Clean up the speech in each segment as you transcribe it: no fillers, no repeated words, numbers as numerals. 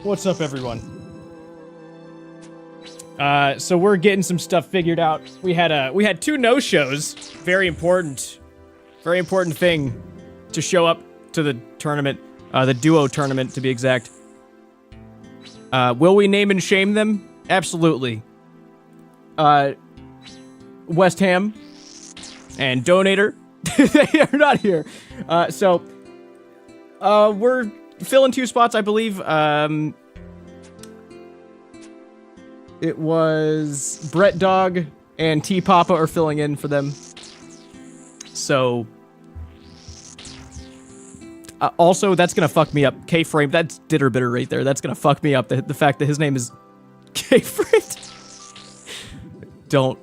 What's up, everyone? So we're getting some stuff figured out. We had two no-shows. Very important thing to show up to the tournament, the duo tournament to be exact. Will we name and shame them? Absolutely. West Ham and Donator, they are not here. So we're filling 2 spots, I believe. It was Brett Dog and T Papa are filling in for them. So also that's gonna fuck me up. K-Frame, that's Ditter Bitter right there. That's gonna fuck me up. The fact that his name is K-Frame. Don't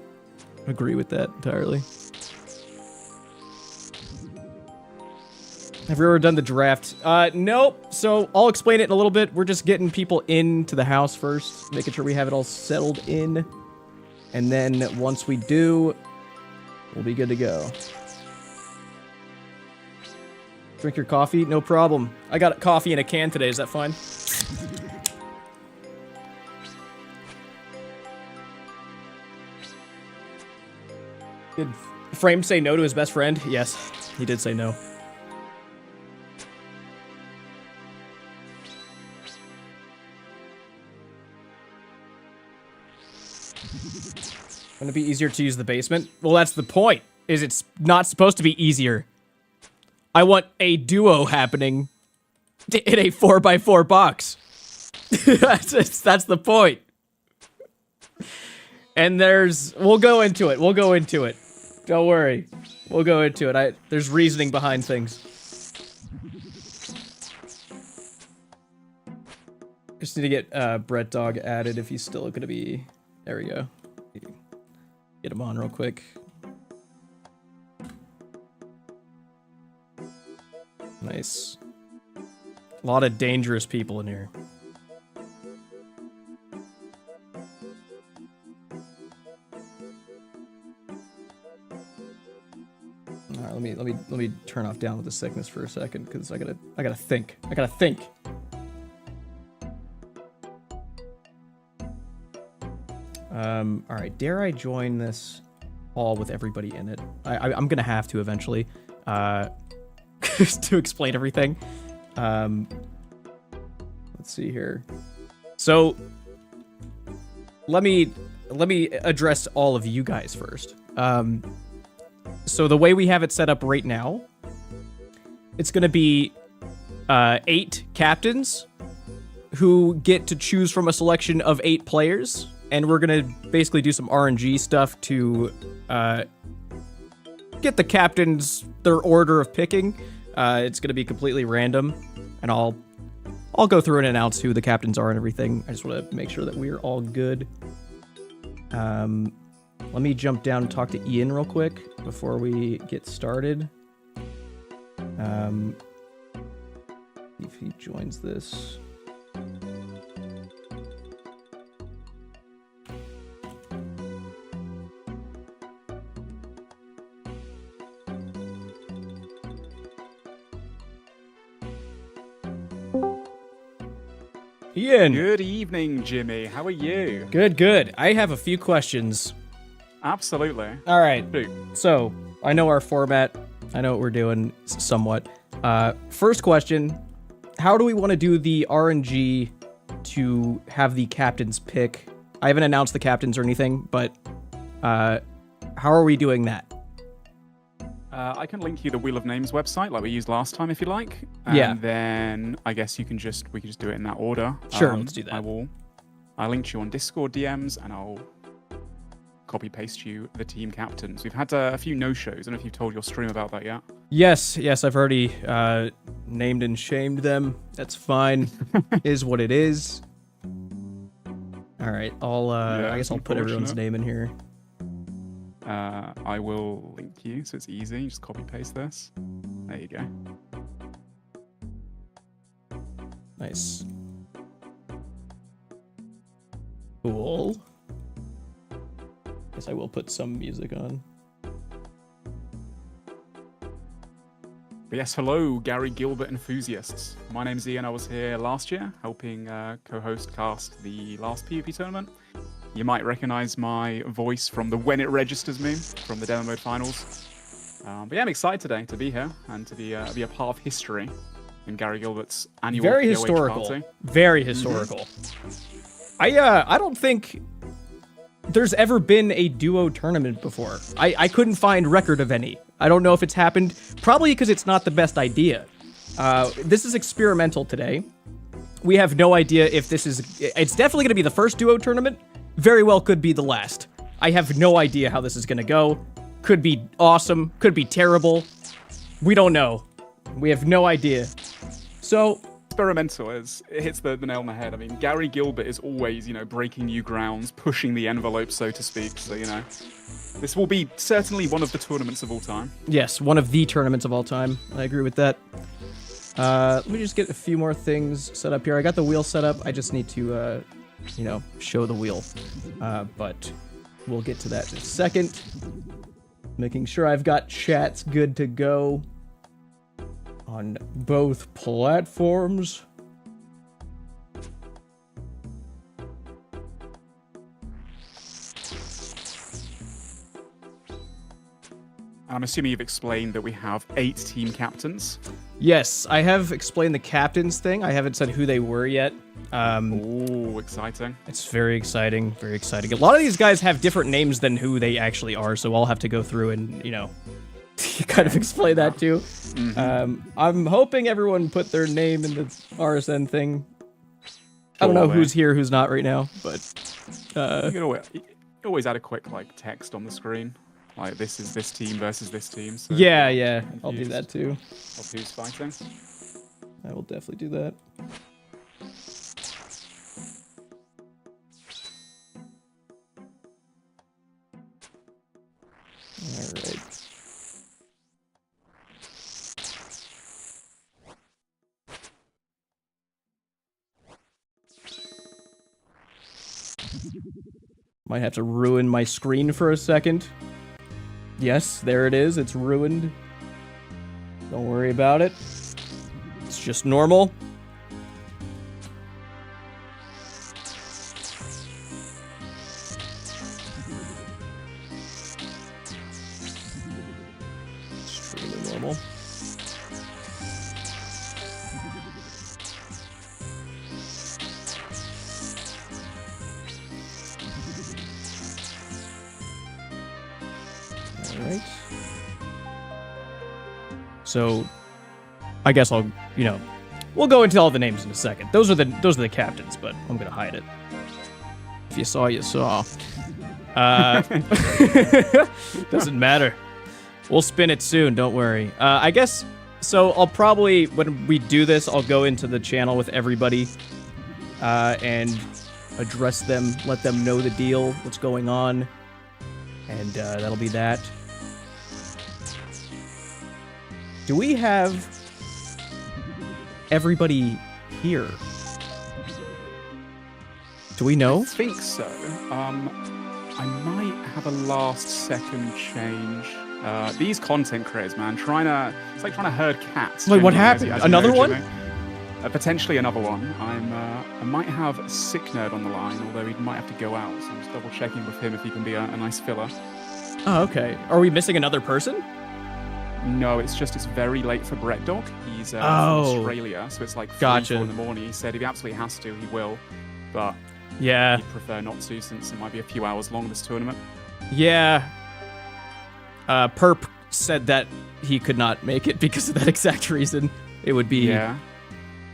agree with that entirely. Have you ever done the draft? Nope. So I'll explain it in a little bit. We're just getting people into the house first, making sure we have it all settled in. And then once we do, we'll be good to go. Drink your coffee? No problem. I got coffee in a can today. Is that fine? Did Frame say no to his best friend? Yes, he did say no. Wouldn't it be easier to use the basement? Well, that's the point, is it's not supposed to be easier. I want a duo happening in a 4x4 box. That's the point. And we'll go into it. Don't worry. We'll go into it. There's reasoning behind things. Just need to get Brett Dog added if he's still gonna be... There we go. Get him on real quick. Nice. A lot of dangerous people in here. All right, let me turn off down with the sickness for a second because I gotta think. All right, dare I join this all with everybody in it? I'm gonna have to eventually, to explain everything. Let's see here. So, let me address all of you guys first. So the way we have it set up right now, it's gonna be 8 captains who get to choose from a selection of 8 players. And we're gonna basically do some RNG stuff to get the captains their order of picking. It's gonna be completely random, and I'll go through and announce who the captains are and everything. I just want to make sure that we're all good. Let me jump down and talk to Ian real quick before we get started. If he joins this. Ian. Good evening, Jimmy. How are you? Good. I have a few questions. Absolutely. All right. Shoot. So, I know our format. I know what we're doing somewhat. First question, how do we want to do the RNG to have the captains pick? I haven't announced the captains or anything, but how are we doing that? I can link you the Wheel of Names website like we used last time if you like. And yeah. then I guess we can just do it in that order. Sure, let's do that. I'll link you on Discord DMs and I'll copy paste you the team captains. We've had a few no-shows. I don't know if you've told your stream about that yet. Yes, I've already named and shamed them. That's fine. Is what it is. All right, I guess I'll put everyone's name in here. I will link you so it's easy. Just copy paste this. There you go. Nice. Cool. Guess I will put some music on. But yes, hello, Gary Gilbert enthusiasts. My name's Ian. I was here last year helping co-host cast the last PvP tournament. You might recognize my voice from the When It Registers meme from the demo mode finals. But yeah, I'm excited today to be here and to be a part of history in Gary Gilbert's annual Very POH historical. Party. Very historical. I don't think there's ever been a duo tournament before. I couldn't find record of any. I don't know if it's happened. Probably because it's not the best idea. This is experimental today. We have no idea if this is... It's definitely going to be the first duo tournament. Very well could be the last. I have no idea how this is going to go. Could be awesome. Could be terrible. We don't know. We have no idea. So... Experimental is it hits the nail on the head. I mean, Gary Gilbert is always, breaking new grounds, pushing the envelope, so to speak. So, this will be certainly one of the tournaments of all time. Yes, one of the tournaments of all time. I agree with that. Let me just get a few more things set up here. I got the wheel set up. I just need to, show the wheel. But we'll get to that in a second. Making sure I've got chats good to go on both platforms. I'm assuming you've explained that we have 8 team captains. Yes, I have explained the captains thing. I haven't said who they were yet. Ooh, exciting. It's very exciting, very exciting. A lot of these guys have different names than who they actually are, so I'll have to go through and, kind of explain that too. Mm-hmm. I'm hoping everyone put their name in the RSN thing. I don't know who's here, who's not right now, but... You can always add a quick, text on the screen. Like, this is this team versus this team. So yeah, I'll do that too. Of who's fighting. I will definitely do that. Alright. Might have to ruin my screen for a second. Yes, there it is. It's ruined. Don't worry about it. It's just normal. Extremely normal. Alright. So, I guess I'll, we'll go into all the names in a second. Those are the captains, but I'm gonna hide it. If you saw, you saw. Doesn't matter. We'll spin it soon, don't worry. I guess, so I'll probably, when we do this, I'll go into the channel with everybody, and address them, let them know the deal, what's going on, and that'll be that. Do we have everybody here? Do we know? I think so. I might have a last second change. These content creators, man, it's like trying to herd cats. Wait, what happened? Another one? Potentially another one. I might have Sick Nerd on the line, although he might have to go out, so I'm just double checking with him if he can be a nice filler. Oh, okay. Are we missing another person? No, it's very late for Brett Dog. He's from Australia, so it's like 3, 4 in the morning. He said if he absolutely has to, he will, but yeah, he'd prefer not to since it might be a few hours long, this tournament. Yeah. Perp said that he could not make it because of that exact reason. It would be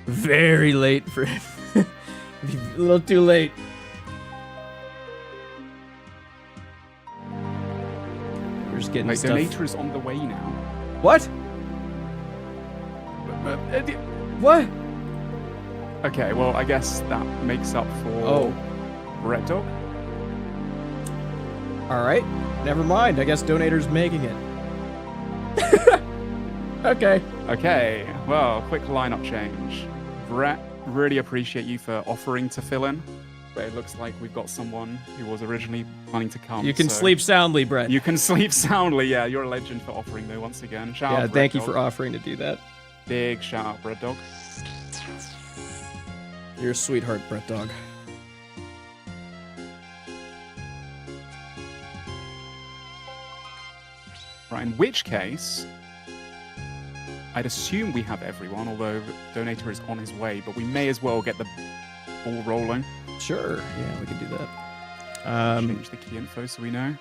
very late for him. It'd be a little too late. We're just getting stuff. Donator is on the way now. What? What? Okay, well, I guess that makes up for Red Dog. Alright, never mind. I guess Donator's making it. Okay. Okay, well, quick lineup change. Brett, really appreciate you for offering to fill in. but it looks like we've got someone who was originally planning to come. You can so sleep soundly, Brett. You can sleep soundly, yeah. You're a legend for offering, though, once again. Shout out, Yeah, Bread thank you Dog. for offering to do that. Big shout out, Bread Dog. You're a sweetheart, Brett Dog. Right, in which case, I'd assume we have everyone, although Donator is on his way, but we may as well get the ball rolling. Sure, yeah, we can do that. Change the key info so we know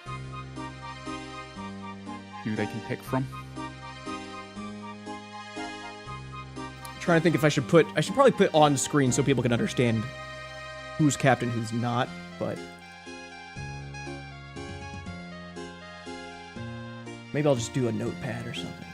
who they can pick from. Trying to think if I should probably put on screen so people can understand who's captain, who's not, but maybe I'll just do a notepad or something.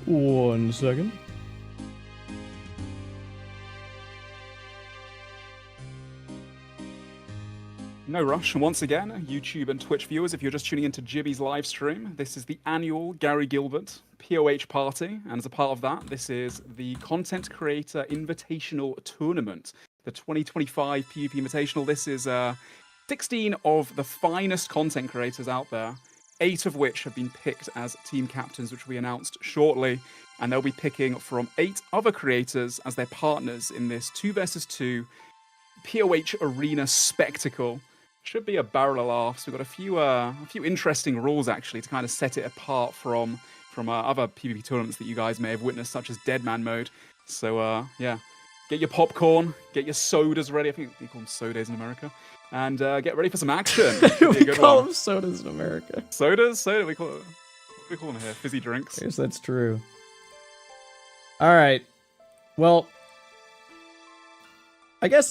One second. No rush. And once again, YouTube and Twitch viewers, if you're just tuning into Jibby's live stream, this is the annual Gary Gilbert POH Party. And as a part of that, this is the Content Creator Invitational Tournament, the 2025 PvP Invitational. This is 16 of the finest content creators out there, 8 of which have been picked as team captains, which we announced shortly. And they'll be picking from 8 other creators as their partners in this 2 versus 2 POH Arena spectacle. Should be a barrel of laughs. We've got a few interesting rules actually to kind of set it apart from other PvP tournaments that you guys may have witnessed, such as Deadman mode. So yeah, get your popcorn, get your sodas ready. I think we call them sodas in America, and get ready for some action. We call them sodas in America. Sodas, we call them here, fizzy drinks. Yes, that's true. All right, well, I guess,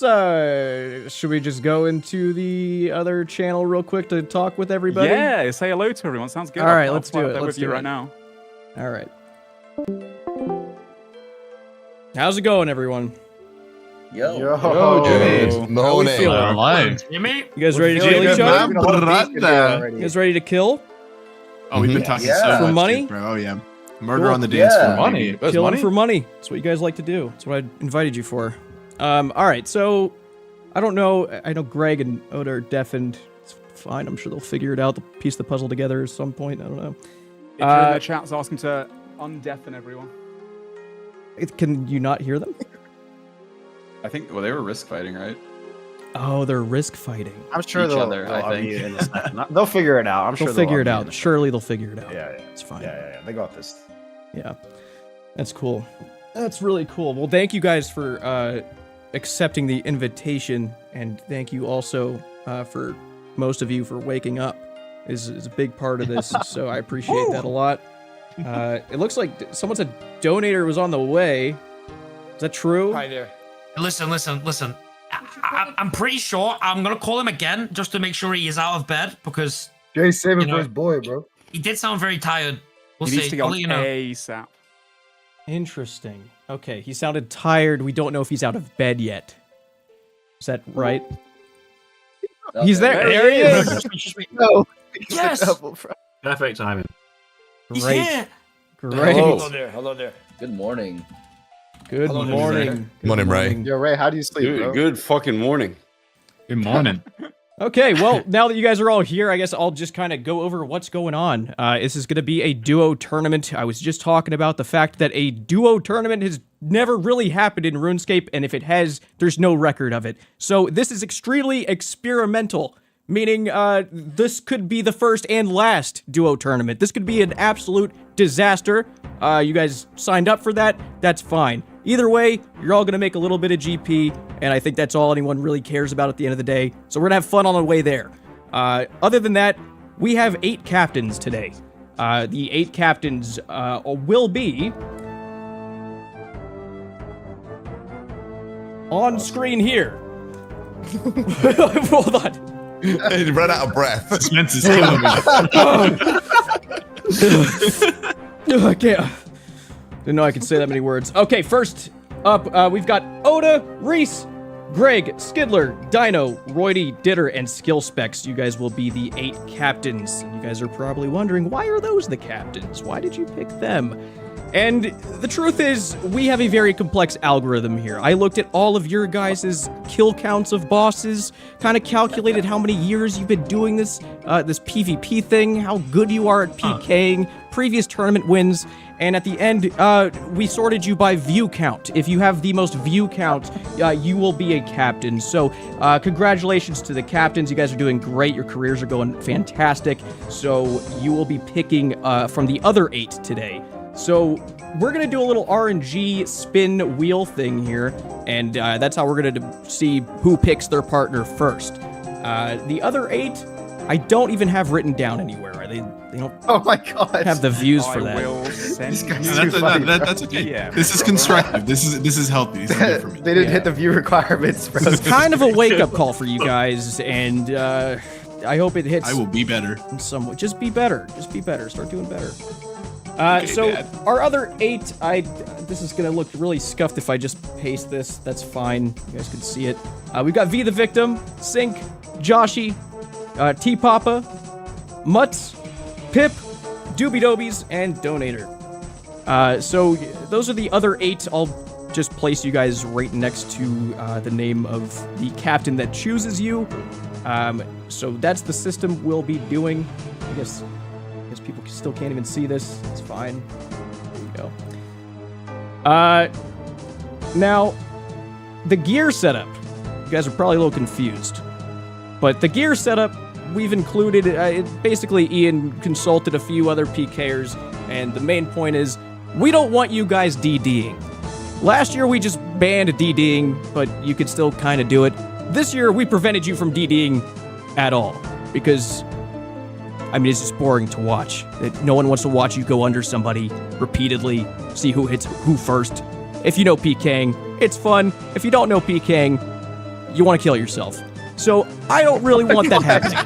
should we just go into the other channel real quick to talk with everybody? Yeah, say hello to everyone. Sounds good. All right, I'll let's fly do up it. there Let's with you do right it. now. All right. How's it going, everyone? Yo. How we feeling? Jimmy? You guys ready to kill each other? You guys ready to kill? Oh, we've been talking so For much, money? dude, bro. Oh, yeah. Murder Cool. on the dance floor. Money. baby. Killing for money. That's what you guys like to do. That's what I invited you for. All right, so I don't know. I know Greg and Oda are deafened. It's fine. I'm sure they'll figure it out. They'll piece the puzzle together at some point. I don't know. If you're in the chat, ask them to undeafen everyone. Can you not hear them? I think, well, they were risk fighting, right? Oh, they're risk fighting. I'm sure Each they'll, other, I think. unmute in a second. They'll figure it out. I'm sure They'll figure it unmute out. in a Surely they'll figure it out. second. Yeah, It's fine. yeah. They got this. Yeah. That's cool. That's really cool. Well, thank you guys for accepting the invitation, and thank you also for most of you for waking up. Is a big part of this, so I appreciate that a lot. It looks like someone said Donator was on the way. Is that true? Hi there. Listen. I'm pretty sure I'm going to call him again just to make sure he is out of bed because Jay's saving You know- for his boy, bro. he did sound very tired. We'll He needs see. to go I'll on let you know. ASAP. Interesting. Okay, he sounded tired. We don't know if he's out of bed yet. Is that right? He's there. There he is. No. Yes! Perfect timing. He's Great. here! Great. Hello there. Good morning. Good Hello, morning. Good Morning, Ray. Yo, Ray, how do you sleep, bro? Good fucking morning. Good morning. Okay, well, now that you guys are all here, I guess I'll just kind of go over what's going on. This is going to be a duo tournament. I was just talking about the fact that a duo tournament has never really happened in RuneScape, and if it has, there's no record of it. So this is extremely experimental, meaning this could be the first and last duo tournament. This could be an absolute disaster. You guys signed up for that, that's fine. Either way, you're all going to make a little bit of GP, and I think that's all anyone really cares about at the end of the day. So we're going to have fun on the way there. Other than that, we have 8 captains today. The 8 captains will be on screen here. Hold on. He ran out of breath. Suspense is killing me. Ugh, I can't. Didn't know I could say that many words. Okay, first up, we've got Oda, Reese, Greg, Skidler, Dino, Roydy, Ditter, and Skillspecs. You guys will be the 8 captains. You guys are probably wondering, why are those the captains? Why did you pick them? And the truth is, we have a very complex algorithm here. I looked at all of your guys' kill counts of bosses, kind of calculated how many years you've been doing this PvP thing, how good you are at PKing, previous tournament wins, and at the end, we sorted you by view count. If you have the most view count, you will be a captain. So, congratulations to the captains. You guys are doing great. Your careers are going fantastic. So, you will be picking from the other 8 today. So, we're going to do a little RNG spin wheel thing here, and that's how we're going to see who picks their partner first. The other 8, I don't even have written down anywhere. They don't Oh my god. have the views for I that. will send These guys you are too funny, bro. That's okay. Yeah. This is constructive. This is healthy. This is good for me. They didn't hit the view requirements, bro. It's kind of a wake-up call for you guys, and I hope it hits I will be better. in some way. Just be better. Just be better. Start doing better. Okay, So Dad. our other 8, this is gonna look really scuffed if I just paste this. That's fine. You guys can see it. We've got V the Victim, Sync, Joshy, T Papa, Mutz, Pip, Doobie Dobies, and Donator. So those are the other 8. I'll just place you guys right next to the name of the captain that chooses you. So that's the system we'll be doing. I guess people still can't even see this. It's fine. There you go. Now, the gear setup. You guys are probably a little confused. But the gear setup, we've included, basically Ian consulted a few other PKers, and the main point is, we don't want you guys DDing. Last year we just banned DDing, but you could still kind of do it. This year we prevented you from DDing at all, because I mean, it's just boring to watch. No one wants to watch you go under somebody repeatedly, see who hits who first. If you know PKing, it's fun. If you don't know PKing, you want to kill yourself. So I don't really want that happening.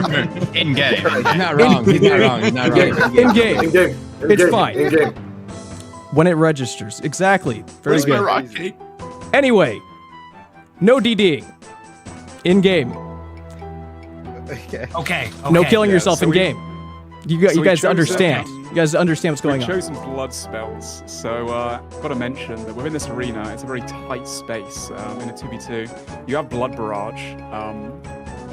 Fair. In game. He's not wrong. He's not wrong. He's not wrong. In game, In-game. it's In-game. fine. In-game. When it registers. Exactly. Very Where's my good. rock cake? Anyway, no DDing. In game. Okay. No killing yourself so in we- game. You so we guys chose understand. You guys understand what's going We've on. chosen blood spells, so got to mention that within this arena, it's a very tight space in a 2v2. You have blood barrage.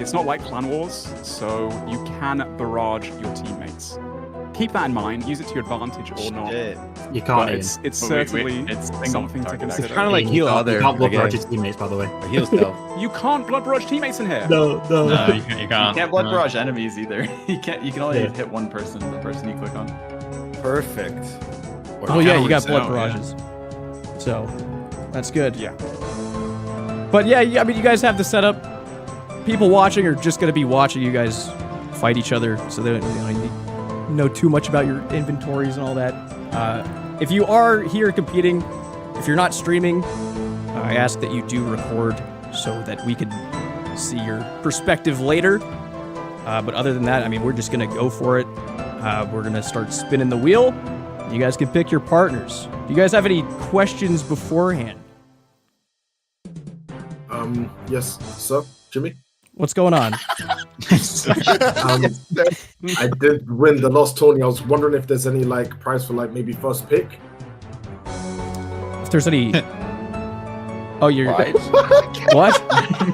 It's not like Clan Wars, so you can barrage your teammates. Keep that in mind. Use it to your advantage or not. You can't. But Ian. it's Wait, certainly it's single something to target. consider. It's kind of like You heal can't- other. You can't blood again. barrage your teammates, by the way. Heal stealth. You can't blood barrage teammates in here. No. No, you can't. You can't blood No. barrage enemies either. You can't. You can only Yeah. hit one person. The person you click on. Perfect. Well, yeah, you got Cowards blood now, yeah. barrages. So, that's good. Yeah. But yeah, I mean, you guys have the setup. People watching are just going to be watching you guys fight each other, so they don't know too much about your inventories and all that. If you are here competing, if you're not streaming, I ask that you do record so that we can see your perspective later. But other than that, I mean, we're just going to go for it. We're going to start spinning the wheel. You guys can pick your partners. Do you guys have any questions beforehand? Yes, sir, Jimmy. What's going on? I did win the last tourney. I was wondering if there's any like prize for like maybe first pick. If there's any... Oh, you're... What?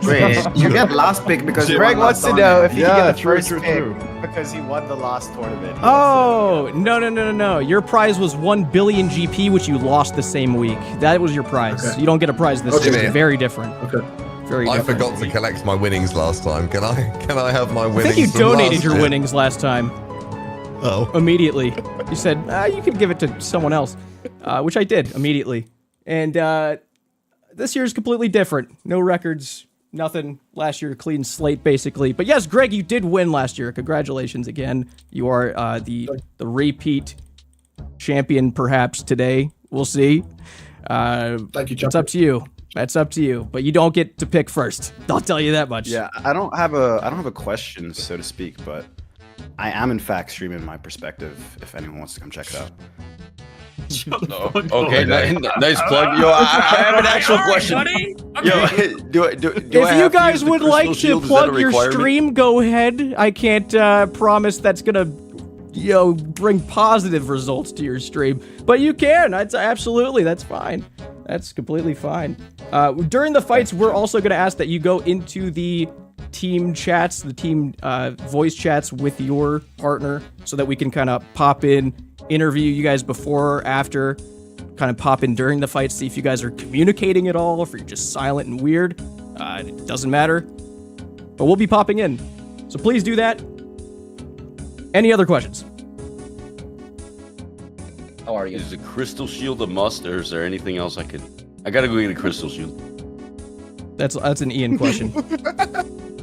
Wait, you get last pick because Shit, Greg one wants to last know tournament. if he Yeah, can get the true, first true, pick true. because he won the last tournament. He Oh, no. Your prize was 1 billion GP, which you lost the same week. That was your prize. Okay. You don't get a prize this Okay. year. Very different. Okay. Very I different. forgot to collect my winnings last time. Can I have my I winnings? think you from donated last your year? winnings last time. Oh. Immediately. You said, you could give it to someone else, which I did immediately. And this year is completely different. No records, nothing. Last year, clean slate, basically. But yes, Greg, you did win last year. Congratulations again. You are the repeat champion, perhaps, today. We'll see. Thank you, It's up to you. That's up to you. But you don't get to pick first. I'll tell you that much. Yeah, I don't have a question, so to speak, but I am in fact streaming my perspective. If anyone wants to come check it out. Okay, nice plug. Yo, I have an actual question. Yo, do If you guys would like to plug your stream, go ahead. I can't promise that's gonna, bring positive results to your stream, but you can. That's absolutely, that's fine. That's completely fine. During the fights, we're also gonna ask that you go into the team chats, the team voice chats with your partner, so that we can kind of pop in, interview you guys before or after, kind of pop in during the fight, see if you guys are communicating at all, if you're just silent and weird. It doesn't matter, but we'll be popping in, so please do that. Any other questions? How are you? Is the crystal shield a must, or is there anything else I gotta go get a crystal shield. That's an Ian question.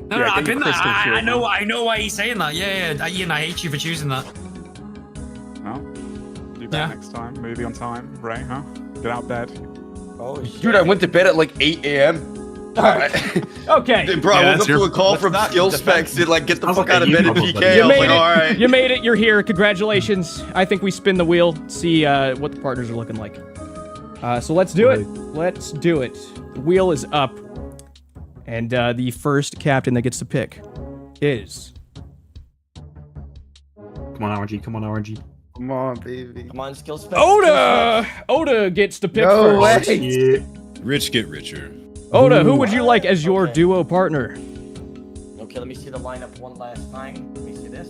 No, I've been there. I know why he's saying that. Yeah, Ian, I hate you for choosing that. Well, do that next time. Maybe on time, right? Huh? Get out of bed. Oh shit. Dude, I went to bed at like 8 a.m. Okay. Bro, I woke up to a call from Skillspecs to like get the fuck out of bed in PK. You made it. All right. You made it. You're here. Congratulations. I think we spin the wheel, see what the partners are looking like. So let's do it. Let's do it. The wheel is up. And the first captain that gets to pick is... Come on, RNG. Come on, RNG. Come on, baby. Come on, Skillspecs. Oda! Oda gets to pick first. Yeah. Rich get richer. Oda, who would you like as your duo partner? Okay, let me see the lineup one last time. Let me see this.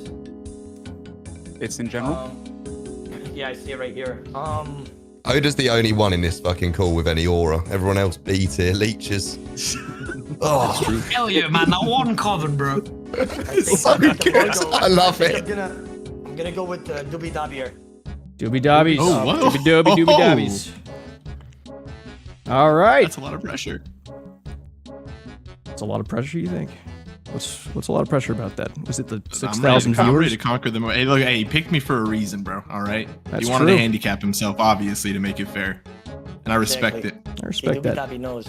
It's in general. Yeah, I see it right here. Oda's the only one in this fucking call with any aura. Everyone else B tier leeches. Oh, Hell yeah, man! That one coven, bro. It's so good. I love it. I'm gonna go with Doobie Dobby here. Doobie Dobbies. Oh, whoa. Doobie Dobbies. All right. That's a lot of pressure. That's a lot of pressure, you think? What's a lot of pressure about that? Was it the 6,000 I'm ready viewers? to conquer them. Hey, look, hey, he picked me for a reason, bro. All right. That's he wanted true. to handicap himself, obviously, to make it fair, and I respect it. I respect that. Dobby knows.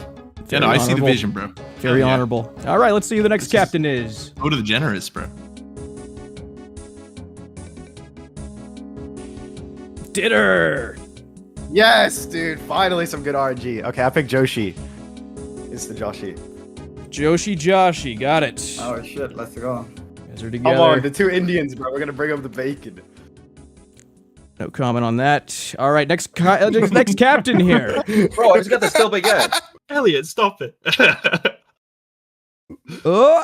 Yeah, no, I see the vision, bro. Very honorable. All right, let's see who the next captain is. Go to the generous, bro. Ditter. Yes, dude. Finally some good RNG. Okay, I picked Joshi. It's the Joshi. Joshi. Got it. Oh shit, let's go. You guys are together. Come on, the two Indians, bro. We're gonna bring up the bacon. No comment on that. All right, next captain here. Bro, I just got the still again. Elliot, stop it. Oh,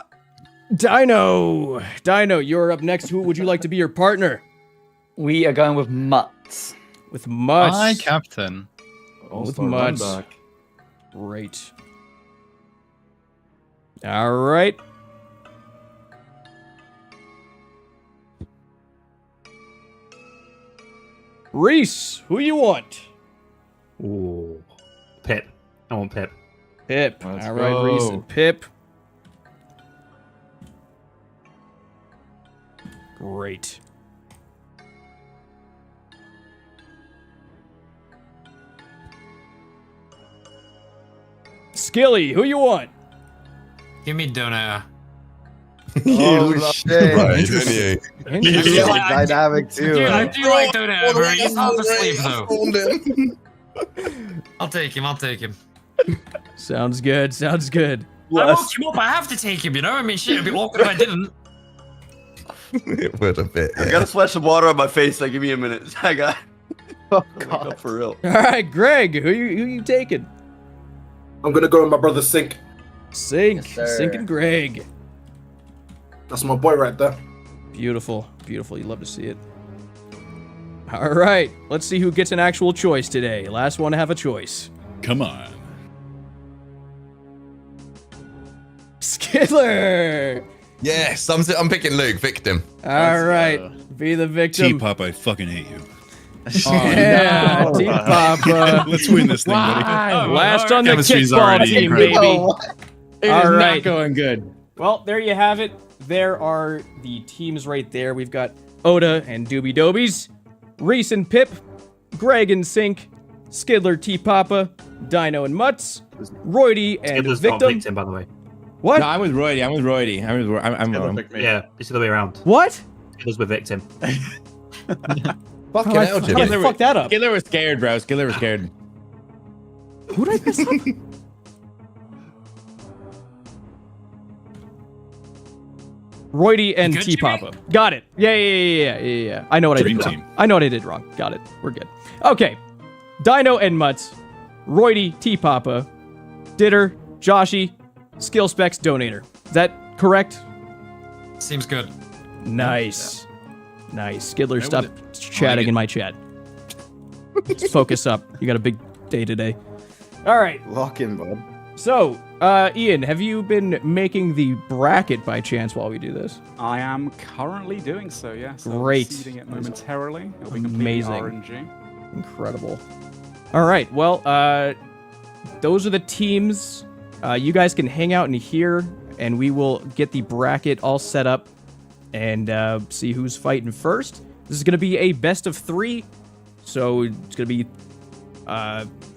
Dino. Dino, you're up next. Who would you like to be your partner? We are going with Mutts. With Mutts. Hi, Captain. With Mutts. Great. All right. Reese, who you want? Ooh. Pip. I want Pip. Pip. Let's All right, go. Reese and Pip. Great. Skilly, who you want? Give me Dino. Oh shit. Right, didn't you? He's dynamic too. Dude, I do like Dino, bro. He's half asleep, though. I'll take him. Sounds good. I woke him up. I have to take him, you know? I mean, shit, it'd be awkward if I didn't. It would a bit. I gotta splash some water on my face. Like, give me a minute. I got. Oh God, for real. All right, Greg, who you taking? I'm gonna go with my brother Sink. Sink. Yes, sir. Sink and Greg. That's my boy right there. Beautiful. You love to see it. All right, let's see who gets an actual choice today. Last one to have a choice. Come on. Skidler. Yes, I'm picking Luke, victim. All right, be the victim. T-Pop, I fucking hate you. Yeah, no. Team Papa. Let's win this thing, buddy. Last on the Chemistry's kickball already team, great. baby. It All is right. not going good. Well, there you have it. There are the teams right there. We've got Oda and Doobie Dobies, Reese and Pip, Greg and Sink, Skidler, T-Papa, Dino and Mutts, Roydy and Skidler's not Victim. victim, by the way. What? No, I'm with Roydy. I'm wrong. Yeah, it's the other way around. What? Killers with victim. Fucking hell, Jimmy. How did I fuck that up? Skiller was scared, bro. Skiller was scared. Who did I piss up? Roydy and Good, T-Papa. Got it. Yeah. I know what Dream I did team. wrong. I know what I did wrong. Got it. We're good. Okay. Dino and Mutts. Roydy, T-Papa. Ditter, Joshy, Skillspecs, Donator. Is that correct? Seems good. Nice. Nice. Skidler, That stop was it. chatting in my chat. Just focus up. You got a big day today. All right. Lock in, bud. So, Ian, have you been making the bracket by chance while we do this? I am currently doing so, yes. Great. Seeding it momentarily. It'll be completely Amazing. RNG. Incredible. All right. Well, those are the teams. You guys can hang out in here, and we will get the bracket all set up and see who's fighting first. This is going to be a best of 3, so it's going to be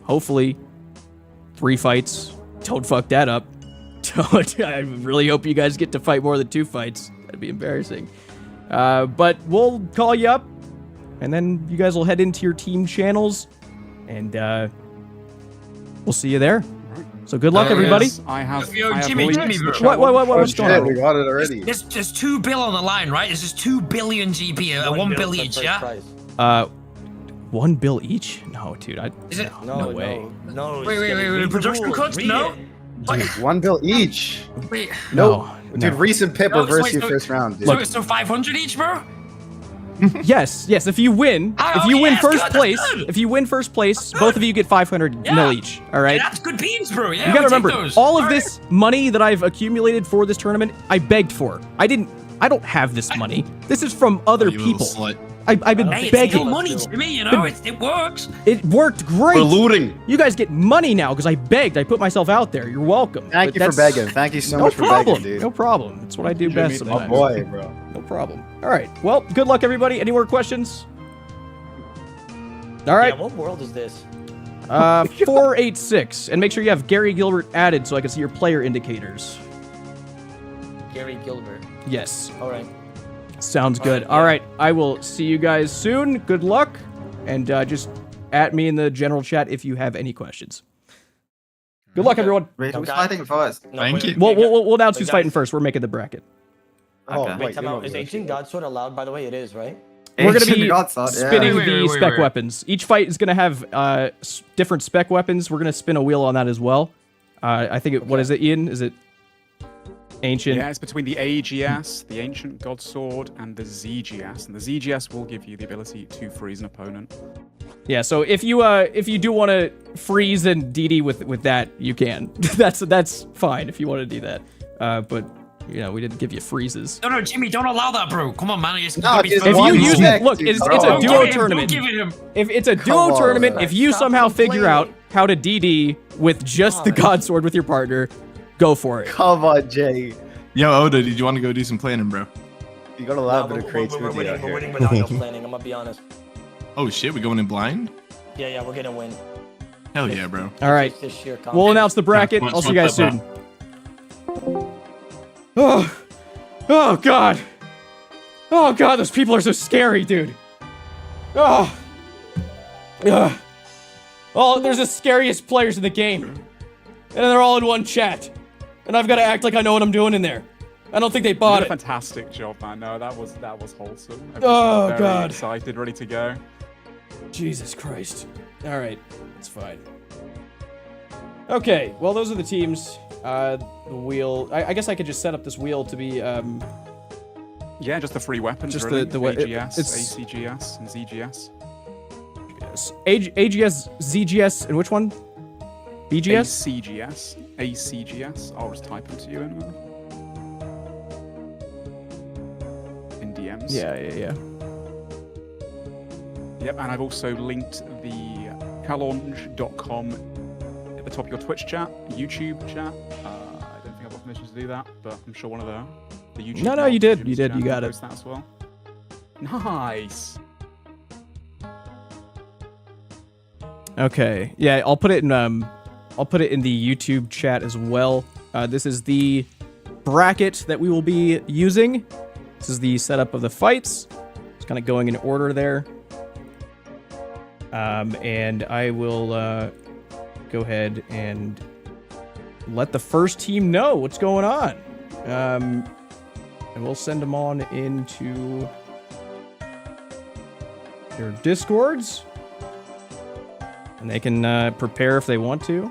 hopefully 3 fights. Don't fuck that up. I really hope you guys get to fight more than 2 fights. That'd be embarrassing. But we'll call you up, and then you guys will head into your team channels, and we'll see you there. So good luck, everybody. Yes, I have. Yo, I have Jimmy, linked Jimmy, the bro. challenge. What's going on? We got it already. There's 2 bill on the line, right? This is 2 billion GP, 1 bill each, yeah? 1 bill each? No, dude. Is it? No way. No. Wait. Production cuts? No? Dude, 1 bill each. Wait. No. Dude, recent pip No, reverse wait, you so- first round, dude. So 500 each, bro? Yes. If you win, Oh, if you win yes, first good, place, that's good. if you win first place, both of you get 500 mil each. All right. Yeah, that's good beans, bro. Yeah, You gotta we'll take remember, those. all of right. this money that I've accumulated for this tournament, I begged for. I don't have this money. This is from other You little people. slut. I've been Hey, it's begging. your money, Jimmy, you know, it works. It worked great. We're looting. You guys get money now because I begged. I put myself out there. You're welcome. Thank But you for that's- begging. Thank you so No much for problem. begging, dude. No problem. That's what I do best My sometimes. boy, bro. No problem. All right. Well, good luck, everybody. Any more questions? All right. Yeah, what world is this? 486. And make sure you have Gary Gilbert added so I can see your player indicators. Gary Gilbert. Yes. All right. Sounds good. yeah. All right. I will see you guys soon. Good luck. And just at me in the general chat if you have any questions. Good luck, everyone. Wait, who's Okay. fighting first? No, Thank wait, you. wait, We'll announce wait, who's guys. fighting first. We're making the bracket. Oh, Wait, wait, time you out. don't Is know. Ancient Godsword allowed, by the way? It is, right? We're going to Ancient be Godsword, yeah. spinning Wait, the wait, spec wait. weapons. Each fight is going to have different spec weapons. We're going to spin a wheel on that as well. I think, what is it, Ian? Is it Ancient? Yeah, it's between the AGS, the Ancient God Sword, and the ZGS. And the ZGS will give you the ability to freeze an opponent. Yeah, so if you do want to freeze and DD with that, you can. that's fine if you want to do that. But you know, we didn't give you freezes. No, Jimmy, don't allow that, bro. Come on, man. It's No, gonna be just fun. If one you use deck, it, look, dude, it's bro. a Don't duo give it him, tournament. Don't give it him. If it's a Come duo on, tournament, man. if you Stop somehow figure out complaining. how to DD with just the God Sword with your partner, go for it. Come on, Jay. Yo, Oda, did you want to go do some planning, bro? You got a lot of creativity out We're here. winning without no planning, I'm gonna be honest. Oh shit, we going in blind? Yeah, we're gonna win. Hell yeah, bro. All right, It's just sheer we'll confidence. announce the bracket. Yeah, I'll see you guys one soon. Oh God. Oh God, those people are so scary, dude. Oh. Ugh. Oh, there's the scariest players in the game. And they're all in one chat. And I've got to act like I know what I'm doing in there. I don't think they You bought did a it. fantastic job, man. No, that was wholesome. I was Oh, very God. excited, ready to go. Jesus Christ. All right, it's fine. Okay, well, those are the teams. The wheel. I guess I could just set up this wheel to be. Yeah, just the free weapons. Just really. the we- AGS, it's- ACGS, and ZGS. AGS, ZGS, and which one? BGS? ACGS. ACGS. I'll just type them to you in DMs. Yeah. Yep, and I've also linked the challenge.com at the top of your Twitch chat, YouTube chat. I don't think I've got permission to do that, but I'm sure one of the YouTube. No, channels, you did. Jim's You did. You channel got it. posts that as well. Nice. Okay. Yeah, I'll put it in the YouTube chat as well. This is the bracket that we will be using. This is the setup of the fights. It's kind of going in order there. And I will go ahead and let the first team know what's going on. And we'll send them on into their Discords. And they can prepare if they want to.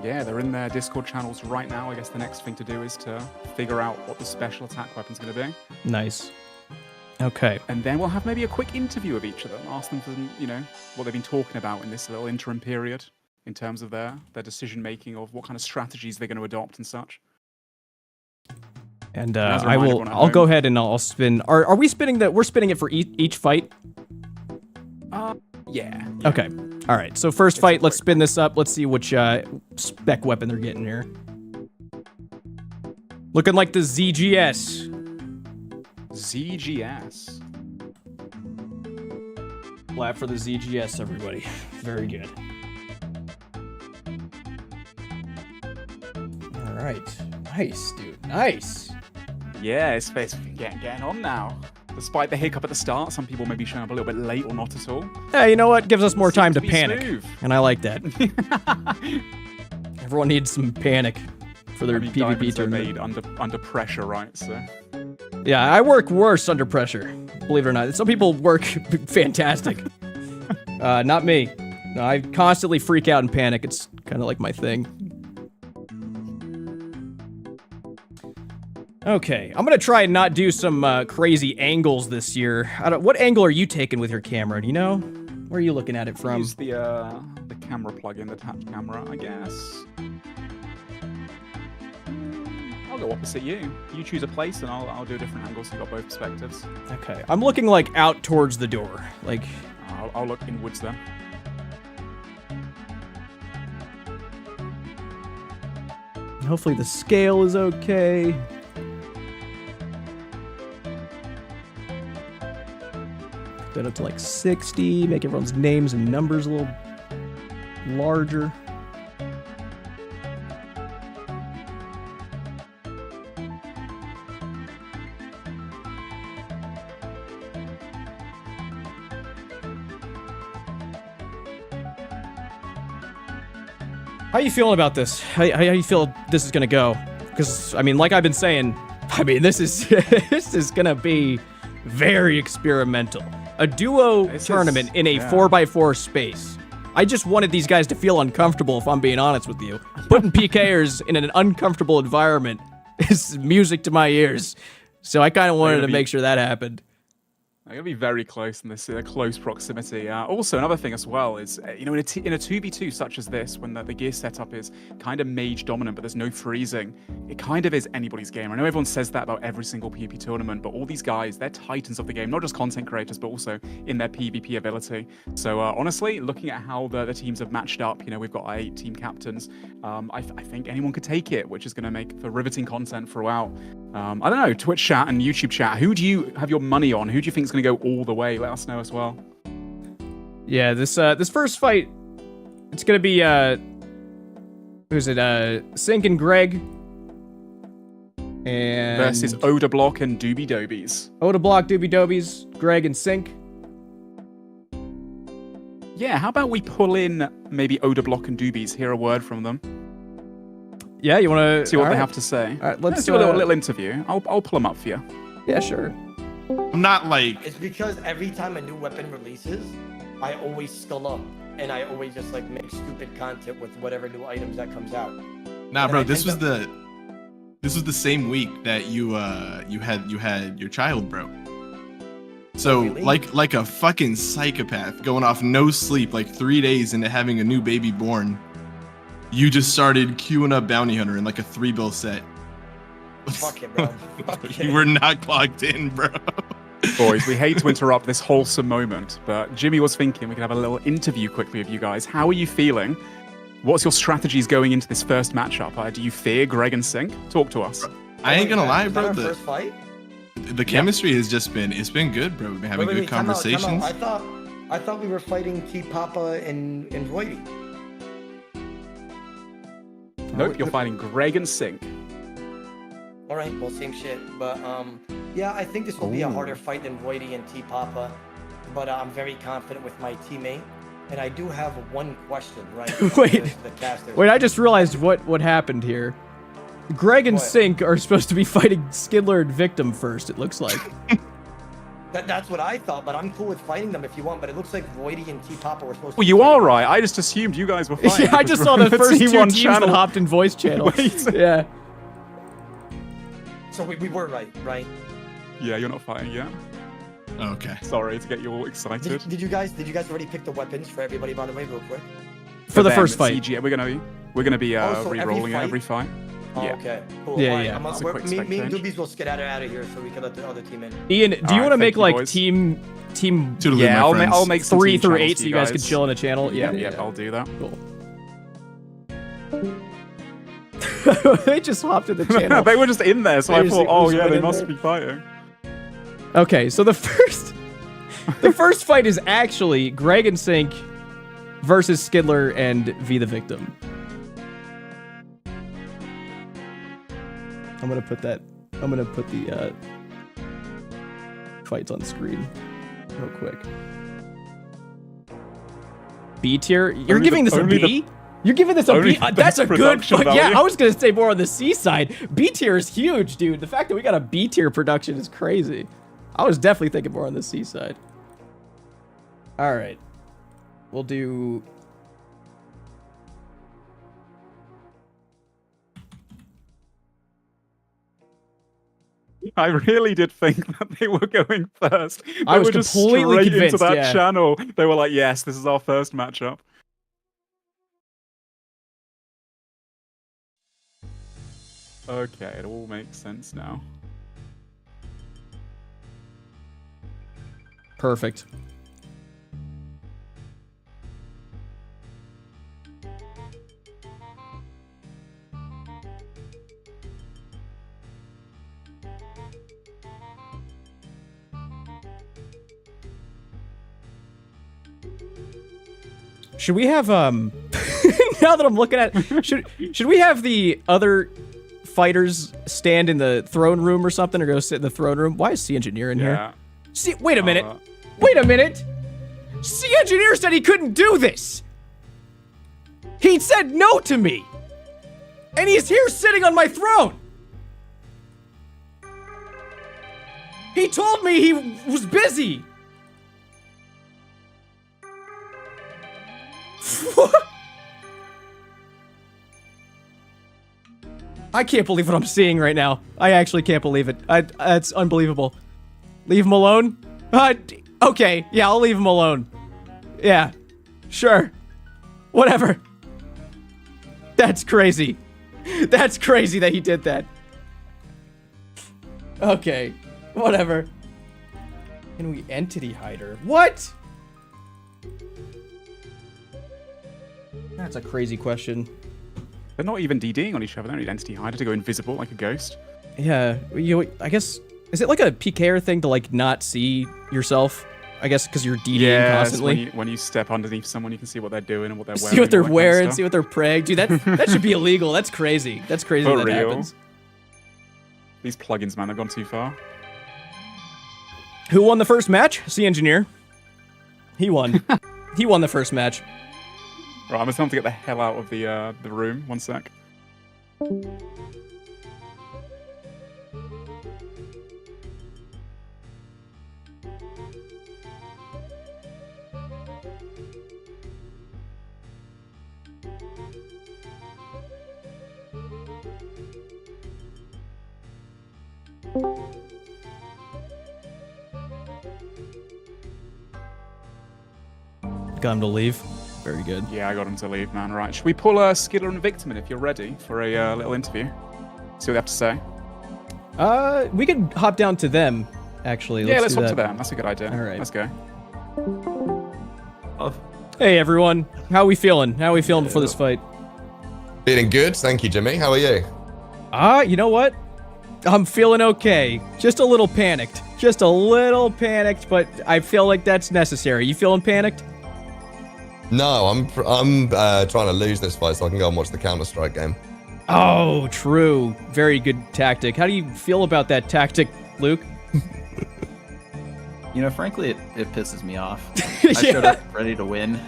Yeah, they're in their Discord channels right now. I guess the next thing to do is to figure out what the special attack weapon's going to be. Nice. Okay. And then we'll have maybe a quick interview of each of them. Ask them for, what they've been talking about in this little interim period in terms of their decision-making of what kind of strategies they're going to adopt and such. And I'll go ahead and I'll spin. Are we spinning that? We're spinning it for each fight? Yeah. Okay. All right. So first fight, let's spin this up. Let's see which spec weapon they're getting here. Looking like the ZGS. ZGS. Clap for the ZGS, everybody. Very good. All right. Nice, dude. Nice. Yeah, it's getting on now. Despite the hiccup at the start, some people may be showing up a little bit late or not at all. Yeah, you know what? Gives us more time to panic. Smooth. And I like that. Everyone needs some panic for their PvP tournament. Made under pressure, right? So. Yeah, I work worse under pressure. Believe it or not. Some people work fantastic. Not me. No, I constantly freak out and panic. It's kind of like my thing. Okay, I'm gonna try and not do some crazy angles this year. What angle are you taking with your camera? Do you know? Where are you looking at it from? Use the camera plug-in, the tap camera, I guess. I'll go opposite you. You choose a place, and I'll do a different angle so you've got both perspectives. Okay, I'm looking like out towards the door, like. I'll look inwards then. Hopefully the scale is okay. Put that up to like 60, make everyone's names and numbers a little larger. How you feeling about this? How you feel this is gonna go? Because I mean, like I've been saying, this is this is gonna be very experimental. A duo tournament in a 4x4 space. I just wanted these guys to feel uncomfortable, if I'm being honest with you. Putting PKers in an uncomfortable environment is music to my ears. So I kind of wanted to make sure that happened. They're going to be very close in this close proximity. Also, another thing as well is, in a 2v2 such as this, when the gear setup is kind of mage dominant, but there's no freezing, it kind of is anybody's game. I know everyone says that about every single PvP tournament, but all these guys, they're titans of the game, not just content creators, but also in their PvP ability. So honestly, looking at how the teams have matched up, we've got 8 team captains. I think anyone could take it, which is going to make for riveting content throughout. I don't know, Twitch chat and YouTube chat, who do you have your money on? Who do you think is going to go all the way? Let us know as well. Yeah, this first fight, it's going to be, who's it, Sink and Greg. And versus Odablock and Doobie Dobies. Odablock, Doobie Dobies, Greg and Sink. Yeah, how about we pull in maybe Odablock and Doobies, hear a word from them. Yeah, you want to see what they have to say? All right, let's do a little interview. I'll pull them up for you. Yeah, sure. I'm not like. It's because every time a new weapon releases, I always skull up, and I always just like make stupid content with whatever new items that comes out. Nah, bro, this was the same week that you had your child, bro. So really? like a fucking psychopath, going off no sleep, like 3 days into having a new baby born. You just started queuing up Bounty Hunter in like a 3-bill set. Fuck it, bro. Fuck it. You were not clocked in, bro. Boys, we hate to interrupt this wholesome moment, but Jimmy was thinking we could have a little interview quickly of you guys. How are you feeling? What's your strategies going into this first matchup? Do you fear Greg and Sink? Talk to us. I ain't gonna lie, bro. First fight? The chemistry has just been, it's been good, bro. We've been having good conversations. Time out. I thought we were fighting T Papa and Roy. Nope, you're fighting Greg and Sink. Alright, well, same shit. But, Yeah, I think this will be a harder fight than Voidy and T-Papa, but I'm very confident with my teammate. And I do have one question, right? Wait, I just realized what happened here. Greg and Sync are supposed to be fighting Skidler and Victim first, it looks like. That's what I thought, but I'm cool with fighting them if you want, but it looks like Voidy and T-Papa were supposed to Well, you are right. I just assumed you guys were fighting. Yeah, I just saw the first two T1 teams channel. that hopped in voice channel. Yeah. So we were right? Yeah, you're not fighting yet. Okay. Sorry to get you all excited. Did you guys already pick the weapons for everybody, by the way, real quick? For the them, first fight. CG, we're gonna be so re-rolling every fight. Oh, Yeah. okay. Cool. Yeah, All right, yeah. That's a quick me spec and change. Doobies will skedaddle out of here so we can let the other team in. Ian, do you Alright, want to make thank you, like boys. team Toodaloo, Yeah, my friends. I'll make some 3 team through channels 8 for so you guys can guys. chill in a channel? Yeah, Yeah, I'll do that. Cool. They just hopped in the channel. They were just in there, so I They thought, just oh yeah, went they in must there. be fighting. Okay, so the first fight is actually Greg and Sync versus Skidler and V the Victim. I'm gonna put the fights on screen real quick. B tier? You're Only giving the- this a only B? You're giving this a only B? the That's a best good production Yeah, value. I was gonna say more on the C side. B tier is huge, dude. The fact that we got a B tier production is crazy. I was definitely thinking more on the C side. All right. We'll do... I really did think that they were going first. They I was were just completely straight convinced, into that yeah. channel. They were like, yes, this is our first matchup. Okay, it all makes sense now. Perfect. Should we have now that I'm looking at should we have the other fighters stand in the throne room or something, or go sit in the throne room? Why is C Engineer in Yeah. here? See, wait a minute. Wait a minute. C Engineer said he couldn't do this. He said no to me. And he's here sitting on my throne. He told me he was busy. What? I can't believe what I'm seeing right now. I actually can't believe it. That's unbelievable. Leave him alone? Okay, yeah, I'll leave him alone. Yeah, sure. Whatever. That's crazy. That's crazy that he did that. Okay, whatever. Can we entity hide her? What? That's a crazy question. They're not even DDing on each other. They don't need Entity Hider to go invisible like a ghost. Yeah, I guess, is it like a PKer thing to like not see yourself? I guess because you're DDing constantly. When you step underneath someone, you can see what they're doing and what they're wearing. See what they're and all that wearing, kind of see what they're praying. Dude, that should be illegal. That's crazy. That's crazy For that real. happens. These plugins, man, they've gone too far. Who won the first match? C Engineer. He won. He won the first match. Right, I'm just going to get the hell out of the room. One sec. Got him to leave. Very good. Yeah, I got him to leave, man. Right, should we pull Skidler and Victim in if you're ready for a little interview? See what they have to say. We could hop down to them, actually. Yeah, let's do hop to that. them. That's a good idea. All right. Let's go. Hey, everyone. How we feeling? How we feeling before this fight? Feeling good, thank you, Jimmy. How are you? You know what? I'm feeling okay. Just a little panicked. Just a little panicked, but I feel like that's necessary. You feeling panicked? No, I'm trying to lose this fight so I can go and watch the Counter-Strike game. Oh, true. Very good tactic. How do you feel about that tactic, Luke? You know, frankly, it pisses me off. I showed up ready to win,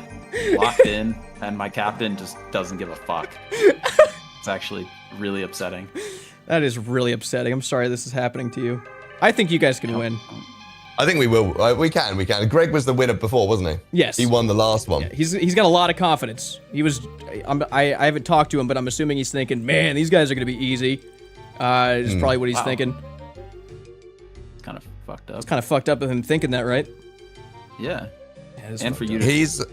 locked in, and my captain just doesn't give a fuck. It's actually really upsetting. That is really upsetting. I'm sorry this is happening to you. I think you guys can win. I think we will. We can. Greg was the winner before, wasn't he? Yes. He won the last one. Yeah, he's got a lot of confidence. He was. I haven't talked to him, but I'm assuming he's thinking, man, these guys are gonna be easy. Is probably what he's thinking. It's kind of fucked up. It's kind of fucked up with him thinking that, right? Yeah. And for you to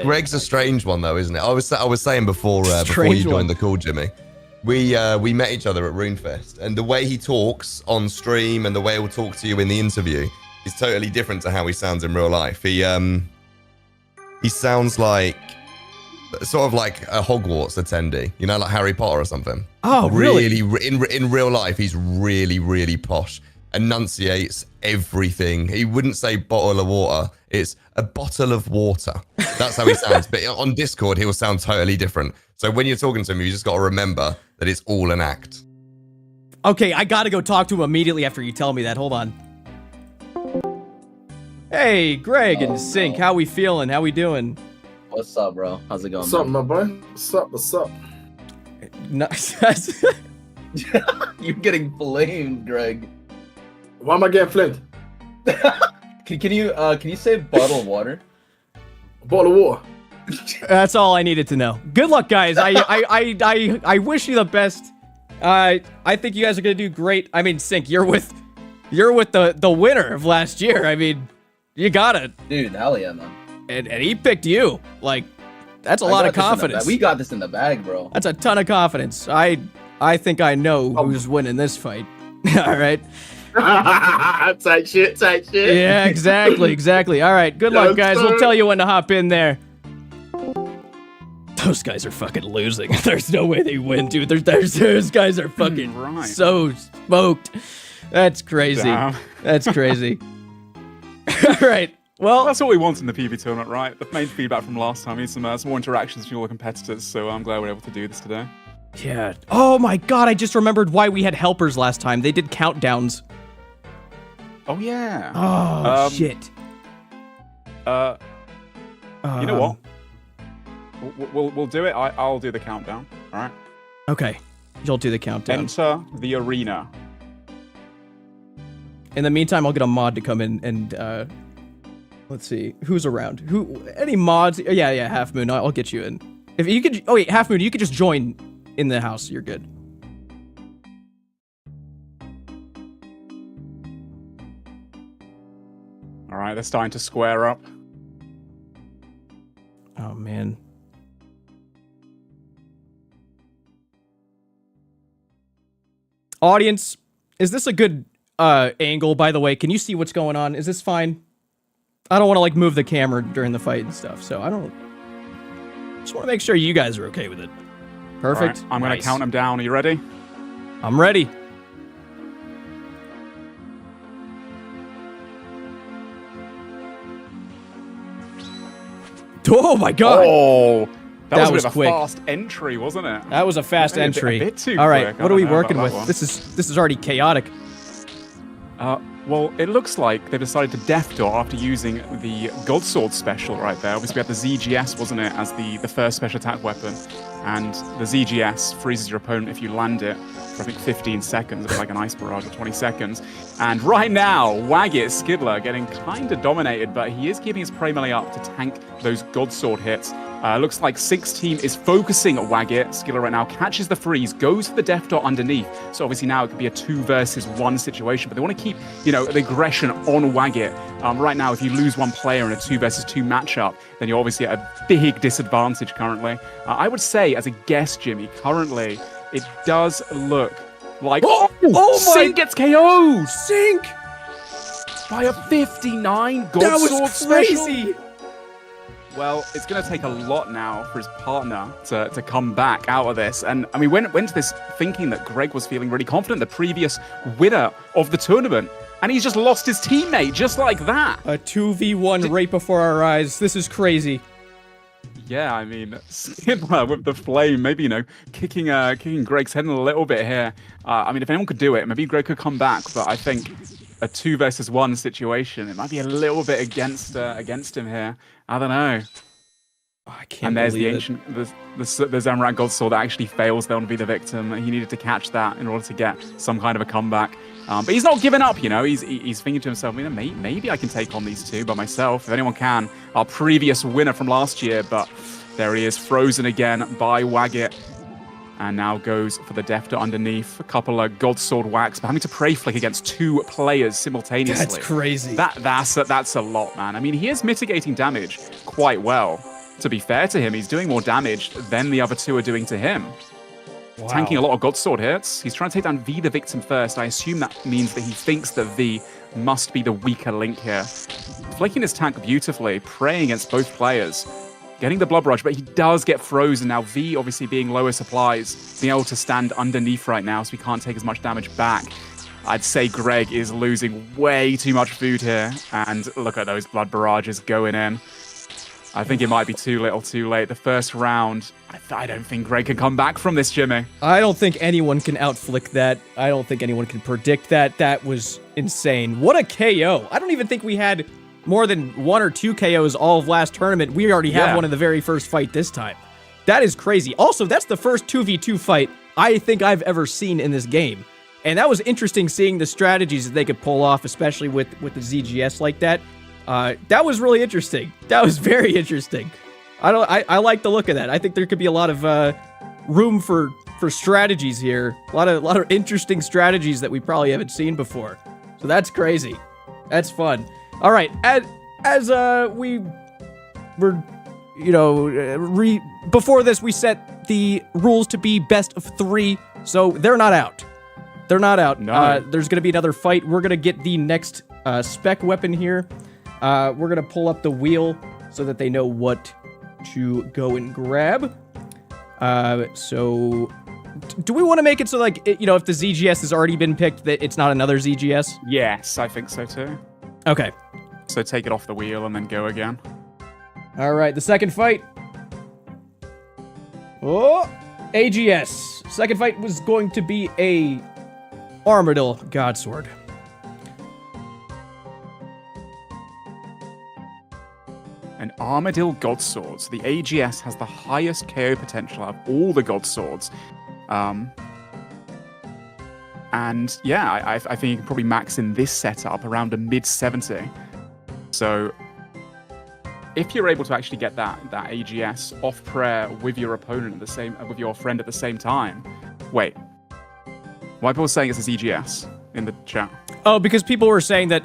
Greg's a strange one though, isn't it? I was saying before you joined the call, Jimmy. We met each other at RuneFest, and the way he talks on stream and the way he'll talk to you in the interview is totally different to how he sounds in real life. He sounds like sort of like a Hogwarts attendee, you know, like Harry Potter or something. Oh, really? In real life, he's really, really posh. Enunciates everything. He wouldn't say bottle of water. It's a bottle of water. That's how he sounds. But on Discord, he'll sound totally different. So when you're talking to him, you just got to remember that it's all an act. Okay, I got to go talk to him immediately after you tell me that. Hold on. Hey, Greg and Sync, how we feeling? How we doing? What's up, bro? How's it going? What's up, my boy? What's up? What's up? You're getting flamed, Greg. Why am I getting flamed? Can you say bottle of water? Bottle of water. That's all I needed to know. Good luck, guys. I wish you the best. I think you guys are gonna do great. I mean, Sync, you're with the winner of last year. I mean, you got it, dude. Hell yeah, man. And he picked you. Like, that's a lot of confidence. We got this in the bag, bro. That's a ton of confidence. I think I know who's winning this fight. All right. Tight shit. Yeah, exactly. All right, good luck, guys. We'll tell you when to hop in there. Those guys are fucking losing. There's no way they win, dude. Those guys are fucking so smoked. That's crazy. Damn. That's crazy. All right. Well, that's what we want in the PvP tournament, right? The main feedback from last time is some more interactions between all the competitors, so I'm glad we're able to do this today. Yeah. Oh my god, I just remembered why we had helpers last time. They did countdowns. Oh yeah. Oh shit. You know what? We'll do it. I'll do the countdown. All right. Okay. You'll do the countdown. Enter the arena. In the meantime, I'll get a mod to come in and let's see who's around. Any mods? Yeah. Half Moon. I'll get you in. If you could. Oh wait, Half Moon. You could just join in the house. You're good. All right, they're starting to square up. Oh, man. Audience, is this a good angle, by the way? Can you see what's going on? Is this fine? I don't want to, like, move the camera during the fight and stuff, so I don't... Just want to make sure you guys are okay with it. Perfect. Right, I'm going to count them down. Are you ready? I'm ready. Oh my god! Oh, that was a bit of a quick. fast entry, wasn't it? That was a fast entry. A bit too All right, quick. what are we I don't know working about with? that one. This is already chaotic. Well, it looks like they decided to Death Door after using the God Sword special right there. Obviously, we had the ZGS, wasn't it, as the first special attack weapon. And the ZGS freezes your opponent if you land it for, I think, 15 seconds. It's like an ice barrage of 20 seconds. And right now, Waggit Skidler getting kind of dominated, but he is keeping his prey melee up to tank those God Sword hits. Looks like Sync's team is focusing at Waggit. Skidler right now catches the freeze, goes for the Death Dot underneath. So obviously now it could be a 2 versus 1 situation, but they want to keep, the aggression on Waggit. Right now, if you lose one player in a 2 versus 2 matchup, then you're obviously at a big disadvantage currently. I would say, as a guess, Jimmy, currently it does look like Sync gets KO'd! Sync! By a 59 God That was Sword crazy! Special. Well, it's going to take a lot now for his partner to come back out of this. And we went to this thinking that Greg was feeling really confident, the previous winner of the tournament. And he's just lost his teammate just like that. A 2v1 right before our eyes. This is crazy. Yeah, I mean, Skidler with the flame, maybe, kicking Greg's head in a little bit here. I mean, if anyone could do it, maybe Greg could come back. But I think a 2 versus 1 situation. It might be a little bit against him here. I don't know. Oh, I can't And there's the believe ancient, the Zamorak Godsword that actually fails there to be the victim. He needed to catch that in order to get some kind of a comeback. But he's not giving up, you know. He's thinking to himself, you know, maybe I can take on these two by myself. If anyone can, our previous winner from last year. But there he is, frozen again by Waggett. And now goes for the Defter underneath. A couple of Godsword whacks, but having to prey flick against 2 players simultaneously. That's crazy. That's a lot, man. I mean, he is mitigating damage quite well. To be fair to him, he's doing more damage than the other 2 are doing to him. Wow. Tanking a lot of Godsword hits. He's trying to take down V the victim first. I assume that means that he thinks that V must be the weaker link here. Flicking his tank beautifully, praying against both players. Getting the Blood Rush, but he does get frozen. Now V obviously being lower supplies, being able to stand underneath right now, so he can't take as much damage back. I'd say Greg is losing way too much food here. And look at those Blood Barrages going in. I think it might be too little too late. The first round, I don't think Greg can come back from this, Jimmy. I don't think anyone can outflick that. I don't think anyone can predict that. That was insane. What a KO. I don't even think we had more than 1 or 2 KOs all of last tournament. We already have one in the very first fight this time. That is crazy. Also, that's the first 2v2 fight I think I've ever seen in this game. And that was interesting seeing the strategies that they could pull off, especially with the ZGS like that. That was really interesting. That was very interesting. I like the look of that. I think there could be a lot of room for strategies here. A lot of interesting strategies that we probably haven't seen before. So that's crazy. That's fun. All right, as we were, you know, before this we set the rules to be best of 3, so they're not out. They're not out. No. There's gonna be another fight. We're gonna get the next spec weapon here. We're gonna pull up the wheel so that they know what to go and grab. So do we want to make it so, like, you know, if the ZGS has already been picked, that it's not another ZGS? Yes, I think so too. Okay. So take it off the wheel and then go again. All right, the second fight. Oh, AGS. Second fight was going to be a Armadillo Godsword. An Armadillo Godsword. So the AGS has the highest KO potential out of all the Godswords. And yeah, I think you can probably max in this setup around a mid-70. So if you're able to actually get that AGS off prayer with your opponent with your friend at the same time. Wait. Why are people saying it's a ZGS in the chat? Oh, because people were saying that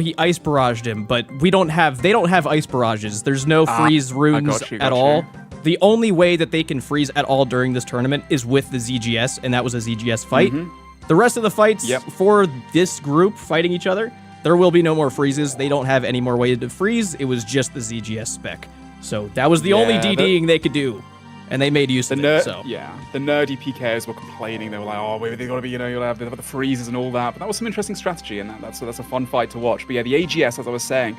he ice barraged him, but they don't have ice barrages. There's no freeze runes at all. The only way that they can freeze at all during this tournament is with the ZGS, and that was a ZGS fight. The rest of the fights for this group fighting each other, there will be no more freezes. They don't have any more way to freeze. It was just the ZGS spec. So that was the only DDing they could do. And they made use of it, so. Yeah, the nerdy PKs were complaining. They were like, oh, they got to be, you know, you'll have the freezes and all that. But that was some interesting strategy, and that's a fun fight to watch. But yeah, the AGS, as I was saying,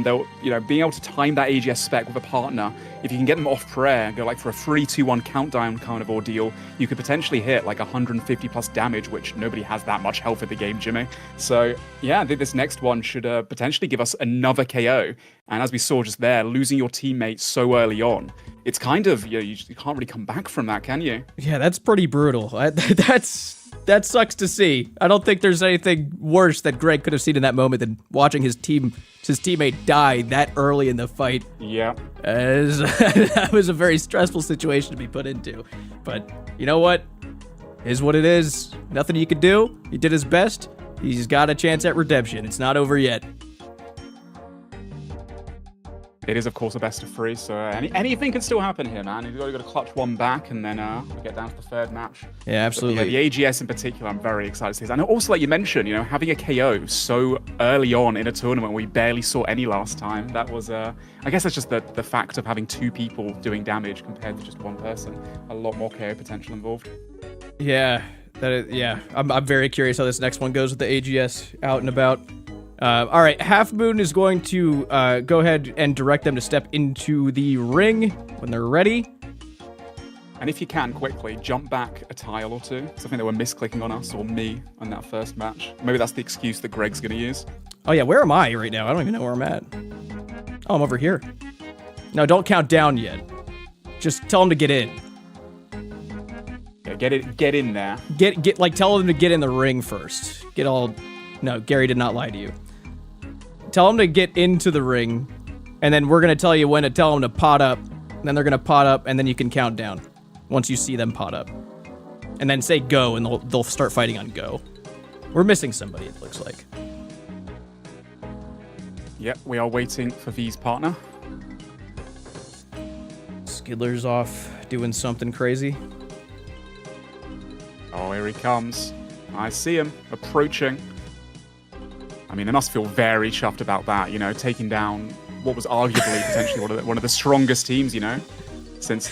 they'll, you know, being able to time that AGS spec with a partner, if you can get them off prayer and go like for a 3-2-1 countdown kind of ordeal, you could potentially hit like 150 plus damage, which nobody has that much health in the game, Jimmy. So yeah, I think this next one should potentially give us another KO. And as we saw just there, losing your teammate so early on, it's kind of, you know, you can't really come back from that, can you? Yeah, that's pretty brutal. That sucks to see. I don't think there's anything worse that Greg could have seen in that moment than watching his teammate die that early in the fight. Yeah. That was a very stressful situation to be put into. But you know what? Is what it is. Nothing you could do. He did his best. He's got a chance at redemption. It's not over yet. It is, of course, a best of 3, so anything can still happen here, man. You've got to clutch one back, and then we'll get down to the third match. Yeah, absolutely. But yeah, the AGS in particular, I'm very excited to see this. And also, like you mentioned, you know, having a KO so early on in a tournament we barely saw any last time, that was, I guess that's just the fact of having 2 people doing damage compared to just one person. A lot more KO potential involved. Yeah, I'm very curious how this next one goes with the AGS out and about. All right, Half Moon is going to go ahead and direct them to step into the ring when they're ready. And if you can, quickly, jump back a tile or two. Because I think they were misclicking on us, or me, on that first match. Maybe that's the excuse that Greg's going to use. Oh yeah, where am I right now? I don't even know where I'm at. Oh, I'm over here. No, don't count down yet. Just tell him to get in. Yeah, get in there. Tell him to get in the ring first. No, Gary did not lie to you. Tell him to get into the ring, and then we're gonna tell you when to tell him to pot up. And then they're gonna pot up, and then you can count down once you see them pot up. And then say go, and they'll start fighting on go. We're missing somebody, it looks like. Yep, we are waiting for V's partner. Skidler's off doing something crazy. Oh, here he comes. I see him approaching. I mean, they must feel very chuffed about that, you know, taking down what was arguably potentially one of the strongest teams, you know, since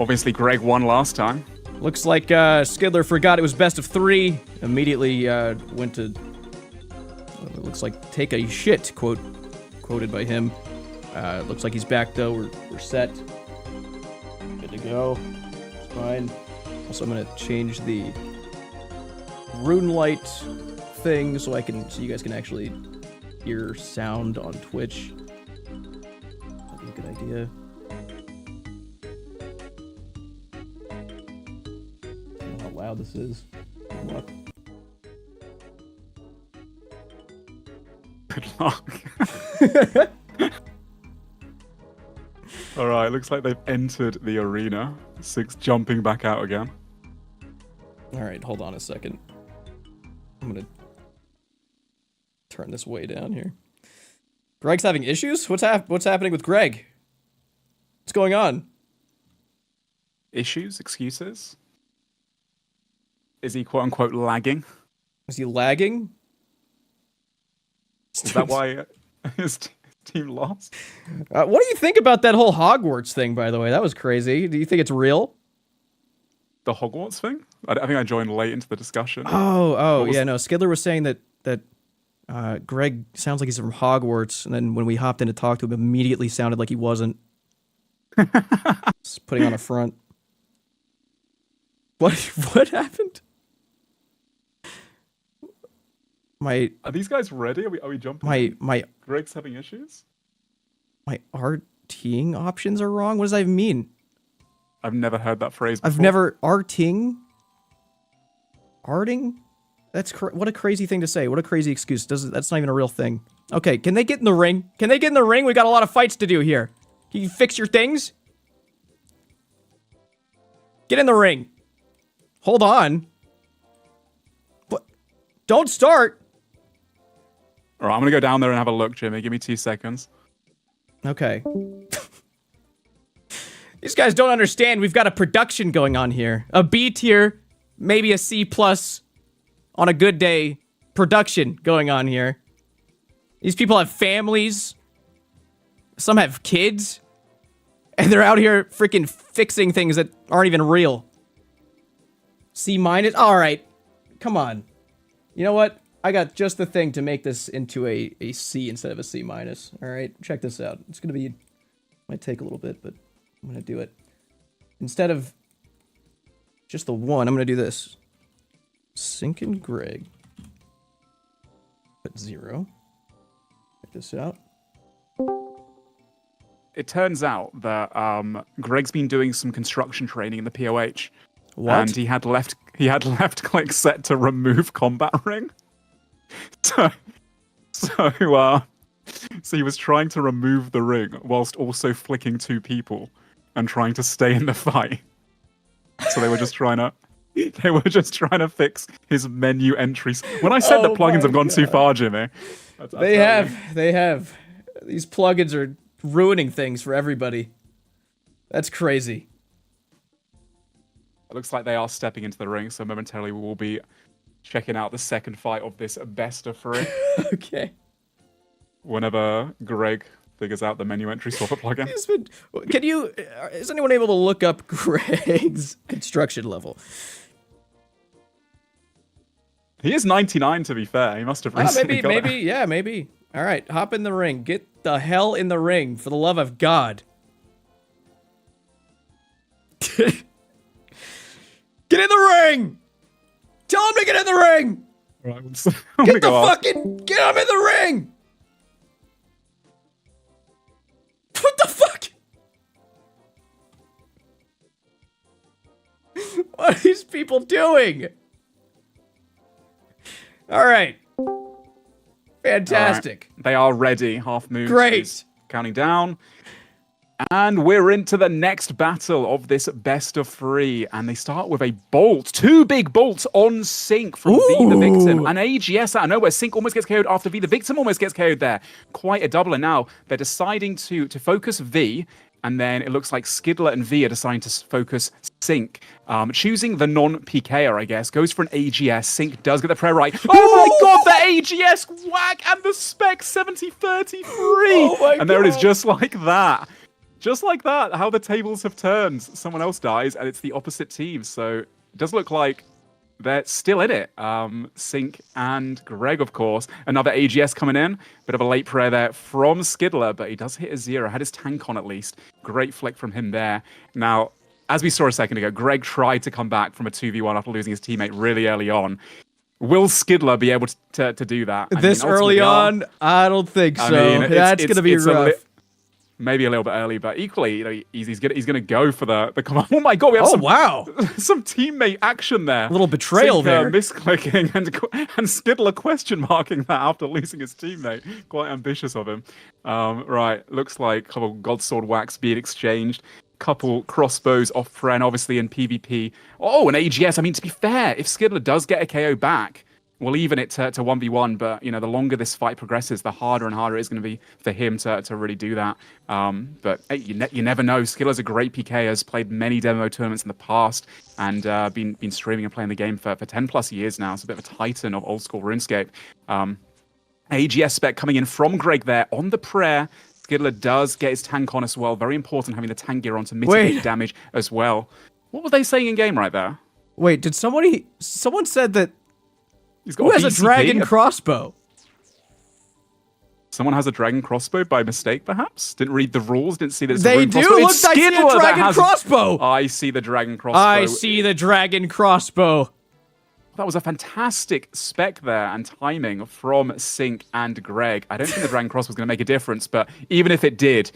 obviously Greg won last time. Looks like Skidler forgot it was best of 3. Immediately went to, it looks like, take a shit, quoted by him. Looks like he's back though. We're set. Good to go. It's fine. Also, I'm gonna change the rune light thing so you guys can actually hear sound on Twitch. That'd be a good idea. I don't know how loud this is. Good luck. Good luck. Alright, looks like they've entered the arena. 6 jumping back out again. Alright, hold on a second. I'm gonna turn this way down here. Greg's having issues? What's happening with Greg? What's going on? Issues? Excuses? Is he quote-unquote lagging? Is he lagging? Is that why his team lost? What do you think about that whole Hogwarts thing, by the way? That was crazy. Do you think it's real? The Hogwarts thing? I think I joined late into the discussion. Yeah, no. Skidler was saying that Greg sounds like he's from Hogwarts, and then when we hopped in to talk to him, immediately sounded like he wasn't. Just putting on a front. What happened? Are these guys ready? Are we jumping? Greg's having issues? My RTing options are wrong? What does that even mean? I've never heard that phrase before. I've never arting? That's what a crazy thing to say. What a crazy excuse. That's not even a real thing. Okay, can they get in the ring? Can they get in the ring? We got a lot of fights to do here. Can you fix your things? Get in the ring. Hold on. What? Don't start. All right, I'm gonna go down there and have a look, Jimmy. Give me 2 seconds. Okay. These guys don't understand. We've got a production going on here. A B tier, maybe a C plus on a good day. Production going on here. These people have families. Some have kids. And they're out here freaking fixing things that aren't even real. C minus? Alright. Come on. You know what? I got just the thing to make this into a C instead of a C minus. Alright, check this out. It's gonna be... Might take a little bit, but I'm gonna do it. Instead of just the 1, I'm gonna do this. Sinkin' Greg. Put 0. Check this out. It turns out that Greg's been doing some construction training in the POH. What? And he had left click set to remove combat ring. So he was trying to remove the ring whilst also flicking 2 people and trying to stay in the fight. So they were just trying to fix his menu entries. When I said the plugins have gone too far, Jimmy. They have. These plugins are ruining things for everybody. That's crazy. It looks like they are stepping into the ring, so momentarily we will be checking out the second fight of this best of 3. Okay. Whenever Greg figures out the menu entry swapper plugin. Is anyone able to look up Greg's construction level? He is 99 to be fair. He must have recently got it. Maybe. All right, hop in the ring. Get the hell in the ring, for the love of God. Get in the ring! Tell him to get in the ring! Right, Get the fucking... Get him in the ring! What the fuck? What are these people doing? All right. Fantastic. All right. They are ready. Half moon. Great. Counting down. And we're into the next battle of this best of 3. And they start with a bolt. 2 big bolts on Sync from V the Victim. And AGS out of nowhere. Sync almost gets KO'd after V the Victim almost gets KO'd there. Quite a double. And now they're deciding to focus V. And then it looks like Skiddler and V are deciding to focus Sync. Choosing the non-PKer, I guess. Goes for an AGS. Sync does get the prayer right. Oh my god, the AGS whack and the spec 70-33. And there it is, just like that. Just like that, how the tables have turned. Someone else dies, and it's the opposite team. So it does look like they're still in it. Sync and Greg, of course. Another AGS coming in. Bit of a late prayer there from Skiddler, but he does hit a 0. Had his tank on at least. Great flick from him there. Now, as we saw a second ago, Greg tried to come back from a 2v1 after losing his teammate really early on. Will Skiddler be able to do that? This early on? I don't think so. I mean, that's going to be rough. Maybe a little bit early, but equally, you know, he's gonna go for the command. Oh my god, we have some teammate action there. A little betrayal there. Misclicking and Skiddler question marking that after losing his teammate. Quite ambitious of him. Right, looks like a couple Godsword whacks being exchanged. Couple crossbows off Pren, obviously in PvP. Oh, an AGS. I mean, to be fair, if Skiddler does get a KO back, we'll even it to 1v1, but you know, the longer this fight progresses, the harder and harder it's going to be for him to really do that. But hey, you never know. Skiller's a great PK, has played many demo tournaments in the past, and been streaming and playing the game for 10 plus years now. It's a bit of a titan of old school RuneScape. AGS spec coming in from Greg there on the prayer. Skiddler does get his tank on as well. Very important having the tank gear on to mitigate damage as well. What were they saying in game right there? Wait, did someone said that He's got who has a dragon crossbow? Someone has a dragon crossbow by mistake, perhaps? Didn't read the rules, didn't see that it's they a rune crossbow. Look, I see a dragon crossbow! I see the dragon crossbow. I see the dragon crossbow. That was a fantastic spec there and timing from Sync and Greg. I don't think the dragon crossbow was going to make a difference, but even if it did,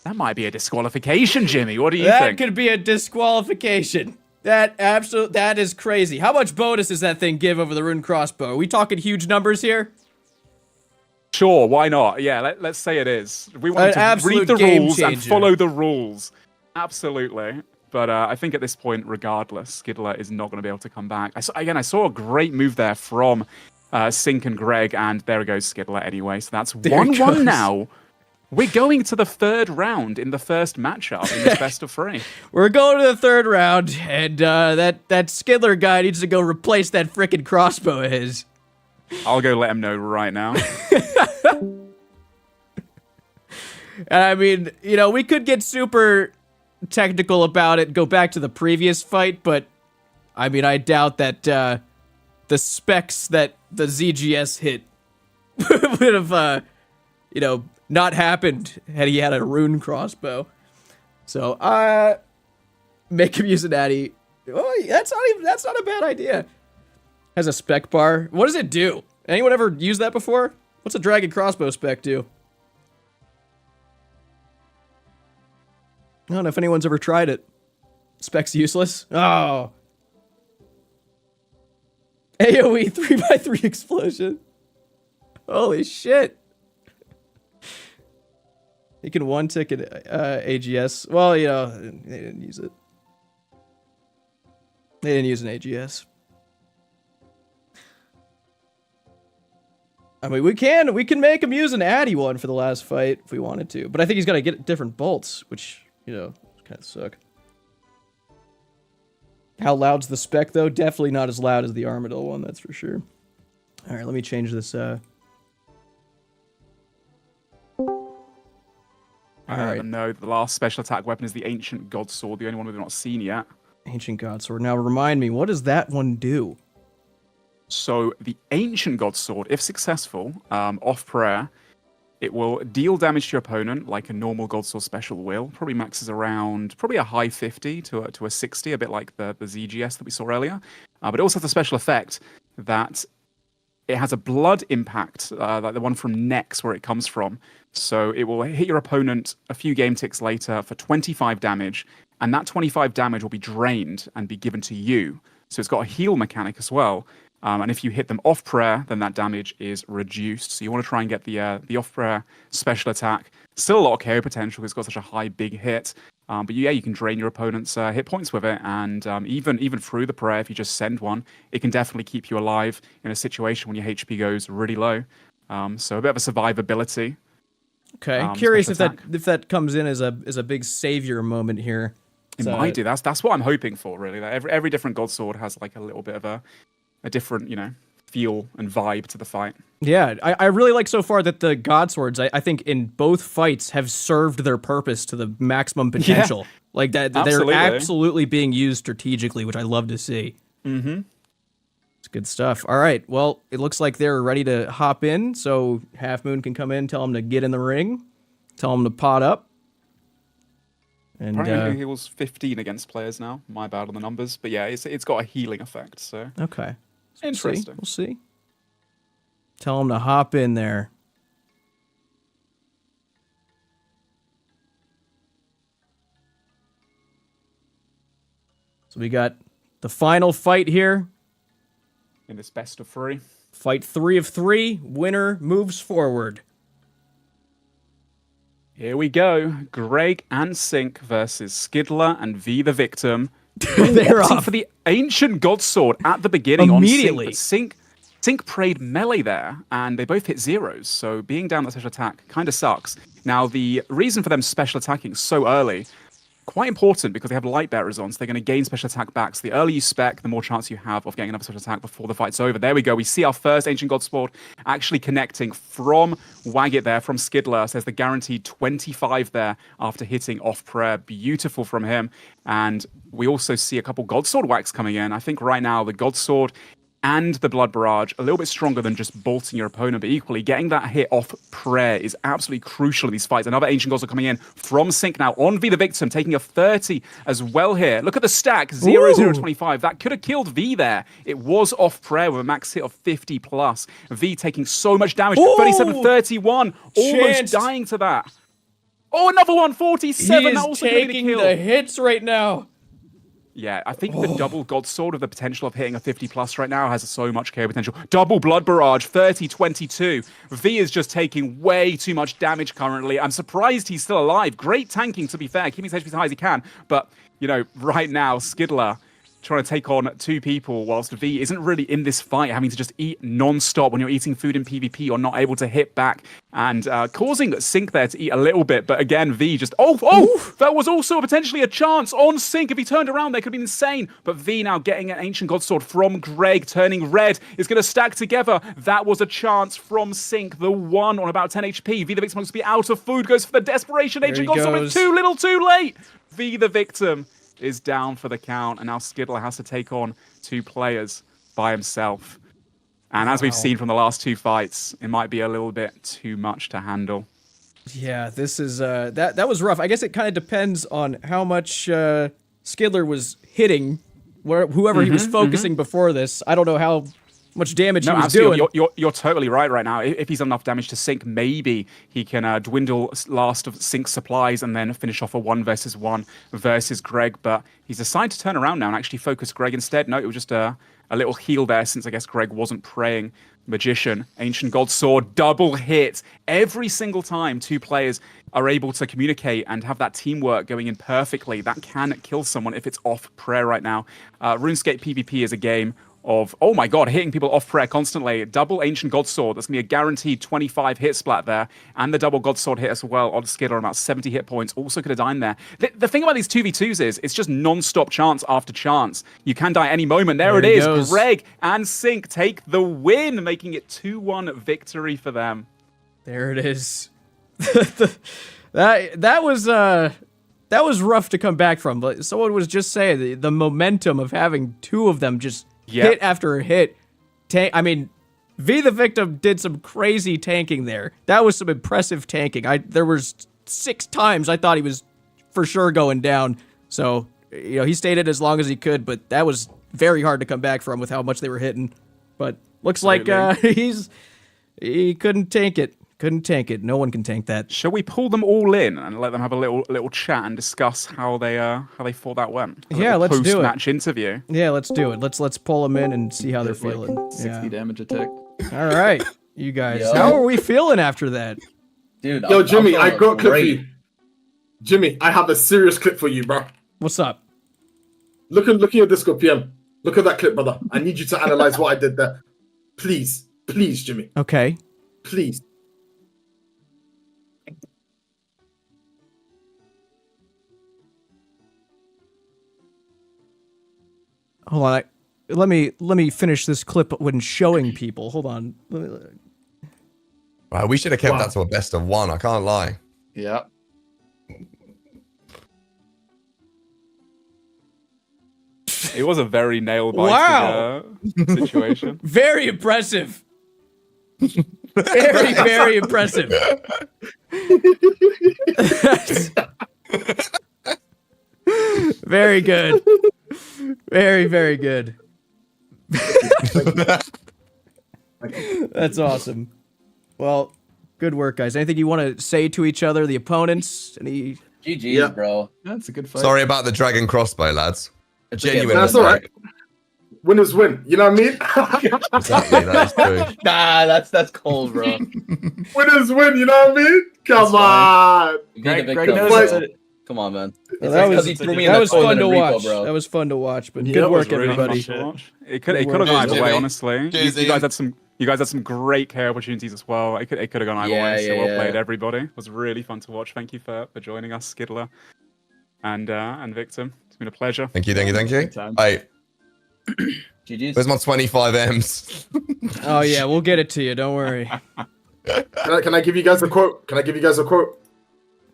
that might be a disqualification, Jimmy. What do you think? That could be a disqualification. That is crazy. How much bonus does that thing give over the rune crossbow? Are we talking huge numbers here? Sure, why not? Yeah, let's say it is. We want to read the rules and follow the rules. Absolutely. But I think at this point, regardless, Skiddler is not going to be able to come back. I saw a great move there from Sync and Greg, and there goes Skiddler anyway. So that's 1-1 now. We're going to the 3rd round in the first matchup in this best of 3. We're going to the 3rd round, and that Skiddler guy needs to go replace that frickin' crossbow of his. I'll go let him know right now. And I mean, you know, we could get super technical about it, go back to the previous fight, but I mean, I doubt that the specs that the ZGS hit would have, you know, not happened had he had a rune crossbow. So, make him use an Addy. Oh, that's not a bad idea. Has a spec bar. What does it do? Anyone ever used that before? What's a dragon crossbow spec do? I don't know if anyone's ever tried it. Spec's useless. Oh. AoE 3x3 explosion. Holy shit. You can one-ticket AGS. Well, you know, they didn't use it. They didn't use an AGS. I mean, we can make him use an Addy one for the last fight if we wanted to. But I think he's got to get different bolts, which, you know, kind of suck. How loud's the spec, though? Definitely not as loud as the Armadillo one, that's for sure. All right, let me change this. Alright. No, the last special attack weapon is the Ancient God Sword, the only one we've not seen yet. Ancient God Sword. Now remind me, what does that one do? So the Ancient God Sword, if successful, off prayer, It will deal damage to your opponent like a normal Gold Sword special will. Probably maxes around a high 50 to a 60, a bit like the ZGS that we saw earlier. But it also has a special effect that it has a blood impact, like the one from Nex where it comes from. So it will hit your opponent a few game ticks later for 25 damage, and that 25 damage will be drained and be given to you. So it's got a heal mechanic as well. And if you hit them off prayer, then that damage is reduced. So you want to try and get the off prayer special attack. Still a lot of KO potential because it's got such a high big hit. But yeah, you can drain your opponent's hit points with it. And even through the prayer, if you just send one, it can definitely keep you alive in a situation when your HP goes really low. So a bit of a survivability. Okay, curious if that comes in as a big savior moment here. It might do. That's what I'm hoping for, really. Like every different God Sword has like a little bit of a different, feel and vibe to the fight. Yeah, I really like so far that the God Swords, I think in both fights have served their purpose to the maximum potential. Yeah, like that, they're absolutely being used strategically, which I love to see. Mm-hmm. It's good stuff. All right, well, it looks like they're ready to hop in, so Half Moon can come in, tell them to get in the ring, tell them to pot up. And apparently he was 15 against players now. My bad on the numbers, but yeah, it's got a healing effect. So okay, interesting. We'll see. Tell him to hop in there. So we got the final fight here. In this best of 3. Fight 3 of 3. Winner moves forward. Here we go. Greg and Sync versus Skidler and V the Victim. They're off for the Ancient God Sword at the beginning immediately. On Sync. Sync prayed melee there, and they both hit zeros, so being down that special attack kind of sucks. Now, the reason for them special attacking so early, quite important because they have light bearers on, so they're going to gain special attack back. So the earlier you spec, the more chance you have of getting another special attack before the fight's over. There we go. We see our first Ancient God Sword actually connecting from Waggett there, from Skidler. Says the guaranteed 25 there after hitting off prayer. Beautiful from him. And we also see a couple God Sword whacks coming in. I think right now the God Sword and the Blood Barrage a little bit stronger than just bolting your opponent, but equally getting that hit off prayer is absolutely crucial in these fights. Another Ancient God Sword coming in from Sync now on V the Victim, taking a 30 as well here. Look at the stack, 0-0-25. That could have killed V there. It was off prayer with a max hit of 50 plus. V taking so much damage, 37-31, almost dying to that. Oh, another one, 47. He is that also taking the hits right now. Yeah, I think the double God Sword of the potential of hitting a 50 plus right now has so much KO potential. Double Blood Barrage, 30-22. V is just taking way too much damage currently. I'm surprised he's still alive. Great tanking, to be fair, keeping his HP as high as he can. But, right now, Skidler trying to take on 2 people whilst V isn't really in this fight, having to just eat non-stop. When you're eating food in PvP, you're not able to hit back and causing Sync there to eat a little bit. But again, V just, that was also potentially a chance on Sync. If he turned around, they could have been insane. But V now getting an Ancient God Sword from Greg, turning red, is going to stack together. That was a chance from Sync, the one on about 10 HP. V the Victim wants to be out of food, goes for the desperation. Ancient God Sword, but too little, too late. V the Victim is down for the count, and now Skidler has to take on 2 players by himself. And as we've seen from the last 2 fights, it might be a little bit too much to handle. Yeah, this is that was rough. I guess it kind of depends on how much Skidler was hitting, whoever he was focusing before this. I don't know how much damage he was doing. You're totally right now. If he's done enough damage to Sync, maybe he can dwindle last of Sync's supplies and then finish off a 1v1 versus Greg. But he's decided to turn around now and actually focus Greg instead. No, it was just a little heal there since I guess Greg wasn't praying. Magician, Ancient God Sword, double hit. Every single time 2 players are able to communicate and have that teamwork going in perfectly, that can kill someone if it's off prayer right now. RuneScape PvP is a game of, oh my god, hitting people off prayer constantly. Double Ancient God Sword, that's going to be a guaranteed 25 hit splat there. And the double God Sword hit as well on Skidler, about 70 hit points. Also could have died there. The thing about these 2v2s is, it's just non-stop chance after chance. You can die any moment. There it is. Goes. Greg and Sync take the win, making it 2-1 victory for them. There it is. that was rough to come back from. But someone was just saying the momentum of having 2 of them just hit after hit. I mean, V the Victim did some crazy tanking there. That was some impressive tanking. There was 6 times I thought he was for sure going down. So, he stayed in as long as he could, but that was very hard to come back from with how much they were hitting. But looks like he couldn't tank it. Couldn't tank it. No one can tank that. Shall we pull them all in and let them have a little chat and discuss how they thought that went? Yeah, let's do it. Post-match interview. Yeah, let's do it. Let's pull them in and see how they're feeling. 60 damage a tick. All right, you guys. Yo. How are we feeling after that? Dude, Yo, Jimmy, I got a clip for great. you. Jimmy, I have a serious clip for you, bro. What's up? Look at your Discord PM. Look at that clip, brother. I need you to analyze what I did there. Please, Jimmy. Okay. Please. Hold on. Let me finish this clip when showing people. Hold on. Wow, we should have kept that to a best of 1. I can't lie. Yeah. It was a very nail-biting situation. Very impressive. Very, very impressive. Very good. Very, very good. That's awesome. Well, good work, guys. Anything you want to say to each other, the opponents? Any? GG's, bro. That's a good fight. Sorry about the dragon crossbow, lads. A genuine That's all mistake. right. Winners win. You know what I mean? Exactly, that is true. Nah, that's cold, bro. Winners win. You know what I mean? Come on. Greg knows it. Come on, man. Well, that was fun to watch. bro. That was fun to watch. But Yeah, good it was work, really everybody. fun to watch. It could have gone either way, honestly. Cheers, You guys Ian. had some great KO opportunities as well. It could have gone either way. So well played, everybody. It was really fun to watch. Thank you for joining us, Skidler and Victim. It's been a pleasure. Thank you. time. Hey, GG's. where's my 25 M's? Oh yeah, we'll get it to you. Don't worry. Can I give you guys a quote?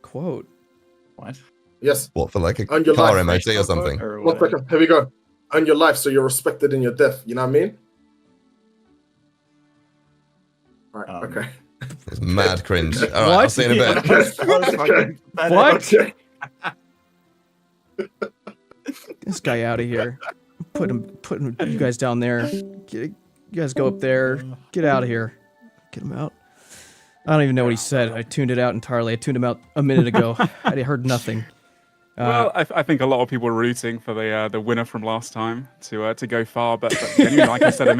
Quote. What? Yes. What, for like a On your car life. MOT or something? Or 1 what? second. Here we go. Earn your life so you're respected in your death. You know what I mean? All right. Okay. It's mad cringe. All right, I'll see you in a bit. Okay. What? Okay. This guy out of here. Put him. You guys down there. You guys go up there. Get out of here. Get him out. I don't even know what he said. I tuned it out entirely. I tuned him out a minute ago. I heard nothing. Well, I think a lot of people were rooting for the winner from last time to go far, but genuinely, like I said a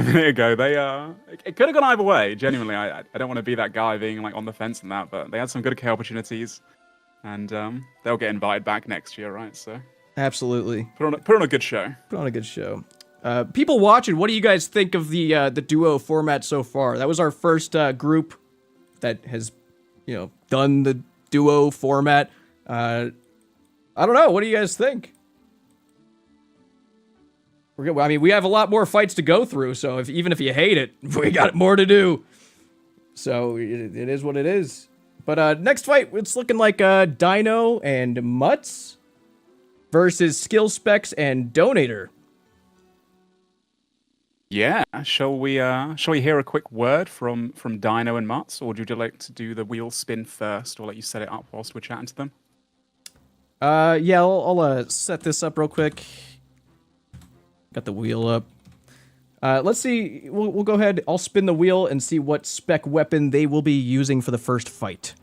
minute ago, they it could have gone either way. Genuinely, I don't want to be that guy being like on the fence in that, but they had some good KO opportunities, and they'll get invited back next year, right? So Absolutely. put on a good show. Put on a good show. People watching, what do you guys think of the duo format so far? That was our first group that has, done the duo format. I don't know. What do you guys think? We're good. I mean, we have a lot more fights to go through, so even if you hate it, we got more to do. So it is what it is. But next fight, it's looking like Dino and Mutts versus Skillspecs and Donator. Yeah, shall we hear a quick word from Dino and Mutts, or would you like to do the wheel spin first, or let you set it up whilst we're chatting to them? Yeah, I'll set this up real quick. Got the wheel up. Let's see. We'll go ahead. I'll spin the wheel and see what spec weapon they will be using for the first fight.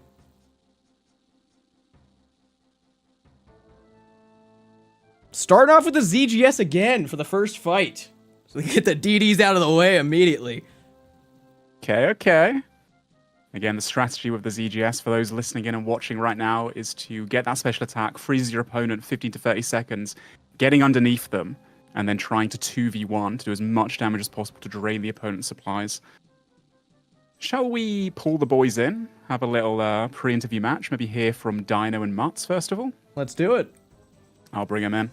Starting off with the ZGS again for the first fight. So we get the DDs out of the way immediately. Okay. Again, the strategy with the ZGS, for those listening in and watching right now, is to get that special attack, freeze your opponent 15 to 30 seconds, getting underneath them, and then trying to 2v1 to do as much damage as possible to drain the opponent's supplies. Shall we pull the boys in, have a little pre-interview match, maybe hear from Dino and Mutts first of all? Let's do it. I'll bring them in.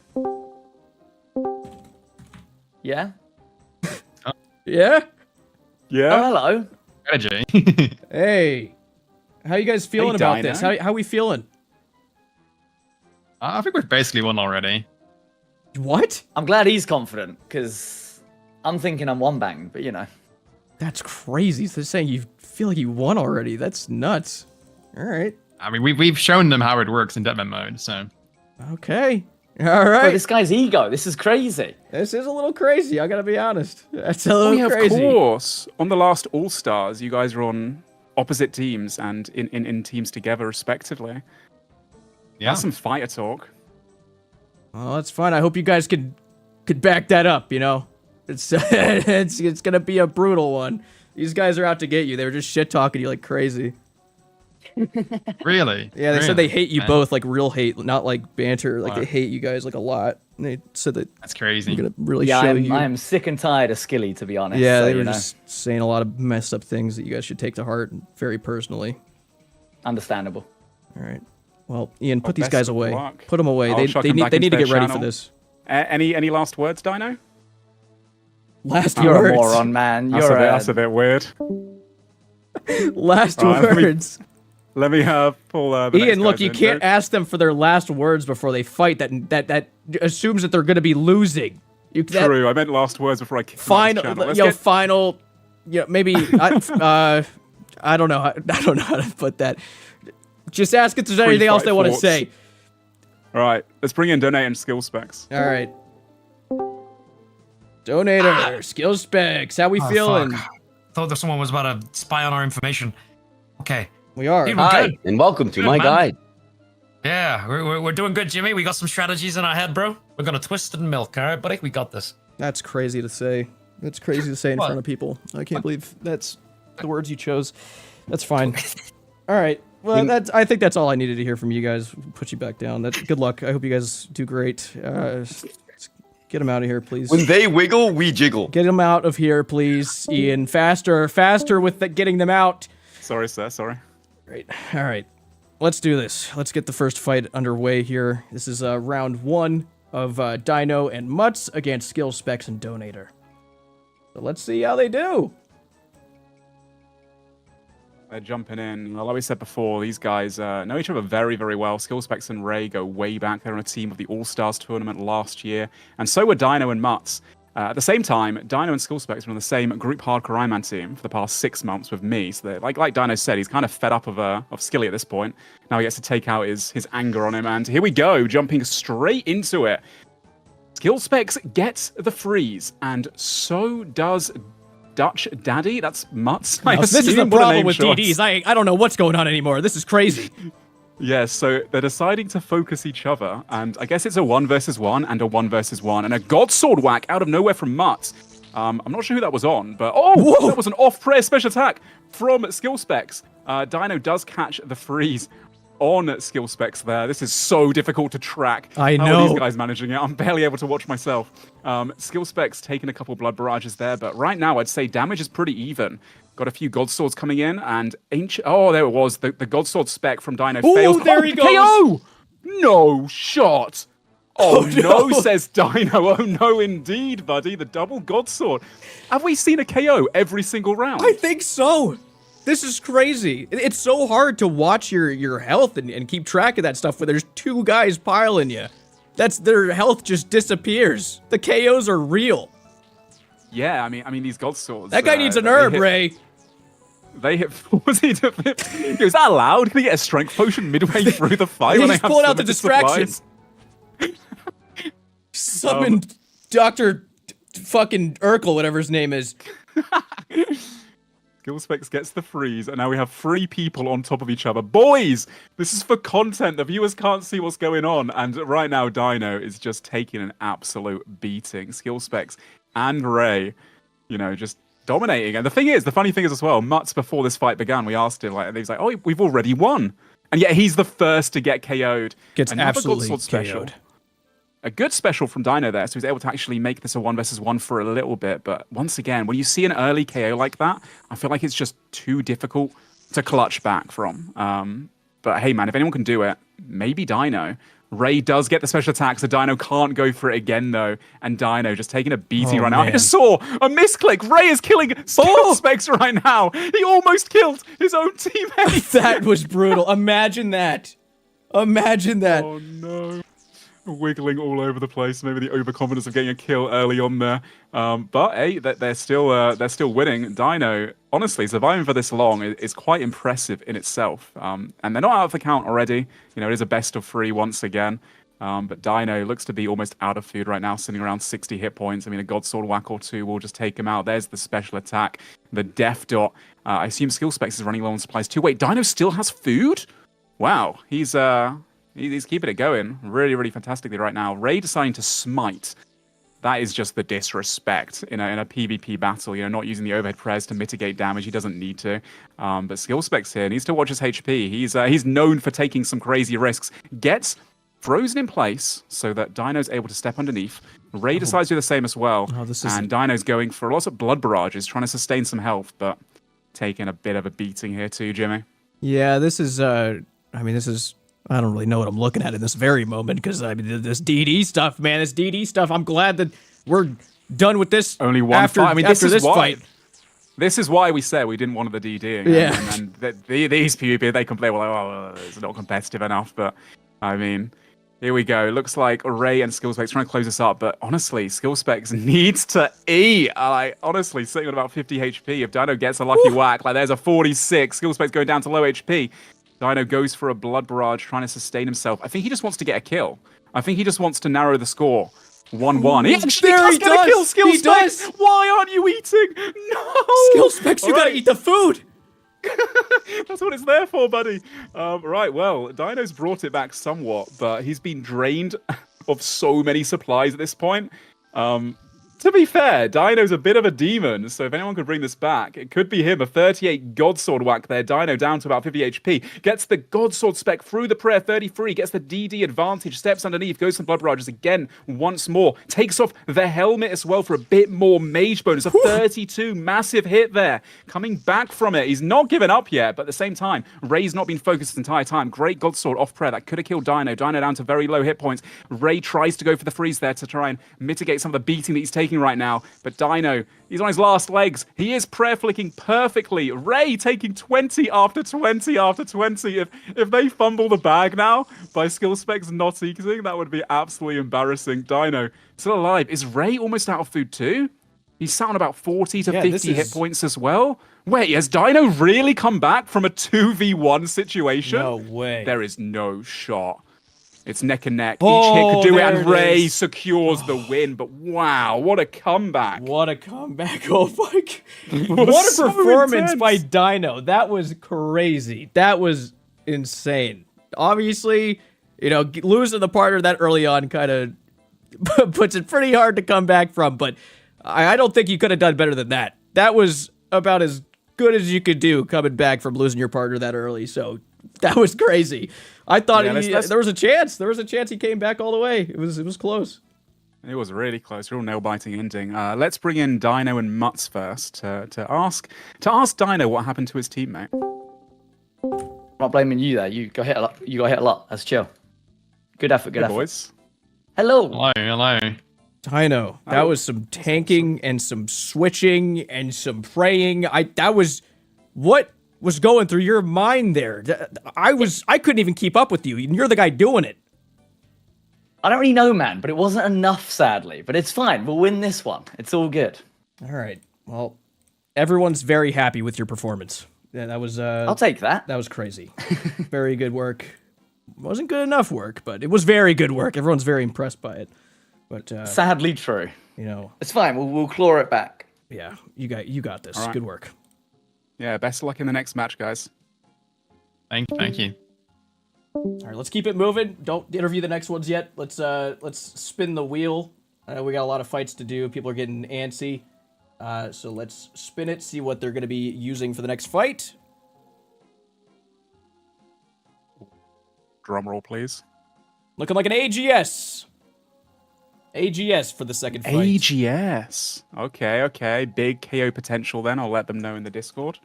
Yeah? Yeah? Yeah? Oh, hello. Hey. How you guys feeling about Dino. this? How we feeling? I think we've basically won already. What? I'm glad he's confident, because I'm thinking I'm one bang, but you know. That's crazy. So they're saying you feel like you won already. That's nuts. All right. I mean, we've shown them how it works in deathmatch mode, so. Okay. All right. Bro, this guy's ego. This is crazy. This is a little crazy. I gotta be honest. That's a little crazy. Of course. On the last All Stars, you guys were on opposite teams and in teams together, respectively. Yeah. That's some fighter talk. Well, that's fine. I hope you guys could back that up. You know, it's it's gonna be a brutal one. These guys are out to get you. They were just shit talking you like crazy. Really? Yeah, they said they hate you Man. both, like real hate, not like banter. Like Wow. they hate you guys like a lot. And they said that That's crazy. I'm gonna really Yeah, show I you. am sick and tired of Skilly, to be honest. Yeah, so, they you were know. just saying a lot of messed up things that you guys should take to heart very personally. Understandable. All right. Well, Ian, put these best guys of away. luck. Put them away. I'll chuck They them need back to into get their ready for channel. this. Any last words, Dino? Last You're words. a moron, man. That's a bit weird. Last Right, words. Let me pull the next Ian, look, guys you in. can't ask them for their last words before they fight. That assumes that they're going to be losing. True, I meant last words before I kicked Final, channel. Let's yo, get- final. Yeah, maybe. I don't know. I don't know how to put that. Just ask if there's anything else they want to thoughts. say. All right, let's bring in Donate and Skillspecs. All right. Donator, Skillspecs, how we feeling? Fuck. Thought that someone was about to spy on our information. Okay. We are. Dude, we're Hi, good. and welcome to Good, my man. guide. Yeah, we're doing good, Jimmy. We got some strategies in our head, bro. We're gonna twist and milk, all right, buddy? We got this. That's crazy to say. That's crazy to say in What? front of people. I can't believe that's the words you chose. That's fine. All right. Well, I think that's all I needed to hear from you guys. Put you back down. Good luck. I hope you guys do great. Let's get them out of here, please. When they wiggle, we jiggle. Get them out of here, please, Ian. Faster with getting them out. Sorry, sir. Sorry. Great. All right. Let's do this. Let's get the first fight underway here. This is round 1 of Dino and Mutts against Skillspecs and Donator. So let's see how they do. They're jumping in. Well, like we said before, these guys know each other very, very well. Skillspecs and Ray go way back. They're on a team of the All-Stars tournament last year. And so were Dino and Mutts. At the same time, Dino and Skillspecs were on the same group hardcore Ironman team for the past 6 months with me. So like Dino said, he's kind of fed up of Skilly at this point. Now he gets to take out his anger on him. And here we go, jumping straight into it. Skillspecs gets the freeze, and so does Dutch Daddy. That's Mutts. No, this is the problem with DDs. I don't know what's going on anymore. This is crazy. Yes, so they're deciding to focus each other, and I guess it's a 1 versus 1 and a 1 versus 1, and a God Sword whack out of nowhere from Mutts. I'm not sure who that was on, but Whoa. That was an off-prayer special attack from Skillspecs. Dino does catch the freeze on Skillspecs there. This is so difficult to track. I How are know. these guys managing it? I'm barely able to watch myself. Skillspecs taking a couple blood barrages there, but right now I'd say damage is pretty even. Got a few God Swords coming in, and ancient. Oh, there it was. The God Sword spec from Dino Ooh, fails. there he goes. KO! No shot. Oh, no. no, says Dino. Oh no, indeed, buddy. The double God Sword. Have we seen a KO every single round? I think so. This is crazy. It's so hard to watch your health and keep track of that stuff when there's 2 guys piling you. Their health just disappears. The KOs are real. Yeah, I mean these God Swords. That guy needs an they herb, hit- Ray. They hit. Was he? Was that allowed? Can he get a strength potion midway through the fight? when He's they have pulling so out the many distraction. supplies? Summon Dr. fucking Urkel, whatever his name is. Skillspecs gets the freeze, and now we have 3 people on top of each other. Boys, this is for content. The viewers can't see what's going on, and right now Dino is just taking an absolute beating. Skillspecs and Ray, just dominating. And the funny thing is as well, Mutts, before this fight began, we asked him, and he was like, "Oh, we've already won," and yet he's the first to get KO'd. Gets Another absolutely God Sword special. KO'd. A good special from Dino there, so he's able to actually make this a 1 versus 1 for a little bit. But once again, when you see an early KO like that, I feel like it's just too difficult to clutch back from. But hey, man, if anyone can do it, maybe Dino. Ray does get the special attack, so Dino can't go for it again, though. And Dino just taking a beating right now. I man. just saw a misclick. Ray is killing Skillspecs right now. He almost killed his own teammate. That was brutal. Imagine that. Imagine that. Oh, no. wiggling all over the place. Maybe the overconfidence of getting a kill early on there. But hey, they're still winning. Dino, honestly, surviving for this long is quite impressive in itself. And they're not out of the count already. You know, it is a best of 3 once again. But Dino looks to be almost out of food right now, sitting around 60 hit points. I mean, a God Sword whack or two will just take him out. There's the special attack, the Death Dot. I assume Skillspecs is running low on supplies too. Wait, Dino still has food? Wow, he's keeping it going really, really fantastically right now. Ray deciding to smite. That is just the disrespect in a PvP battle. You know, not using the overhead press to mitigate damage. He doesn't need to. But Skillspecs here needs to watch his HP. He's known for taking some crazy risks. Gets frozen in place so that Dino's able to step underneath. Ray decides to do the same as well. And Dino's going for lots of blood barrages, trying to sustain some health, but taking a bit of a beating here too, Jimmy. Yeah, this is, I don't really know what I'm looking at in this very moment, because, I mean, this DD stuff, man, this DD stuff, I'm glad that we're done with this. Only one fight. I mean, after this fight. This is why we said we didn't want the DDing. Yeah. And these PvP, they complain, well, it's not competitive enough, but, I mean... Here we go. Looks like Ray and Skillspecs trying to close this up, but honestly, Skillspecs needs to eat. Honestly, sitting on about 50 HP. If Dino gets a lucky whack, there's a 46. Skillspecs going down to low HP. Dino goes for a blood barrage, trying to sustain himself. I think he just wants to get a kill. I think he just wants to narrow the score. 1-1. He actually does get a kill, Skillspecs. Why aren't you eating? No. Skillspecs, you gotta eat the food. That's what it's there for, buddy. Right, well, Dino's brought it back somewhat, but he's been drained of so many supplies at this point. To be fair, Dino's a bit of a demon, so if anyone could bring this back, it could be him. A 38 God Sword whack there. Dino down to about 50 HP. Gets the God Sword spec through the prayer, 33. Gets the DD advantage. Steps underneath. Goes for blood barrages again once more. Takes off the helmet as well for a bit more mage bonus. A 32 massive hit there. Coming back from it. He's not given up yet, but at the same time, Ray's not been focused the entire time. Great God Sword off prayer. That could have killed Dino. Dino down to very low hit points. Ray tries to go for the freeze there to try and mitigate some of the beating that he's taking right now, but Dino, he's on his last legs. He is prayer flicking perfectly. Ray taking 20 after 20 after 20. If they fumble the bag now by Skillspecs not eating, that would be absolutely embarrassing. Dino still alive. Is Ray almost out of food too? He's sat on about 40 to 50 hit points as well. Wait, has Dino really come back from a 2v1 situation? No way. There is no shot. It's neck and neck. Each hit could do it, and Ray secures the win. But wow, what a comeback. What a comeback. Oh my God. What a performance by Dino. That was crazy. That was insane. Obviously, you know, losing the partner that early on kind of puts it pretty hard to come back from. But I don't think you could have done better than that. That was about as good as you could do coming back from losing your partner that early. So that was crazy. I thought there was a chance. There was a chance he came back all the way. It was close. It was really close. Real nail-biting ending. Let's bring in Dino and Mutz first to ask Dino what happened to his teammate. I'm not blaming you there. You got hit a lot. You got hit a lot. That's chill. Good effort. Good effort. Boys. Hello. Hello. Dino, that was some tanking and some switching and some praying. That was what was going through your mind there. I couldn't even keep up with you. You're the guy doing it. I don't really know, man, but it wasn't enough, sadly. But it's fine. We'll win this one. It's all good. All right. Well, everyone's very happy with your performance. Yeah, that was. I'll take that. That was crazy. Very good work. Wasn't good enough work, but it was very good work. Everyone's very impressed by it. But sadly true. You know, it's fine. We'll claw it back. Yeah, you got this. Right. Good work. Yeah, best of luck in the next match, guys. Thank you. All right, let's keep it moving. Don't interview the next ones yet. Let's spin the wheel. I know we got a lot of fights to do. People are getting antsy. So let's spin it, see what they're going to be using for the next fight. Drum roll, please. Looking like an AGS. AGS for the second fight. AGS. Okay. Big KO potential then. I'll let them know in the Discord.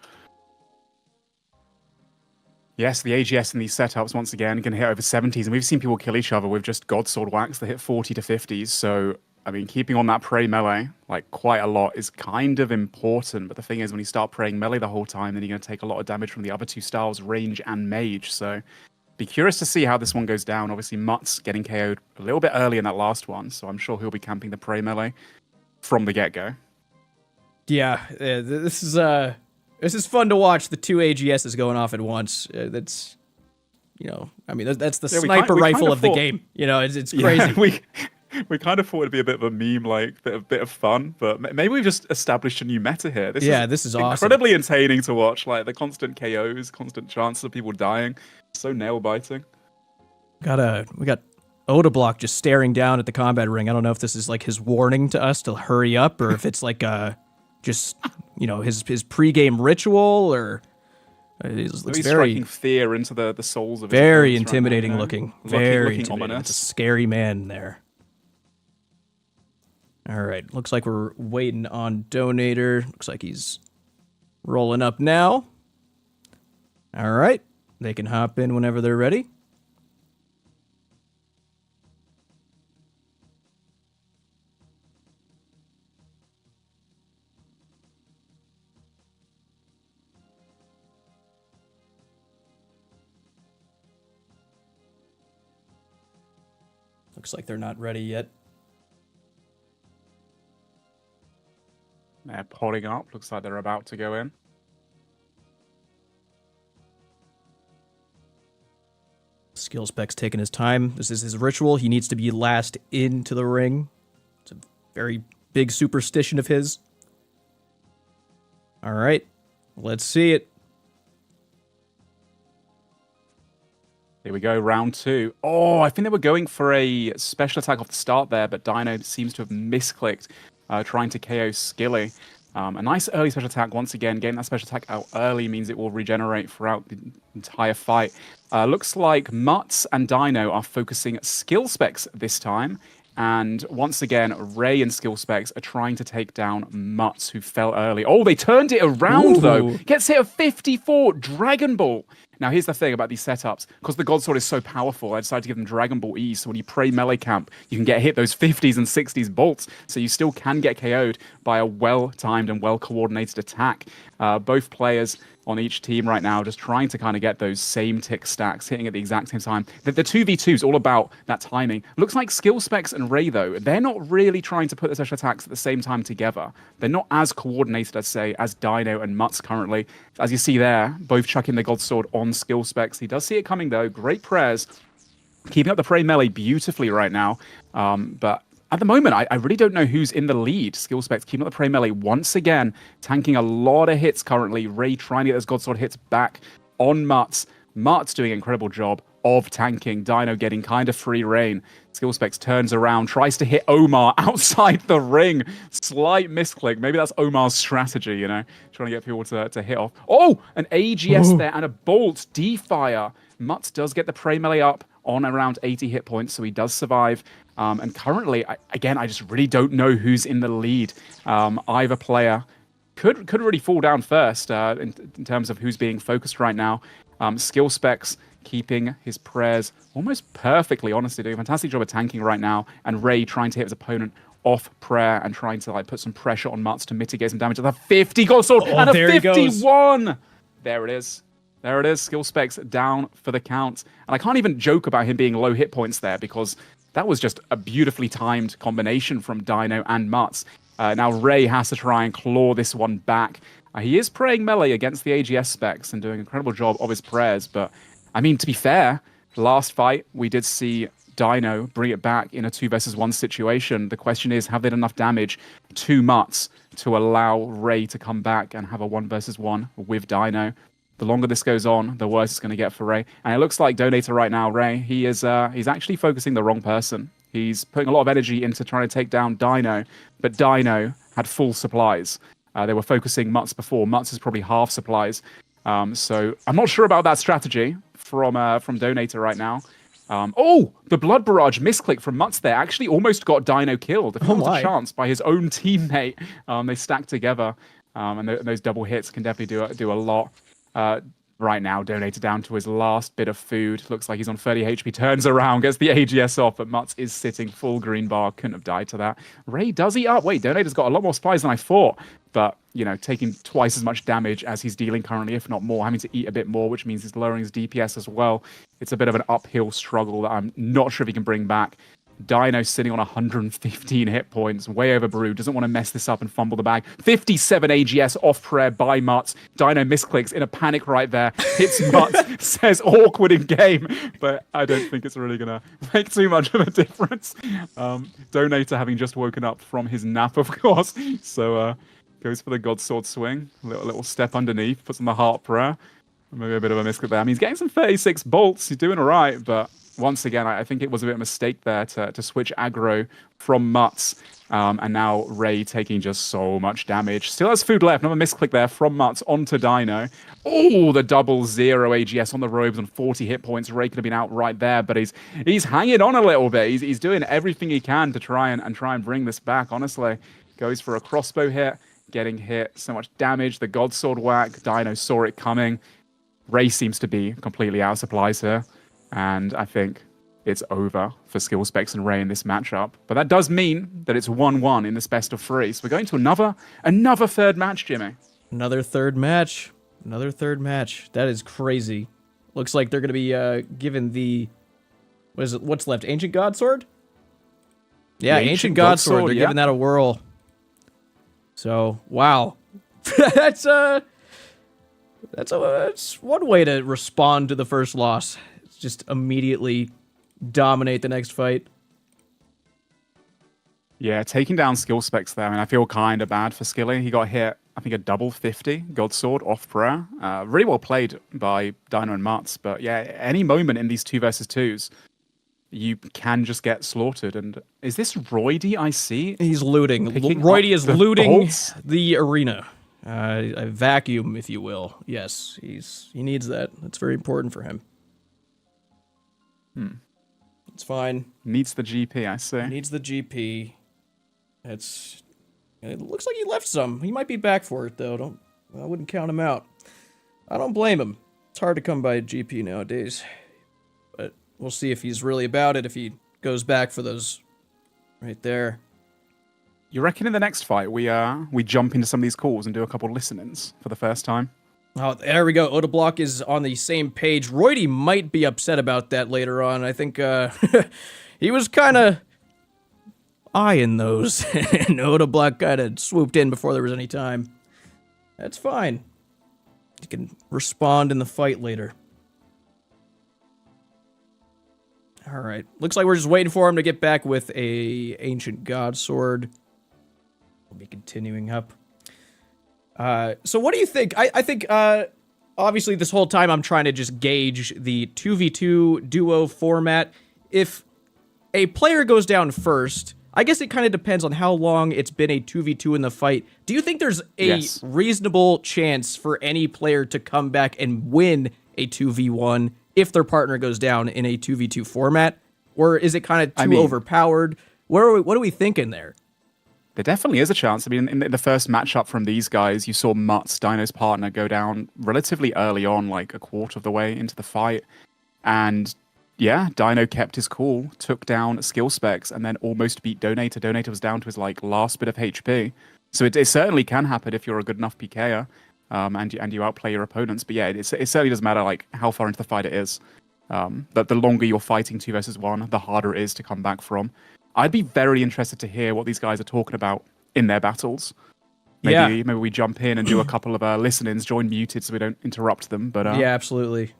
Yes, the AGS in these setups, once again, can hit over 70s. And we've seen people kill each other with just God Sword whacks that hit 40 to 50s. So, I mean, keeping on that prey melee, like, quite a lot is kind of important. But the thing is, when you start praying melee the whole time, then you're going to take a lot of damage from the other two styles, range and mage. So, Be curious to see how this one goes down. Obviously, Mutt's getting KO'd a little bit early in that last one, so I'm sure he'll be camping the prey melee from the get-go. Yeah, this is fun to watch. The two AGSs going off at once. That's, you know, I mean, that's the sniper rifle of the game. You know, it's crazy. Yeah, we kind of thought it'd be a bit of a meme, like bit of fun, but maybe we've just established a new meta here. This is awesome. Incredibly entertaining to watch. Like the constant KOs, constant chances of people dying, so nail biting. We got Odablock just staring down at the combat ring. I don't know if this is like his warning to us to hurry up, or if it's like just, you know, his pregame ritual, or it's very striking fear into the souls of his very opponents intimidating right now, looking. looking Very intimidating. ominous. It's a scary man there. All right, looks like we're waiting on Donator. Looks like he's rolling up now. All right, they can hop in whenever they're ready. Looks like they're not ready yet. They're podding up. Looks like they're about to go in. Skillspecs taking his time. This is his ritual. He needs to be last into the ring. It's a very big superstition of his. All right, let's see it. Here we go, round 2. Oh, I think they were going for a special attack off the start there, but Dino seems to have misclicked, trying to KO Skilly. A nice early special attack. Once again, getting that special attack out early means it will regenerate throughout the entire fight. Looks like Mutts and Dino are focusing Skillspecs this time. And once again, Ray and Skillspecs are trying to take down Mutts, who fell early. Oh, they turned it around, though. Gets hit a 54 Dragon Ball. Now, here's the thing about these setups. Because the God Sword is so powerful, I decided to give them Dragon Ball E. So when you pray melee camp, you can get hit those 50s and 60s bolts. So you still can get KO'd by a well-timed and well-coordinated attack. Both players on each team right now just trying to kind of get those same tick stacks, hitting at the exact same time. The 2v2 is all about that timing. Looks like Skillspecs and Ray, though, they're not really trying to put the special attacks at the same time together. They're not as coordinated, I'd say, as Dino and Mutts currently. As you see there, both chucking the God Sword on Skillspecs. He does see it coming, though. Great prayers. Keeping up the prey melee beautifully right now. But at the moment, I really don't know who's in the lead. Skillspecs keeping up the prey melee once again, tanking a lot of hits currently. Ray trying to get those God Sword hits back on Mutts. Mutts doing an incredible job of tanking. Dino getting kind of free reign. Skillspecs turns around, tries to hit Omar outside the ring. Slight misclick. Maybe that's Omar's strategy, you know, trying to get people to hit off. Oh, an AGS there and a bolt. D-fire. Mutts does get the prey melee up on around 80 hit points, so he does survive. And currently, I just really don't know who's in the lead. Either player could really fall down first in terms of who's being focused right now. Skillspecs keeping his prayers almost perfectly, honestly, doing a fantastic job of tanking right now. And Ray trying to hit his opponent off prayer and trying to like put some pressure on Mutts to mitigate some damage. That's a 50 God Sword and a 51. There it is. There it is. Skillspecs down for the count. And I can't even joke about him being low hit points there because that was just a beautifully timed combination from Dino and Mutts. Now Ray has to try and claw this one back. He is praying melee against the AGS specs and doing an incredible job of his prayers. But, I mean, to be fair, last fight, we did see Dino bring it back in a 2 versus 1 situation. The question is, have they done enough damage to Mutts to allow Ray to come back and have a 1 versus 1 with Dino? The longer this goes on, the worse it's going to get for Ray. And it looks like Donator right now, Ray, he's actually focusing the wrong person. He's putting a lot of energy into trying to take down Dino, but Dino had full supplies. They were focusing Mutts before. Mutts is probably half supplies. So I'm not sure about that strategy from Donator right now. Oh, the Blood Barrage misclick from Mutts there actually almost got Dino killed. If it was a chance by his own teammate, they stacked together. And those double hits can definitely do a lot. right now. Donator down to his last bit of food. Looks like he's on 30 HP. Turns around, gets the AGS off, but Mutz is sitting full green bar. Couldn't have died to that. Ray does eat up. Wait, Donator's got a lot more supplies than I thought. But, you know, taking twice as much damage as he's dealing currently, if not more, having to eat a bit more, which means he's lowering his DPS as well. It's a bit of an uphill struggle that I'm not sure if he can bring back. Dino sitting on 115 hit points, way over Brew, doesn't want to mess this up and fumble the bag. 57 AGS off prayer by Mutz. Dino misclicks in a panic right there. Hits Mutz, says awkward in game, but I don't think it's really going to make too much of a difference. Donator having just woken up from his nap, of course. So goes for the God Sword swing. A little step underneath, puts on the heart prayer. Maybe a bit of a misclick there. I mean, he's getting some 36 bolts. He's doing all right, but once again, I think it was a bit of a mistake there to switch aggro from Mutz. And now Ray taking just so much damage. Still has food left. Another misclick there from Mutz onto Dino. Oh, the double 0 AGS on the robes on 40 hit points. Ray could have been out right there, but he's hanging on a little bit. He's doing everything he can to try and bring this back, honestly. Goes for a crossbow hit, getting hit. So much damage. The God Sword whack. Dino saw it coming. Ray seems to be completely out of supplies here. And I think it's over for Skillspecs and Ray in this matchup. But that does mean that it's 1-1 in this best of 3. So we're going to another third match, Jimmy. Another third match. Another third match. That is crazy. Looks like they're going to be given the... What's left? Ancient God Sword? Yeah, Ancient God Sword. They're giving that a whirl. So, wow. That's one way to respond to the first loss. Just immediately dominate the next fight. Yeah, taking down Skillspecs there. I mean, I feel kind of bad for Skilly. He got hit, I think, a double 50 God Sword off prayer. Really well played by Dino and Mutz. But yeah, any moment in these 2 versus 2s, you can just get slaughtered. And is this Roydy I see? He's looting. Roydy is looting the arena. A vacuum, if you will. Yes, he needs that. That's very important for him. It's fine. Needs the GP, I see. Needs the GP. It looks like he left some. He might be back for it, though. I wouldn't count him out. I don't blame him. It's hard to come by a GP nowadays. But we'll see if he's really about it, if he goes back for those right there. You reckon in the next fight we jump into some of these calls and do a couple of listen-ins for the first time? Oh, there we go. Odablock is on the same page. Roydy might be upset about that later on. I think he was kind of eyeing those, and Odablock kind of swooped in before there was any time. That's fine. You can respond in the fight later. All right. Looks like we're just waiting for him to get back with a Ancient God Sword. We'll be continuing up. So what do you think? I think, obviously this whole time I'm trying to just gauge the 2v2 duo format. If a player goes down first, I guess it kind of depends on how long it's been a 2v2 in the fight. Do you think there's a reasonable chance for any player to come back and win a 2v1 if their partner goes down in a 2v2 format? Or is it kind of too overpowered? What are we thinking there? There definitely is a chance. I mean, in the first matchup from these guys, you saw Mutz, Dino's partner, go down relatively early on, like a quarter of the way into the fight. And yeah, Dino kept his cool, took down Skillspecs, and then almost beat Donator. Donator was down to his last bit of HP. So it certainly can happen if you're a good enough PKer and you outplay your opponents. But yeah, it certainly doesn't matter how far into the fight it is. But the longer you're fighting 2 versus 1, the harder it is to come back from. I'd be very interested to hear what these guys are talking about in their battles. Maybe we jump in and do a couple of listen-ins, join muted so we don't interrupt them. But yeah, absolutely.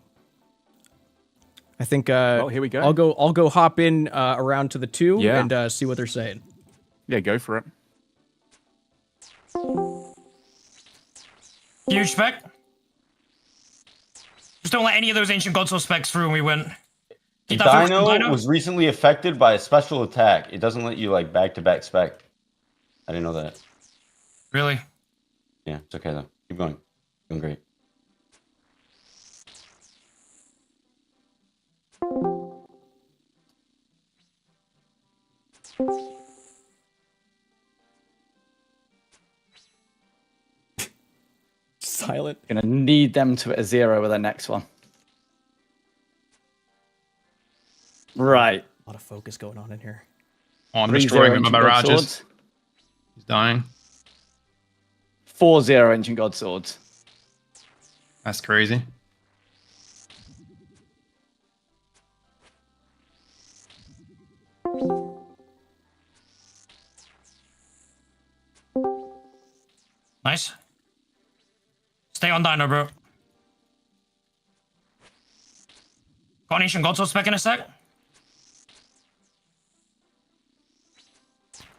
I think well, here we go. I'll go hop in around to the 2 and see what they're saying. Yeah, go for it. Huge spec. Just don't let any of those ancient God Sword specs through and we win. Dino was recently affected by a special attack. It doesn't let you back-to-back spec. I didn't know that. Really? Yeah, it's okay though. Keep going. Doing great. silent. Gonna need them to hit a 0 with their next one. Right. A lot of focus going on in here. Oh, I'm destroying him with my barrages. He's dying. 4-0 Ancient God Swords. That's crazy. Nice. Stay on Dino, bro. Got an Ancient God Sword spec in a sec.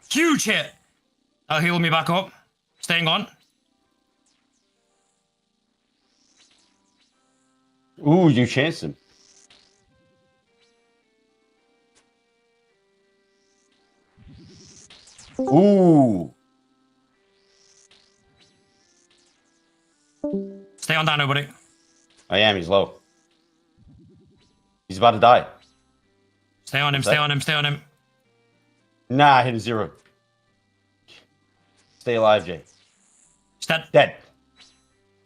Huge hit. That'll heal me back up. Staying on. Ooh, you chanced him. Ooh. Stay on Dino, buddy. I am, he's low. He's about to die. Stay on him, stay on him, stay on him. Nah, I hit a 0. Stay alive, Jay. He's dead. Dead.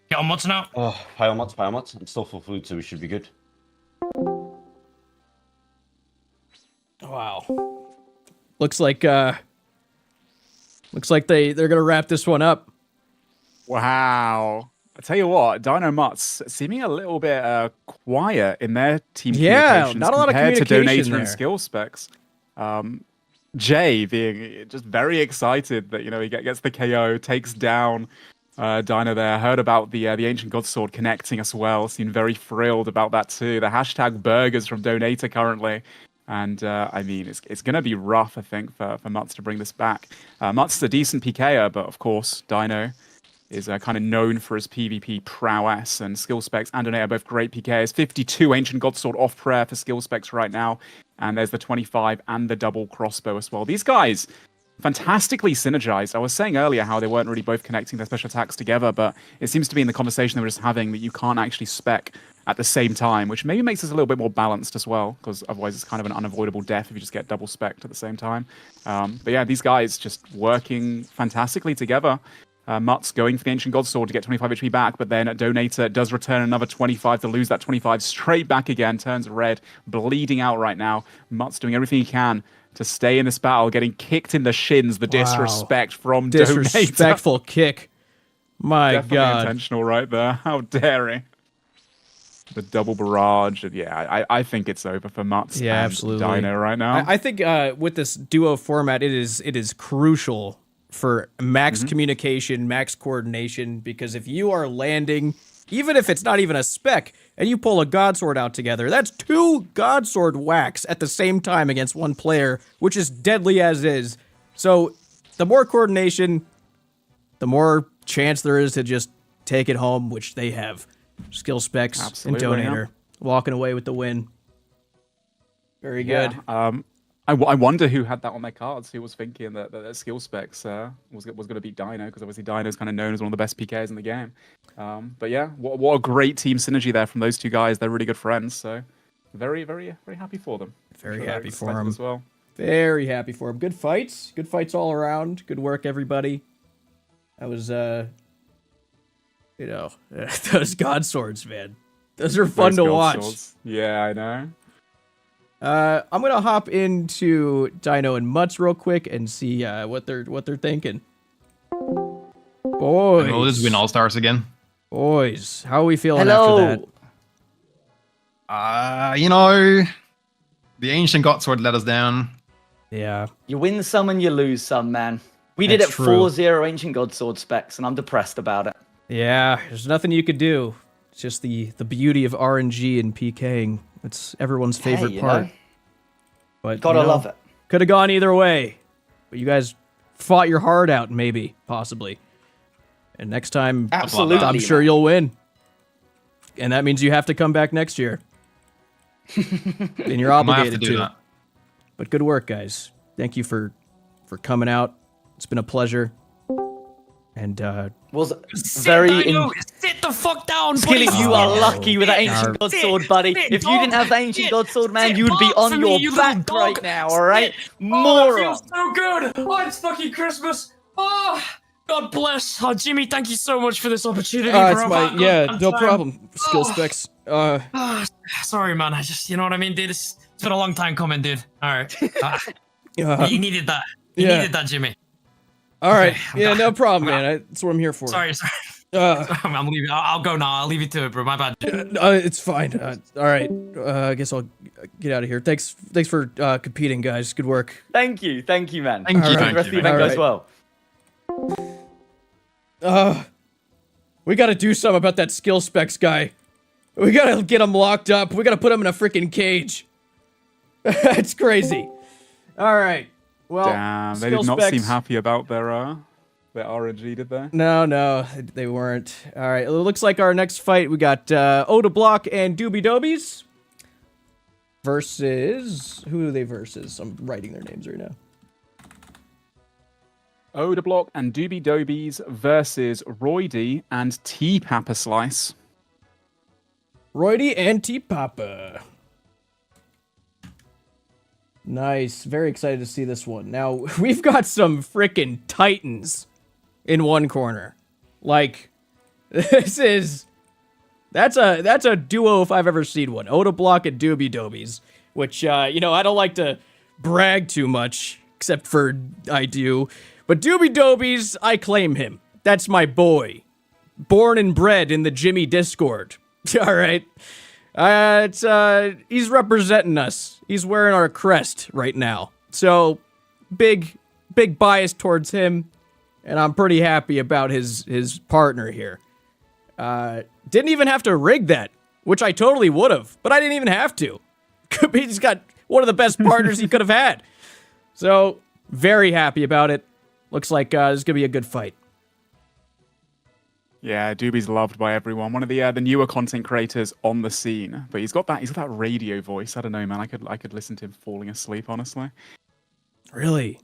Get on Mutts now. Oh, pile Mutts, pile Mutts. I'm still full food, so we should be good. Wow. Looks like they're gonna wrap this one up. Wow. I tell you what, Dino Mutts seeming a little bit quiet in their team Yeah, communications not a lot of compared to communication Donator and Skillspecs. Jay being just very excited that, you know, he gets the KO, takes down Dino there. Heard about the Ancient God Sword connecting as well. Seemed very thrilled about that too. The hashtag burgers from Donator currently. And I mean, it's going to be rough, I think, for Mutts to bring this back. Mutts is a decent PKer, but of course, Dino is kind of known for his PvP prowess, and Skillspecs and Donator are both great PKs. 52 Ancient God Sword off prayer for Skillspecs right now, and there's the 25 and the double crossbow as well. These guys, fantastically synergized. I was saying earlier how they weren't really both connecting their special attacks together, but it seems to be in the conversation they were just having that you can't actually spec at the same time, which maybe makes us a little bit more balanced as well, because otherwise it's kind of an unavoidable death if you just get double spec'd at the same time. But yeah, these guys just working fantastically together. Mutts going for the Ancient God Sword to get 25 HP back, but then Donator does return another 25 to lose that 25 straight back again, turns red, bleeding out right now. Mutts doing everything he can to stay in this battle, getting kicked in the shins, the disrespect from Donator. Disrespectful kick. My Definitely God. intentional right there. How dare he? The double barrage, and yeah, I think it's over for Mutts and absolutely. Dino right now. I think with this duo format, it is crucial for max communication, max coordination, because if you are landing, even if it's not even a spec, and you pull a God Sword out together, that's 2 God Sword whacks at the same time against one player, which is deadly as is. So the more coordination, the more chance there is to just take it home, which they have. Skillspecs and Donator walking away with the win. Very good. I wonder who had that on their cards. Who was thinking that Skillspecs was going to beat Dino, because obviously Dino's kind of known as one of the best PKs in the game. But yeah, what a great team synergy there from those two guys. They're really good friends. So very, very, very happy for them. Very happy for them as well. Very happy for them. Good fights all around. Good work, everybody. That was you know, those God Swords, man. Those are fun to watch. Swords. Yeah, I know. I'm gonna hop into Dino and Mutts real quick and see what they're thinking. Boys, we'll just win All Stars again. Boys, how are we feeling after that? You know, the Ancient God Sword let us down. Yeah. You win some and you lose some, man. We did it 4-0 Ancient God Sword specs, and I'm depressed about it. Yeah, there's nothing you could do. It's just the beauty of RNG and PKing. It's everyone's favorite part. Know, but gotta love it. Could have gone either way, but you guys fought your heart out, maybe, possibly. And next time, absolutely, I'm sure you'll win. And that means you have to come back next year. And you're obligated to. That. But good work, guys. Thank you for coming out. It's been a pleasure. And was very sit the fuck down, Skilly, buddy. you are lucky with that Ancient God Sword, buddy. If you didn't have the Ancient God Sword, man, you would be on your back right now, alright? Oh, it feels so good. Oh, it's fucking Christmas. Oh, God God bless. Oh, Jimmy, thank you so much for this opportunity, It's bro. no problem. Skillspecs. Sorry, man. I just, you know what I mean, dude? It's been a long time coming, dude. All right. You needed that. You needed that, Jimmy. All right. Yeah, no problem, man. That's what I'm here for. Sorry. I'm leaving. I'll go now. I'll leave you to it, bro. My bad. It's fine. All right. I guess I'll get out of here. Thanks for competing, guys. Good work. Thank you, man. Thank you. The rest of the event goes well. We gotta do something about that Skillspecs guy. We gotta get him locked up. We gotta put him in a freaking cage. It's crazy. All right. Well, damn, they did not seem happy about their RNG, did they? No, they weren't. All right. It looks like our next fight, we got Oda Block and Doobie Dobies versus... Who are they versus? I'm writing their names right now. Oda Block and Doobie Dobies versus Roydy and T Papa Slice. Roydy and T Papa. Nice. Very excited to see this one. Now, we've got some freaking titans in one corner. Like, that's a duo if I've ever seen one. Oda Block and Doobie Dobies, which, I don't like to brag too much, except for I do. But Doobie Dobies, I claim him. That's my boy. Born and bred in the Jimmy Discord. All right. He's representing us. He's wearing our crest right now. So, big bias towards him. And I'm pretty happy about his partner here. Didn't even have to rig that, which I totally would have, but I didn't even have to. He's got one of the best partners he could have had. So, very happy about it. Looks like this is going to be a good fight. Yeah, Doobie's loved by everyone. One of the newer content creators on the scene, but he's got that radio voice. I don't know, man. I could listen to him falling asleep, honestly. Really?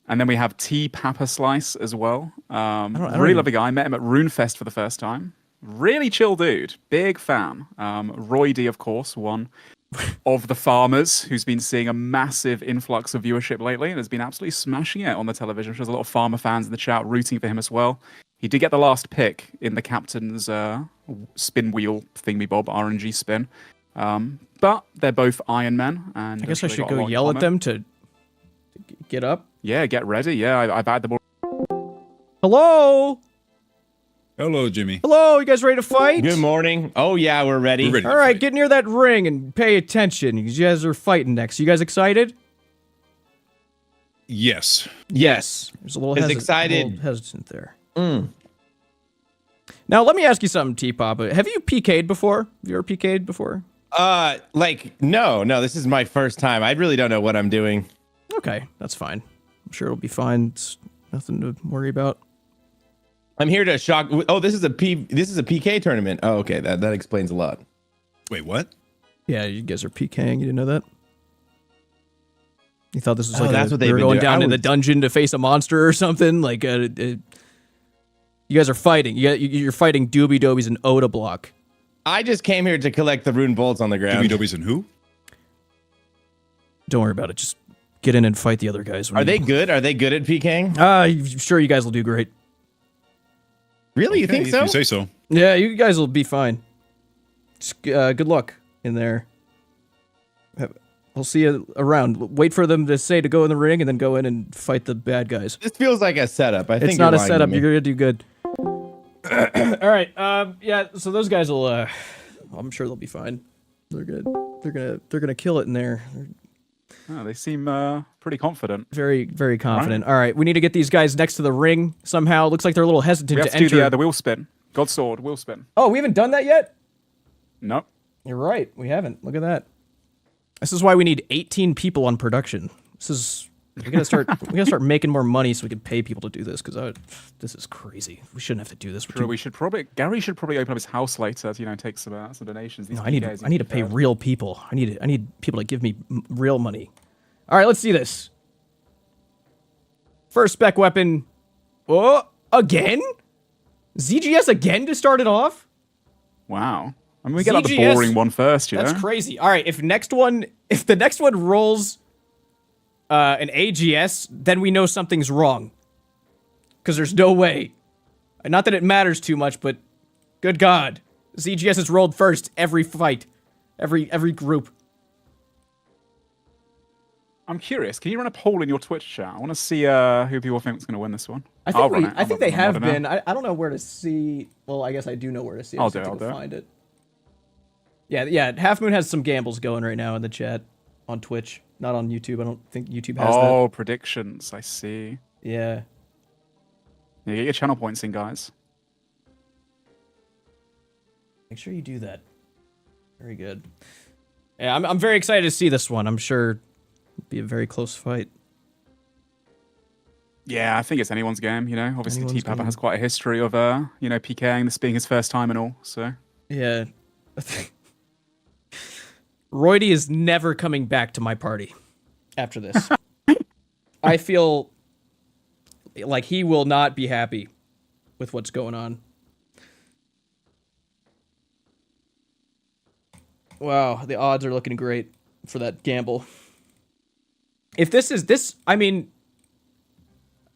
And then we have T Papa Slice as well. Really lovely guy. I met him at RuneFest for the first time. Really chill dude. Big fan. Roydy, of course, one of the farmers who's been seeing a massive influx of viewership lately and has been absolutely smashing it on the television. There's a lot of farmer fans in the chat rooting for him as well. He did get the last pick in the captain's spin wheel thingy-bob RNG spin. But they're both Iron Men. And I guess I should go yell at them to get up. Yeah, get ready. Yeah, I've had them all. Hello? Hello, Jimmy. Hello, you guys ready to fight? Good morning. Oh, yeah, we're ready. All right, get near that ring and pay attention. You guys are fighting next. You guys excited? Yes. Yes. There's a little excited. A little hesitant there. Now, let me ask you something, T-Papa. Have you PK'd before? Have you ever PK'd before? No, this is my first time. I really don't know what I'm doing. Okay, that's fine. I'm sure it'll be fine. It's nothing to worry about. I'm here to shock. Oh, this is a PK tournament. Oh, okay, that explains a lot. Wait, what? Yeah, you guys are PKing. You didn't know that? You thought this was that's what they were been going doing. down in the dungeon to face a monster or something? Like, you guys are fighting. You're fighting Doobie Dobies and Oda Block. I just came here to collect the rune bolts on the ground. Doobie Dobies and who? Don't worry about it. Just get in and fight the other guys. Are they good? Are they good at PKing? I'm sure you guys will do great. Really? You think so? You say so. Yeah, you guys will be fine. Just, good luck in there. I'll see you around. Wait for them to say to go in the ring and then go in and fight the bad guys. This feels like a setup. I think it's not a setup. You're gonna do good. All right. Yeah. So those guys will. I'm sure they'll be fine. They're good. They're gonna kill it in there. Oh, they seem pretty confident. Very, very confident. Right. All right. We need to get these guys next to the ring somehow. Looks like they're a little hesitant to enter. We have to do the wheel spin. God sword wheel spin. Oh, we haven't done that yet? No. You're right. We haven't. Look at that. This is why we need 18 people on production. We gotta start making more money so we can pay people to do this, because this is crazy. We shouldn't have to do this. True, Gary should probably open up his house later to take some donations. No, I need to pay real people. I need people to give me real money. All right, let's see this. First spec weapon. Oh, again? ZGS again to start it off? Wow. I mean, we get out the boring one first, you know? That's crazy. All right, if the next one rolls an AGS, then we know something's wrong. Because there's no way. Not that it matters too much, but good God. ZGS has rolled first every fight. Every group. I'm curious. Can you run a poll in your Twitch chat? I want to see who people think is going to win this one. I think they have been. I don't know where to see. Well, I guess I do know where to see. I'll find it. Yeah. Half Moon has some gambles going right now in the chat on Twitch, not on YouTube. I don't think YouTube has that. Oh, predictions. I see. Yeah. Yeah, get your channel points in, guys. Make sure you do that. Very good. Yeah, I'm very excited to see this one. I'm sure it'll be a very close fight. Yeah, I think it's anyone's game, you know. Obviously, Anyone's T-Papa game. has quite a history of, PKing, this being his first time and all, so. Yeah. Roydy is never coming back to my party after this. I feel like he will not be happy with what's going on. Wow, the odds are looking great for that gamble. If this is this, I mean,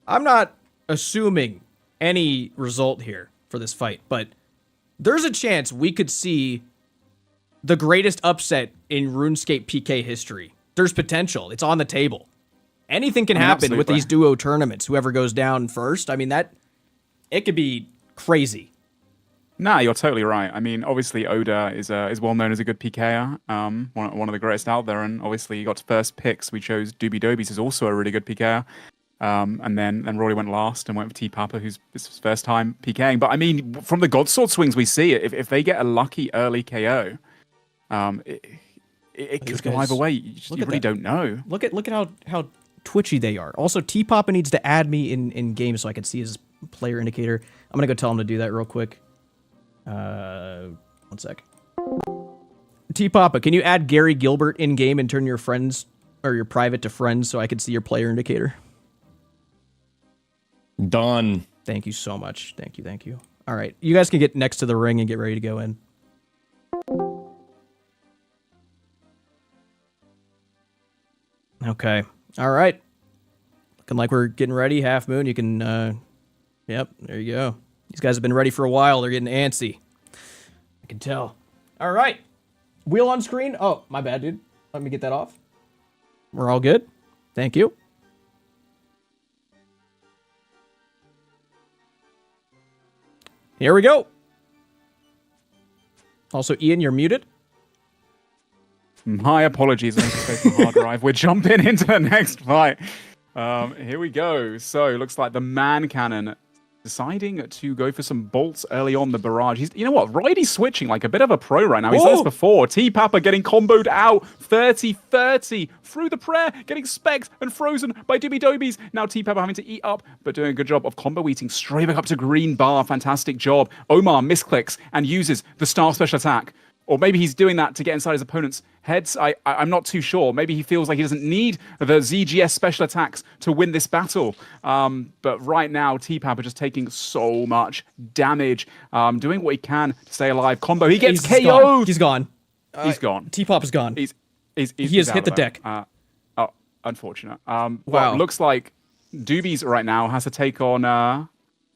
I'm not assuming any result here for this fight, but there's a chance we could see the greatest upset in RuneScape PK history. There's potential. It's on the table. Anything can happen with these duo tournaments. Whoever goes down first, I mean, it could be crazy. Nah, you're totally right. I mean, obviously, Oda is well known as a good PKer, one of the greatest out there, and obviously he got first picks. We chose Doobie Dobies, who's also a really good PKer, and then Rory went last and went for T-Papa, who's his first time PKing. But I mean, from the Godsword swings we see, if they get a lucky early KO, it could go either way. You really don't know. Look at how twitchy they are. Also, T-Papa needs to add me in game so I can see his player indicator. I'm gonna go tell him to do that real quick. 1 sec. T-Papa, can you add Gary Gilbert in game and turn your friends or your private to friends so I can see your player indicator? Done. Thank you so much. Thank you. All right, you guys can get next to the ring and get ready to go in. Okay. All right. Looking like we're getting ready. Half Moon, you can, yep, there you go. These guys have been ready for a while. They're getting antsy. I can tell. All right. Wheel on screen. Oh, my bad, dude. Let me get that off. We're all good. Thank you. Here we go. Also, Ian, you're muted. My apologies, I need to save the hard drive. We're jumping into the next fight. Here we go. So, looks like the man cannon deciding to go for some bolts early on the barrage. You know what? Roydy's switching like a bit of a pro right now. He's done this before. T-Papa getting comboed out. 30-30 through the prayer, getting specs and frozen by Doobie Dobies. Now T-Papa having to eat up, but doing a good job of combo eating straight back up to green bar. Fantastic job. Omar misclicks and uses the star special attack. Or maybe he's doing that to get inside his opponent's heads. I'm not too sure. Maybe he feels like he doesn't need the ZGS special attacks to win this battle. But right now, T-Papa just taking so much damage. Doing what he can to stay alive. Combo. He gets KO'd. He's gone. He's gone. T-Papa's gone. He has hit the deck. Unfortunate. Wow. Well, looks like Doobies right now has to take on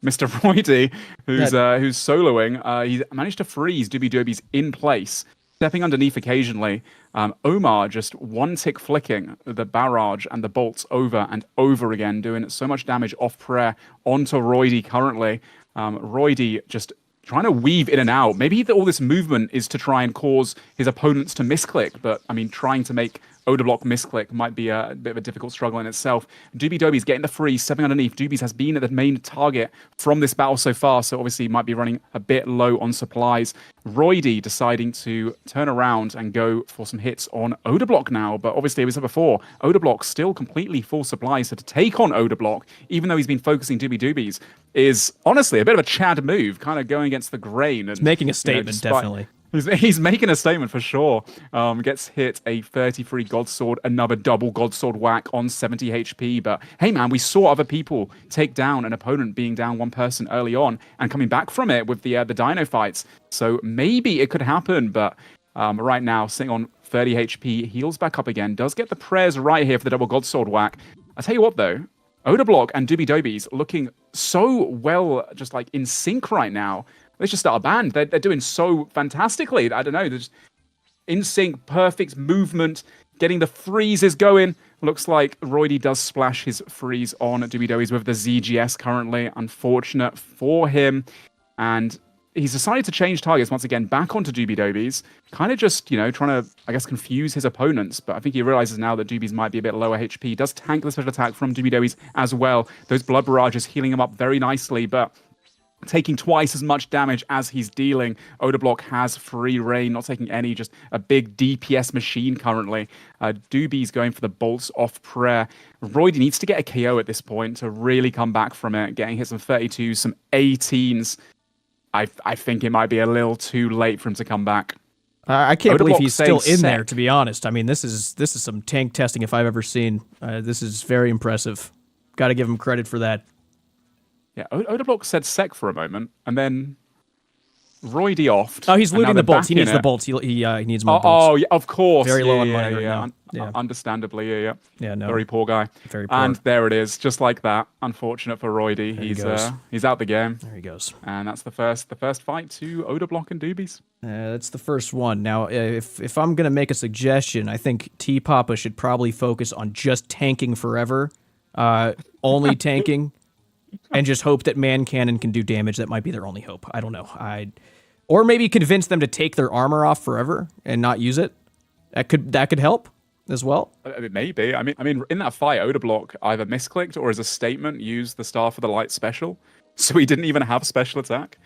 Mr. Roydy, who's soloing. He's managed to freeze Doobie Dobies in place, stepping underneath occasionally. Omar just one tick flicking the barrage and the bolts over and over again, doing so much damage off prayer onto Roydy currently. Roydy just trying to weave in and out. Maybe all this movement is to try and cause his opponents to misclick, but I mean, trying to make Oda block misclick might be a bit of a difficult struggle in itself. Doobie Dobies getting the freeze, stepping underneath. Doobies has been the main target from this battle so far, so obviously might be running a bit low on supplies. Roydy deciding to turn around and go for some hits on Oda block now, but obviously, as we said before, Oda block still completely full supplies, so to take on Oda block, even though he's been focusing Doobie Dobies, is honestly a bit of a Chad move, kind of going against the grain. And, He's making a statement, definitely. He's making a statement for sure. Gets hit a 33 Godsword, another double Godsword whack on 70 HP. But hey, man, we saw other people take down an opponent being down one person early on and coming back from it with the Dino fights. So maybe it could happen. But right now, sitting on 30 HP, heals back up again. Does get the prayers right here for the double Godsword whack. I tell you what, though, Odablock and Doobie Dobies looking so well, just like in sync right now. They should start a band. They're doing so fantastically. I don't know. They're just in sync, perfect movement, getting the freezes going. Looks like Roydy does splash his freeze on Doobie Dobies with the ZGS currently. Unfortunate for him. And he's decided to change targets once again back onto Doobie Dobies. Kind of just, trying to, I guess, confuse his opponents. But I think he realizes now that Doobies might be a bit lower HP. He does tank the special attack from Doobie Dobies as well. Those blood barrages healing him up very nicely, but taking twice as much damage as he's dealing. Odablock has free reign, not taking any, just a big DPS machine currently. Doobie's going for the bolts off prayer. Roydy needs to get a KO at this point to really come back from it, getting hit some 32s, some 18s. I think it might be a little too late for him to come back. I can't believe he's still in there, sec. to be honest. I mean, this is some tank testing if I've ever seen. This is very impressive. Got to give him credit for that. Yeah, Odablock said sec for a moment, and then Roydy offed. Oh, he's looting the bolts. He needs the bolts. He needs more bolts. Oh, yeah, of course. Very low on yeah, money right yeah. now. Understandably, yeah. Yeah, no. Very poor guy. Very poor. And there it is, just like that. Unfortunate for Roydy. He's out the game. There he goes. And that's the first fight to Odablock and Doobies. That's the first one. Now, if I'm gonna make a suggestion, I think T Papa should probably focus on just tanking forever, only tanking. And just hope that Man Cannon can do damage. That might be their only hope. I don't know. Or maybe convince them to take their armor off forever and not use it. That could help as well. Maybe. I mean, in that fight, Odablock either misclicked or as a statement used the Star for the Light special, so he didn't even have special attack.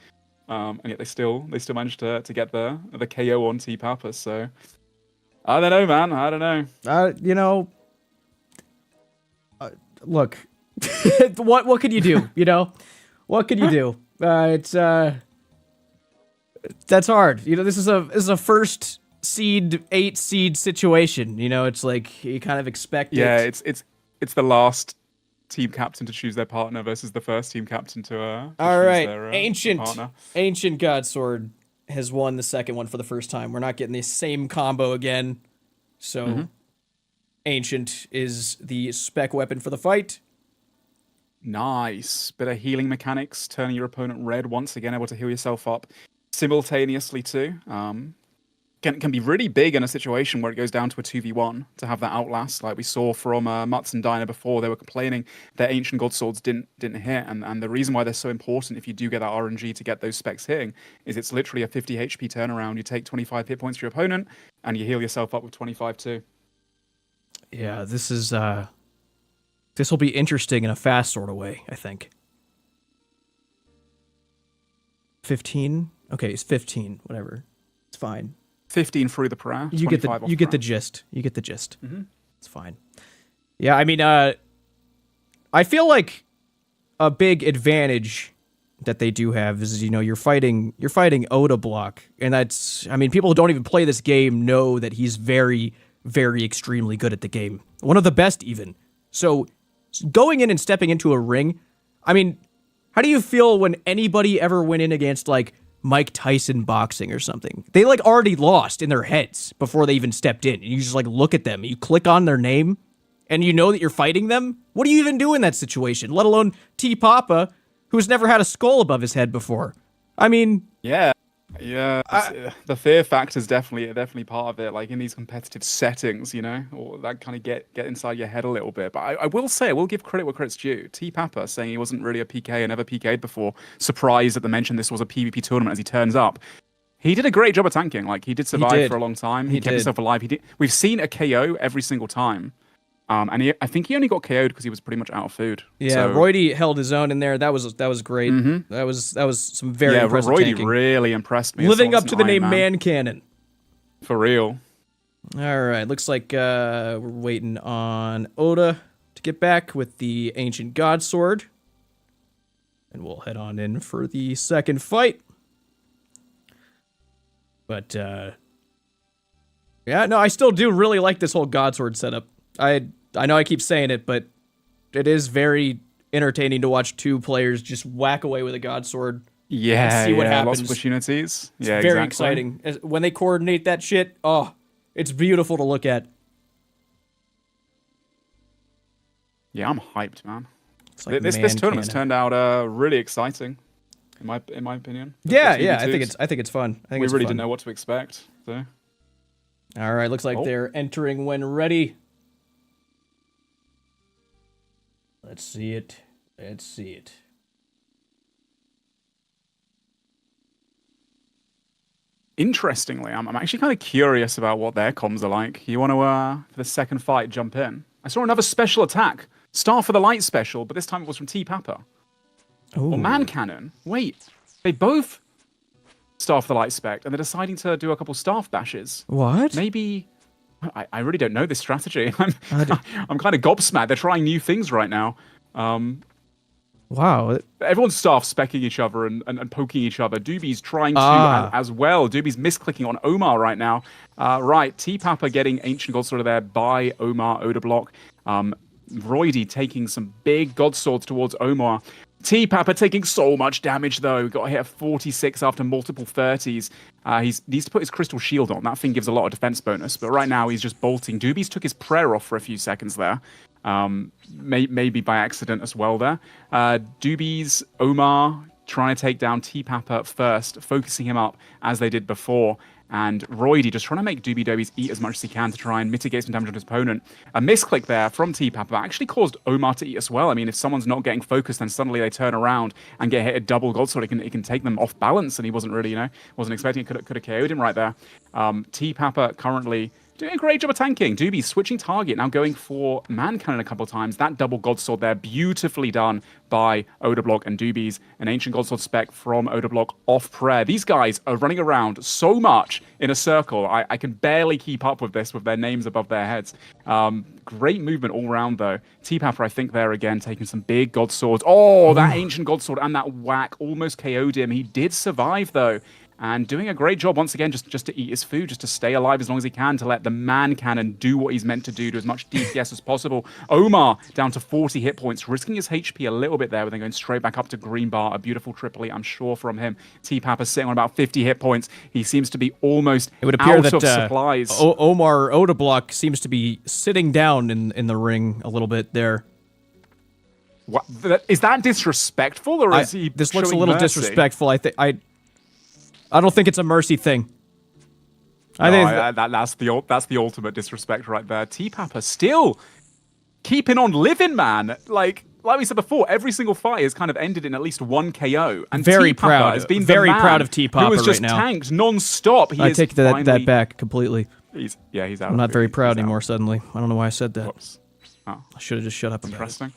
And yet they still managed to get the KO on T Papa. So I don't know, man. I don't know. Look. What could you do? What could you do? That's hard. This is a first seed, 8 seed situation. It's like you kind of expect it. Yeah, it's the last team captain to choose their partner versus the first team captain to all choose right, their ancient partner. Ancient Godsword has won the second one for the first time. We're not getting the same combo again. So Ancient is the spec weapon for the fight. Nice. Bit of healing mechanics, turning your opponent red, once again able to heal yourself up simultaneously too. Can be really big in a situation where it goes down to a 2v1 to have that outlast, like we saw from Mutz and Dino before. They were complaining their Ancient God Swords didn't hit, and the reason why they're so important if you do get that RNG to get those specs hitting is it's literally a 50 HP turnaround. You take 25 hit points to your opponent, and you heal yourself up with 25 too. Yeah, this is... This will be interesting in a fast sort of way, I think. 15? Okay, it's 15. Whatever. It's fine. 15 through the prayer. You get the gist. You get the gist. It's fine. Yeah, I mean, I feel like a big advantage that they do have is, you're fighting Odablock, and that's, I mean, people who don't even play this game know that he's very, very extremely good at the game. One of the best, even. So going in and stepping into a ring, I mean, how do you feel when anybody ever went in against, like, Mike Tyson boxing or something? They, like, already lost in their heads before they even stepped in. And you just, like, look at them. You click on their name, and you know that you're fighting them? What do you even do in that situation? Let alone T Papa, who's never had a skull above his head before. I mean... Yeah, the fear factor is definitely part of it. Like in these competitive settings, or that kind of get inside your head a little bit. But I will say, I will give credit where credit's due. T Papa saying he wasn't really a PK and never PK'd before. Surprised at the mention this was a PvP tournament as he turns up. He did a great job of tanking. Like he did survive for a long time. He kept himself alive. We've seen a KO every single time. And I think he only got KO'd because he was pretty much out of food. Yeah, so, Roydy held his own in there. That was great. That was some very impressive Roydy tanking. really impressed me. Living up to the name Man Cannon. For real. All right, looks like we're waiting on Oda to get back with the Ancient God Sword. And we'll head on in for the second fight. But, yeah, no, I still do really like this whole God Sword setup. I know I keep saying it, but it is very entertaining to watch two players just whack away with a God Sword. Yeah, and see what happens. Lots of opportunities. It's very exciting. When they coordinate that shit, it's beautiful to look at. Yeah, I'm hyped, man. like this tournament's turned out really exciting, in my opinion. Yeah, I think it's fun. I think we it's really fun. didn't know what to expect. So. All right, looks like they're entering when ready. Let's see it. Let's see it. Interestingly, I'm actually kind of curious about what their comms are like. You want to, for the second fight, jump in? I saw another special attack. Star for the Light special, but this time it was from T Papa. Or Man Cannon. Wait, they both Star for the Light spec, and they're deciding to do a couple staff bashes. What? Maybe... I really don't know this strategy. I'm kind of gobsmacked. They're trying new things right now. Wow. Everyone's staff specking each other and poking each other. Doobie's trying to as well. Doobie's misclicking on Omar right now. Right, T-Papa getting Ancient God Sword there by Omar Odablock. Roidy taking some big God Swords towards Omar. T-Papa taking so much damage though. Got hit at 46 after multiple 30s. He needs to put his Crystal Shield on. That thing gives a lot of defense bonus. But right now he's just bolting. Doobie's took his prayer off for a few seconds there. Maybe by accident as well there. Doobie's Omar trying to take down T-Papa first, focusing him up as they did before. And Roidy just trying to make Doobie Dobies eat as much as he can to try and mitigate some damage on his opponent. A misclick there from T-Papa actually caused Omar to eat as well. I mean, if someone's not getting focused, then suddenly they turn around and get hit a double God Sword. It can take them off balance, and he wasn't really, wasn't expecting it. Could have KO'd him right there. T-Papa currently doing a great job of tanking. Doobie switching target, now going for Man Cannon a couple of times. That double God Sword there, beautifully done by Odablock and Doobie's. An Ancient God Sword spec from Odablock off prayer. These guys are running around so much in a circle. I can barely keep up with this with their names above their heads. Great movement all around though. T-Papa, I think there again, taking some big God Swords. Oh, that Ancient God Sword and that whack almost KO'd him. He did survive though. And doing a great job once again, just to eat his food, just to stay alive as long as he can, to let the Man Cannon do what he's meant to do as much DPS as possible. Omar down to 40 hit points, risking his HP a little bit there, but then going straight back up to green bar. A beautiful triple E, I'm sure, from him. T-Papa sitting on about 50 hit points. He seems to be almost it would appear out that, of supplies. Omar Odablock seems to be sitting down in the ring a little bit there. What, is that disrespectful, or is he? This looks a little mercy? disrespectful. I don't think it's a mercy thing. That's the ultimate disrespect right there. T-Papa still keeping on living, man. Like we said before, every single fight has kind of ended in at least one KO. And very T-Papa proud. Has been very the man proud of T-Papa who has just right now. Tanked non-stop. I take that back completely. He's out. I'm not very proud anymore. Suddenly, I don't know why I said that. Whoops. Oh. I should have just shut up. Interesting.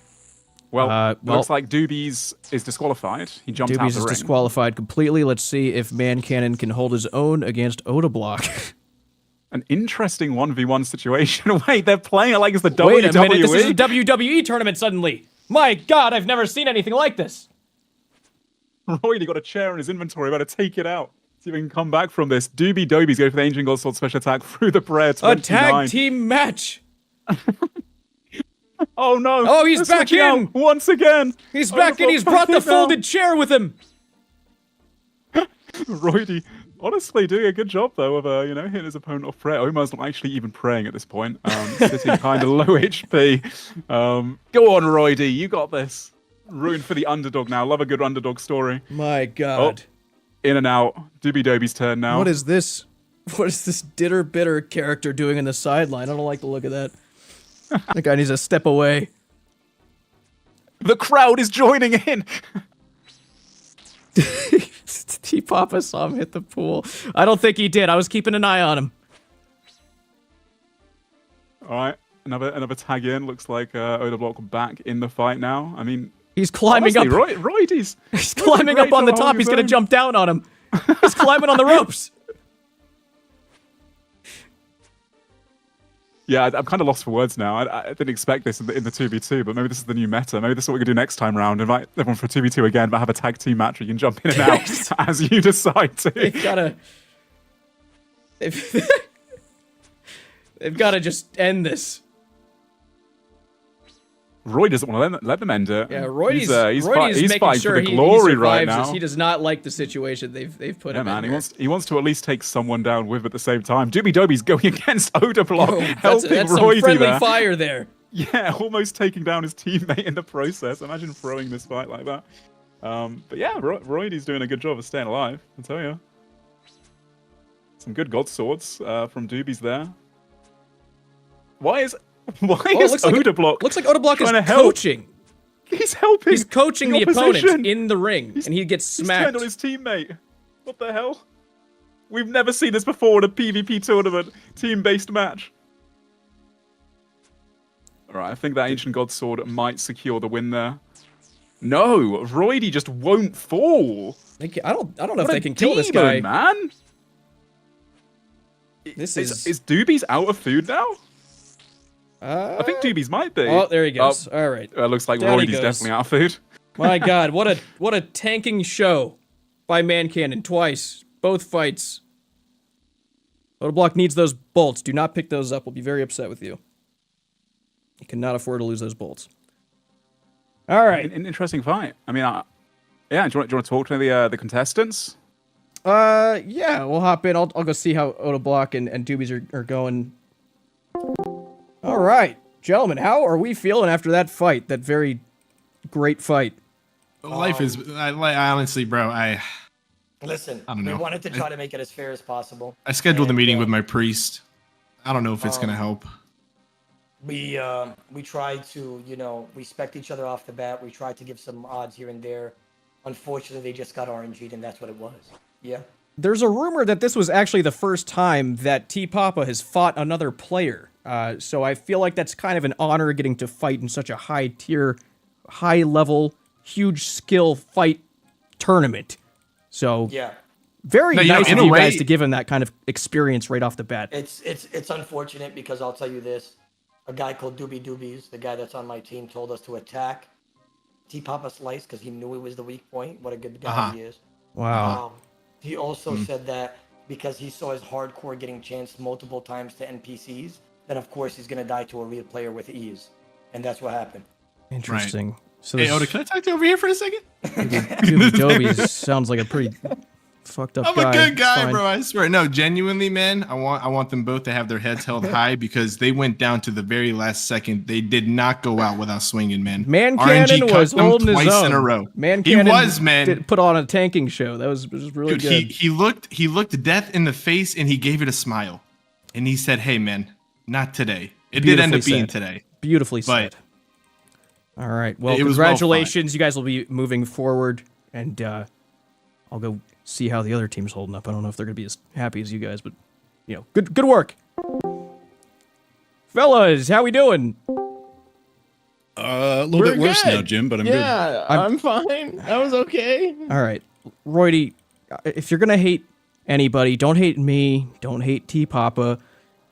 Well, looks like Doobie's is disqualified. He jumped out the ring. Doobie's is disqualified completely. Let's see if Man Cannon can hold his own against Odablock. An interesting 1v1 situation. Wait, they're playing it like it's the WWE. Wait a minute, this is a WWE tournament suddenly. My God, I've never seen anything like this. Roy, he got a chair in his inventory. About to take it out. See if we can come back from this. Doobie Dobies go for the Ancient God Sword special attack through the prayer. 29. A tag team match. Oh no! Oh, he's back in once again. He's back in. He's brought the folded chair with him. Roidy, honestly, doing a good job though of hitting his opponent off prayer. Omar's not actually even praying at this point. Sitting kind of low HP. Go on, Roidy, you got this. Ruined for the underdog now. Love a good underdog story. My God. In and out. Doobie Dobies turn now. What is this? What is this Bitter character doing in the sideline? I don't like the look of that. That guy needs to step away. The crowd is joining in. T-Papa saw him hit the pool. I don't think he did. I was keeping an eye on him. All right, another tag in. Looks like Odablock back in the fight now. I mean, he's climbing honestly, up. He's climbing up on the top. He's gonna jump down on him. He's climbing on the ropes. Yeah, I'm kind of lost for words now. I didn't expect this in the 2v2, but maybe this is the new meta. Maybe this is what we're going to do next time round. Invite everyone for a 2v2 again, but have a tag team match where you can jump in and out as you decide to. They've got to just end this. Roy doesn't want to let them end it. Yeah, Roy's fighting sure for the glory right this. now. He does not like the situation they've put him in. Man, he wants to at least take someone down with at the same time. Doobie Dobies going against Odablock, helping that's Roy some friendly there. fire there. Yeah, almost taking down his teammate in the process. Imagine throwing this fight like that. But yeah, Roidy's doing a good job of staying alive, I tell you. Some good god swords from Doobies there. Why is Odablock? Looks like Odablock is help? coaching. He's helping. He's coaching the opponent in the ring, and he gets He's smacked. turned on his teammate. What the hell? We've never seen this before in a PvP tournament, team-based match. All right, I think that Ancient God Sword might secure the win there. No, Roidy just won't fall. I don't know if they can kill this guy, man. Is Doobies out of food now? I think Doobies might be. Oh, there he goes. All right. Looks like Down he Roidy's goes. definitely out of food. My God, what a tanking show by Man Cannon twice, both fights. Odablock needs those bolts. Do not pick those up. We'll be very upset with you. You cannot afford to lose those bolts. All right. An interesting fight. I mean, yeah. Do you want to talk to the contestants? Yeah, we'll hop in. I'll go see how Odablock and Doobies are going. All right, gentlemen, how are we feeling after that fight? That very great fight. Life is. I honestly, bro. Listen, I don't know. we wanted to try to make it as fair as possible. I scheduled a meeting with my priest. I don't know if it's gonna help. We tried to, respect each other off the bat. We tried to give some odds here and there. Unfortunately, they just got RNG'd, and that's what it was. Yeah. There's a rumor that this was actually the first time that T Papa has fought another player. So I feel like that's kind of an honor getting to fight in such a high tier, high level, huge skill fight tournament. So yeah, very No, nice in of a you guys way- to give him that kind of experience right off the bat. It's unfortunate because I'll tell you this. A guy called Doobies, the guy that's on my team, told us to attack T Papa Slice because he knew it was the weak point. What a good guy he is. Wow. He also said that because he saw his hardcore getting chanced multiple times to NPCs, then of course he's gonna die to a real player with ease, and that's what happened. Interesting. So Hey, this- Oda, can I talk to you over here for a second? Doobies sounds like a pretty fucked up I'm guy. a good guy, Fine. bro. I swear. No, genuinely, man. I want them both to have their heads held high because they went down to the very last second. They did not go out without swinging, man. Man RNG Cannon cut was them holding his twice own. in a row. Man He Cannon was, man. put on a tanking show. That was really Dude, good. he looked death in the face and he gave it a smile, and he said, "Hey, man, not today." It did end up Beautifully being said. today. Beautifully But said. All right. Well, it was well congratulations. You guys will be moving forward, and I'll go see how the other team's holding up. I don't know if they're going to be as happy as you guys, but good work, fellas. How we doing? A little bit worse now, Jim, but I'm good. Yeah, I'm fine. I was okay. All right, Roidy. If you're gonna hate anybody, don't hate me. Don't hate T Papa.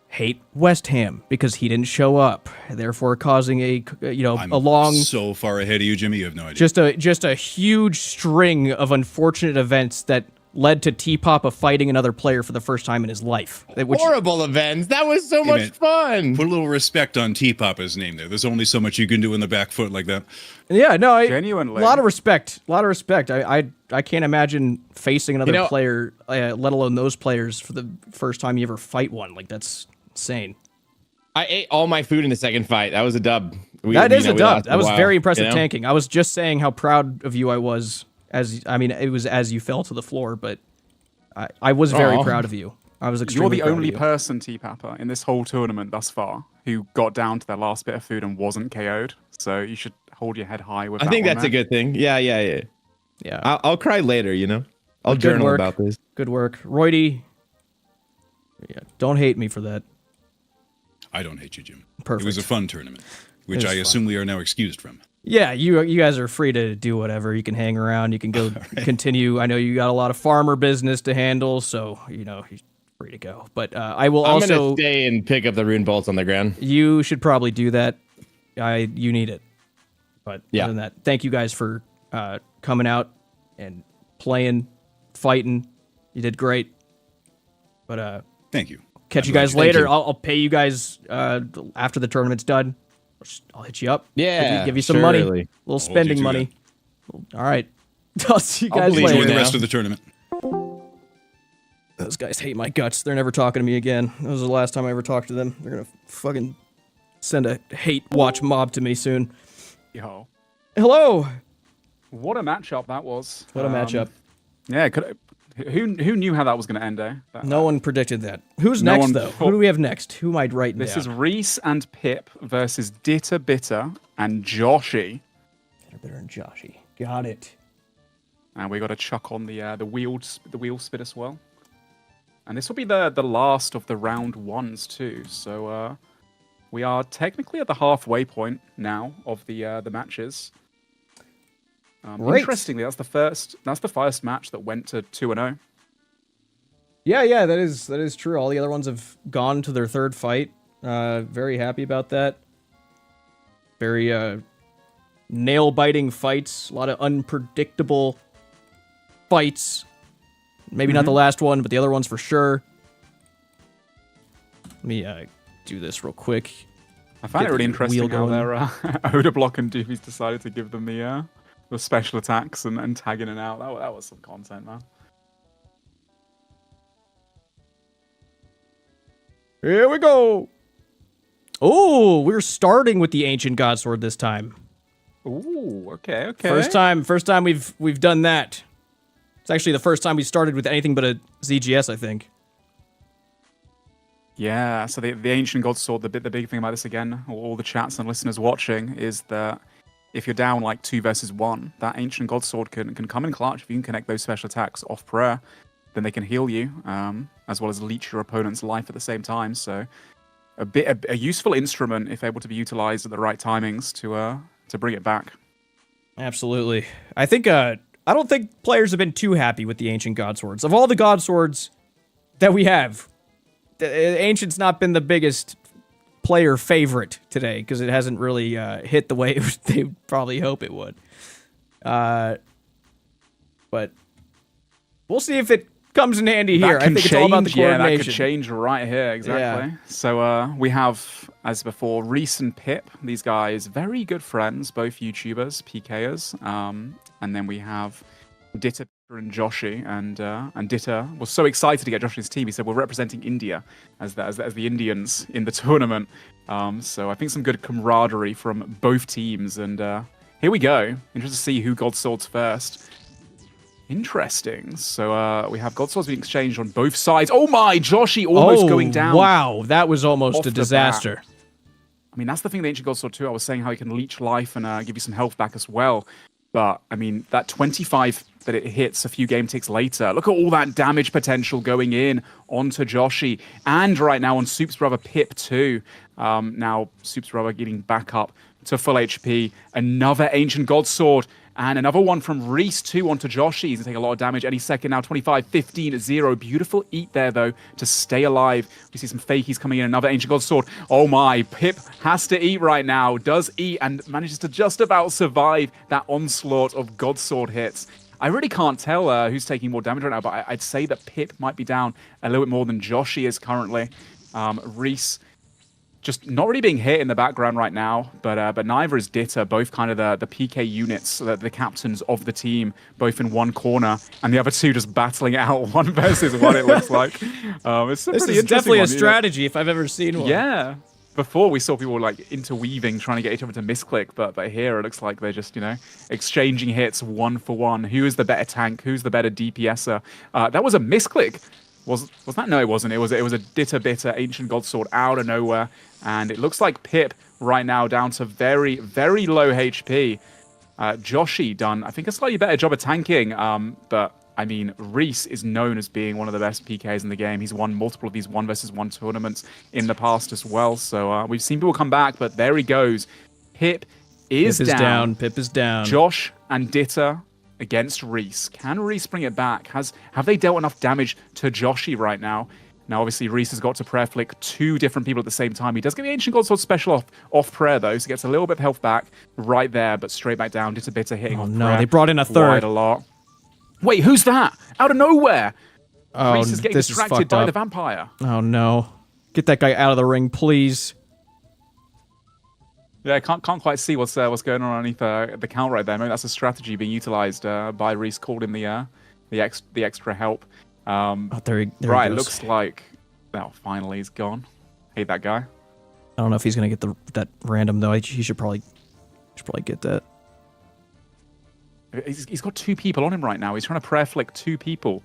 Hate West Ham because he didn't show up, therefore causing a a long, So far ahead of you, Jimmy, you have no idea. just a huge string of unfortunate events that led to T Papa fighting another player for the first time in his life. Horrible events. That was so much man, fun. Put a little respect on T Papa's name there. There's only so much you can do in the back foot like that. Yeah, no, Genuinely. a lot of respect. I can't imagine facing another player, let alone those players, for the first time you ever fight one. Like, that's insane. I ate all my food in the second fight. That was a dub. That is a we dub. lost That was a while, very impressive you know? tanking. I was just saying how proud of you I was it was as you fell to the floor, but I was very proud of you. I was You're extremely the proud only of you. person, T Papa, in this whole tournament thus far who got down to their last bit of food and wasn't KO'd. So you should hold your head high with that. I think one, that's a man. good thing. Yeah. Yeah. I'll cry later, I'll Good journal work. about this. Good work. Roidy, don't hate me for that. I don't hate you, Jim. Perfect. It was a fun tournament, which was I fun. assume we are now excused from. Yeah, you guys are free to do whatever. You can hang around. You can go continue. I know you got a lot of farmer business to handle, so you're free to go. But I will I'm also gonna stay and pick up the rune bolts on the ground. You should probably do that. You need it. But Yeah. other than that, thank you guys for coming out and playing, fighting. You did great. But Thank you. catch I'm you glad guys you- thank later. you. I'll pay you guys after the tournament's done. I'll hit you up. Yeah, give you some money. A surely. little I'll hold you spending to money. All right. I'll see you I'll guys believe you later. Enjoy the now. rest of the tournament. Those guys hate my guts. They're never talking to me again. That was the last time I ever talked to them. They're gonna fucking send a hate watch mob to me soon. Yo. Hello. What a matchup that was. What a matchup. Yeah, who knew how that was going to end, eh? No one predicted that. Who's next, though? Who do we have next? Who might write This down? is Reese and Pip versus Ditter, Bitter, and Joshy. Bitter and Joshy. Got it. And we got to chuck on the wheel spit as well. And this will be the last of the round ones too. So we are technically at the halfway point now of the matches. Interestingly, that's the first match that went to 2-0. Yeah, that is true. All the other ones have gone to their third fight. Very happy about that. Very nail-biting fights. A lot of unpredictable fights. Maybe not the last one, but the other ones for sure. Let me do this real quick. I find it really interesting how their Odablock and Doofies decided to give them the special attacks and tag in and out. That was some content, man. Here we go. Oh, we're starting with the Ancient Godsword this time. Ooh, okay. First time we've done that. It's actually the first time we started with anything but a ZGS, I think. Yeah, so the Ancient Godsword, the big thing about this again, all the chats and listeners watching, is that if you're down like 2 versus 1, that Ancient Godsword can come in clutch. If you can connect those special attacks off prayer, then they can heal you, as well as leech your opponent's life at the same time. So a useful instrument if able to be utilized at the right timings to bring it back. Absolutely. I don't think players have been too happy with the Ancient Godswords. Of all the Godswords that we have, the Ancient's not been the biggest player favorite today because it hasn't really hit the way they probably hope it would. But we'll see if it comes in handy here. I think it's all about the coordination. Yeah, that could change right here, exactly. Yeah. So we have, as before, Reese and Pip. These guys, very good friends, both YouTubers, PKers. And then we have Ditter and Joshy, and Ditter was so excited to get Joshy's team. He said, "We're representing India as the Indians in the tournament." So I think some good camaraderie from both teams. And here we go. Interested to see who Godswords first. Interesting. So we have Godswords being exchanged on both sides. Oh my, Joshy almost going down. Wow, that was almost a disaster. I mean, that's the thing with Ancient Godsword too. I was saying how he can leech life and give you some health back as well. But, I mean, that 25 that it hits a few game ticks later, look at all that damage potential going in onto Joshy. And right now on Soup's brother Pip too. Now Soup's brother getting back up to full HP. Another Ancient Godsword. And another one from Reese too onto Joshy. He's going to take a lot of damage any second now. 25, 15, 0. Beautiful eat there, though, to stay alive. We see some fakies coming in. Another Ancient Godsword. Oh, my. Pip has to eat right now. Does eat and manages to just about survive that onslaught of Godsword hits. I really can't tell who's taking more damage right now, but I'd say that Pip might be down a little bit more than Joshy is currently. Reese just not really being hit in the background right now, but neither is Ditter. Both kind of the PK units, the captains of the team, both in one corner, and the other two just battling it out 1 versus 1. It looks like this is definitely a strategy if I've ever seen one. Yeah. Before we saw people like interweaving, trying to get each other to misclick, but here it looks like they're just exchanging hits 1 for 1. Who is the better tank? Who's the better DPSer? That was a misclick. Was that? No, it wasn't. It was a Ditter Bitter Ancient Godsword out of nowhere, and it looks like Pip right now down to very, very low HP. Joshy done, I think, a slightly better job of tanking, but I mean, Reese is known as being one of the best PKs in the game. He's won multiple of these 1 versus 1 tournaments in the past as well, so we've seen people come back, but there he goes. Pip is down. Pip is down. Josh and Ditter against Reese. Can Reese bring it back? Have they dealt enough damage to Joshy right now? Now, obviously, Reese has got to prayer flick 2 different people at the same time. He does get the Ancient Godsword special off prayer, though, so he gets a little bit of health back right there, but straight back down. Ditter Bitter hitting off prayer. They brought in a third. Quite a lot. Wait, who's that? Out of nowhere! Oh, Reese is getting distracted by the vampire. Oh, no. Get that guy out of the ring, please. Yeah, I can't quite see what's going on underneath the count right there. Maybe that's a strategy being utilized by Reese, called in the extra help. There he right, goes. looks like... Oh, finally he's gone. Hate that guy. I don't know if he's gonna get that random though. He should probably get that. He's got 2 people on him right now. He's trying to prayer flick 2 people.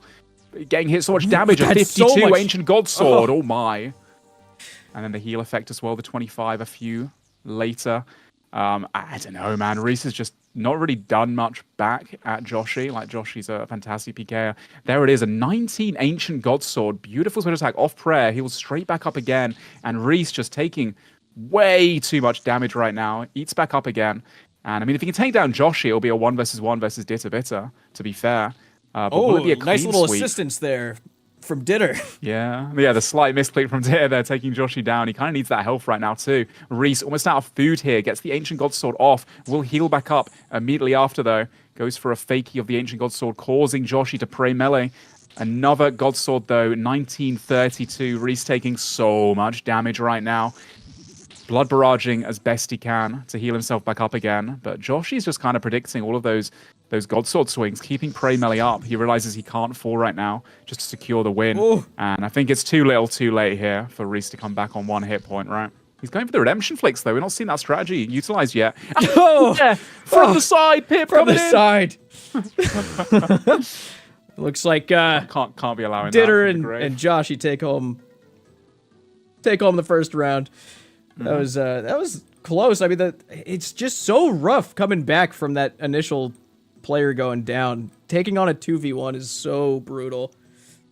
Getting hit so much damage. A That's 52 so much. Ancient God Sword. Oh my. And then the heal effect as well, the 25 a few later. I don't know, man. Reese has just not really done much back at Joshi. Like, Joshi's a fantastic PKer. There it is, a 19 Ancient God Sword. Beautiful sword attack off prayer. Heals straight back up again. And Reese just taking way too much damage right now. Eats back up again. And, I mean, if he can take down Joshi, it'll be a 1v1 versus Ditter Bitter, to be fair. But will it be a nice clean little sweep? assistance there from Ditter. Yeah, the slight misclick from Ditter there, taking Joshi down. He kind of needs that health right now too. Reese almost out of food here, gets the Ancient God Sword off, will heal back up immediately after though. Goes for a fakie of the Ancient God Sword, causing Joshi to pray melee. Another God Sword though, 1932. Reese taking so much damage right now. Blood barraging as best he can to heal himself back up again. But Joshi's just kind of predicting all of those God Sword swings, keeping Prey melee up. He realizes he can't fall right now just to secure the win. Ooh. And I think it's too little too late here for Reese to come back on 1 hit point, right? He's going for the redemption flicks, though. We're not seeing that strategy utilized yet. Oh, yeah, from the side, Pip from the coming in. side. Looks like can't be allowing Ditter that. and Joshi take home the first round. That was close. I mean, it's just so rough coming back from that initial player going down. Taking on a 2v1 is so brutal.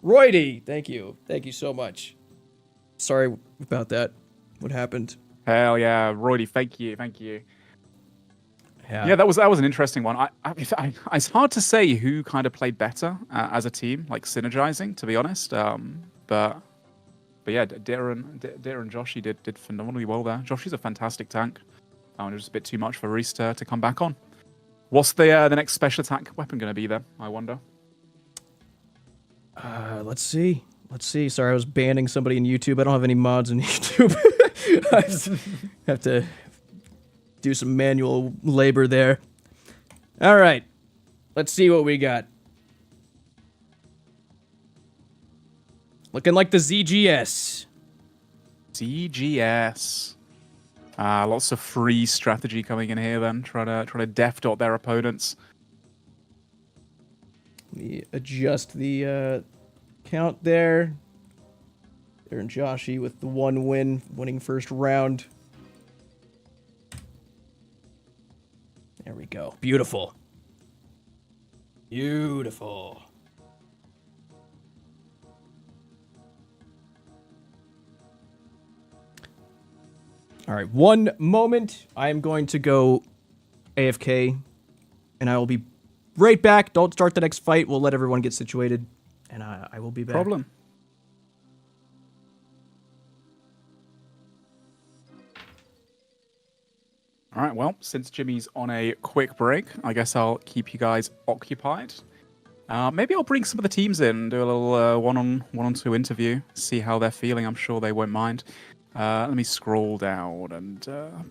Roydy, thank you so much. Sorry about that. What happened? Hell yeah, Roydy, thank you. Yeah, that was an interesting one. It's hard to say who kind of played better as a team, like synergizing, to be honest. But yeah, Ditter and Joshi did phenomenally well there. Joshi's a fantastic tank. It was just a bit too much for Reese to come back on. What's the next special attack weapon going to be there, I wonder? Let's see. Sorry, I was banning somebody in YouTube. I don't have any mods in YouTube. I just have to do some manual labor there. All right. Let's see what we got. Looking like the ZGS. Lots of free strategy coming in here then. Try to def dot their opponents. Let me adjust the count there. There and Joshi with the 1 win, winning first round. There we go. Beautiful. All right, 1 moment. I am going to go AFK, and I will be right back. Don't start the next fight. We'll let everyone get situated, and I will be back. Problem. All right, well, since Jimmy's on a quick break, I guess I'll keep you guys occupied. Maybe I'll bring some of the teams in, do a little one-on-two interview, see how they're feeling. I'm sure they won't mind. Let me scroll down and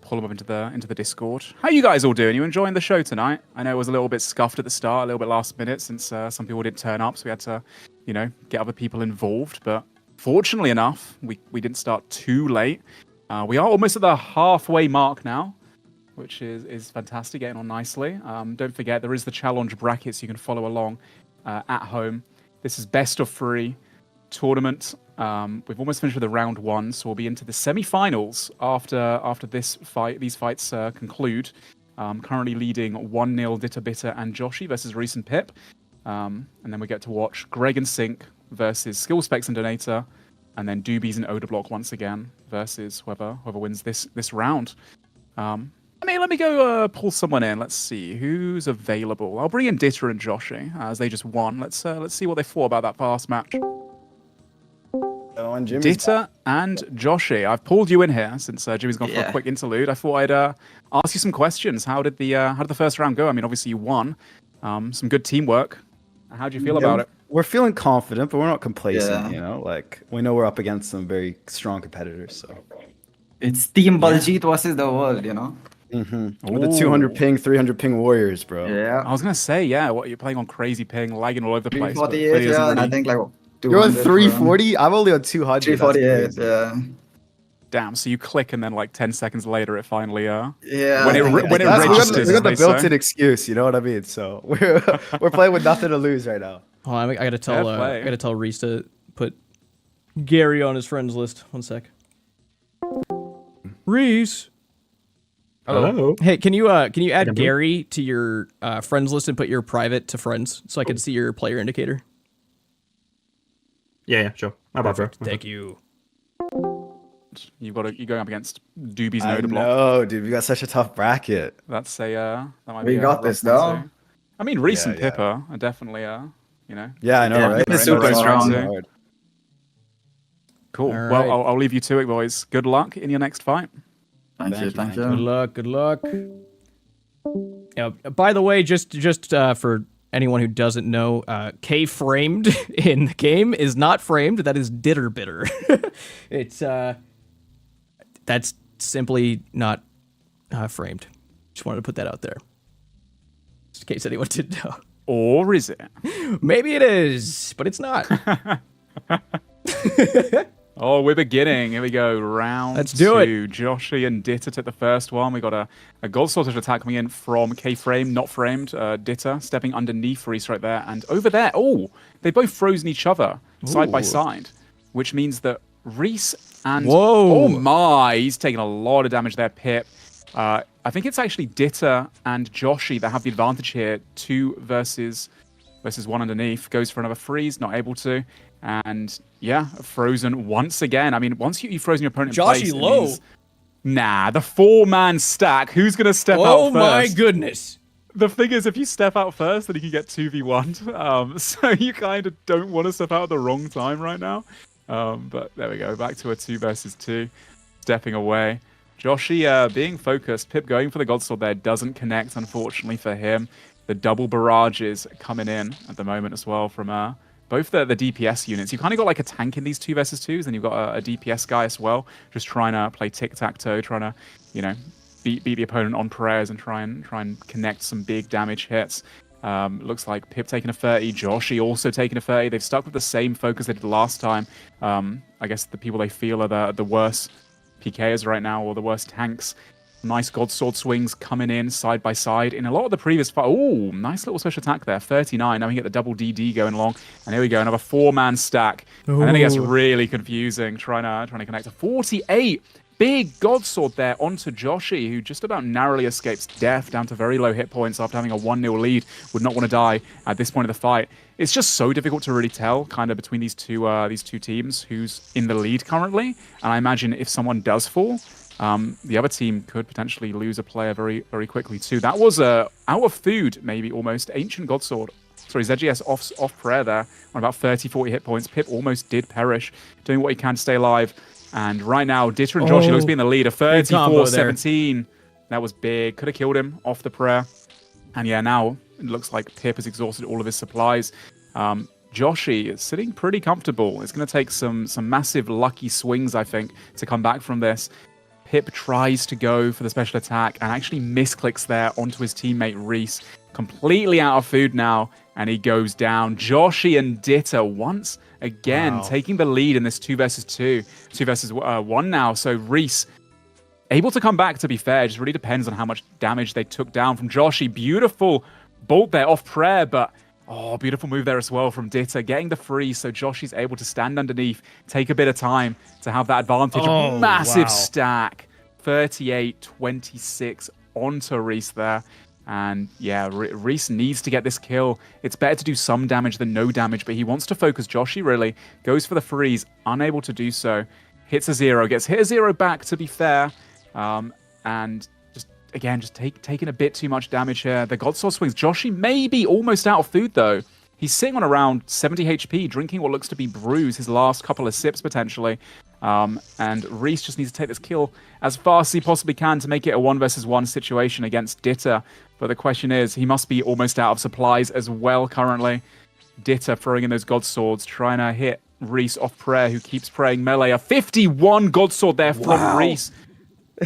pull them up into the Discord. How you guys all doing? You enjoying the show tonight? I know it was a little bit scuffed at the start, a little bit last minute since some people didn't turn up, so we had to, get other people involved. But fortunately enough, we didn't start too late. We are almost at the halfway mark now, which is fantastic, getting on nicely. Don't forget, there is the challenge brackets you can follow along at home. This is best of 3 tournament. We've almost finished with the round 1, so we'll be into the semi-finals after these fights conclude. Currently leading 1-0 Ditter Bitter and Joshi versus Reese and Pip. And then we get to watch Greg and Sync versus Skillspecs and Donator, and then Doobies and Odablock once again versus whoever wins this round. Let me go pull someone in. Let's see who's available. I'll bring in Ditter and Joshi as they just won. Let's see what they thought about that past match. Ditter and Joshi. I've pulled you in here since Jimmy's gone for a quick interlude. I thought I'd ask you some questions. How did the first round go? I mean, obviously you won. Some good teamwork. How do you feel about it? We're feeling confident, but we're not complacent. Like we know we're up against some very strong competitors. So it's Team Baljeet versus the world. With the 200 ping, 300 ping warriors, bro. Yeah. I was gonna say, what you're playing on crazy ping, lagging all over the place. 348, and I think like you're on 340. I'm only on 200. 348, yeah. damn. So you click, and then like 10 seconds later, it finally Yeah. when it registers. We got the built-in excuse, you know what I mean? So we're playing with nothing to lose right now. Oh, I gotta tell Reese to put Gary on his friends list. 1 sec. Reese. Hello. Hey, can you add Gary to your friends list and put your private to friends so I can see your player indicator? Yeah, sure. How about bro? Thank you. You're going up against Doobie's I Noda block. know, dude. We got such a tough bracket. That's that might We be got this, though. I mean, Reese and Pippa are definitely you know. Yeah, I know, right? They're super strong. Cool. All right. Well, I'll leave you to it, boys. Good luck in your next fight. Thank you. Good luck. Yeah, by the way, just for anyone who doesn't know, K framed in the game is not framed. That is Ditter bitter. It's that's simply not framed. Just wanted to put that out there, just in case anyone didn't know. Or is it? Maybe it is, but it's not. Oh, we're beginning. Here we go. Round Let's do it. Joshi and Ditter took the first one. We got a gold sorted attack coming in from K-Frame, not framed. Ditter stepping underneath Reese right there. And over there, they both frozen each other side by side, which means that Reese and... Whoa. Oh my, he's taking a lot of damage there, Pip. I think it's actually Ditter and Joshi that have the advantage here. 2 versus 1 underneath. Goes for another freeze, not able to. And yeah, frozen once again. I mean, once you've frozen your opponent in place, Joshi low. Nah, the 4-man stack. Who's going to step out first? Oh my goodness. The thing is, if you step out first, then you can get 2v1'd. So you kind of don't want to step out at the wrong time right now. But there we go. Back to a 2 versus 2. Stepping away. Joshi being focused. Pip going for the Godsword there. Doesn't connect, unfortunately, for him. The double barrages coming in at the moment as well from... both the DPS units. You've kind of got like a tank in these 2 versus 2s, and you've got a DPS guy as well, just trying to play tic-tac-toe, trying to, you know, beat the opponent on prayers and try and connect some big damage hits. Looks like Pip taking a 30, Joshi also taking a 30. They've stuck with the same focus they did last time. I guess the people they feel are the worst PKers right now, or the worst tanks. Nice Godsword swings coming in side by side in a lot of the previous fight. Oh, nice little special attack there. 39. Now we get the double DD going along. And here we go, another 4-man stack. And then it gets really confusing trying to connect a 48. Big Godsword there onto Joshi, who just about narrowly escapes death down to very low hit points after having a 1-0 lead. Would not want to die at this point of the fight. It's just so difficult to really tell kind of between these two teams who's in the lead currently. And I imagine if someone does fall, the other team could potentially lose a player very, very quickly too. That was out of food, maybe almost. Ancient Godsword. Sorry, ZGS off prayer there on about 30, 40 hit points. Pip almost did perish, doing what he can to stay alive. And right now, Ditter and Joshi looks to be in the lead. A 34-17. That was big. Could have killed him off the prayer. And yeah, now it looks like Pip has exhausted all of his supplies. Joshi is sitting pretty comfortable. It's going to take some massive lucky swings, I think, to come back from this. Pip tries to go for the special attack and actually misclicks there onto his teammate Reese. Completely out of food now, and he goes down. Joshi and Ditter once again taking the lead in this 2 versus 2. 2 versus 1 now. So Reese able to come back, to be fair. It just really depends on how much damage they took down from Joshi. Beautiful bolt there off prayer, but... Oh, beautiful move there as well from Ditter, getting the freeze so Joshi's able to stand underneath, take a bit of time to have that advantage. Massive stack, 38-26 onto Reese there. And yeah, Reese needs to get this kill. It's better to do some damage than no damage, but he wants to focus Joshi really. Goes for the freeze, unable to do so. Hits a 0, gets hit a 0 back, to be fair. And... Again, just taking a bit too much damage here. The Godsword swings. Joshi may be almost out of food, though. He's sitting on around 70 HP, drinking what looks to be brews, his last couple of sips, potentially. And Reese just needs to take this kill as fast as he possibly can to make it a 1 versus 1 situation against Ditter. But the question is, he must be almost out of supplies as well currently. Ditter throwing in those Godswords, trying to hit Reese off prayer, who keeps praying melee. A 51 Godsword there from Reese.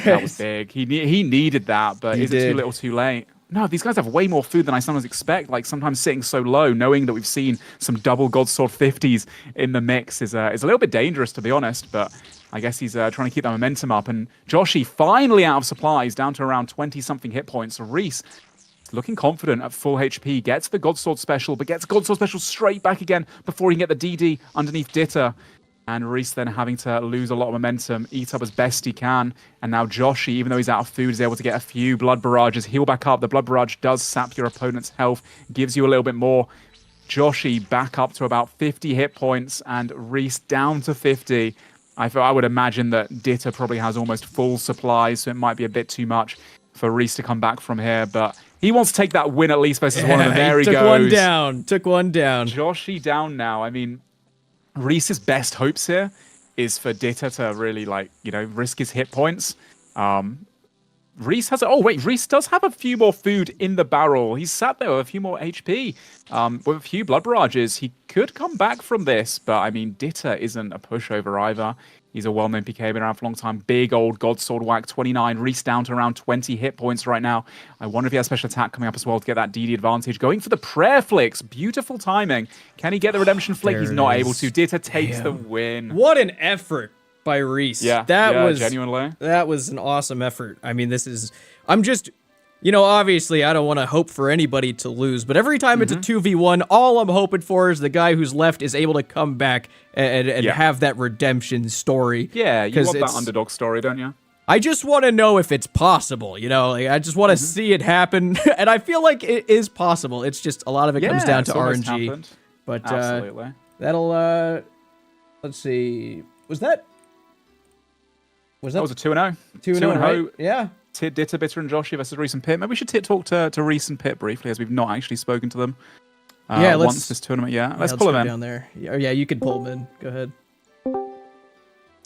That was big. He needed that, but is it too little too late? no, these guys have way more food than I sometimes expect. Like sometimes sitting so low, knowing that we've seen some double Godsword 50s in the mix is a little bit dangerous, to be honest. But I guess he's trying to keep that momentum up. And Joshy finally out of supplies, down to around 20-something hit points. Reese looking confident at full HP, gets the Godsword special, but gets Godsword special straight back again before he can get the DD underneath Ditter. And Reese then having to lose a lot of momentum, eat up as best he can. And now Joshy, even though he's out of food, is able to get a few blood barrages, heal back up. The blood barrage does sap your opponent's health, gives you a little bit more. Joshy back up to about 50 hit points, and Reese down to 50. I would imagine that Ditter probably has almost full supplies, so it might be a bit too much for Reese to come back from here. But he wants to take that win at least versus one of them. There he goes. Took one down. Joshy down now. I mean, Reese's best hopes here is for Ditter to really, like, you know, risk his hit points. Reese has... Oh, wait, Reese does have a few more food in the barrel. He's sat there with a few more HP. With a few blood barrages, he could come back from this. But, I mean, Ditter isn't a pushover either. He's a well-known PK, been around for a long time. Big old Godsword whack, 29. Reese down to around 20 hit points right now. I wonder if he has special attack coming up as well to get that DD advantage. Going for the prayer flicks. Beautiful timing. Can he get the redemption flick? He's not able to. Ditter takes the win. What an effort by Reese. That was genuinely. That was an awesome effort. I mean, this is... I'm just... You know, obviously, I don't want to hope for anybody to lose, but every time it's a 2v1, all I'm hoping for is the guy who's left is able to come back and have that redemption story. Yeah, you want that underdog story, don't you? I just want to know if it's possible, you know? Like, I just want to see it happen, and I feel like it is possible. It's just a lot of it comes down to RNG. Happened. But Absolutely. That'll, let's see, was that was a 2-0. 2-0, right? Yeah. Ditter, Bitter, and Joshy versus Reese and Pit. Maybe we should talk to Reese and Pit briefly, as we've not actually spoken to them once this tournament. Let's pull them in. Down there. Yeah, you can pull them in. Go ahead.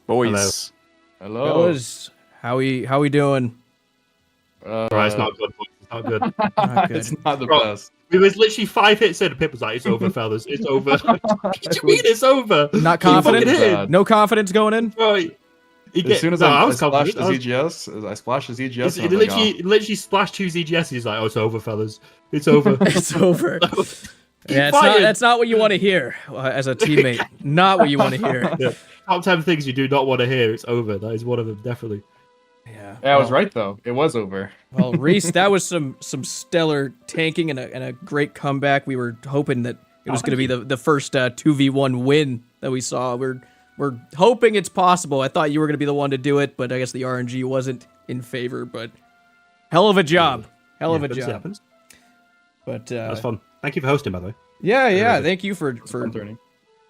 Boys. Hello. Boys. How we doing? It's not good. It's not good. Not good. It's not the best. It was literally 5 hits in, and Pip was like, "It's over, fellas. It's over." What do you mean it's over? Not confident. No confidence going in. Right. As soon as I splashed his EGS, I splashed his EGS. He literally splashed 2 EGS. He's like, "Oh, it's over, fellas. It's over. It's over." Yeah, that's not what you want to hear as a teammate. Not what you want to hear. Yeah. Top 10 things you do not want to hear. It's over. That is one of them, definitely. Yeah, I was right though. It was over. Well, Reese, that was some stellar tanking and a great comeback. We were hoping that it was going to be the first 2v1 win that we saw. We're hoping it's possible. I thought you were going to be the one to do it, but I guess the RNG wasn't in favor. But hell of a job. Hell of a job. Happens. But that was fun. Thank you for hosting, by the way. Yeah. Thank you for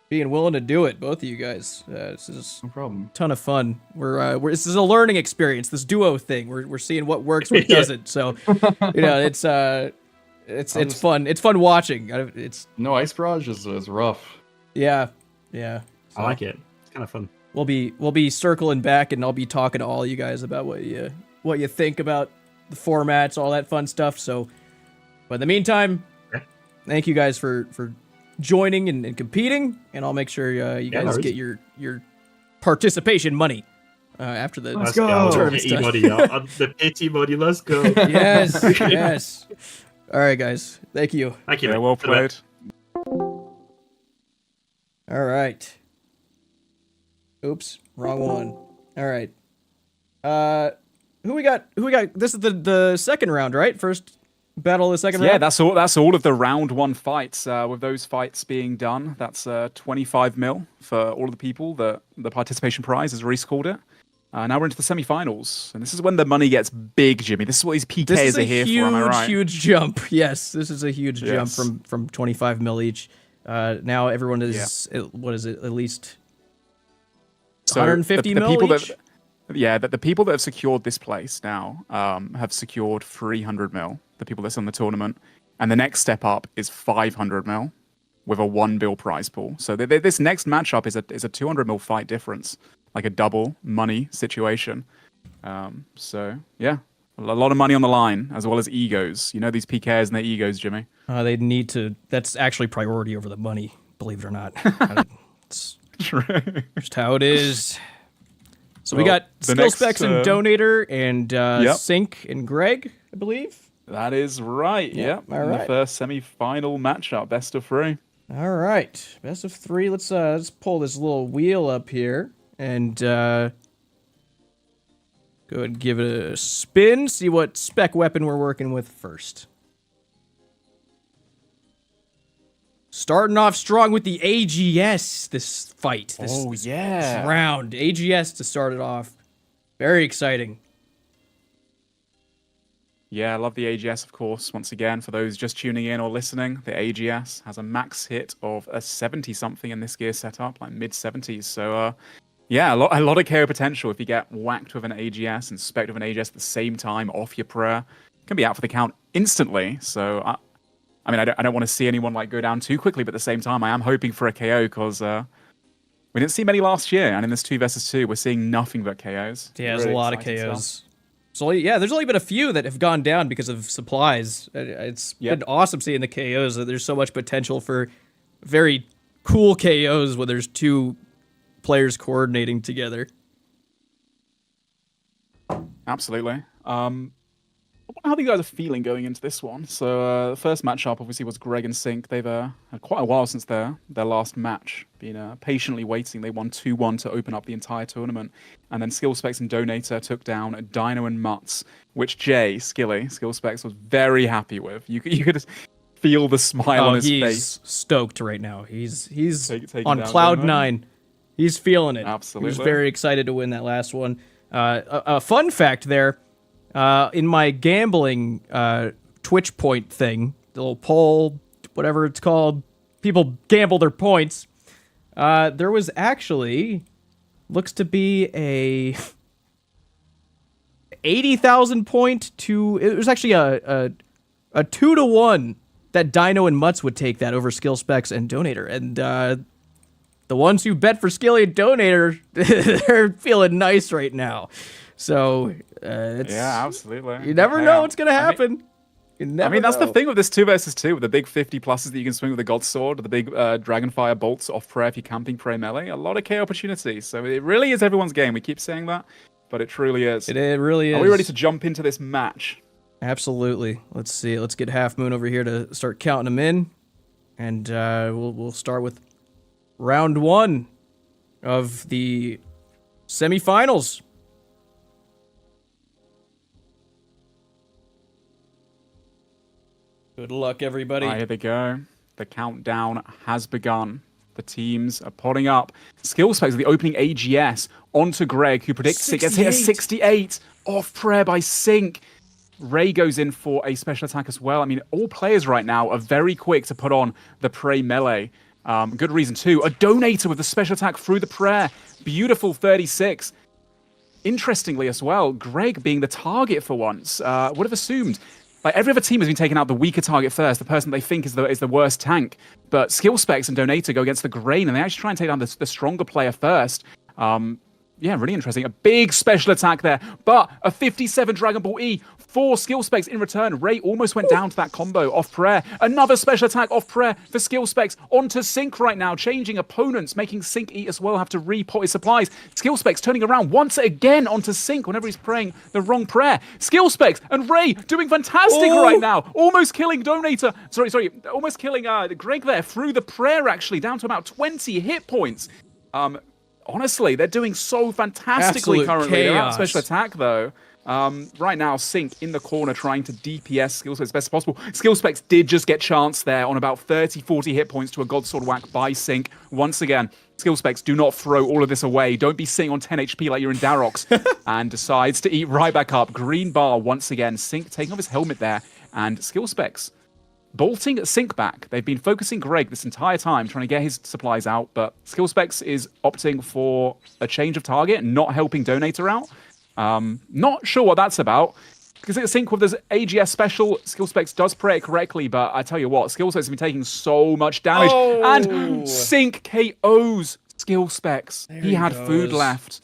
being willing to do it, both of you guys. This is no problem. Ton of fun. We're this is a learning experience. This duo thing. We're seeing what works, what doesn't. So you know, it's fun. It's fun watching. It's no ice barrage is rough. Yeah. So, I like it. It's kind of fun. We'll be circling back, and I'll be talking to all you guys about what you think about the formats, all that fun stuff. So, but in the meantime, thank you guys for joining and competing, and I'll make sure you guys get your participation money after the tournament stuff. The pity money, let's go. Yes. All right, guys. Thank you. Thank you. Yeah, well played. All right. Oops, wrong one. All right. Who we got? This is the second round, right? First battle of the second round? Yeah, that's all of the round 1 fights. With those fights being done, that's 25 mil for all of the people. The participation prize, as Reese called it. Now we're into the semifinals, and this is when the money gets big, Jimmy. This is what these PKs are here for, am I right? Huge jump. Yes, this is a huge jump from 25 mil each. Now everyone is, what is it, at least 150 mil each? The people that have secured this place now have secured 300 mil, the people that's on the tournament. And the next step up is 500 mil with a 1 bill prize pool. So this next matchup is a 200 mil fight difference, like a double money situation. So, yeah, a lot of money on the line, as well as egos. You know these PKs and their egos, Jimmy. They need to... That's actually priority over the money, believe it or not. It's just how it is. So we got Skillspecs and Donator and Sync and Greg, I believe. That is right. Yeah, Yeah. all In the right. first semi-final matchup, best of 3. All right, best of 3. Let's pull this little wheel up here and go ahead and give it a spin. See what spec weapon we're working with first. Starting off strong with the AGS. This fight. This round. AGS to start it off. Very exciting. Yeah, I love the AGS, of course. Once again, for those just tuning in or listening, the AGS has a max hit of a 70-something in this gear setup, like mid-70s. So, yeah, a lot of KO potential if you get whacked with an AGS and specced with an AGS at the same time off your prayer. Can be out for the count instantly. So, I mean, I don't want to see anyone like go down too quickly, but at the same time, I am hoping for a KO because we didn't see many last year, and in this 2 versus 2, we're seeing nothing but KOs. Yeah, there's a lot of KOs. So yeah, there's only been a few that have gone down because of supplies. It's been awesome seeing the KOs. There's so much potential for very cool KOs when there's 2 players coordinating together. Absolutely. How are you guys feeling going into this one? So the first matchup obviously was Greg and Sync. They've had quite a while since their last match. Been patiently waiting. They won 2-1 to open up the entire tournament. And then Skillspecs and Donator took down Dino and Mutz, which Skillspecs was very happy with. You could feel the smile on his face. He's stoked right now. He's on down cloud Dino. 9. He's feeling it. Absolutely. He was very excited to win that last one. A fun fact there. In my gambling Twitch point thing, the little poll, whatever it's called, people gamble their points. There was actually, looks to be a 80,000 point to, it was actually a 2-to-1 that Dino and Mutz would take that over Skillspecs and Donator. And the ones who bet for Skilly and Donator, they're feeling nice right now. So, yeah, absolutely. You never know what's going to happen. I mean, that's the thing with this 2 versus 2, with the big 50 pluses that you can swing with the God Sword, the big Dragonfire bolts off prayer if you're camping prayer melee. A lot of KO opportunities. So it really is everyone's game. We keep saying that, but it truly is. It really is. Are we ready to jump into this match? Absolutely. Let's see. Let's get Half Moon over here to start counting them in. And we'll start with round 1 of the semifinals. Good luck, everybody. Here they go. The countdown has begun. The teams are potting up. Skillspecs, the opening AGS, onto Greg, who predicts it gets hit at 68. Off prayer by Sync. Ray goes in for a special attack as well. I mean, all players right now are very quick to put on the Prey melee. Good reason too. A Donator with the special attack through the prayer. Beautiful 36. Interestingly as well, Greg being the target for once. Would have assumed, like, every other team has been taking out the weaker target first, the person they think is the worst tank. But Skillspecs and Donator go against the Grain, and they actually try and take down the stronger player first. Yeah, really interesting. A big special attack there, but a 57 Dragon Ball E for Skillspecs in return. Ray almost went down to that combo off prayer. Another special attack off prayer for Skillspecs onto Sync right now, changing opponents, making Sync eat as well, have to repot his supplies. Skillspecs turning around once again onto Sync whenever he's praying the wrong prayer. Skillspecs and Ray doing fantastic right now, almost killing Donator. Sorry, almost killing Greg there through the prayer, actually, down to about 20 hit points. Honestly, they're doing so fantastically currently. They're out of special attack, though. Right now, Sync in the corner trying to DPS Skillspecs as best as possible. Skillspecs did just get chance there on about 30, 40 hit points to a God Sword whack by Sync. Once again, Skillspecs, do not throw all of this away. Don't be sitting on 10 HP like you're in Darox. And decides to eat right back up. Green bar once again. Sync taking off his helmet there. And Skillspecs bolting Sync back. They've been focusing Greg this entire time, trying to get his supplies out, but Skillspecs is opting for a change of target, not helping Donator out. Not sure what that's about. Because Sync with this AGS special, Skillspecs does pray it correctly, but I tell you what, Skillspecs has been taking so much damage. And Sync KOs Skillspecs. He had food left.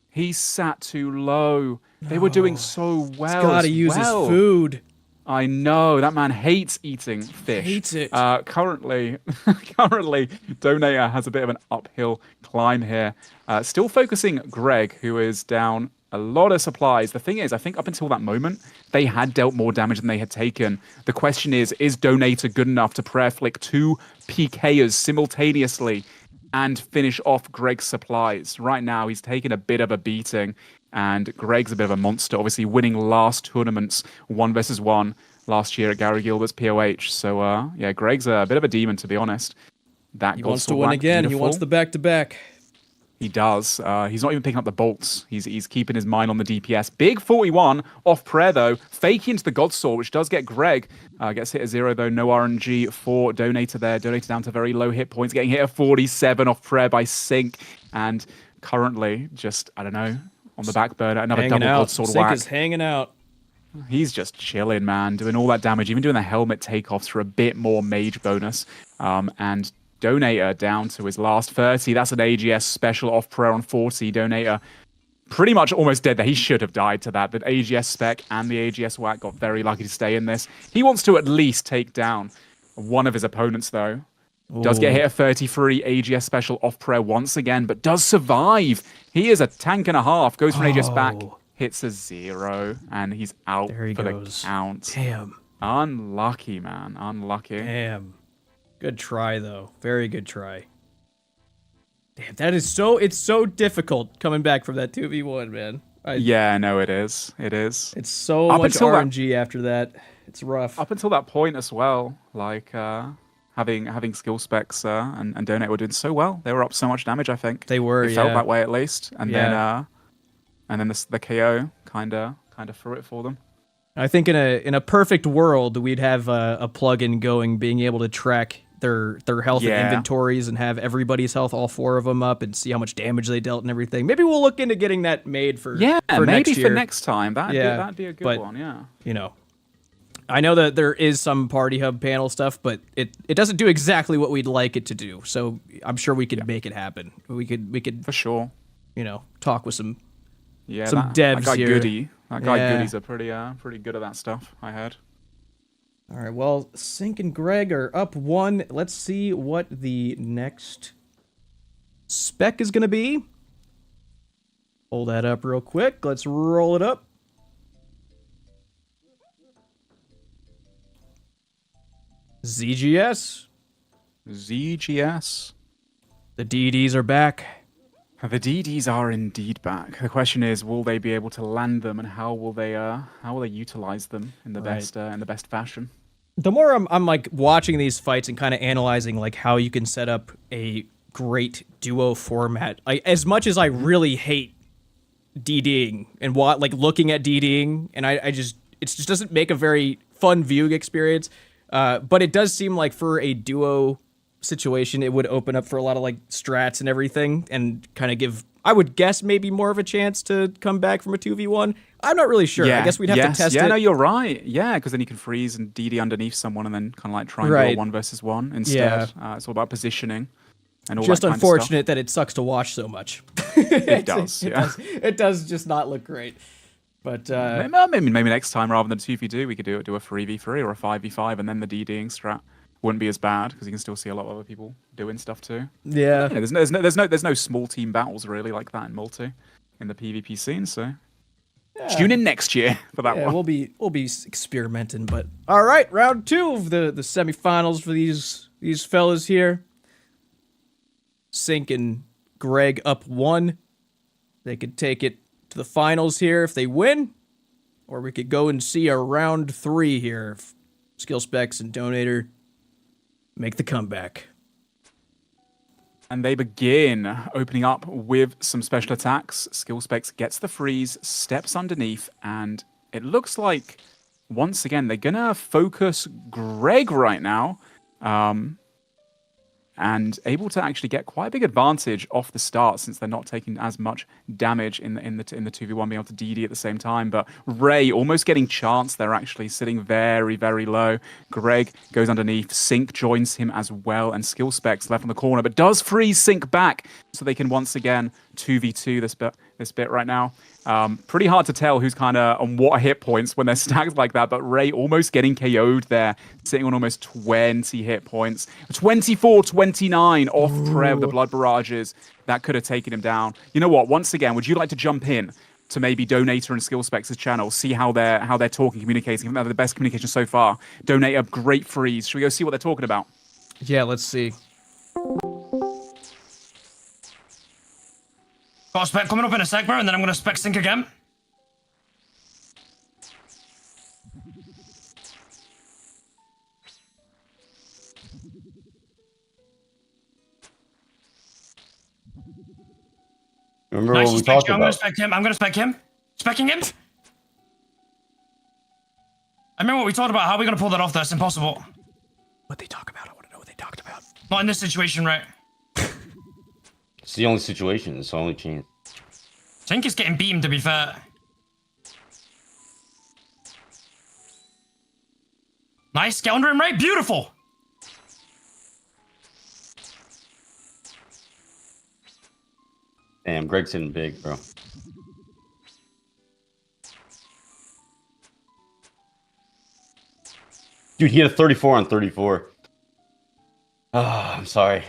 He sat too low. They were doing so well. He's gotta use his food. I know, that man hates eating fish. Hates it. Currently, Donator has a bit of an uphill climb here. Still focusing Greg, who is down A lot of supplies. The thing is, I think up until that moment, they had dealt more damage than they had taken. The question is Donator good enough to prayer flick 2 PKers simultaneously and finish off Greg's supplies? Right now, he's taken a bit of a beating, and Greg's a bit of a monster, obviously winning last tournaments 1 versus 1 last year at Gary Gilbert's POH. So, yeah, Greg's a bit of a demon, to be honest. He wants to win again. Beautiful. He wants the back-to-back. He does. He's not even picking up the bolts. He's keeping his mind on the DPS. Big 41 off prayer, though. Fake into the God Sword, which does get Greg. Gets hit at 0, though. No RNG for Donator there. Donator down to very low hit points. Getting hit at 47 off prayer by Sync. And currently, just, I don't know, on the back burner. Another hanging double out. God Sword Sync whack. is hanging out. He's just chilling, man. Doing all that damage. Even doing the helmet takeoffs for a bit more mage bonus. And Donator down to his last 30. That's an AGS special off prayer on 40. Donator pretty much almost dead there. He should have died to that. But AGS spec and the AGS whack got very lucky to stay in this. He wants to at least take down one of his opponents, though. Does get hit at 33. AGS special off prayer once again, but does survive. He is a tank and a half. Goes for an AGS back. Hits a 0. And he's out for the count. Damn. Unlucky, man. Unlucky. Damn. Good try, though. Very good try. Damn, that is so... It's so difficult coming back from that 2v1, man. Yeah, no, it is. It is. It's so much RNG after that. It's rough. Up until that point as well, like having Skillspecs and Donate were doing so well. They were up so much damage, I think. They were, It felt that way at least. And then the KO kind of threw it for them. I think in a perfect world, we'd have a plugin going, being able to track their health and inventories and have everybody's health, all 4 of them up, and see how much damage they dealt and everything. Maybe we'll look into getting that made for maybe next year. for next time. That'd be a good one. Yeah. You know, I know that there is some Party Hub panel stuff, but it doesn't do exactly what we'd like it to do. So I'm sure we could make it happen. We could for sure. You know, talk with some devs that guy here. Goody. That guy Goody's are pretty good at that stuff, I heard. All right, well, Sync and Greg are up 1. Let's see what the next spec is going to be. Pull that up real quick. Let's roll it up. ZGS. ZGS. The DDs are back. The DDs are indeed back. The question is, will they be able to land them, and how will they utilize them in the best fashion? The more I'm like watching these fights and kind of analyzing like how you can set up a great duo format. As much as I really hate DDing and like looking at DDing, and it just doesn't make a very fun viewing experience. But it does seem like for a duo situation, it would open up for a lot of like strats and everything, and kind of give, I would guess, maybe more of a chance to come back from a 2v1. I'm not really sure. I guess we'd have to test it. Yeah, no, you're right. Yeah, because then you can freeze and DD underneath someone and then kind of like try and do a 1 versus 1 instead. It's all about positioning and all just that unfortunate that it sucks to watch so much. It does. It does just not look great. But maybe next time, rather than 2v2, we could do a 3v3 or a 5v5, and then the DDing strat wouldn't be as bad because you can still see a lot of other people doing stuff too. Yeah. There's no small team battles really like that in multi in the PvP scene. So tune in next year for that one. We'll be experimenting. But all right, round 2 of the semifinals for these fellas here. Sync and Greg up 1. They could take it to the finals here if they win, or we could go and see a round 3 here. If Skillspecs and Donator make the comeback. And they begin opening up with some special attacks. Skillspecs gets the freeze, steps underneath, and it looks like, once again, they're going to focus Greg right now. And able to actually get quite a big advantage off the start since they're not taking as much damage in the 2v1, being able to DD at the same time. But Ray almost getting chance. They're actually sitting very, very low. Greg goes underneath. Sync joins him as well, and Skillspecs left on the corner, but does freeze Sync back so they can once again 2v2 this bit right now. Pretty hard to tell who's kind of on what hit points when they're stacked like that, but Ray almost getting KO'd there, sitting on almost 20 hit points. 24-29 off prayer with the blood barrages. That could have taken him down. You know what? Once again, would you like to jump in to maybe Donator and Skillspecs' channel, see how they're talking, communicating. They're the best communication so far. Donate a great freeze. Should we go see what they're talking about? Yeah, let's see. Got a spec coming up in a sec, bro, and then I'm gonna spec sync again. Remember Nice, what we spec talked you. I'm gonna about? spec him. I'm gonna spec him. Specking him. I remember what we talked about. How are we gonna pull that off? That's impossible. What they talk about? I want to know what they talked about. Not in this situation, right? It's the only situation. It's the only chance. Tink is getting beamed, to be fair. Nice, get under him, right? Beautiful. Damn, Greg's hitting big, bro. Dude, he had a 34 on 34. Oh, I'm sorry.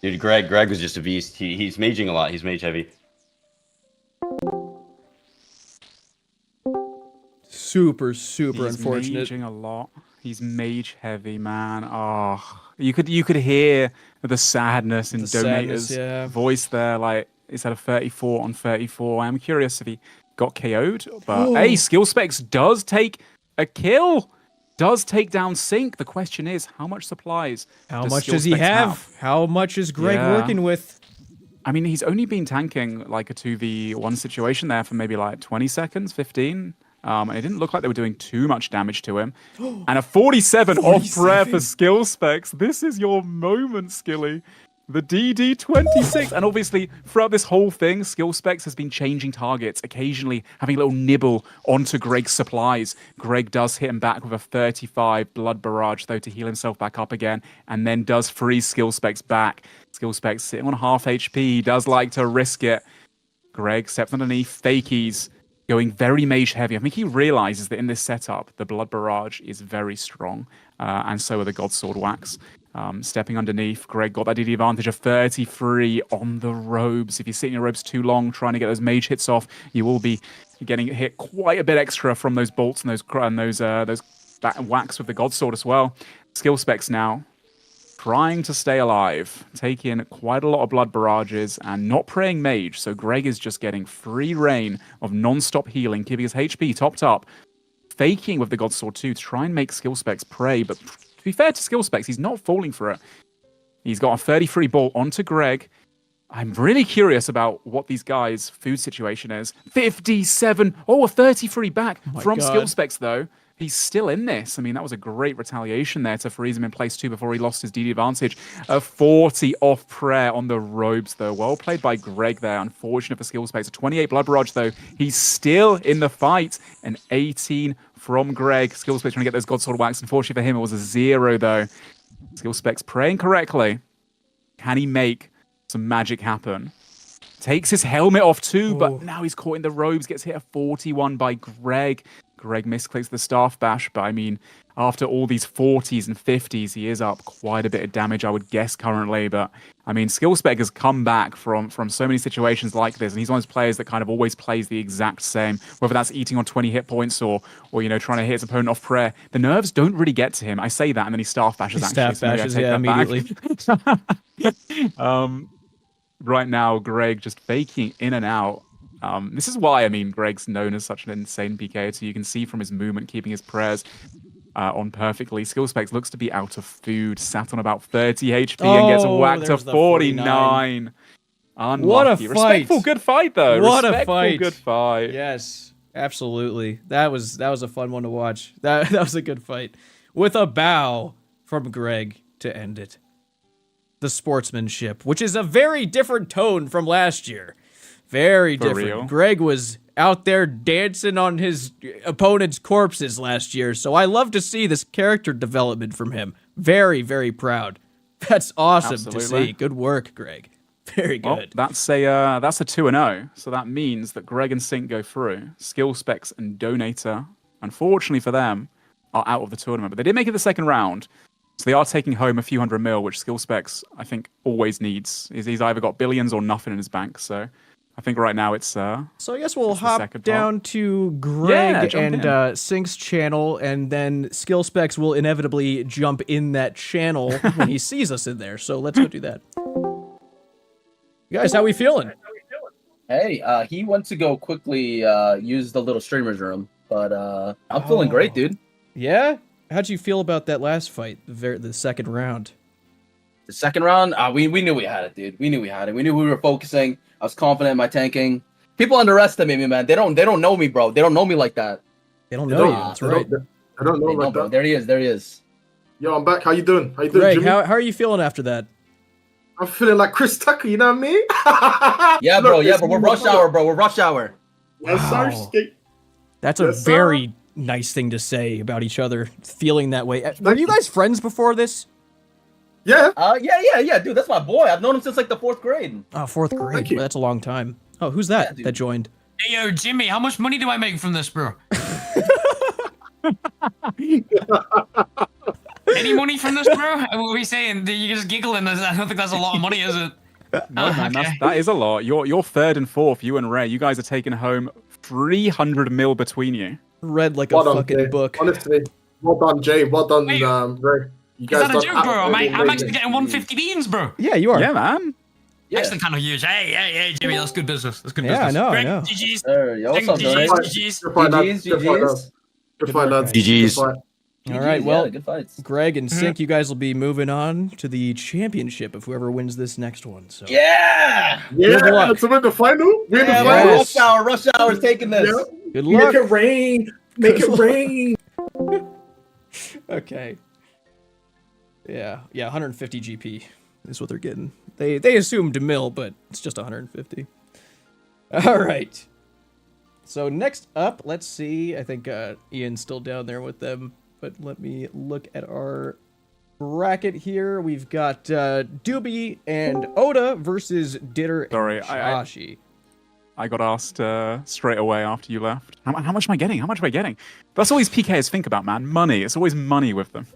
Dude, Greg was just a beast. He's maging a lot. He's mage heavy. Super He's unfortunate. Maging a lot. He's mage heavy, man. Oh, you could hear the sadness in The Donator's sadness, yeah. voice there. Like, he's had a 34 on 34. I'm curious if he got KO'd. But Ooh. hey, Skillspecs does take a kill. Does take down Sync. The question is, how much supplies? How much does he Skillspecs have? How much is Greg Yeah. working with? I mean, he's only been tanking like a 2v1 situation there for maybe like 20 seconds, 15. And it didn't look like they were doing too much damage to him. And a 47 off prayer for Skillspecs. This is your moment, Skilly. The DD26. And obviously, throughout this whole thing, Skillspecs has been changing targets, occasionally having a little nibble onto Greg's supplies. Greg does hit him back with a 35 Blood Barrage, though, to heal himself back up again, and then does freeze Skillspecs back. Skillspecs sitting on half HP. He does like to risk it. Greg steps underneath, fakies, going very mage heavy. I think he realizes that in this setup, the Blood Barrage is very strong, and so are the God Sword Wax. Stepping underneath, Greg got that DD advantage of 33 on the robes. If you sit in your robes too long trying to get those mage hits off, you will be getting hit quite a bit extra from those bolts and those wax with the God Sword as well. Skillspecs now trying to stay alive, taking quite a lot of blood barrages and not praying mage. So Greg is just getting free reign of non-stop healing, keeping his HP topped up, faking with the God Sword too to try and make Skillspecs pray. But to be fair to Skillspecs, he's not falling for it. He's got a 33 bolt onto Greg. I'm really curious about what these guys' food situation is. 57. Oh, a 33 back from God. Skillspecs though. He's still in this. I mean, that was a great retaliation there to freeze him in place too before he lost his DD advantage. A 40 off prayer on the robes, though. Well played by Greg there. Unfortunate for Skillspecs. A 28 blood barrage, though. He's still in the fight. An 18 from Greg. Skillspecs trying to get those God Sword Wax. Unfortunately for him, it was a 0, though. Skillspecs praying correctly. Can he make some magic happen? Takes his helmet off too, but now he's caught in the robes. Gets hit a 41 by Greg. Greg misclicks the staff bash, but I mean, after all these 40s and 50s, he is up quite a bit of damage, I would guess, currently. But I mean, Skillspec has come back from so many situations like this, and he's one of those players that kind of always plays the exact same, whether that's eating on 20 hit points or you know, trying to hit his opponent off prayer. The nerves don't really get to him. I say that, and then he staff bashes. Staff bashes, yeah, immediately. Right now, Greg just faking in and out. This is why, I mean, Greg's known as such an insane PK. So you can see from his movement, keeping his prayers on perfectly. Skillspecs looks to be out of food, sat on about 30 HP and gets whacked to 49. Unlucky. What a fight. Respectful good fight, though. What Respectful a fight. good fight. Yes, absolutely. That was a fun one to watch. That was a good fight. With a bow from Greg to end it. The sportsmanship, which is a very different tone from last year. Very For different. real. Greg was out there dancing on his opponent's corpses last year, so I love to see this character development from him. Very, very proud. That's awesome to Absolutely. see. Good work, Greg. Very good. Well, that's a 2-0. So that means that Greg and Sync go through. Skillspecs and Donator, unfortunately for them, are out of the tournament. But they did make it the second round. So they are taking home a few $100 million, which Skillspecs, I think, always needs. He's either got billions or nothing in his bank. So I think right now it's So I guess we'll it's the hop second down part. to Greg jump and in. Sync's channel, and then Skillspecs will inevitably jump in that channel when he sees us in there. So let's go do that. You guys, how we feeling? Hey, he went to go quickly use the little streamer's room, but I'm feeling great, dude. Yeah? How'd you feel about that last fight, the second round? The second round, we knew we had it, dude. We knew we had it. We knew we were focusing. I was confident in my tanking. People underestimate me, man. They don't know me, bro. They don't know me like that. They don't know you. That's right. I don't know like bro. that. There he is. There he is. Yo, I'm back. How you doing? How you doing, Greg, Jimmy? how are you feeling after that? I'm feeling like Chris Tucker. You know what I mean? Yeah, Look, bro. Yeah, it's but we're me, rush hour, bro. We're rush hour. Yes, sir. Wow. Skate. That's a Yes, sir. very nice thing to say about each other, feeling that way. Were you guys friends before this? Yeah. Yeah, dude. That's my boy. I've known him since like the 4th grade. Oh, 4th grade. Thank you. Well, that's a long time. Oh, who's that that joined? Hey, yo, Jimmy, how much money do I make from this, bro? Any money from this, bro? What are we saying? You're just giggling. I don't think that's a lot of money, is it? No, man, okay. that is a lot. You're third and fourth. You and Ray, you guys are taking home 300 mil between you. Read like Well a done, fucking Jay. book. Honestly, well done, Jay. Well done, Wait. Ray. You Is guys that a done joke, bro? I'm absolutely actually amazing. getting 150 beans, bro. Yeah, you are. Yeah, man. Actually, kind of huge. Hey, Jimmy, that's good business. That's good Yeah, business. I know, I Greg, know. GG's. Yo, what's up, GG's, bro? GG's. Good fight, lads. Good fight, GG's. lads. Good fight, lads. GG's. Good fight. All right, GG's, well, yeah, good fights. Greg and Sync, you guys will be moving on to the championship of whoever wins this next one. So Yeah. Yeah, Good luck. to win the final. Win the Yeah, final. Yes. Rush hour's taking this. Yeah. good Make luck. it rain. Make it rain. Okay. Yeah, 150 GP is what they're getting. They assumed a mil, but it's just 150. All right. So next up, let's see. I think Ian's still down there with them, but let me look at our bracket here. We've got Doobie and Oda versus Ditter and Sorry, Joshi. I got asked straight away after you left. How much am I getting? How much am I getting? That's all these PKs think about, man. Money. It's always money with them.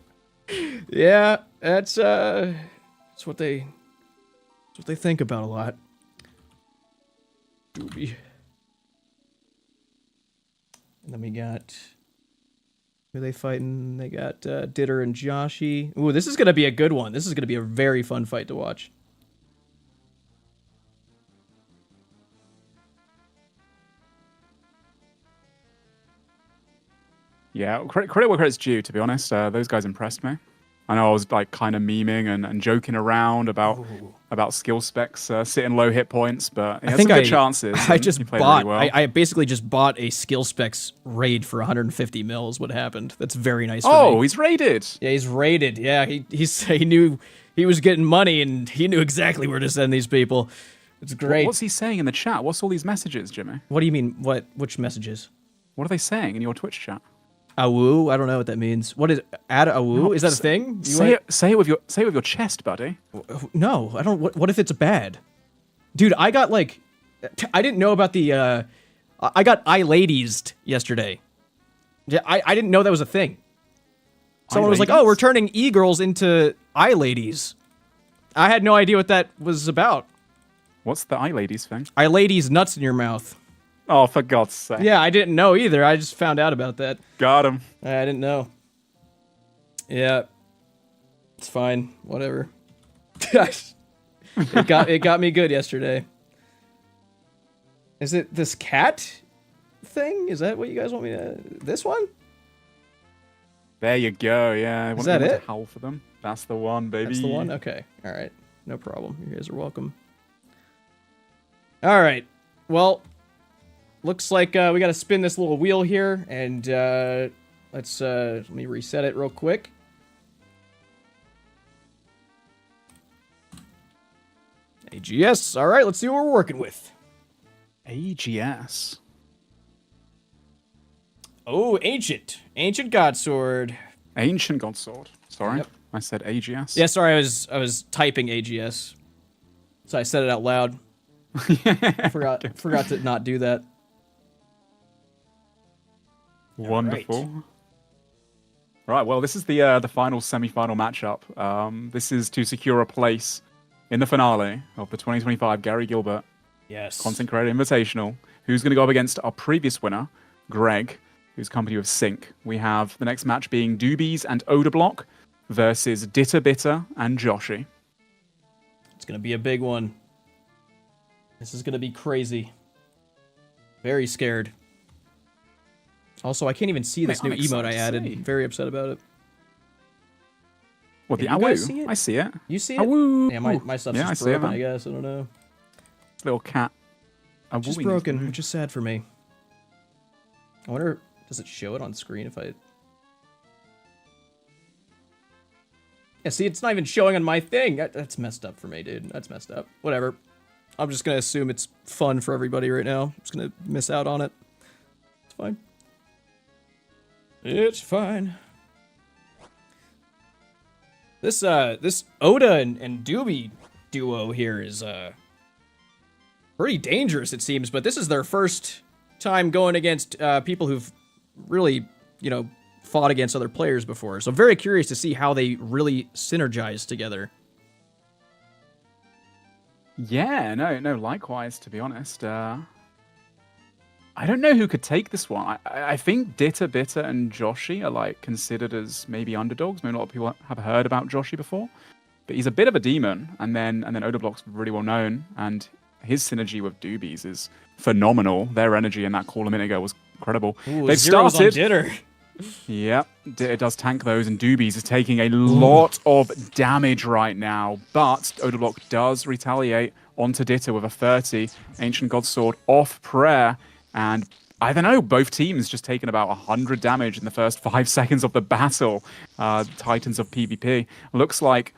Yeah, that's what they think about a lot. Doobie. And then we got, who are they fighting? They got Ditter and Joshi. Ooh, this is gonna be a good one. This is gonna be a very fun fight to watch. Yeah, credit where credit's due, to be honest. Those guys impressed me. I know I was like kind of memeing and joking around about skill specs sitting low hit points, but he had some good chances. I and just he played bought. really well. I basically just bought a skill specs raid for 150 mil. Is what happened. That's very nice. For Oh, me. he's raided. Yeah, he's raided. Yeah, he knew he was getting money and he knew exactly where to send these people. It's great. What's he saying in the chat? What's all these messages, Jimmy? What do you mean? Which messages? What are they saying in your Twitch chat? Awoo? I don't know what that means. What is add awoo? Is that a thing? Say it with your chest, buddy. No, I don't. What if it's bad? Dude, I got like, I didn't know about the. I got ladies'd yesterday. Yeah, I didn't know that was a thing. Someone was like, "Oh, we're turning e-girls into ladies." I had no idea what that was about. What's the ladies thing? Ladies nuts in your mouth. Oh, for God's sake. Yeah, I didn't know either. I just found out about that. Got him. I didn't know. Yeah. It's fine. Whatever. it got me good yesterday. Is it this cat thing? Is that what you guys want me to... This one? There you go, yeah. Is that it? Howl for them. That's the one, baby. That's the one? Okay. All right. No problem. You guys are welcome. All right. Well... Looks like we got to spin this little wheel here, and let me reset it real quick. AGS. All right, let's see what we're working with. AGS. Oh, Ancient Godsword. Ancient Godsword. Sorry, Yep. I said AGS. Yeah, sorry, I was typing AGS, so I said it out loud. Forgot to not do that. Wonderful. Right, well, this is the final semi-final matchup. This is to secure a place in the finale of the 2025 Gary Gilbert Yes. Content Creator Invitational. Who's going to go up against our previous winner, Greg, who's company with Sync. We have the next match being Doobies and Odablock versus Ditter Bitter and Joshi. It's going to be a big one. This is going to be crazy. Very scared. Also, I can't even see this new emote I added. I'm very upset about it. What, the Can you guys see it? I see it. You see it? Awoo. Yeah, my stuff's just broken, I guess. I don't know. Little cat. It's just broken, which is sad for me. I wonder, does it show it on screen if I... Yeah, see, it's not even showing on my thing. That's messed up for me, dude. That's messed up. Whatever. I'm just gonna assume it's fun for everybody right now. I'm just gonna miss out on it. It's fine. It's fine. This Oda and Doobie duo here is pretty dangerous, it seems, but this is their first time going against people who've really, you know, fought against other players before. So I'm very curious to see how they really synergize together. Yeah, no, likewise, to be honest. I don't know who could take this one. I think Ditter, Bitter, and Joshi are like considered as maybe underdogs. Maybe a lot of people have heard about Joshi before, but he's a bit of a demon. And then Odablock's really well known, and his synergy with Doobies is phenomenal. Their energy in that call a minute ago was incredible. Ooh, They've zeros started. On Ditter. Yep, Ditter does tank those, and Doobies is taking a lot of damage right now. But Odablock does retaliate onto Ditter with a 30 Ancient God Sword off prayer. And I don't know, both teams just taken about 100 damage in the first 5 seconds of the battle. Titans of PvP. Looks like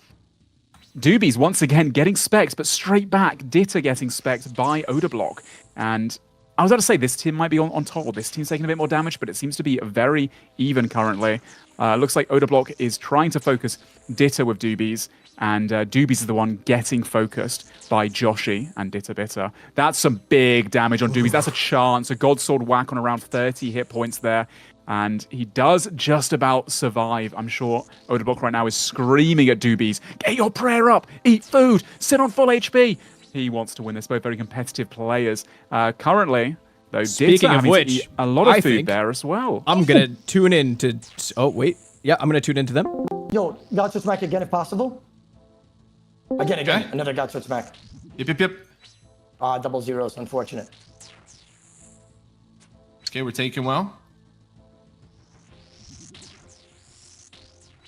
Doobies once again getting specced, but straight back, Ditter getting specced by Odablock. And I was about to say this team might be on top. This team's taking a bit more damage, but it seems to be very even currently. Looks like Odablock is trying to focus Ditter with Doobies, and Doobies is the one getting focused by Joshi and Ditter Bitter. That's some big damage on Doobies. That's a chance. A God Sword whack on around 30 hit points there. And he does just about survive. I'm sure Odablock right now is screaming at Doobies, get your prayer up, eat food, sit on full HP. He wants to win this. Both very competitive players. Currently, though, Speaking Ditter of having which, to eat a lot of I food think there as well. I'm going to tune in to... Oh, wait. Yeah, I'm going to tune into them. Yo, God Switch Smack again if possible. Again, another God Switch Smack. Yep. Double zeros, unfortunate. Okay, we're taking well.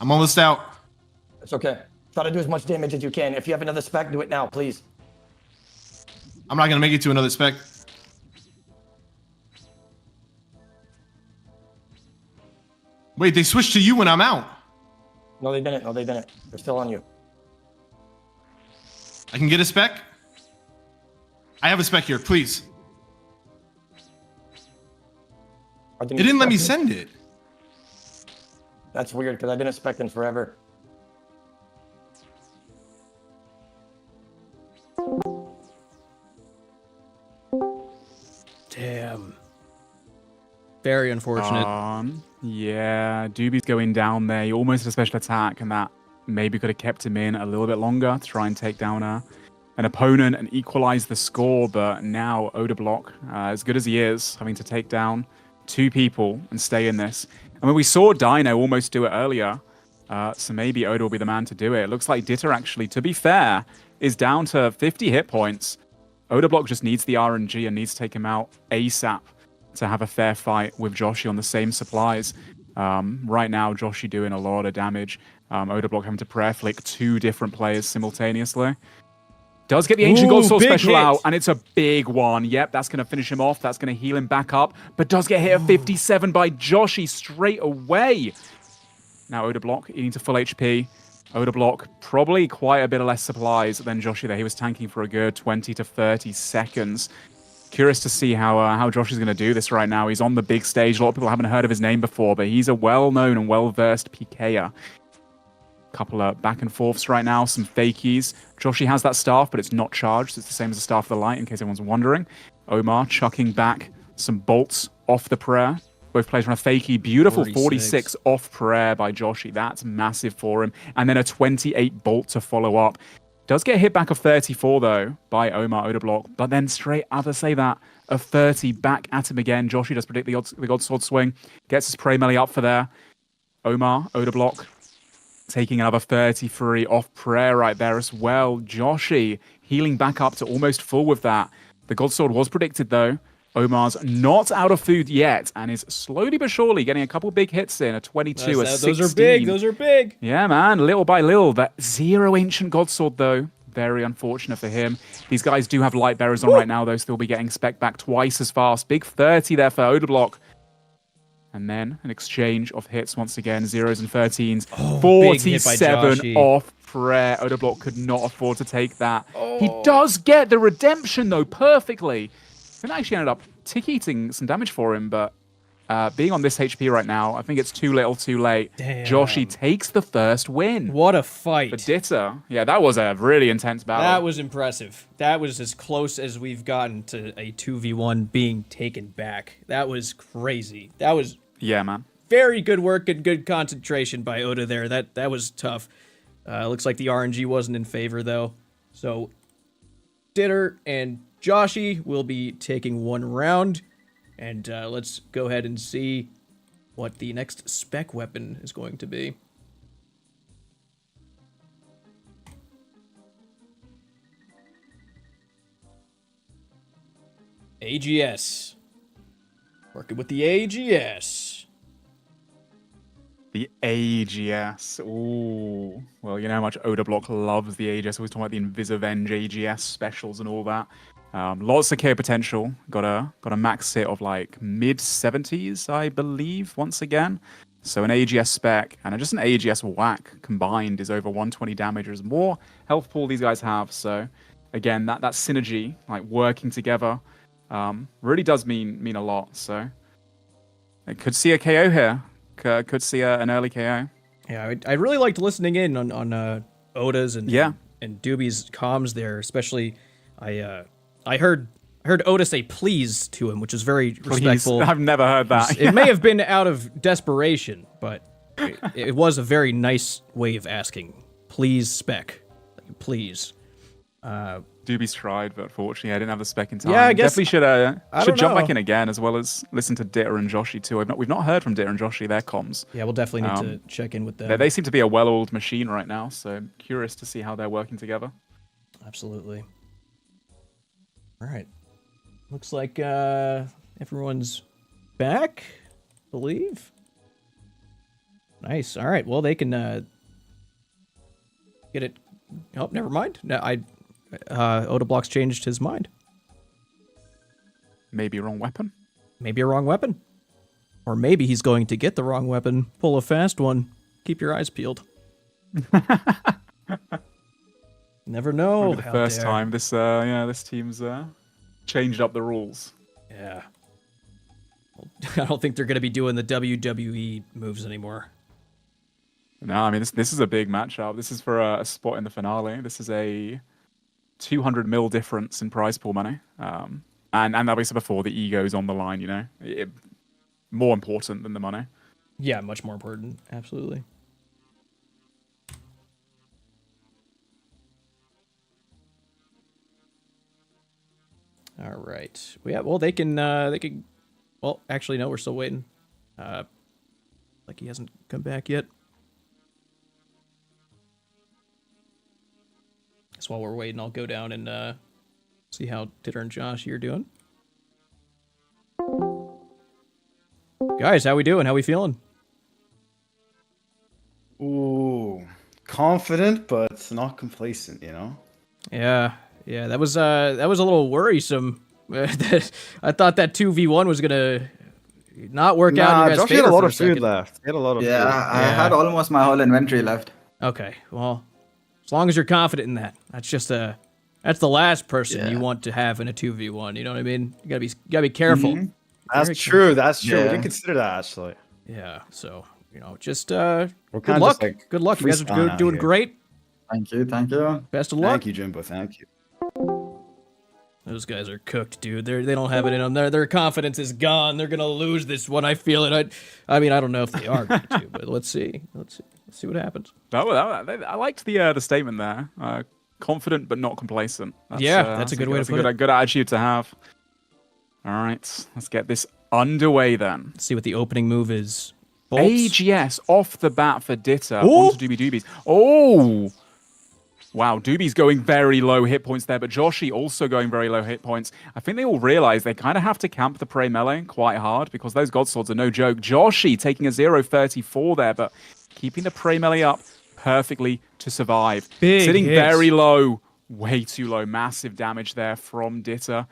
I'm almost out. It's okay. Try to do as much damage as you can. If you have another spec, do it now, please. I'm not gonna make it to another spec. Wait, they switched to you when I'm out. No, they didn't. They're still on you. I can get a spec? I have a spec here, please. It didn't let me send it. That's weird, because I've been expecting forever. Damn. Very unfortunate. Yeah, Doobie's going down there. He almost had a special attack, and that maybe could have kept him in a little bit longer to try and take down an opponent and equalize the score. But now Odablock, as good as he is, having to take down 2 people and stay in this. I mean, we saw Dino almost do it earlier, so maybe Oda will be the man to do it. It looks like Ditter, actually, to be fair, is down to 50 hit points. Odablock just needs the RNG and needs to take him out ASAP to have a fair fight with Joshi on the same supplies. Right now, Joshi doing a lot of damage. Odablock having to prayer flick 2 different players simultaneously. Does get the Ancient God Sword special out, and it's a big one. Yep, that's going to finish him off. That's going to heal him back up, but does get hit at 57 by Joshi straight away. Now Odablock eating to full HP. Odablock probably quite a bit of less supplies than Joshi there. He was tanking for a good 20 to 30 seconds. Curious to see how Joshi's going to do this right now. He's on the big stage. A lot of people haven't heard of his name before, but he's a well-known and well-versed PKer. Couple of back and forths right now, some fakies. Joshi has that staff, but it's not charged. It's the same as the Staff of the Light, in case anyone's wondering. Omar chucking back some bolts off the prayer. Both players run a fakie. Beautiful 46 off prayer by Joshi. That's massive for him. And then a 28 bolt to follow up. Does get hit back of 34 though by Omar Odablock, but then straight after say that of 30 back at him again. Joshy does predict the God Sword swing, gets his prey melee up for there. Omar Odablock taking another 33 off prayer right there as well. Joshy healing back up to almost full with that. The God Sword was predicted though. Omar's not out of food yet and is slowly but surely getting a couple big hits in. A 22, a 16. Those are big. Those are big. Yeah, man. Little by little. That 0 Ancient God Sword, though. Very unfortunate for him. These guys do have Light Bearers on right now, though. Still be getting spec back twice as fast. Big 30 there for Odablock. And then an exchange of hits once again. 0s and 13s. 47 off prayer. Odablock could not afford to take that. He does get the redemption, though, perfectly. It actually ended up tick-eating some damage for him, but being on this HP right now, I think it's too little, too late. Damn. Joshy takes the first win. What a fight. For Ditter. Yeah, that was a really intense battle. That was impressive. That was as close as we've gotten to a 2v1 being taken back. That was crazy. That was man. Very good work and good concentration by Oda there. That was tough. Looks like the RNG wasn't in favor, though. So, Ditter and Joshy will be taking one round, and let's go ahead and see what the next spec weapon is going to be. AGS. Working with the AGS. The AGS. Ooh. Well, you know how much Odablock loves the AGS. Always talking about the Invisivenge AGS specials and all that. Lots of KO potential. Got a max hit of like mid-70s, I believe, once again. So an AGS spec and just an AGS whack combined is over 120 damage. There's more health pool these guys have. So again, that synergy, like working together, really does mean a lot. So I could see a KO here. Could see an early KO. Yeah, I really liked listening in on Oda's and Doobie's comms there, especially I heard Oda say please to him, which is very respectful. I've never heard that. It may have been out of desperation, but it was a very nice way of asking. Please, spec. Please. Doobie's tried, but unfortunately I didn't have the spec in time. Yeah, I guess definitely should jump know. back in again, as well as listen to Ditter and Joshy too. We've not heard from Ditter and Joshy, their comms. Yeah, we'll definitely need to check in with them. They seem to be a well-oiled machine right now, so I'm curious to see how they're working together. Absolutely. All right. Looks like everyone's back, I believe. Nice. All right. Well, they can get it. Oh, never mind. No, Odablock's changed his mind. Maybe a wrong weapon. Maybe a wrong weapon. Or maybe he's going to get the wrong weapon. Pull a fast one. Keep your eyes peeled. Never know. Maybe the first time this team's changed up the rules. Yeah. I don't think they're going to be doing the WWE moves anymore. No, I mean this is a big matchup. This is for a spot in the finale. This is a 200 mil difference in prize pool money. And obviously before the ego's on the line, you know, more important than the money. Yeah, much more important. Absolutely. All right. Yeah. Well, they can. Well, actually, no. We're still waiting. Like he hasn't come back yet. So while we're waiting, I'll go down and see how Ditter and Josh you're doing. Guys, how we doing? How we feeling? Ooh, confident, but not complacent. You know. Yeah. Yeah, that was a little worrisome. I thought that 2v1 was gonna not work out. In your guys' Josh had a lot of food left. He had a lot of food. I had almost my whole inventory left. Okay, well, as long as you're confident in that, that's the last person you want to have in a 2v1. You know what I mean? You gotta be careful. Mm-hmm. That's true. That's true. We didn't consider that actually. Yeah. So just good kind luck. of like Good luck. You guys are doing great. Thank you. Thank you. Best of luck. Thank you, Jimbo. Thank you. Those guys are cooked, dude. They don't have it in them. Their confidence is gone. They're gonna lose this one. I feel it. I mean, I don't know if they are going to, but let's see. Let's see what happens. I liked the statement there. confident but not complacent. That's a good way to put it. Good attitude to have. All right, let's get this underway then. Let's see what the opening move is. Bolts. AGS off the bat for Ditter Ooh. onto Doobies. Oh! Wow, Doobie's going very low hit points there, but Joshi also going very low hit points. I think they all realize they kind of have to camp the Prey melee quite hard because those God Swords are no joke. Joshi taking a 0.34 there, but keeping the Prey melee up perfectly to survive. Big Sitting hits. very low, way too low. Massive damage there from Ditter.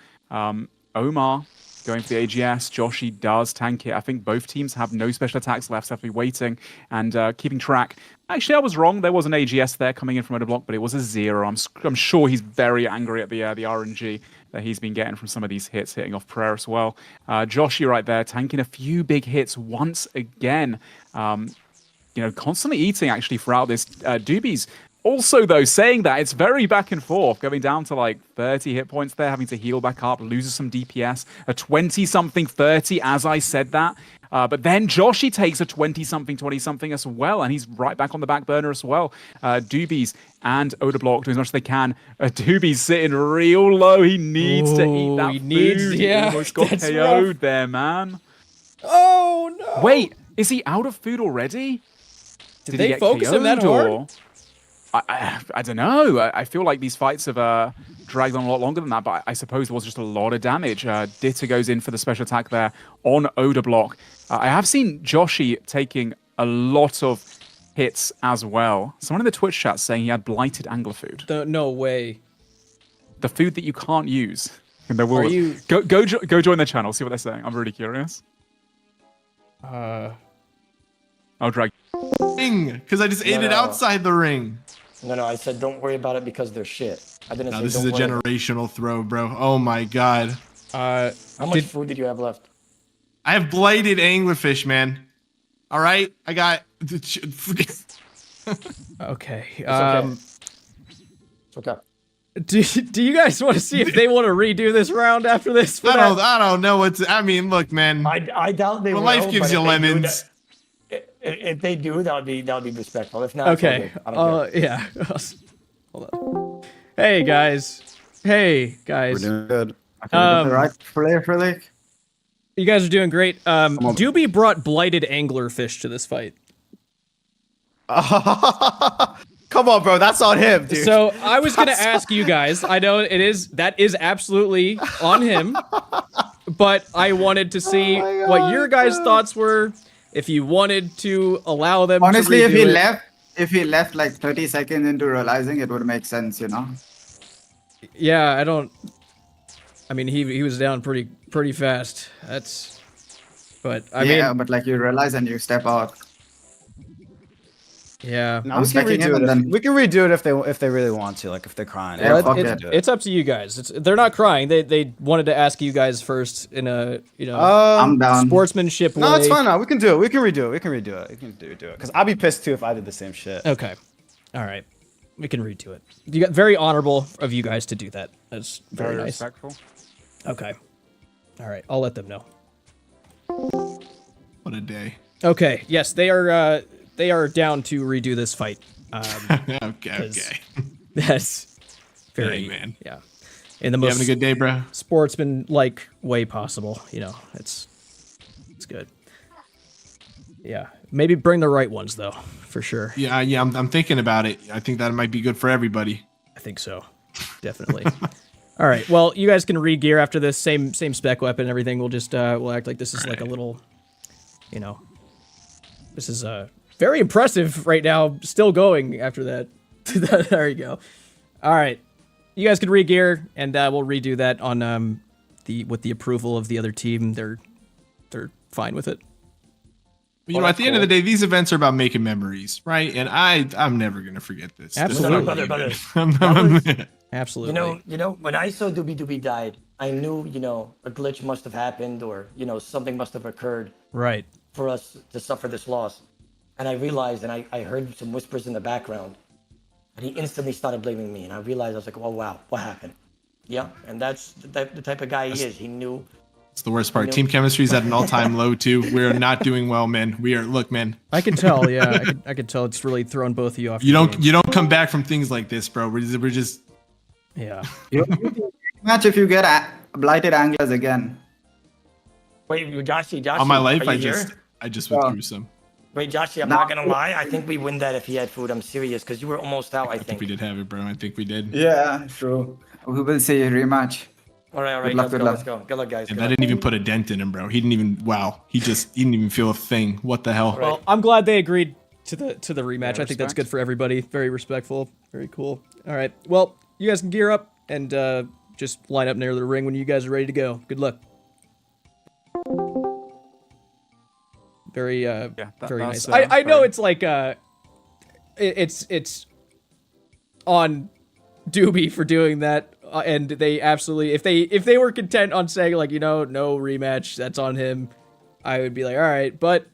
Omar going for the AGS. Joshi does tank it. I think both teams have no special attacks left, so have to be waiting and keeping track. Actually, I was wrong. There was an AGS there coming in from Block, but it was a 0. I'm sure he's very angry at the RNG that he's been getting from some of these hits, hitting off prayer as well. Joshi right there, tanking a few big hits once again. Constantly eating actually throughout this. Doobies also, though, saying that it's very back and forth, going down to like 30 hit points there, having to heal back up, loses some DPS, a 20-something 30 as I said that. But then Joshi takes a 20-something, 20-something as well, and he's right back on the back burner as well. Doobies and Odablock doing as much as they can. Doobies sitting real low. He needs to eat that food. He almost got KO'd there, man. Oh, no. Wait, is he out of food already? Did they focus him that hard? I don't know. I feel like these fights have dragged on a lot longer than that, but I suppose there was just a lot of damage. Ditter goes in for the special attack there on Odablock. I have seen Joshi taking a lot of hits as well. Someone in the Twitch chat saying he had blighted angler food. No way. The food that you can't use. And there will... Go join their channel, see what they're saying. I'm really curious. I'll drag... Ring, because I just ate it outside the ring. No, I said don't worry about it because they're shit. I didn't say This don't is a worry generational throw, bro. Oh my god. How much food did you have left? I have blighted anglerfish, man. All right, I got. Okay. It's okay. Do you guys want to see if they want to redo this round after this? I don't know what to. I mean, look, man. I doubt they will. Life gives you lemons. If they do, that would be respectful. If not, okay. I don't care. Yeah. Hold on. Hey guys. We're doing good. The right player for Lake. You guys are doing great. Doobie brought blighted anglerfish to this fight. Come on, bro. That's on him, dude. So I was gonna ask you guys. I know that is absolutely on him, but I wanted to see what your guys' thoughts were. If you wanted to allow them Honestly, to if he left like 30 seconds into realizing, it would make sense, you know? Yeah, I mean, he was down pretty fast. But I mean, but like you realize and you step out. Yeah. No, we can redo it if they really want to, like if they're crying. It's up to you guys. They're not crying. They wanted to ask you guys first in a I'm down. Sportsmanship way. No, it's fine. No, we can do it. We can redo it. Because I'd be pissed too if I did the same shit. Okay. All right. We can redo it. You got very honorable of you guys to do that. That's very nice. Respectful. Okay. All right. I'll let them know. What a day. Okay. Yes, they are down to redo this fight. Okay. That's very, hey, man. Yeah. In the most having a good day, bro? Sportsman-like way possible. It's good. Yeah. Maybe bring the right ones though, for sure. Yeah. I'm thinking about it. I think that might be good for everybody. I think so. Definitely. All right. Well, you guys can re-gear after this. Same spec weapon and everything. We'll just we'll act like this is like a little, this is very impressive right now. Still going after that. There you go. All right. You guys can re-gear and we'll redo that on with the approval of the other team. They're fine with it. At the end of the day, these events are about making memories, right? And I'm never gonna forget this. Absolutely. Absolutely. When I saw Doobie died, I knew, a glitch must have happened or, something must have occurred. Right. For us to suffer this loss. And I realized, and I heard some whispers in the background, and he instantly started blaming me. And I realized, I was like, oh, wow, what happened? Yeah, and that's the type of guy he is. He knew It's the worst part. Team chemistry is at an all-time low too. We're not doing well, man. Look, man. I can tell. Yeah, I can tell. It's really thrown both of you off. You don't come back from things like this, bro. We're just. Yeah. Match if you get blighted anglers again. Wait, Joshy, On my life, are I you just went through some. Wait, Joshy, I'm not gonna lie. I think we win that if he had food. I'm serious, because you were almost out. I think we did have it, bro. I think we did. Yeah, true. We will see a rematch. All right, Good luck, let's go. Good luck, guys. And I didn't even put a dent in him, bro. He didn't even. Wow. He didn't even feel a thing. What the hell? Well, I'm glad they agreed to the rematch. Yeah, I think that's good for everybody. Very respectful. Very cool. All right. Well, you guys can gear up and just line up near the ring when you guys are ready to go. Good luck. Very very nice. I know it's like it's on Doobie for doing that, and they absolutely if they were content on saying like, you know, no rematch, that's on him, I would be like, all right. But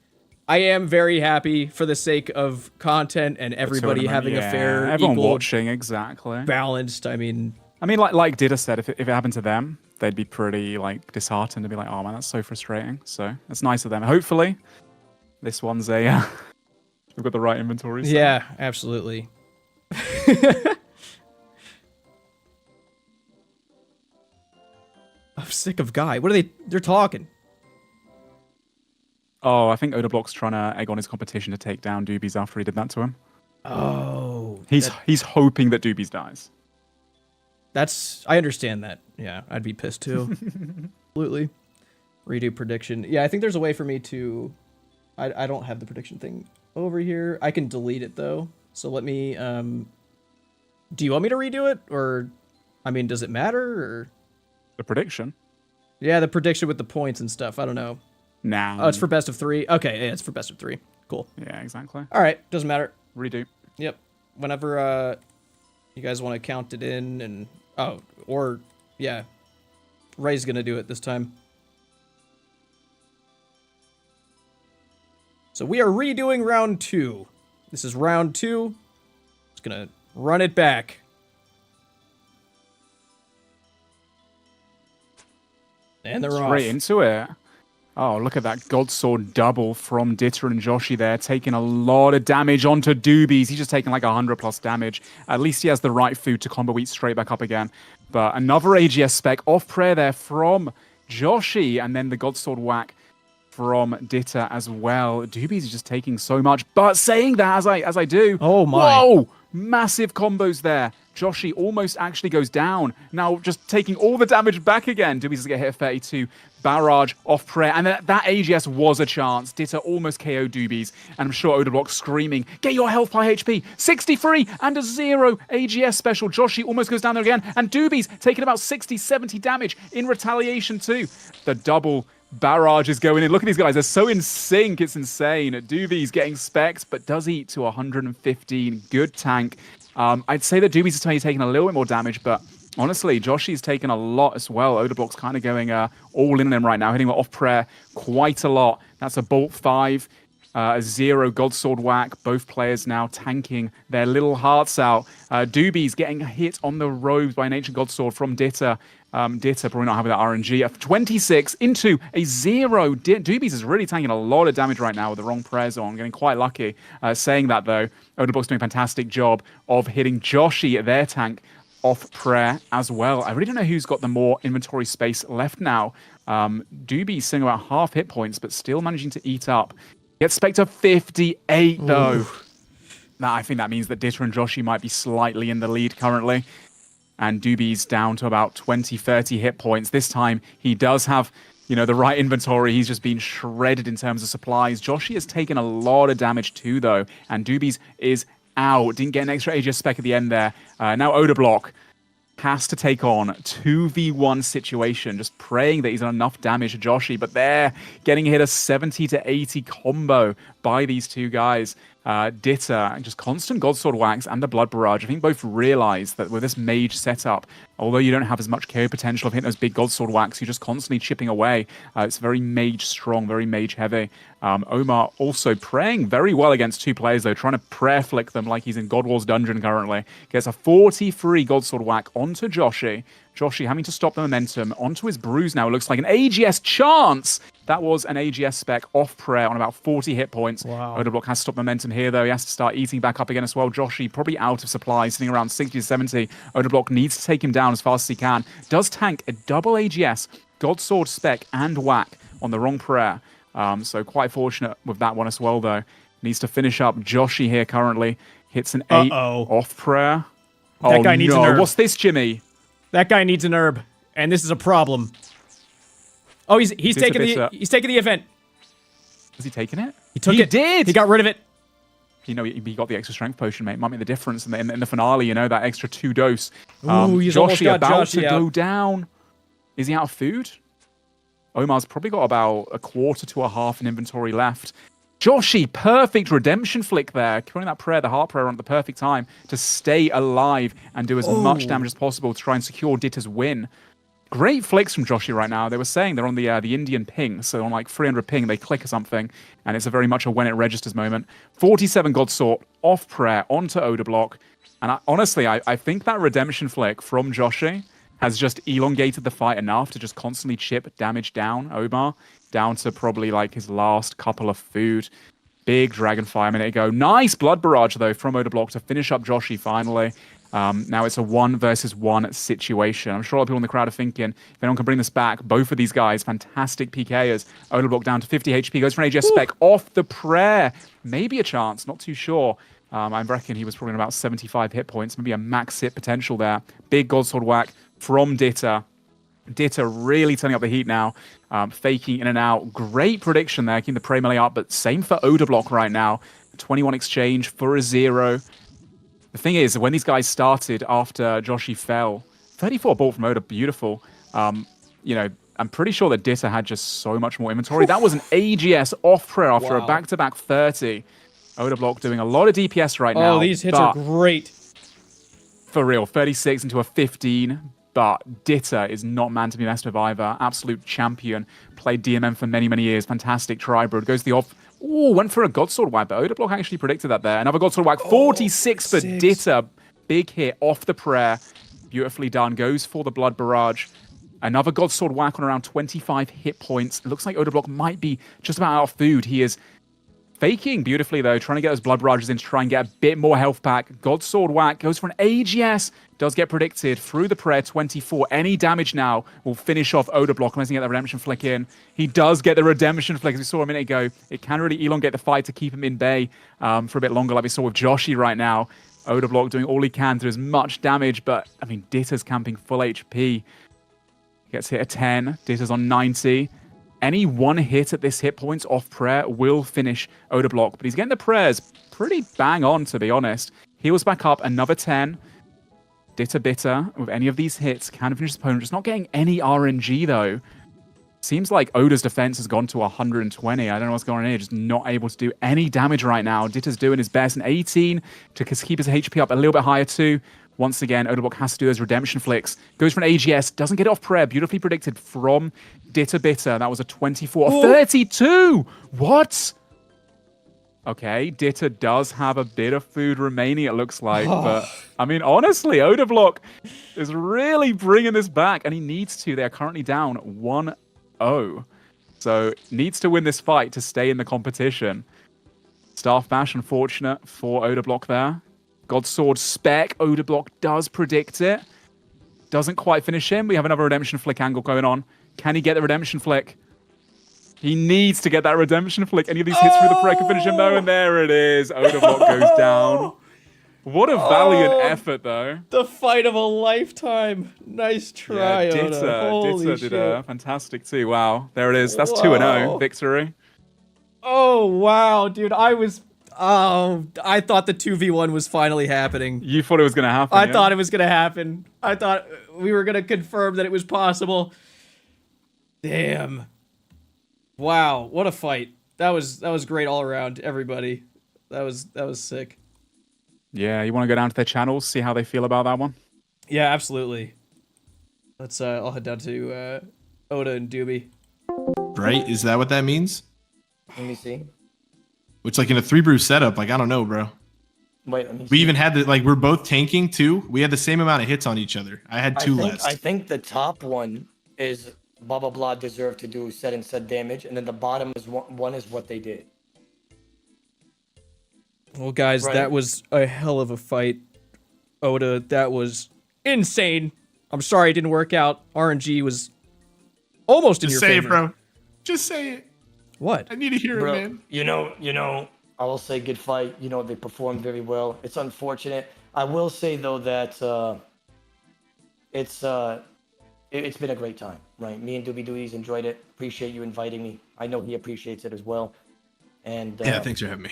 I am very happy for the sake of content and everybody having a fair, everyone equal, watching, exactly balanced. I mean, like Ditter said, if it happened to them, they'd be pretty like disheartened and be like, oh man, that's so frustrating. So it's nice of them. Hopefully, this one's we've got the right inventory. So. Yeah, absolutely. I'm sick of Guy. What are they're talking. Oh, I think Odablock's trying to egg on his competition to take down Doobies after he did that to him. Oh. He's hoping that Doobies dies. I understand that. Yeah, I'd be pissed too. Absolutely. Redo prediction. Yeah, I think there's a way for me to... I don't have the prediction thing over here. I can delete it though. So let me... do you want me to redo it? Or, I mean, does it matter? Or... The prediction? Yeah, the prediction with the points and stuff. I don't know. Nah. Oh, it's for best of 3? Okay, yeah, it's for best of 3. Cool. Yeah, exactly. All right, doesn't matter. Redo. Yep. Whenever you guys want to count it in and... Oh, or... Yeah. Ray's gonna do it this time. So we are redoing round 2. This is round 2. Just gonna run it back. And they're off. Straight into it. Oh, look at that Godsword double from Ditter and Joshy there, taking a lot of damage onto Doobies. He's just taking like 100+ damage. At least he has the right food to combo eat straight back up again. But another AGS spec off prayer there from Joshy, and then the Godsword whack from Ditter as well. Doobies is just taking so much. But saying that, as I do, oh my, whoa, massive combos there. Joshy almost actually goes down. Now just taking all the damage back again. Doobies is going to hit 32. Barrage off prayer. And that AGS was a chance. Ditter almost KO Doobies. And I'm sure Odablock screaming, get your health by HP. 63 and a 0 AGS special. Joshy almost goes down there again. And Doobies taking about 60, 70 damage in retaliation too. The double barrage is going in. Look at these guys. They're so in sync. It's insane. Doobies getting specs, but does eat to 115. Good tank. I'd say that Doobies is taking a little bit more damage, but honestly, Joshy's taken a lot as well. Odablock's kind of going all in on him right now, hitting him off prayer quite a lot. That's a Bolt 5, a 0 Godsword whack. Both players now tanking their little hearts out. Doobies getting hit on the robes by an Ancient Godsword from Ditter. Ditter probably not having that RNG. 26 into a 0. Doobies is really tanking a lot of damage right now with the wrong prayers on. Getting quite lucky. Saying that though, Odablock's doing a fantastic job of hitting Joshy at their tank off prayer as well. I really don't know who's got the more inventory space left now. Doobies sitting about half hit points, but still managing to eat up. Gets Spectre 58 though. I think that means that Ditter and Joshy might be slightly in the lead currently. And Doobies down to about 20, 30 hit points. This time he does have, the right inventory. He's just been shredded in terms of supplies. Joshy has taken a lot of damage too though. And Doobies is out. Didn't get an extra AGS spec at the end there. Now Odablock has to take on 2v1 situation, just praying that he's done enough damage to Joshy, but they're getting hit a 70 to 80 combo by these two guys. Ditter, just constant Godsword whacks and the Blood Barrage. I think both realize that with this mage setup, although you don't have as much KO potential of hitting those big Godsword whacks, you're just constantly chipping away. It's very mage strong, very mage heavy. Omar also praying very well against two players though, trying to prayer flick them like he's in God War's dungeon currently. Gets a 43 Godsword whack onto Joshy. Joshy having to stop the momentum. Onto his bruise now. It looks like an AGS chance. That was an AGS spec off prayer on about 40 hit points. Wow. Odablock has to stop momentum here, though. He has to start eating back up again as well. Joshy probably out of supply, sitting around 60 to 70. Odablock needs to take him down as fast as he can. Does tank a double AGS, Godsword spec, and whack on the wrong prayer. So quite fortunate with that one as well, though. Needs to finish up. Joshy here currently hits an 8 off prayer. That guy needs an herb. What's this, Jimmy? That guy needs an herb, and this is a problem. Oh, he's taking the event. Has he taken it? He took it. Did. He got rid of it. You know, he got the extra strength potion, mate. Might make the difference in the finale. You know, that extra 2 dose. Ooh, he's almost got about Joshy to out. go down. Is he out of food? Omar's probably got about a quarter to a half in inventory left. Joshy, perfect redemption flick there. Putting that prayer, the heart prayer, on at the perfect time to stay alive and do as much damage as possible to try and secure Ditter's win. Great flicks from Joshy right now. They were saying they're on the Indian ping, so on like 300 ping, they click or something, and it's a very much a when it registers moment. 47 Godsword off prayer onto Odablock, and honestly, I think that redemption flick from Joshy has just elongated the fight enough to just constantly chip damage down Omar, down to probably like his last couple of food. Big Dragonfire a minute ago. Nice Blood Barrage, though, from Odablock to finish up Joshy finally. Now it's a 1 versus 1 situation. I'm sure a lot of people in the crowd are thinking, if anyone can bring this back, both of these guys, fantastic PKers. Odablock down to 50 HP, goes for an AGS spec off the prayer. Maybe a chance, not too sure. I reckon he was probably at about 75 hit points, maybe a max hit potential there. Big Godsword whack from Ditter. Ditter really turning up the heat now, faking in and out. Great prediction there, keeping the prey melee up, but same for Odablock right now. 21 exchange for a 0. The thing is, when these guys started after Joshy fell, 34 ball from Oda, beautiful. You know, I'm pretty sure that Ditter had just so much more inventory. That was an AGS off prayer after a back-to-back 30. Odablock doing a lot of DPS right now. Oh, these hits are great. For real, 36 into a 15. But Ditter is not man to be messed with either. Absolute champion. Played DMM for many, many years. Fantastic Tribrood. Goes to the off. Ooh, went for a Godsword whack, but Odablock actually predicted that there. Another Godsword whack. 46 for Ditter. Big hit off the prayer. Beautifully done. Goes for the Blood Barrage. Another Godsword whack on around 25 hit points. It looks like Odablock might be just about out of food. He is faking beautifully, though, trying to get those Blood Barrages in to try and get a bit more health pack. Godsword whack goes for an AGS. Does get predicted through the prayer, 24. Any damage now will finish off Odablock unless he can get the redemption flick in. He does get the redemption flick, as we saw a minute ago. It can really elongate the fight to keep him in bay for a bit longer, like we saw with Joshy right now. Odablock doing all he can to do as much damage, but, I mean, Ditter's camping full HP. Gets hit a 10. Ditter's on 90. Any one hit at this hit points off prayer will finish Odablock, but he's getting the prayers pretty bang on, to be honest. Heals back up, another 10. Ditter Bitter, with any of these hits, can finish his opponent. Just not getting any RNG, though. Seems like Oda's defense has gone to 120. I don't know what's going on here. Just not able to do any damage right now. Ditter's doing his best. An 18 to keep his HP up a little bit higher, too. Once again, Odablock has to do those redemption flicks. Goes for an AGS. Doesn't get it off prayer. Beautifully predicted from Ditter Bitter. That was a 24. Ooh. 32! What? Okay, Ditter does have a bit of food remaining, it looks like. But, I mean, honestly, Odablock is really bringing this back. And he needs to. They are currently down 1-0. So, needs to win this fight to stay in the competition. Staff Bash, unfortunate for Odablock there. Godsword spec. Odablock does predict it. Doesn't quite finish him. We have another redemption flick angle going on. Can he get the redemption flick? He needs to get that redemption flick. Any of these hits through the prayer can finish him, though. And there it is. Odablock goes down. What a valiant effort, though. The fight of a lifetime. Nice try, yeah, Ditter did a fantastic too. Wow. There it is. That's 2-0 victory. Oh, wow, dude. I thought the 2v1 was finally happening. You thought it was going to happen? I thought it was going to happen. I thought we were going to confirm that it was possible. Damn. Wow, what a fight. That was great all around, everybody. That was sick. Yeah, you want to go down to their channels, see how they feel about that one? Yeah, absolutely. Let's I'll head down to Oda and Doobie. Right? Is that what that means? Let me see. It's like in a 3-brew setup. Like, I don't know, bro. Wait, let me We see. even had we're both tanking too. We had the same amount of hits on each other. I had two less. I think the top one is blah blah blah deserve to do said and said damage, and then the bottom is one is what they did. Well, guys, Right. that was a hell of a fight. Oda, that was insane. I'm sorry it didn't work out. RNG was almost in Just your say favor. it, bro. Just say it. What? I need to hear Bro, it, man. you know, I will say good fight. You know, they performed very well. It's unfortunate. I will say though that it's been a great time, right? Me and Doobie Doobies enjoyed it. Appreciate you inviting me. I know he appreciates it as well. And Yeah, thanks for having me.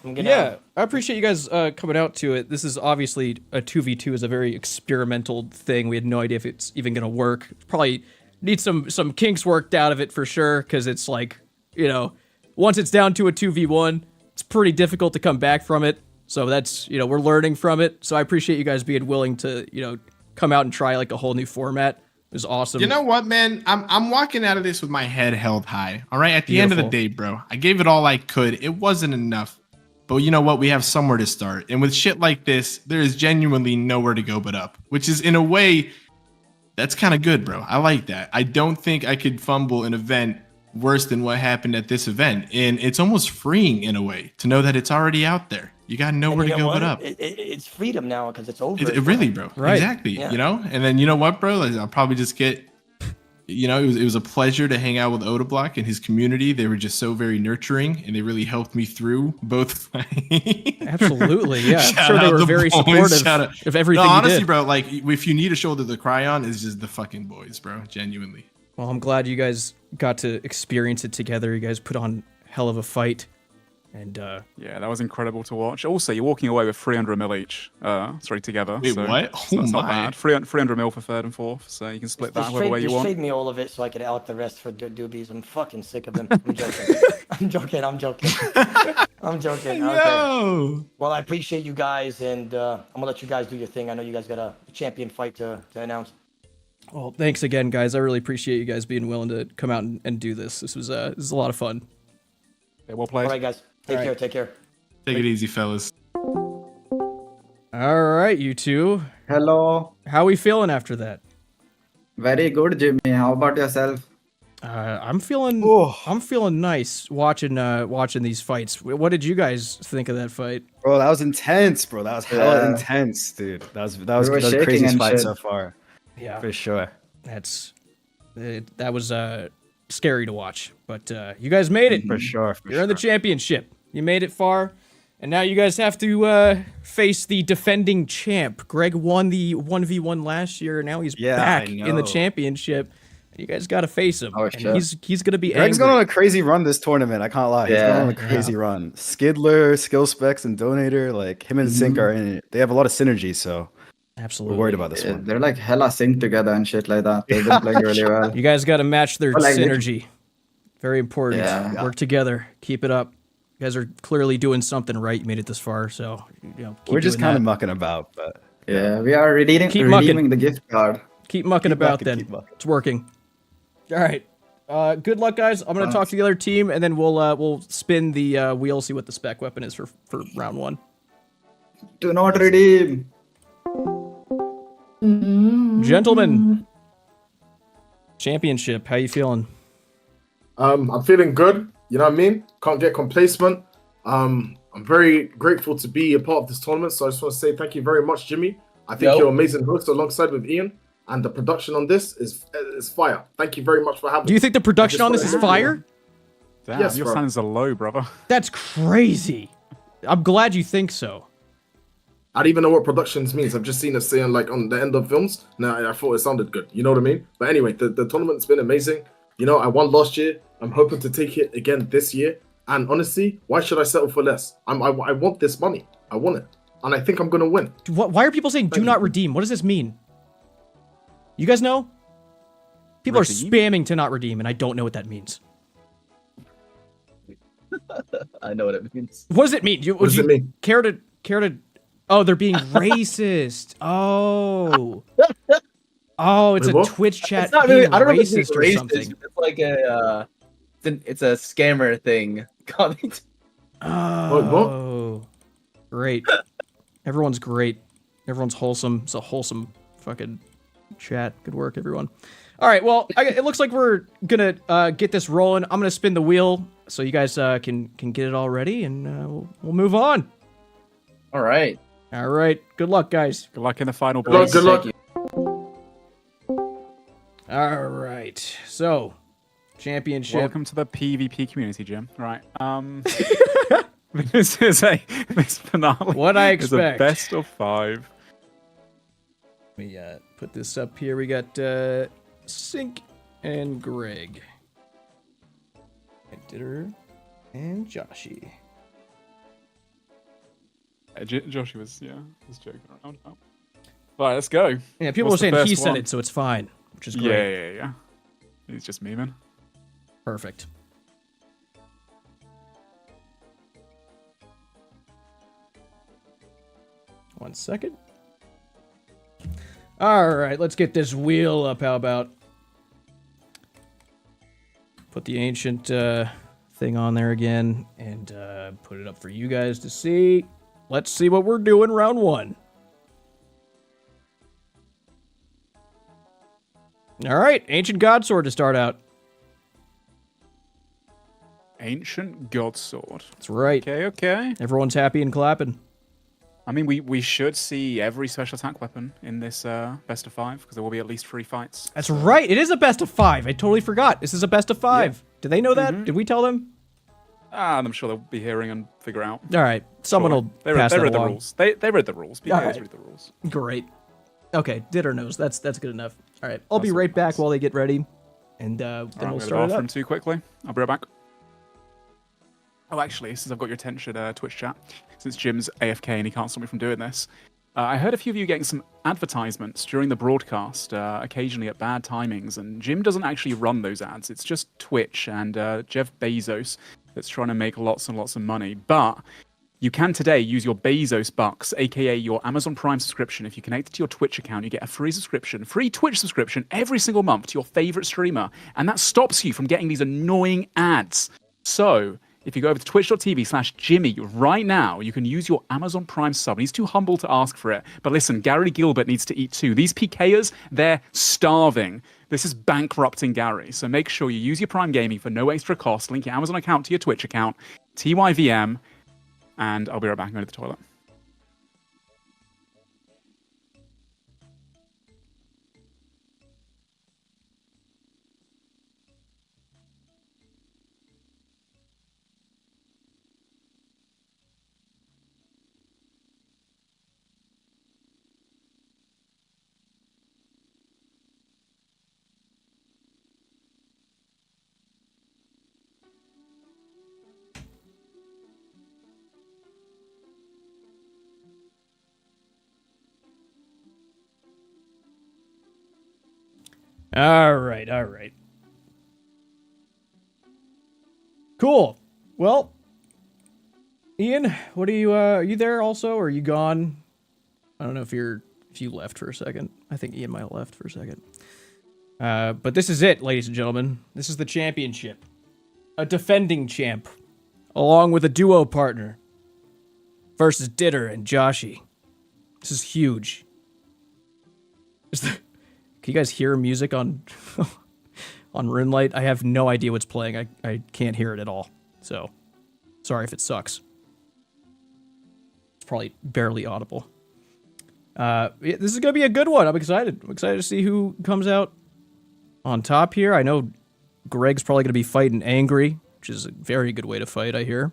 Yeah, I appreciate you guys coming out to it. This is obviously a 2v2 is a very experimental thing. We had no idea if it's even gonna work. Probably need some kinks worked out of it for sure, because it's like, you know, once it's down to a 2v1, it's pretty difficult to come back from it. So that's, you know, we're learning from it. So I appreciate you guys being willing to, you know, come out and try like a whole new format. It was awesome. You know what, man? I'm walking out of this with my head held high. All right. At the end of the day, bro, I gave it all I could. It wasn't enough. But you know what? We have somewhere to start. And with shit like this, there is genuinely nowhere to go but up, which is in a way, that's kind of good, bro. I like that. I don't think I could fumble an event worse than what happened at this event. And it's almost freeing in a way to know that it's already out there. You got nowhere to go but up. It's freedom now because it's over. It really, bro. Right. Exactly. Yeah. You know? And then you know what, bro? I'll probably just get, you know, it was a pleasure to hang out with Oda Block and his community. They were just so very nurturing and they really helped me through both. Absolutely. Yeah. I'm Shout sure they out were the very boys. supportive Shout out. of everything No, you honestly, did. bro, like if you need a shoulder to cry on, it's just the fucking boys, bro. Genuinely. Well, I'm glad you guys got to experience it together. You guys put on a hell of a fight. And yeah, that was incredible to watch. Also, you're walking away with 300 mil each. Sorry, together. Wait, so what? so that's not bad. 300 mil for third and fourth, so you can split that whatever way you want. Trade me all of it so I could out the rest for doobies. I'm fucking sick of them. I'm joking. I'm joking. I'm joking. No. Okay. Well, I appreciate you guys, and I'm gonna let you guys do your thing. I know you guys got a champion fight to announce. well, thanks again, guys. I really appreciate you guys being willing to come out and do this. This was a lot of fun. Yeah, well played. All right, guys. Take care. Take care. Take it easy, fellas. All right, you two. Hello. How we feeling after that? Very good, Jimmy. How about yourself? I'm feeling nice watching these fights. What did you guys think of that fight? Bro, that was intense, bro. That was hella Yeah. intense, dude. That was were the shaking craziest and fight shit. so far. Yeah. For sure. That was scary to watch, but you guys made it. For sure. You're in the championship. You made it far, and now you guys have to face the defending champ. Greg won the 1v1 last year. Now he's back in the know. championship. And you guys got to face him. Oh, and sure. he's gonna be Greg's angry. going on a crazy run this tournament. I can't lie. He's going Yeah, on a crazy run. Skidler, Skillspecs, and Donator, like him and Sync are in it. They have a lot of synergy, so Absolutely. we're worried about this Yeah, one. they're like hella synced together and shit like that. They've been playing really well. You guys got to match their But, like, synergy. Very important. Yeah. Work together. Keep it up. You guys are clearly doing something right. You made it this far, so you know. Keep We're just doing kind of that. mucking about, but Yeah, we are redeeming the gift card. Keep mucking about mucking, then. keep mucking. It's working. All right. Good luck, guys. I'm gonna talk to the other team, and then we'll spin the wheel, see what the spec weapon is for round one. Do not redeem. Gentlemen, championship. How you feeling? I'm feeling good. You know what I mean? Can't get complacent. I'm very grateful to be a part of this tournament. So I just want to say thank you very much, Jimmy. I think you're an amazing host alongside with Ian. And the production on this is fire. Thank you very much for having me. Do you think the production on this is fire? Damn, Yes, your bro. standards are low, brother. That's crazy. I'm glad you think so. I don't even know what productions means. I've just seen it saying like on the end of films. No, I thought it sounded good. You know what I mean? But anyway, the tournament's been amazing. You know, I won last year. I'm hoping to take it again this year. And honestly, why should I settle for less? I want this money. I want it. And I think I'm going to win. Why are people saying do not redeem? What does this mean? You guys know? People are spamming to not redeem, and I don't know what that means. I know what it means. What does it mean? What does it mean? Care to? Oh, they're being racist. Oh. Oh, it's Wait, a what? Twitch chat It's not being really. I don't know if it's racist or racist. something. It's like a. It's a scammer thing. Oh. Great. Everyone's great. Everyone's wholesome. It's a wholesome fucking chat. Good work, everyone. All right, well, it looks like we're gonna get this rolling. I'm gonna spin the wheel so you guys can get it all ready, and we'll move on. All right. All right. Good luck, guys. Good luck in the final. Good luck. All right. So, championship. Welcome to the PvP community, Jim. Right. This finale. What I is a expect. best of 5. Let me put this up here. We got Sink and Greg. And Ditter and Joshy. Joshy was joking around. All right, let's go. Yeah, people were saying he said it, so it's fine, which is great. Yeah. He's just memeing. Perfect. One second. All right, let's get this wheel up. How about put the ancient thing on there again and put it up for you guys to see. Let's see what we're doing round 1. All right, Ancient Godsword to start out. Ancient Godsword. That's right. Okay. Everyone's happy and clapping. I mean, we should see every special attack weapon in this best of 5 because there will be at least 3 fights. That's right. It is a best of 5. I totally forgot. This is a best of 5. Yeah. Did they know that? Did we tell them? I'm sure they'll be hearing and figure out. All right. Someone will pass that along. The rules. They read the rules. People right. read the rules. Great. Okay. Ditter knows. That's good enough. All right. I'll be right back while they get ready, and then we'll start it up. Too quickly. I'll be right back. Oh, actually, since I've got your attention, Twitch chat, since Jim's AFK and he can't stop me from doing this, I heard a few of you getting some advertisements during the broadcast, occasionally at bad timings, and Jim doesn't actually run those ads. It's just Twitch and Jeff Bezos that's trying to make lots and lots of money. But you can today use your Bezos bucks, aka your Amazon Prime subscription. If you connect it to your Twitch account, you get a free Twitch subscription every single month to your favorite streamer, and that stops you from getting these annoying ads. So if you go over to twitch.tv/Jimmy right now, you can use your Amazon Prime sub. He's too humble to ask for it. But listen, Gary Gilbert needs to eat too. These PKers, they're starving. This is bankrupting Gary. So make sure you use your Prime Gaming for no extra cost. Link your Amazon account to your Twitch account, TYVM, and I'll be right back. I'm going to the toilet. All right. Cool. Well, Ian, what are you there also, or are you gone? I don't know if you left for a second. I think Ian might have left for a second. But this is it, ladies and gentlemen. This is the championship. A defending champ, along with a duo partner, versus Ditter and Joshy. This is huge. Can you guys hear music on on RuneLite? I have no idea what's playing. I can't hear it at all. So, sorry if it sucks. It's probably barely audible. This is going to be a good one. I'm excited. I'm excited to see who comes out on top here. I know Greg's probably going to be fighting angry, which is a very good way to fight, I hear.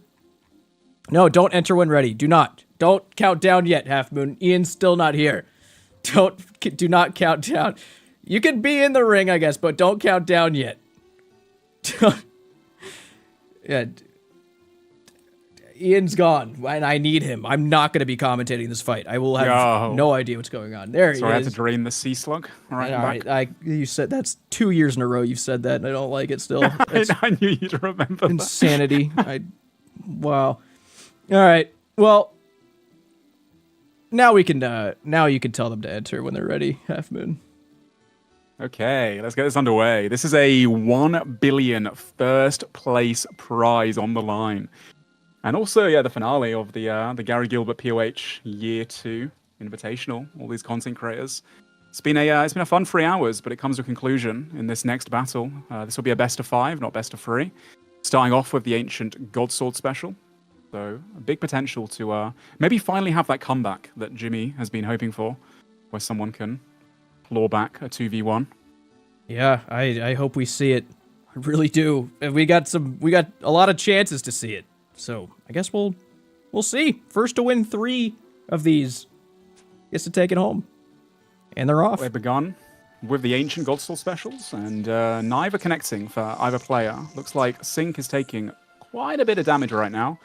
No, don't enter when ready. Do not. Don't count down yet, Half Moon. Ian's still not here. Do not count down. You can be in the ring, I guess, but don't count down yet. Yeah. Ian's gone, and I need him. I'm not going to be commentating this fight. I will have no idea what's going on. There he is. So I had to drain the sea slug. All right, you said that's 2 years in a row you've said that, and I don't like it still. I knew you'd remember insanity. Wow. All right. Well, now we can. Now you can tell them to enter when they're ready. Half Moon. Okay, let's get this underway. This is a 1 billion first place prize on the line. And also, yeah, the finale of the Gary Gilbert POH Year 2 Invitational. All these content creators. It's been a fun 3 hours, but it comes to a conclusion in this next battle. This will be a best of 5, not best of 3. Starting off with the Ancient Godsword special. So a big potential to maybe finally have that comeback that Jimmy has been hoping for, where someone can claw back a 2v1. Yeah, I hope we see it. I really do. And we got a lot of chances to see it. So I guess we'll see. First to win 3 of these gets to take it home. And they're off. They've begun with the Ancient Godsword specials, and neither connecting for either player. Looks like Sync is taking quite a bit of damage right now.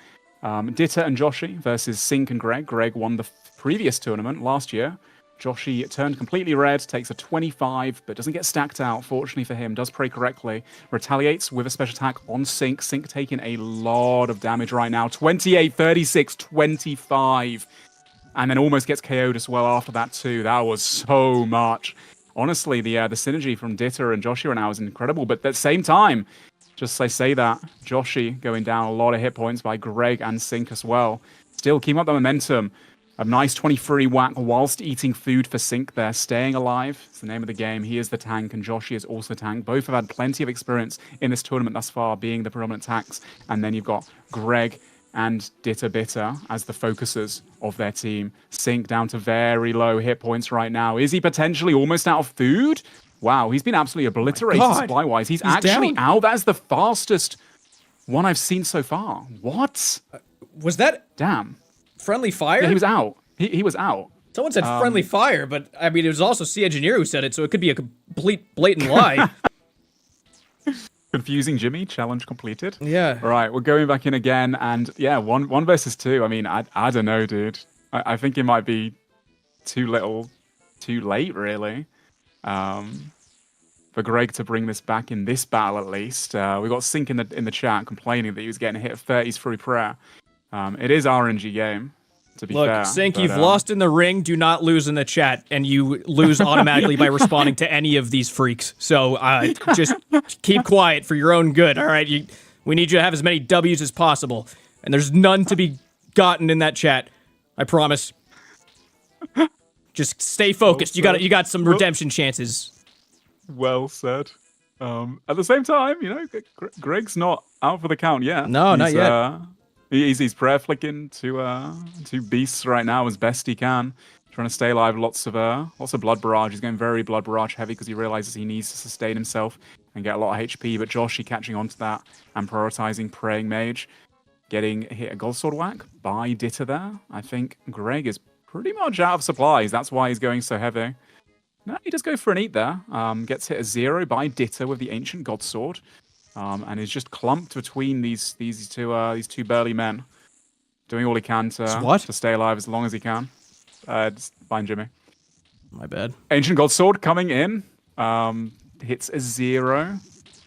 Ditter and Joshi versus Sync and Greg. Greg won the previous tournament last year. Joshi turned completely red, takes a 25, but doesn't get stacked out, fortunately for him. Does pray correctly. Retaliates with a special attack on Sync. Sync taking a lot of damage right now. 28, 36, 25. And then almost gets KO'd as well after that too. That was so much. Honestly, the synergy from Ditter and Joshi right now is incredible. But at the same time, just I say that, Joshi going down a lot of hit points by Greg and Sync as well. Still keeping up the momentum. A nice 23 whack whilst eating food for Sync there. Staying alive. It's the name of the game. He is the tank and Joshi is also the tank. Both have had plenty of experience in this tournament thus far, being the predominant tanks. And then you've got Greg and Ditter Bitter as the focusers of their team. Sync down to very low hit points right now. Is he potentially almost out of food? Wow, he's been absolutely obliterated supply-wise. He's actually down. out. That is the fastest one I've seen so far. What? Was that... Damn. Friendly fire? Yeah, he was out. He was out. Someone said friendly fire, but I mean, it was also C Engineer who said it, so it could be a complete blatant lie. Confusing Jimmy, challenge completed. Yeah. All right, we're going back in again, and yeah, one versus 2. I mean, I don't know, dude. I think it might be too little, too late, really, for Greg to bring this back in this battle at least. We got Sync in the chat complaining that he was getting hit at 30s through prayer. It is RNG game, to be fair. Look, Sync, you've lost in the ring. Do not lose in the chat, and you lose automatically by responding to any of these freaks. So just keep quiet for your own good, all right? We need you to have as many W's as possible, and there's none to be gotten in that chat. I promise. Just stay focused. You got some redemption chances. Well said. At the same time, you know, Greg's not out for the count yet. No, not yet. He's prayer flicking to beasts right now as best he can, trying to stay alive. Lots of blood barrage. He's going very blood barrage heavy because he realizes he needs to sustain himself and get a lot of HP. But Joshi catching on to that and prioritizing praying mage, getting hit a gold sword whack by Ditter there. I think Greg is pretty much out of supplies. That's why he's going so heavy. No, he does go for an eat there. Gets hit a 0 by Ditter with the ancient god sword. And is just clumped between these two burly men, doing all he can to stay alive as long as he can. Just behind Jimmy. My bad. Ancient Godsword coming in, hits a 0.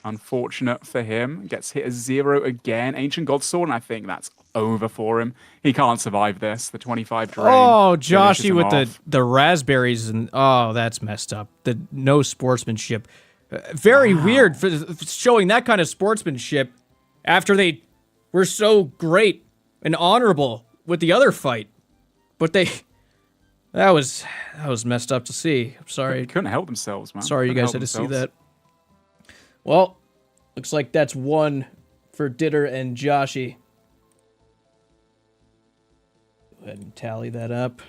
Unfortunate for him. Gets hit a 0 again. Ancient Godsword, and I think that's over for him. He can't survive this. The 25 drain. Oh, Joshy with the raspberries, and oh, that's messed up. The no sportsmanship. Very weird for showing that kind of sportsmanship after they were so great and honorable with the other fight. But that was messed up to see. I'm sorry. They couldn't help themselves, man. Sorry you guys had to see that. Well, looks like that's 1 for Ditter and Joshi. Go ahead and tally that up.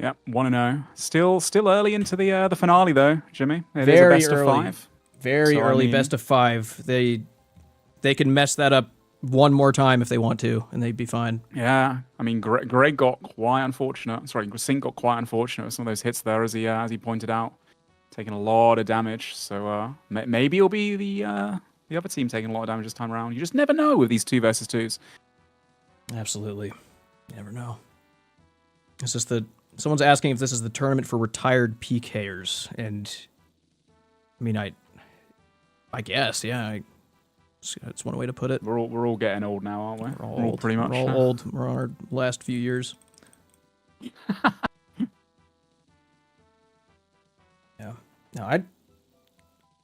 Yep, 1-0. Still early into the finale though, Jimmy. It is a best of 5. Very early best of 5. They can mess that up one more time if they want to, and they'd be fine. Yeah, I mean, Greg got quite unfortunate. Sorry, Sync got quite unfortunate with some of those hits there, as he pointed out, taking a lot of damage. So maybe it'll be the other team taking a lot of damage this time around. You just never know with these 2 versus 2s. Absolutely, you never know. It's just someone's asking if this is the tournament for retired PKers, and I mean, I guess, yeah. That's one way to put it. We're all getting old now, aren't we? We're all pretty much. We're all old. We're on our last few years. Yeah. No,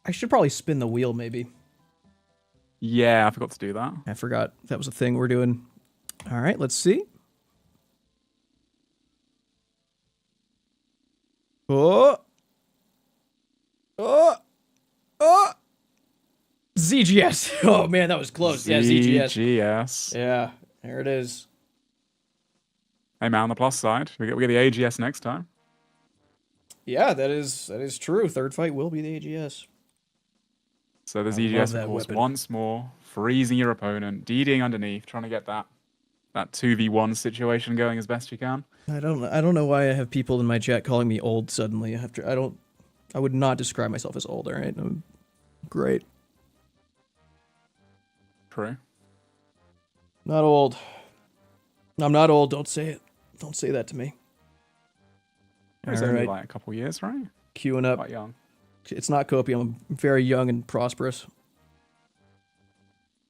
I should probably spin the wheel, maybe. Yeah, I forgot to do that. I forgot that was a thing we're doing. All right, let's see. Oh. Oh. Oh. ZGS. Oh, man, that was close. Yeah, ZGS. ZGS. Yeah, there it is. Hey, man, on the plus side, we get the AGS next time. Yeah, that is true. Third fight will be the AGS. So the I love ZGS, that of course, weapon. once more, freezing your opponent, DDing underneath, trying to get that 2v1 situation going as best you can. I don't know why I have people in my chat calling me old suddenly. I would not describe myself as old, all right? I'm great. True. Not old. I'm not old. Don't say it. Don't say that to me. It's All only right. like a couple years, right? Queuing up. Quite young. It's not copium. I'm very young and prosperous.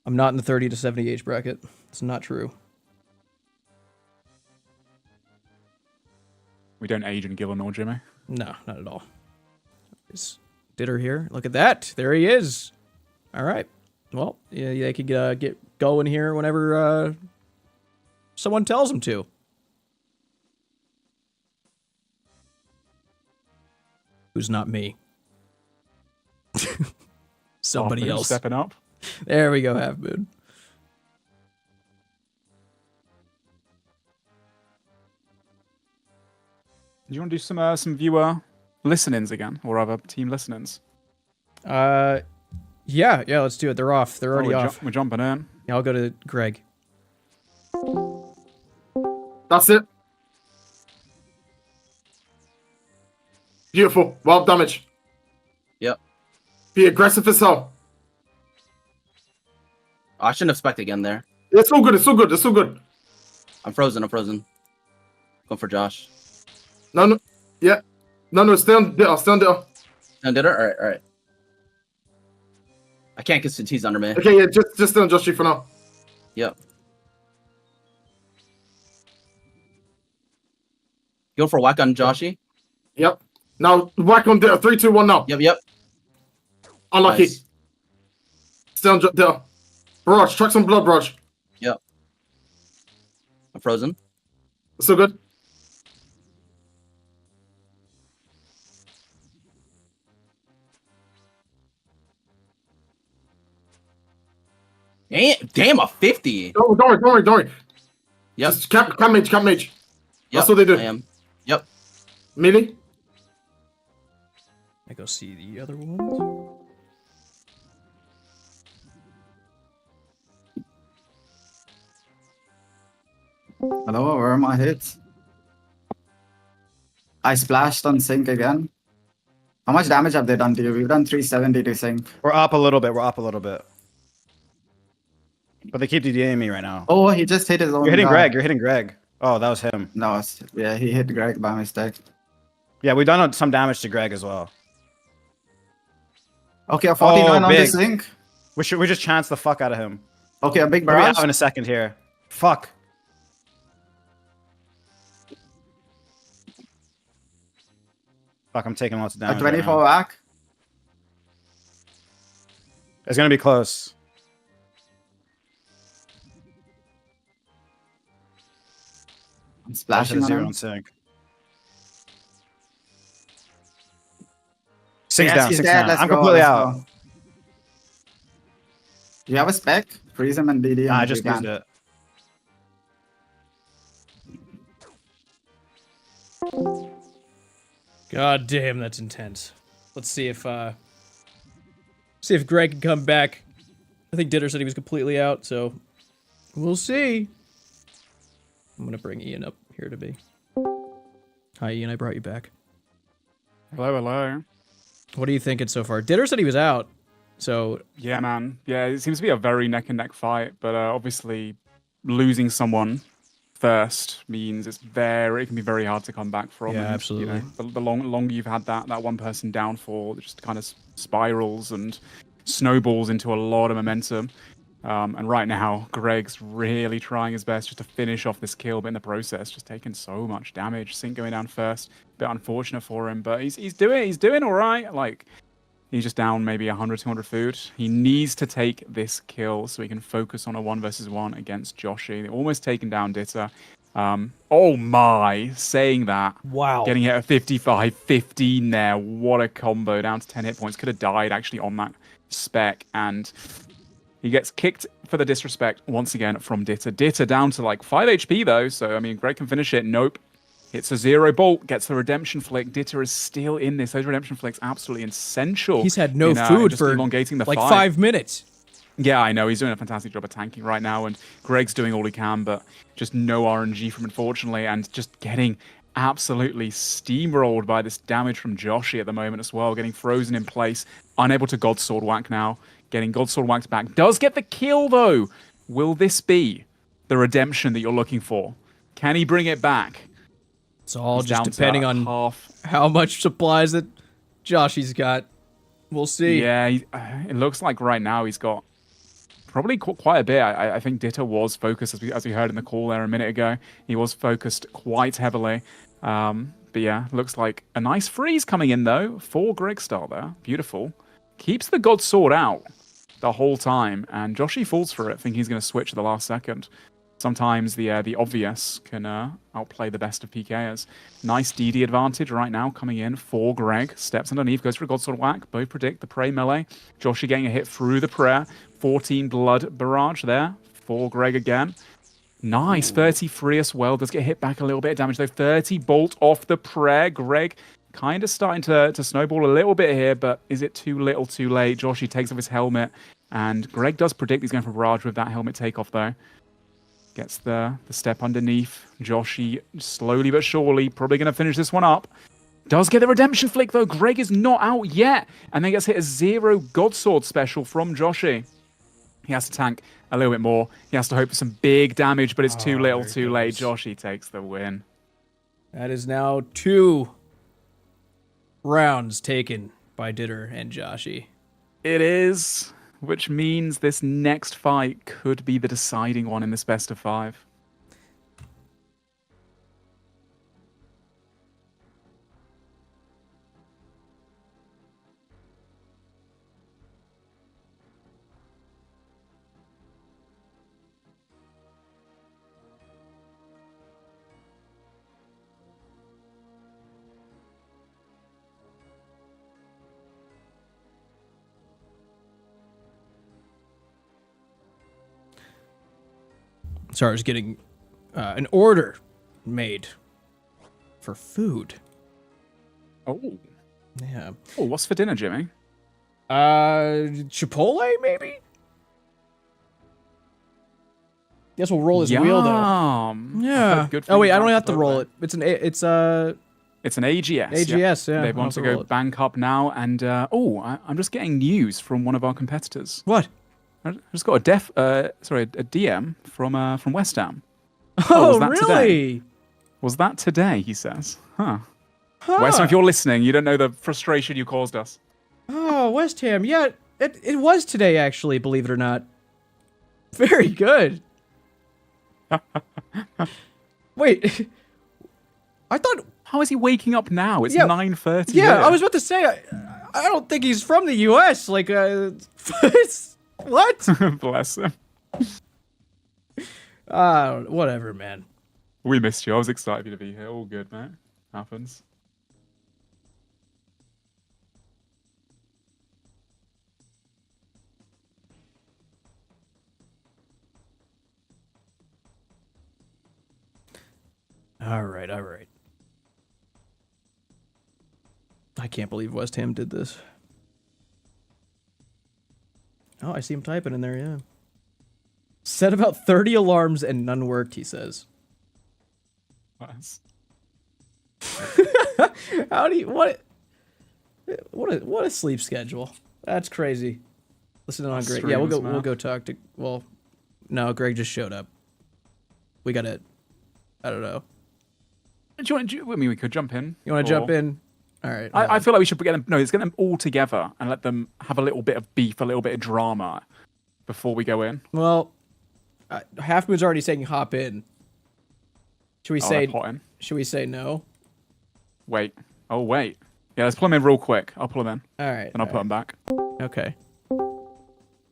I'm not in the 30 to 70 age bracket. It's not true. We don't age in Gillen or Jimmy. No, not at all. Is Ditter here? Look at that. There he is. All right. Well, yeah, they could get going here whenever someone tells them to. Who's not me? Somebody Half Moon else. stepping up. There we go, Half Moon. Do you want to do some viewer listenings again, or other team listenings? Yeah, let's do it. They're off. They're already off. We're jumping in. Yeah, I'll go to Greg. That's it. Beautiful. Well damage. Yep. Be aggressive as hell. I shouldn't have spec'd again there. It's all good. It's all good. It's all good. I'm frozen. Going for Josh. No. Yeah. No. Stay on Ditter. Stay on Ditter. And did it? All right. I can't get Satiz under me. Okay, yeah. Just stay on Joshy for now. Yep. Go for a whack on Joshy. Yep. Now whack on Ditter. 3, 2, 1 now. Yep. Unlucky. Nice. Stay on Ditter. Barrage. Track some blood, Barrage. Yep. I'm frozen. It's all good. Damn, a 50. Don't worry. Yep. Just cap mage. Yep. That's what they do. I am. Yep. Melee. I go see the other ones. Hello, where are my hits? I splashed on Sync again. How much damage have they done to you? We've done 370 to Sync. We're up a little bit. But they keep DDing me right now. Oh, he just hit his own You're guy. hitting Greg. Oh, that was him. No, yeah, he hit Greg by mistake. Yeah, we've done some damage to Greg as well. Okay, a 49 on the Sync. We just chance the fuck out of him. Okay, a big What do we barrage. have in a second here? Fuck. Fuck, I'm taking lots of damage. A 24 whack. It's gonna be close. I'm splashing on 0 him. on Sync. Sync's Yes, down, he's Sync's dead. down. Let's I'm go, completely let's out. go. Do you have a spec? Freeze him and DD. Nah, I him if just you used can. it. God damn, that's intense. Let's see if Greg can come back. I think Ditter said he was completely out, so we'll see. I'm gonna bring Ian up here to be. Hi, Ian. I brought you back. Hello. What are you thinking so far? Ditter said he was out, so Yeah, man. Yeah, it seems to be a very neck and neck fight, but obviously losing someone first means it can be very hard to come back from. Yeah, and, absolutely. You know, the longer you've had that one person downfall, it just kind of spirals and snowballs into a lot of momentum. And right now, Greg's really trying his best just to finish off this kill, but in the process, just taking so much damage. Sync going down first, bit unfortunate for him, but he's doing all right. Like, He's just down maybe 100, 200 food. He needs to take this kill so he can focus on a 1v1 against Joshi. They're almost taken down Ditter. Oh my, saying that. Wow. Getting hit at 55, 15 there. What a combo. Down to 10 hit points. Could have died actually on that spec. And he gets kicked for the disrespect once again from Ditter. Ditter down to like 5 HP though. So, I mean, Greg can finish it. Nope. Hits a 0 bolt, gets the redemption flick. Ditter is still in this. Those redemption flicks absolutely essential. He's had no in, food just for elongating the like fight. 5 minutes. Yeah, I know. He's doing a fantastic job of tanking right now, and Greg's doing all he can, but just no RNG from unfortunately, and just getting absolutely steamrolled by this damage from Joshi at the moment as well, getting frozen in place, unable to God Sword whack now, getting God Sword whacked back. Does get the kill, though. Will this be the redemption that you're looking for? Can he bring it back? It's all He's just down to depending on how much supplies that Joshy's got. We'll see. Yeah, it looks like right now he's got probably quite a bit. I think Ditter was focused, as we heard in the call there a minute ago. He was focused quite heavily. But yeah, looks like a nice freeze coming in, though, for Greg Star there. Beautiful. Keeps the God Sword out the whole time, and Joshi falls for it, thinking he's going to switch at the last second. Sometimes the obvious can outplay the best of PKers. Nice DD advantage right now coming in for Greg. Steps underneath, goes for a God Sword whack. Both predict the prey melee. Joshi getting a hit through the prayer. 14 blood barrage there for Greg again. Nice, 33 as well. Does get hit back a little bit of damage though. 30 bolt off the prayer. Greg kind of starting to snowball a little bit here, but is it too little too late? Joshi takes off his helmet, and Greg does predict he's going for barrage with that helmet takeoff though. Gets the step underneath. Joshi, slowly but surely, probably going to finish this one up. Does get the redemption flick, though. Greg is not out yet. And then gets hit a 0 God Sword special from Joshi. He has to tank a little bit more. He has to hope for some big damage, but it's too little too late. Joshi takes the win. That is now 2 rounds taken by Ditter and Joshi. It is. Which means this next fight could be the deciding one in this best of 5. Sorry, I was getting an order made for food. Oh. Yeah. Oh, what's for dinner, Jimmy? Chipotle, maybe? Guess we'll roll his wheel, though. Yeah. Oh, wait, I don't have to roll it. It's an AGS. AGS, yeah. They want to go bank up now, and I'm just getting news from one of our competitors. What? I just got a DM from West Ham. Oh, was that really? Today? Was that today? He says. Huh. West Ham, if you're listening, you don't know the frustration you caused us. Oh, West Ham. Yeah, it was today, actually. Believe it or not. Very good. Wait, I thought. How is he waking up now? It's 9:30. Yeah, I was about to say. I don't think he's from the U.S. Like, what? Bless him. Whatever, man. We missed you. I was excited for you to be here. All good, mate. Happens. All right. I can't believe West Ham did this. Oh, I see him typing in there, yeah. Set about 30 alarms and none worked, he says. Nice. How do you what a sleep schedule. That's crazy. Listening on Greg. Yeah, we'll go talk to no, Greg just showed up. We gotta I don't know. I mean, we could jump in. You want to jump in? All right. I feel like we should get them. No, let's get them all together and let them have a little bit of beef, a little bit of drama before we go in. Well, Half Moon's already saying hop in. Should we say? Should we say no? Wait. Oh wait. Yeah, let's pull him in real quick. I'll pull him in. All right. And I'll put him back. Okay.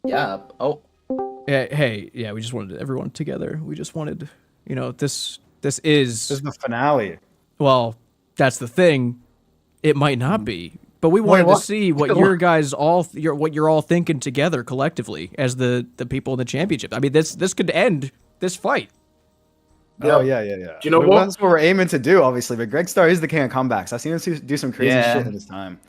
Yeah. Oh. Hey, yeah, we just wanted everyone together. We just wanted, this is the finale. Well, that's the thing. It might not be, but we wanted to see what your guys what you're all thinking together collectively as the people in the championship. I mean, this could end this fight. Oh yeah. Do you know what? That's what we're aiming to do, obviously. But Greg Star is the king of comebacks. I've seen him do some crazy shit in his time.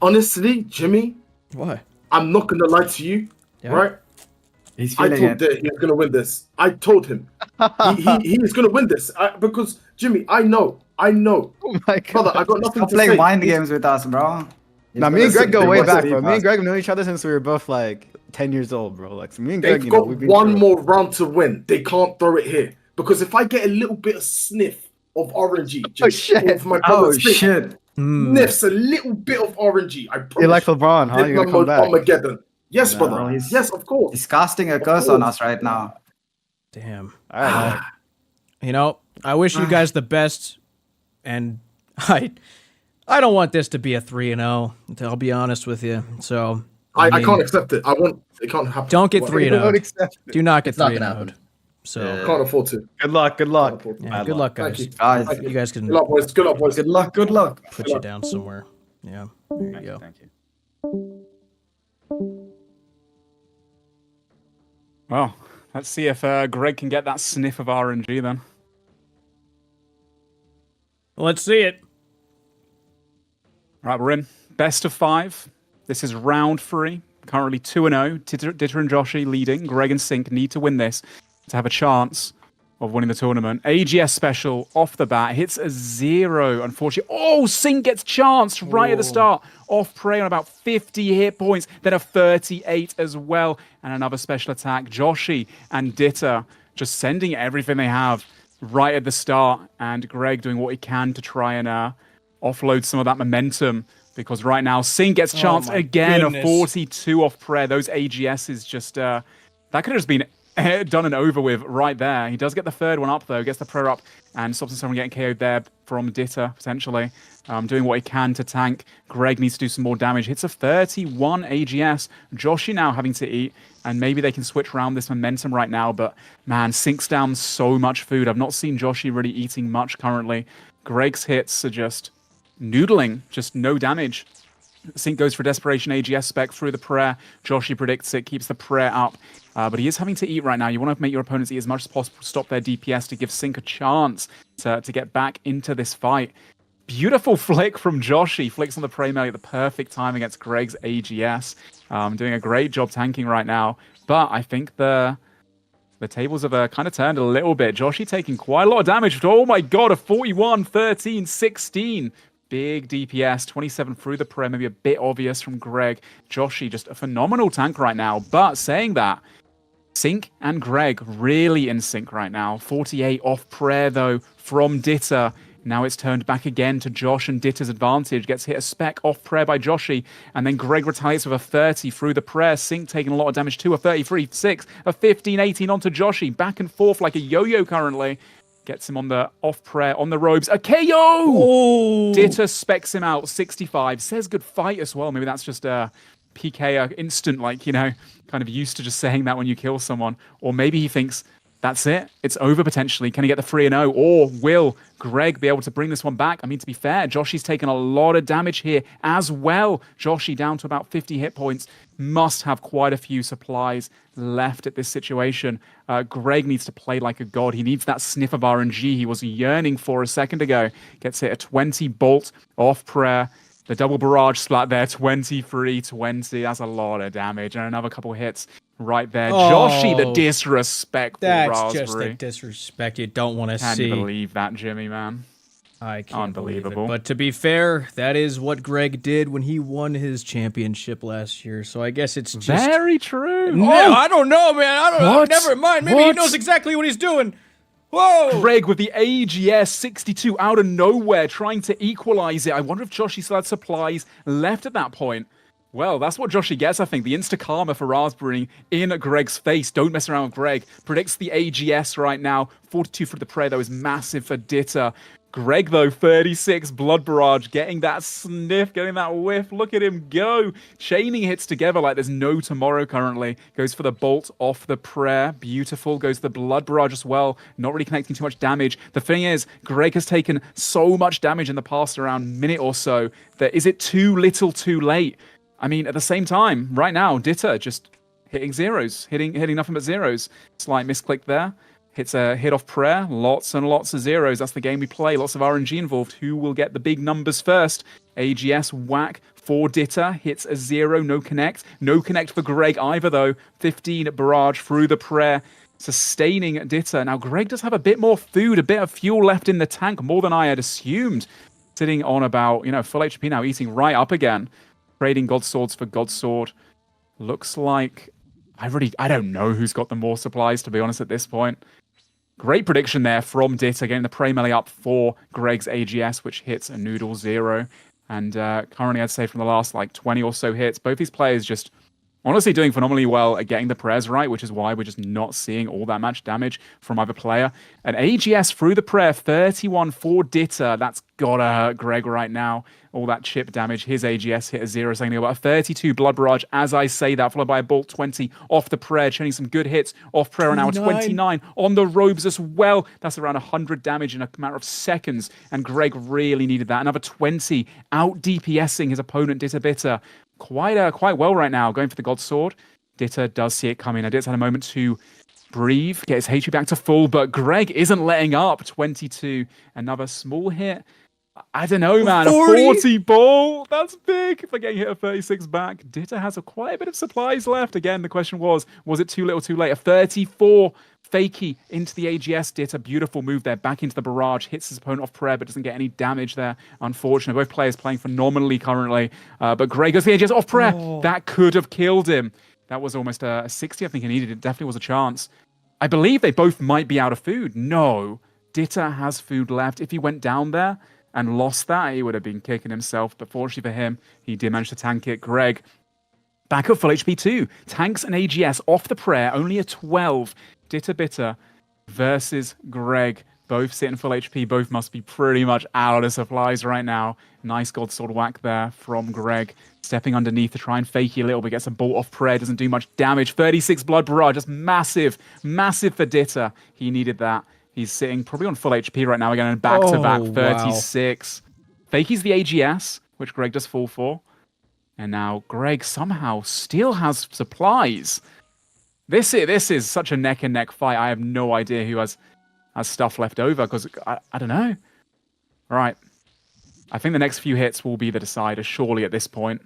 Honestly, Jimmy. What? I'm not gonna lie to you, right? He's I feeling told it. Ditter he was gonna win this. I told him he is gonna win this because Jimmy, I know. Oh my God, brother, I got nothing Stop to playing say. mind games with us, bro. Now, me and Greg go way back, bro. bro. Me and Greg have known each other since we were both like 10 years old, bro. Like, so me and Greg, They've got we've been one through it. more round to win. They can't throw it here because if I get a little bit of sniff of RNG, sniffs a little bit of RNG. I promise. You're like LeBron, huh? You're gonna come back. Armageddon. Yes, No, brother. he's- Yes, of course. He's casting a curse on us right now. Damn. All right. I wish you guys the best, and I don't want this to be a 3-0. I'll be honest with you. So I mean, can't accept it. It can't happen. Don't get 3-0. accept it. Do not get It's not gonna 3-0. happen. So Can't afford to. Good luck. Good luck. yeah, good luck, guys. Thank You guys can Good luck, boys. Good luck, boys. Good luck. Good luck. put you down somewhere. Yeah, there you go. Thank you. Well, let's see if Greg can get that sniff of RNG then. Let's see it. Right, we're in. Best of 5. This is round 3. Currently 2-0. Ditter and Joshi leading. Greg and Sync need to win this to have a chance of winning the tournament. AGS special off the bat. Hits a 0, unfortunately. Oh, Sync gets chanced right at the start. Off prey on about 50 hit points. Then a 38 as well. And another special attack. Joshi and Ditter just sending everything they have right at the start. And Greg doing what he can to try and offload some of that momentum. Because right now, Sync gets chanced again. goodness. A 42 off prayer. Those AGSs just... that could have just been done and over with right there. He does get the third one up, though. Gets the prayer up and stops himself from getting KO'd there from Ditter, potentially. Doing what he can to tank. Greg needs to do some more damage. Hits a 31 AGS. Joshi now having to eat. And maybe they can switch around this momentum right now. But, man, Sync's down so much food. I've not seen Joshi really eating much currently. Greg's hits are just... noodling, just no damage. Sync goes for Desperation AGS spec through the prayer. Joshi predicts it, keeps the prayer up. But he is having to eat right now. You want to make your opponents eat as much as possible, stop their DPS to give Sync a chance to get back into this fight. Beautiful flick from Joshi. Flicks on the prey melee at the perfect time against Greg's AGS. Doing a great job tanking right now. But I think the tables have kind of turned a little bit. Joshi taking quite a lot of damage. Oh my god, a 41, 13, 16. Big DPS, 27 through the prayer, maybe a bit obvious from Greg. Joshi, just a phenomenal tank right now. But saying that, Sync and Greg really in sync right now. 48 off prayer, though, from Ditter. Now it's turned back again to Josh and Ditter's advantage. Gets hit a spec off prayer by Joshi. And then Greg retaliates with a 30 through the prayer. Sync taking a lot of damage too. A 33, 6, a 15, 18 onto Joshi. Back and forth like a yo-yo currently. Gets him on the off prayer, on the robes. A KO! Oh. Ditter specs him out, 65. Says good fight as well. Maybe that's just a PK instant, like, kind of used to just saying that when you kill someone. Or maybe he thinks, that's it. It's over potentially. Can he get the 3-0? Or will Greg be able to bring this one back? I mean, to be fair, Joshi's taken a lot of damage here as well. Joshi down to about 50 hit points. Must have quite a few supplies left at this situation. Greg needs to play like a god. He needs that sniff of RNG he was yearning for a second ago. Gets hit a 20 bolt off prayer. The double barrage splat there, 23-20. That's a lot of damage. And another couple hits right there. Joshi, the disrespectful That's Raspberry. just the disrespect you don't want to see. Can't believe that, Jimmy, man. I can't believe it. Unbelievable. But to be fair, that is what Greg did when he won his championship last year. So I guess it's just... Very true. No, I don't know, man. I don't know. What? Never mind. Maybe he knows exactly what he's doing. Whoa! Greg with the AGS 62 out of nowhere, trying to equalize it. I wonder if Joshi still had supplies left at that point. Well, that's what Joshi gets, I think. The insta-karma for Raspberry in Greg's face. Don't mess around with Greg. Predicts the AGS right now. 42 for the prayer, though, is massive for Ditter. Greg, though, 36 Blood Barrage, getting that sniff, getting that whiff. Look at him go. Chaining hits together like there's no tomorrow currently. Goes for the bolt off the prayer. Beautiful. Goes for the Blood Barrage as well. Not really connecting too much damage. The thing is, Greg has taken so much damage in the past around minute or so that is it too little too late? I mean, at the same time, right now, Ditter just hitting zeros. Hitting nothing but zeros. Slight misclick there. Hits a hit off prayer, lots and lots of zeros. That's the game we play. Lots of RNG involved. Who will get the big numbers first? AGS whack for Ditter. Hits a 0, no connect. No connect for Greg either, though. 15 barrage through the prayer, sustaining Ditter. Now, Greg does have a bit more food, a bit of fuel left in the tank, more than I had assumed. Sitting on about, full HP now, eating right up again. Trading God Swords for God Sword. Looks like... I don't know who's got the more supplies, to be honest, at this point. Great prediction there from Ditter, getting the prey melee up for Greg's AGS, which hits a noodle 0. And currently, I'd say from the last 20 or so hits, both these players just honestly doing phenomenally well at getting the prayers right, which is why we're just not seeing all that much damage from either player. An AGS through the prayer, 31 for Ditter. That's gotta hurt Greg right now. All that chip damage. His AGS hit a 0, saying about a 32 Blood Barrage as I say that, followed by a Bolt 20 off the prayer, chaining some good hits off prayer, and now 29 on the robes as well. That's around 100 damage in a matter of seconds, and Greg really needed that. Another 20 out DPSing his opponent, Ditter Bitter. Quite well right now, going for the God Sword. Ditter does see it coming. Ditter's had a moment to breathe, get his HP back to full, but Greg isn't letting up. 22, another small hit. I don't know, man. 40? A 40 ball. That's big for getting hit a 36 back. Ditter has quite a bit of supplies left. Again, the question was it too little too late? A 34 fakey into the AGS. Ditter, beautiful move there. Back into the barrage. Hits his opponent off prayer, but doesn't get any damage there. Unfortunately, both players playing phenomenally currently. But Greg goes for the AGS off prayer. Oh. That could have killed him. That was almost a 60, I think he needed. It definitely was a chance. I believe they both might be out of food. No. Ditter has food left. If he went down there and lost that, he would have been kicking himself. But fortunately for him, he did manage to tank it. Greg, back up full HP too. Tanks and AGS off the prayer, only a 12. Ditter Bitter versus Greg. Both sitting full HP. Both must be pretty much out of supplies right now. Nice God Sword whack there from Greg. Stepping underneath to try and fake you a little bit. Gets a bolt off prayer. Doesn't do much damage. 36 Blood Barrage. Just massive. Massive for Ditter. He needed that. He's sitting probably on full HP right now again, and back-to-back 36. Wow. Fakey's the AGS, which Greg does fall for. And now Greg somehow still has supplies. This is such a neck-and-neck fight. I have no idea who has stuff left over, because I don't know. All right. I think the next few hits will be the decider, surely, at this point.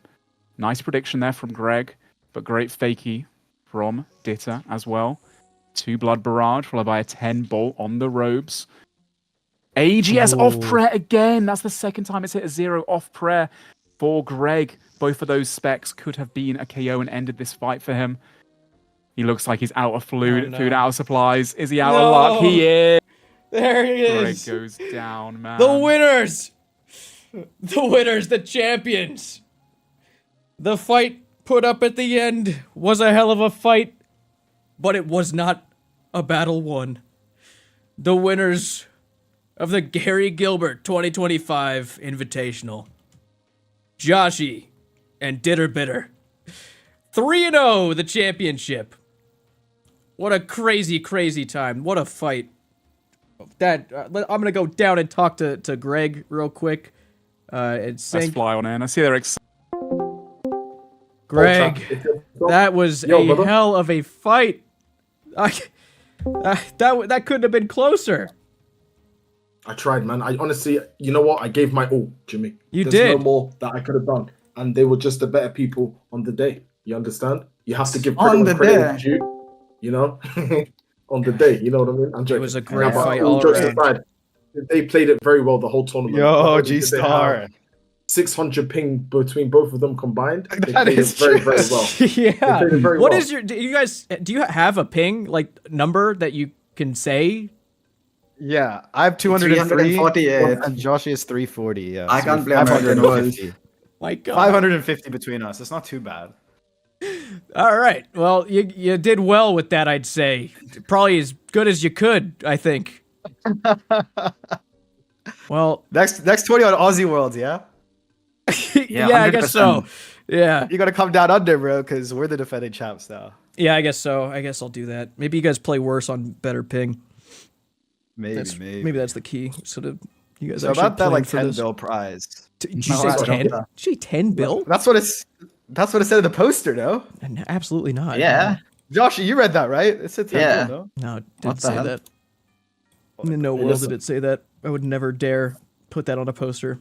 Nice prediction there from Greg, but great fakey from Ditter as well. 2 Blood Barrage, followed by a 10 Bolt on the robes. AGS off prayer again. That's the second time it's hit a 0 off prayer for Greg. Both of those specs could have been a KO and ended this fight for him. He looks like he's out of food, out of supplies. Is he out of luck? He is. There he is. Greg goes down, man. The winners. The winners, the champions. The fight put up at the end was a hell of a fight. But it was not a battle won. The winners of the Gary Gilbert 2025 Invitational, Joshy and Ditter Bitter. 3-0, the championship. What a crazy, crazy time. What a fight. I'm going to go down and talk to Greg real quick. Let's fly on in. I see they're excited. Greg, that was a hell of a fight. That couldn't have been closer. I tried, man. I honestly, you know what? I gave my all, Jimmy. You There's did. no more that I could have done. And they were just the better people on the day. You understand? You have to give credit on the credit day. due, you know? On the day, you know what I mean? I'm joking. It was a great But fight all all jokes around. aside, they played it very well the whole tournament. Yo, G-Star. 600 ping between both of them combined. They That played is it very, true. very well. Yeah. They played it very What well. is your? Do you have a ping number that you can say? Yeah, I have 203, 348. and Josh is 340. Yeah, I so can't play American World. My God. 550 between us. It's not too bad. All right. Well, you did well with that, I'd say. Probably as good as you could, I think. Well, next 20 on Aussie Worlds, yeah. Yeah, I guess so. Yeah, you gotta come down under, bro, because we're the defending champs now. Yeah, I guess so. I guess I'll do that. Maybe you guys play worse on better ping. Maybe that's the key. Sort of, you guys. So actually about that like playing for 10 this. bill prize. Did you say 10? Did you say 10 bill? That's what it said in the poster, no? Absolutely not. Yeah. Josh, you read that, right? It said 10 bill, no? No, it didn't say that. In no world did it say that. I would never dare put that on a poster.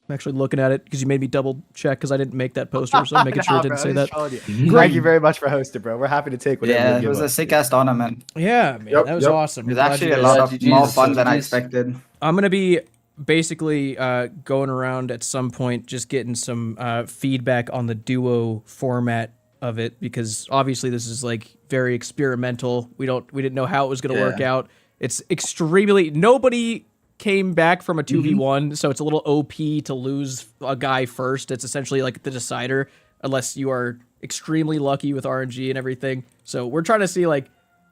I'm actually looking at it because you made me double check because I didn't make that poster, so I'm making sure it didn't say that. Thank you very much for hosting, bro. We're happy to take whatever. Yeah, you it was give a us. sick ass tournament. Yeah, man, that was awesome. It was actually a lot of more fun than I expected. I'm gonna be basically going around at some point, just getting some feedback on the duo format of it, because obviously this is like very experimental. We didn't know how it was gonna work out. It's extremely nobody came back from a 2v1, so it's a little OP to lose a guy first. It's essentially like the decider, unless you are extremely lucky with RNG and everything. So we're trying to see like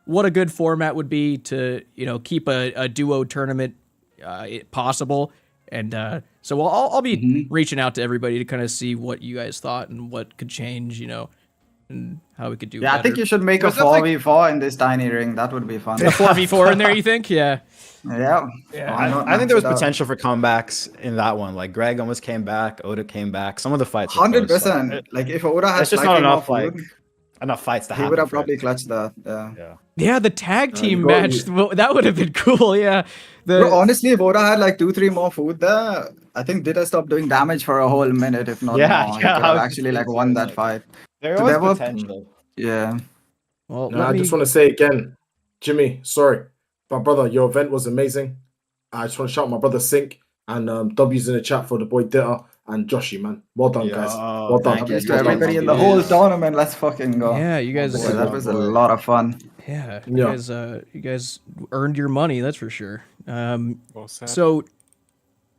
what a good format would be to, you know, keep a duo tournament possible. And so I'll be reaching out to everybody to kind of see what you guys thought and what could change, you know, and how we could do Yeah, better. I think you should make a 4v4 in this tiny ring. That would be fun. A 4v4 in there, you think? Yeah. Yeah. I think there was potential for comebacks in that one. Like Greg almost came back, Oda came back. Some of the fights. 100%. Like if Oda had it's just not enough enough fights to happen. He would have probably clutched that. Yeah, the tag team match. Well, that would have been cool. Yeah. Bro, honestly, if Oda had like 2-3 more food there, I think Ditter stopped doing damage for a whole minute, if not more. He could have actually like won that fight. There was potential. Yeah. Well, I just want to say again, Jimmy, sorry. But brother, your event was amazing. I just want to shout out my brother Sink and W's in the chat for the boy Ditter and Joshy, man. Well done, guys. Well done. Thank you to everybody in the whole tournament. Let's fucking go. Yeah, you guys. That was a lot of fun. Yeah, you guys earned your money. That's for sure. So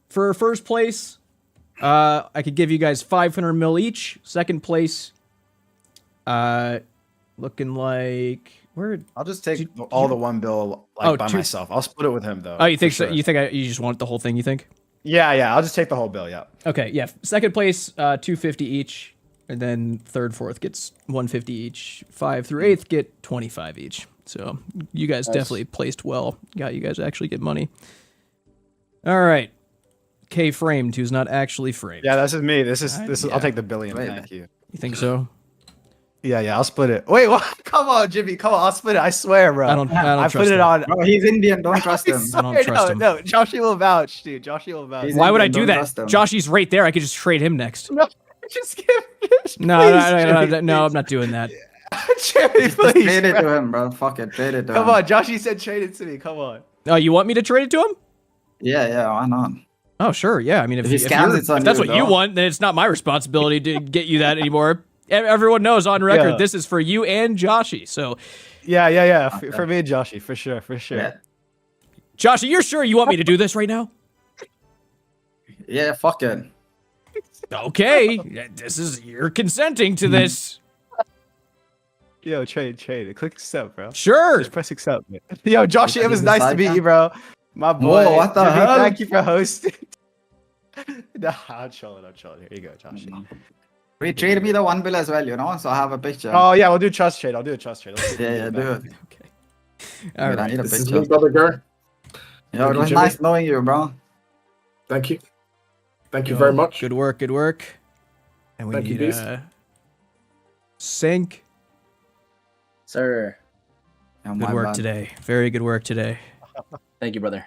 for first place, I could give you guys 500 mil each. Second place, looking like I'll just take all the 1 bill by myself. I'll split it with him though. Oh, you think so? You think you just want the whole thing? You think? Yeah. I'll just take the whole bill. Yeah. Okay. Yeah. Second place, 250 each, and then third, fourth gets 150 each. 5 through 8th get 25 each. So you guys definitely placed well. Got you guys to actually get money. All right. K framed, who's not actually framed. Yeah, this is me. This is. I'll take the billion. Thank you. You think so? Yeah, I'll split it. Wait, what? Come on, Jimmy. Come on, I'll split it. I swear, bro. I don't put trust it him. on. Bro, he's Indian. Don't trust him. I don't trust him. No, Joshy will vouch, dude. Joshy will vouch. Why would I do that? Joshy's right there. I could just trade him next. No, just give. No, I'm not doing that. Cherry, please. Trade it to him, bro. Fuck it. Trade it to him. Come on, Joshy said trade it to me. Come on. Oh, you want me to trade it to him? Yeah. Why not? Oh, sure. Yeah. I mean, if he scams, it's on if that's you, what you want, then it's not my responsibility to get you that anymore. Everyone knows on record this is for you and Joshy. So, yeah. For me and Joshy, for sure. Yeah. Joshy, you're sure you want me to do this right now? Yeah, fuck it. Okay, you're consenting to this. Yo, trade. Click accept, bro. Sure. Just press accept. Yo, Joshy, it was nice to meet you, bro. My boy. Whoa, what the hell? Thank you for hosting. No, I'm chilling. Here you go, Joshy. Wait, trade me the 1 bill as well, you know, so I have a picture. Oh yeah, we'll do trust trade. I'll do a trust trade. Yeah, do it. Okay. All right. I need a This picture. is me, brother Gary. Yo, it was nice knowing you, bro. Thank you. Thank you very much. Good work. And we Thank you, need Beast. Sync. Sir. Oh, Good work today. Very good work today. Thank you, brother.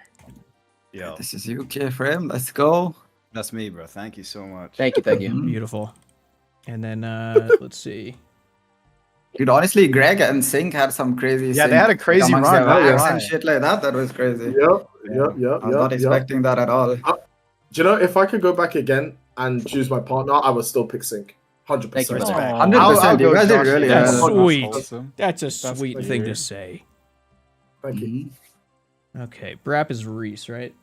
Yo, this is UK frame. Let's go. That's me, bro. Thank you so much. Thank you. Beautiful. And then let's see. Dude, honestly, Greg and Sink had some crazy. Yeah, they had a crazy amongst run. their backs and shit like that. That was crazy. Yep. I was not expecting that at all. Do you know, if I could go back again and choose my partner, I would still pick Sink. 100%. Thank you, brother. 100%. You guys did really That's well. sweet. That's a sweet thing to say. Thank you. Okay, Brap is Reese, right?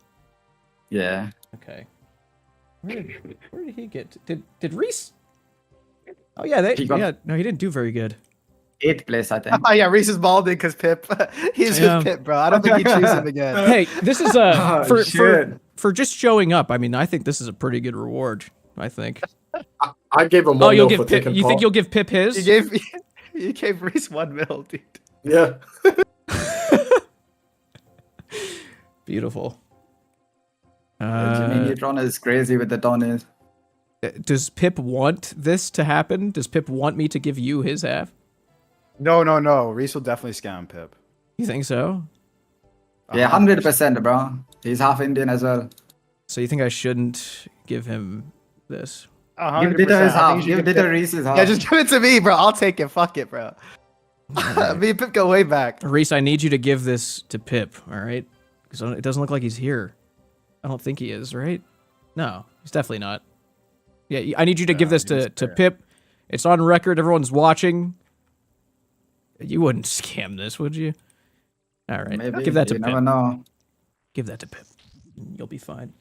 Yeah. Okay. Where did he get? Did Reese? Oh yeah, he didn't do very good. 8th place, I think. Oh yeah, Reese is balding because Pip. He's with Pip, bro. I don't think he chooses him again. Hey, this is for for just showing up, I mean, I think this is a pretty good reward. I think. I gave him 1 Oh, you'll mil give for Pip. taking You think part. you'll give Pip his? You gave Reese 1 mil, dude. Yeah. Beautiful. Jimmy Neutron is crazy with the Donnies. Does Pip want this to happen? Does Pip want me to give you his half? No. Reese will definitely scam Pip. You think so? Yeah, 100%, bro. He's half Indian as well. So you think I shouldn't give him this? Give Ditter his half. Give Ditter Reese's half. Yeah, just give it to me, bro. I'll take it. Fuck it, bro. Me and Pip go way back. Reese, I need you to give this to Pip, all right? Because it doesn't look like he's here. I don't think he is, right? No, he's definitely not. Yeah, I need you to give this to Pip. It's on record. Everyone's watching. You wouldn't scam this, would you? All right, Maybe. give that to You Pip. never know. Give that to Pip. You'll be fine.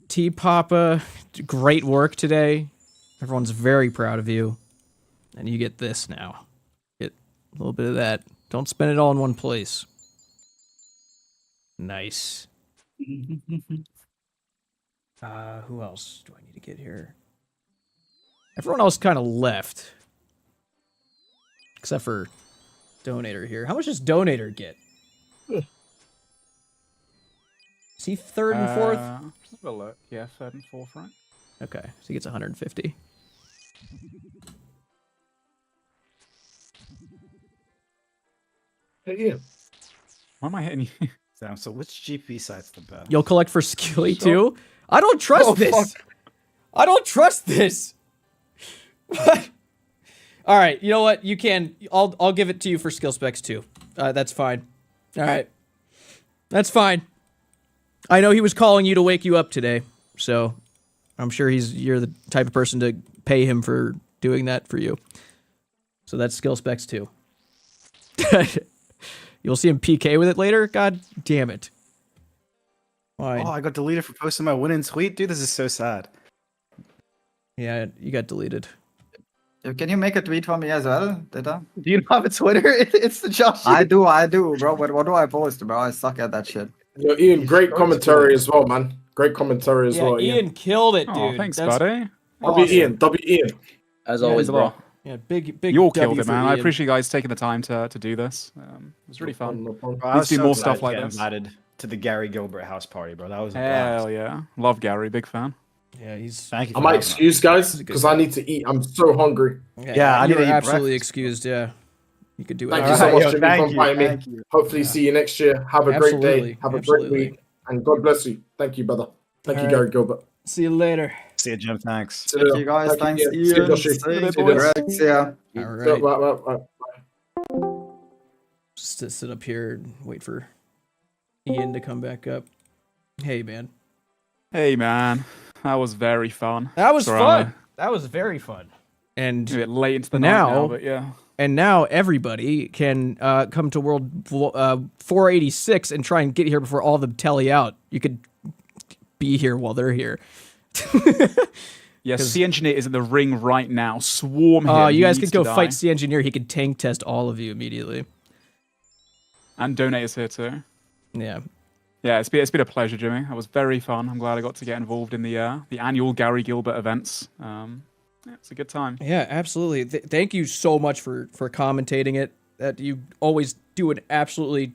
T Papa, great work today. Everyone's very proud of you. And you get this now. Get a little bit of that. Don't spend it all in one place. Nice. Who else do I need to get here? Everyone else kind of left. Except for Donator here. How much does Donator get? Is he third and fourth? Let's have a look. Yeah, third and fourth, right? Okay, so he gets 150. Hey, Ian. Why am I hitting you? Damn, so which GP site's the best? You'll collect for Skilly too? I don't trust this. Fuck. I don't trust this. All right, you know what? You can. I'll give it to you for Skillspecs too. That's fine. All right, that's fine. I know he was calling you to wake you up today, so I'm sure you're the type of person to pay him for doing that for you. So that's Skillspecs too. You'll see him PK with it later. God damn it. Fine. Oh, I got deleted for posting my winning tweet? Dude, this is so sad. Yeah, you got deleted. Can you make a tweet for me as well, Ditter? Do you not have a Twitter? It's the Josh. I do, bro. But what do I post, bro? I suck at that shit. Yo, Ian, great commentary as well, man. Great commentary as well, Ian killed it, dude. Oh, thanks, That's buddy. Awesome. W Ian. As always, bro. Yeah, big. You all W killed it, for man. I Ian. appreciate you guys taking the time to do this. It was really fun. Bro, I Need was to do so more glad stuff to like get this. invited to the Gary Gilbert house party, bro. That was a blast. Hell yeah. Love Gary, big fan. Yeah, he's. Thank you. I For might having excuse guys because I need to eat. I'm so hungry. Yeah, I need you're to eat absolutely breakfast. excused. Yeah, you could do it. Thank you so Alright, much, yo, Jimmy, thank for you, inviting thank me. you. Hopefully, see you next year. Have a great Absolutely, day. Have a absolutely. great week, and God bless you. Thank you, brother. Thank you, Alright. Gary Gilbert. See you later. See you, Jim. Thanks. See Thank you guys. Thanks, Ian. See you, Ian. Joshie. See you, See you, boys. boys. Yeah. All So, right. bye. Just to sit up here and wait for Ian to come back up. Hey, man. Hey, man. That was very fun. That was Sorry, fun. That was very fun. And I'm a bit late into the now, night now, but yeah. And now everybody can come to World 486 and try and get here before all of them tally out. You could be here while they're here. Yes, C Engineer is in the ring right now. Swarm him. Oh, you He guys needs could go to die. fight C Engineer. He could tank test all of you immediately. And Donate is here too. Yeah. Yeah, it's been a pleasure, Jimmy. That was very fun. I'm glad I got to get involved in the annual Gary Gilbert events. Yeah, it's a good time. Yeah, absolutely. Thank you so much for commentating it. That you always do an absolutely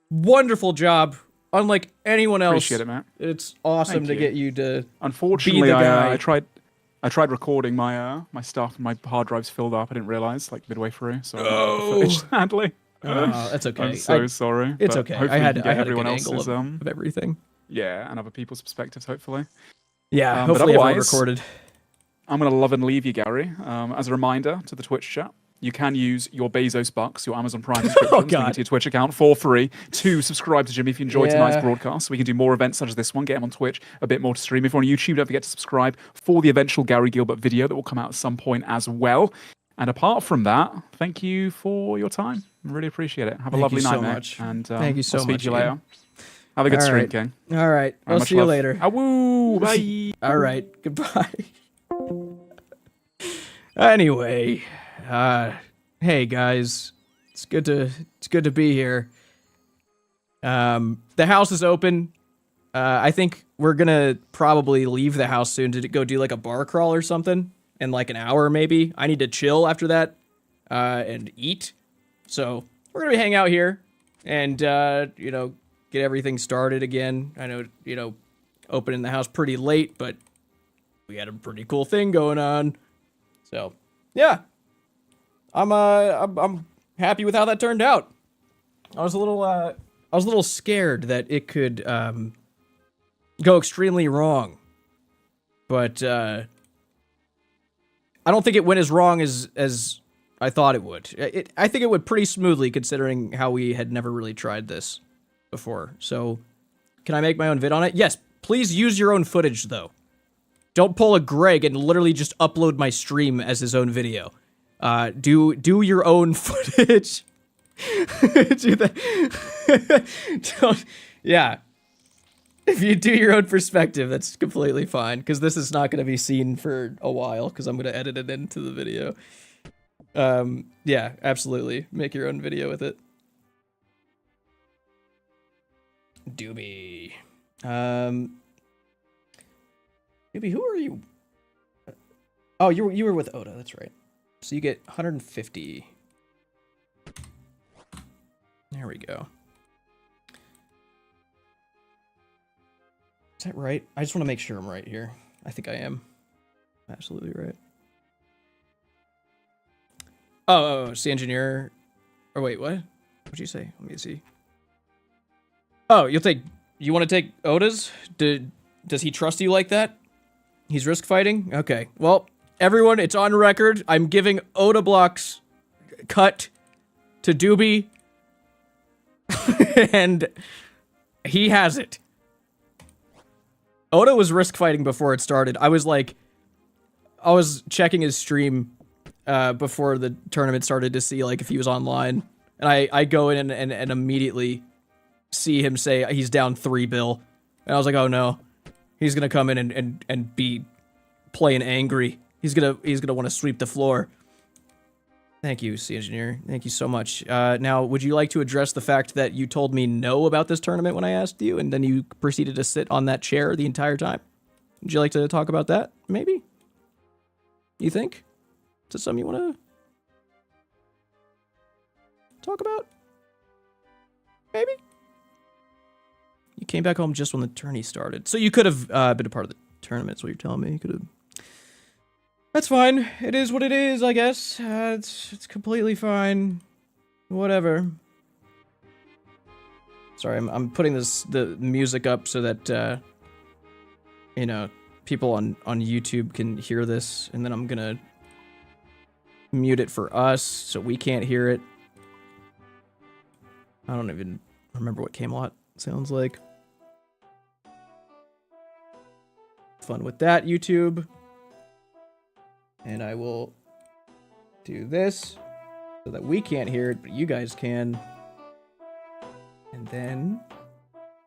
wonderful job, unlike anyone else. Appreciate it, man. It's awesome Thank to you. get you to. Unfortunately, be the guy. I tried recording my my stuff and my hard drive's filled up. I didn't realize like midway through. So footage, sadly. That's okay. I'm so sorry. It's but okay. Hopefully I had we can get a everyone good else's angle of everything. Yeah, and other people's perspectives, hopefully. Yeah, But hopefully everyone otherwise, recorded. I'm going to love and leave you, Gary. As a reminder to the Twitch chat, you can use your Bezos bucks, your Amazon Prime subscriptions, God. link to your Twitch account for free to subscribe to Jimmy if you enjoyed tonight's Yeah. broadcast. So we can do more events such as this one, get him on Twitch, a bit more to stream. If you're on YouTube, don't forget to subscribe for the eventual Gary Gilbert video that will come out at some point as well. And apart from that, thank you for your time. I really appreciate it. Have a Thank lovely you so night, mate. much. And Thank you so I'll speak much, to you Ian. later. Have a good All stream, right. King. All right. Very I'll much see you love. later. Awoo, bye. All right. Goodbye. Anyway, hey guys, it's good to be here. The house is open. I think we're gonna probably leave the house soon to go do like a bar crawl or something in like an hour maybe. I need to chill after that and eat. So we're gonna be hanging out here and you know, get everything started again. I know, you know, opening the house pretty late, but we had a pretty cool thing going on. So yeah, I'm happy with how that turned out. I was a little scared that it could go extremely wrong, but I don't think it went as wrong as I thought it would. I think it went pretty smoothly considering how we had never really tried this before. So, can I make my own vid on it? Yes. Please use your own footage though. Don't pull a Greg and literally just upload my stream as his own video. Do your own footage. Do that. Yeah. If you do your own perspective, that's completely fine, because this is not going to be seen for a while, because I'm going to edit it into the video. Yeah, absolutely. Make your own video with it. Doobie. Doobie, who are you? Oh, you were with Oda, that's right. So you get 150. There we go. Is that right? I just want to make sure I'm right here. I think I am. Absolutely right. Oh, sea engineer. Or wait, what? What'd you say? Let me see. Oh, you want to take Oda's? Does he trust you like that? He's risk fighting? Okay. Well, everyone, it's on record. I'm giving Oda blocks cut to Doobie. And he has it. Oda was risk fighting before it started. I was checking his stream before the tournament started to see like if he was online. And I go in and immediately see him say he's down 3 bill. And I was like, oh no. He's gonna come in and be playing angry. He's gonna want to sweep the floor. Thank you, Sea Engineer. Thank you so much. Now, would you like to address the fact that you told me no about this tournament when I asked you, and then you proceeded to sit on that chair the entire time? Would you like to talk about that, maybe? You think? Is that something you want to talk about? Maybe? You came back home just when the tourney started. So you could have been a part of the tournament, is what you're telling me. You could have... That's fine. It is what it is, I guess. It's completely fine. Whatever. Sorry, I'm putting the music up so that you know, people on YouTube can hear this, and then I'm gonna mute it for us so we can't hear it. I don't even remember what Camelot sounds like. Fun with that, YouTube. And I will do this so that we can't hear it, but you guys can. And then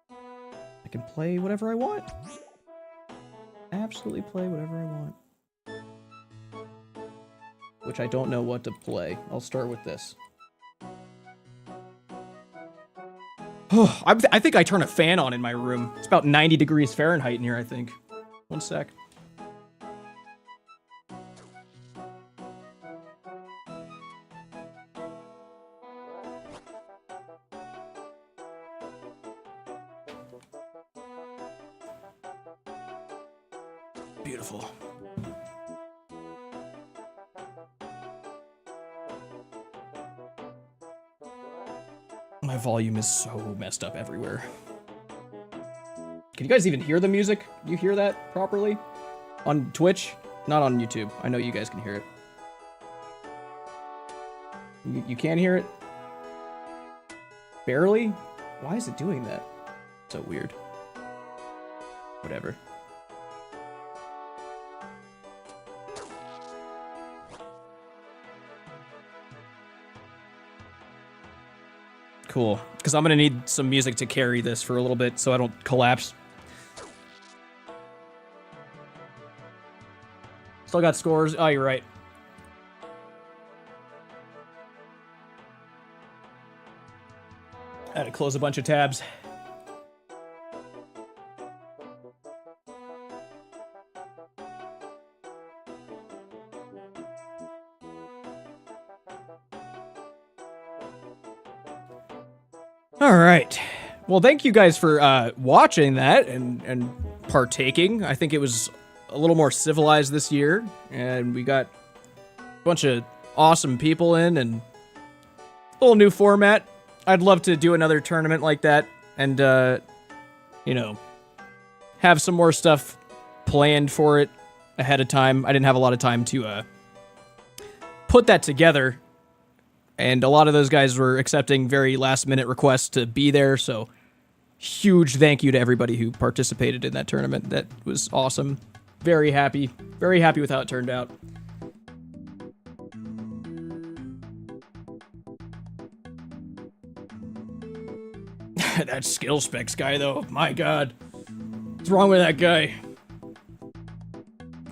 I can play whatever I want. Absolutely play whatever I want. Which I don't know what to play. I'll start with this. I think I turn a fan on in my room. It's about 90 degrees Fahrenheit in here, I think. One sec. Beautiful. My volume is so messed up everywhere. Can you guys even hear the music? You hear that properly? On Twitch? Not on YouTube. I know you guys can hear it. You can't hear it? Barely? Why is it doing that? So weird. Whatever. Cool, because I'm gonna need some music to carry this for a little bit so I don't collapse. Still got scores. Oh, you're right. I had to close a bunch of tabs. All right. Well, thank you guys for watching that and partaking. I think it was a little more civilized this year, and we got a bunch of awesome people in and a little new format. I'd love to do another tournament like that and, you know, have some more stuff planned for it ahead of time. I didn't have a lot of time to put that together. And a lot of those guys were accepting very last-minute requests to be there, so huge thank you to everybody who participated in that tournament. That was awesome. Very happy with how it turned out. That Skillspecs guy, though, my god. What's wrong with that guy?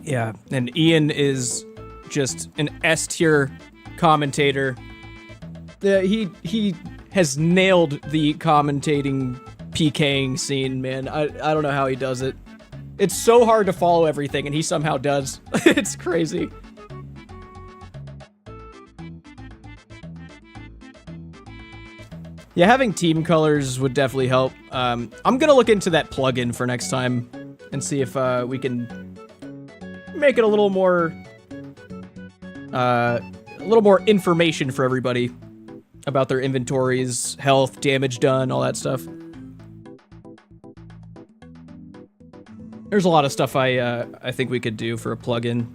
Yeah, and Ian is just an S-tier commentator. He has nailed the commentating PKing scene, man. I don't know how he does it. It's so hard to follow everything, and he somehow does. It's crazy. Yeah, having team colors would definitely help. I'm gonna look into that plugin for next time and see if we can make it a little more information for everybody about their inventories, health, damage done, all that stuff. There's a lot of stuff I think we could do for a plugin.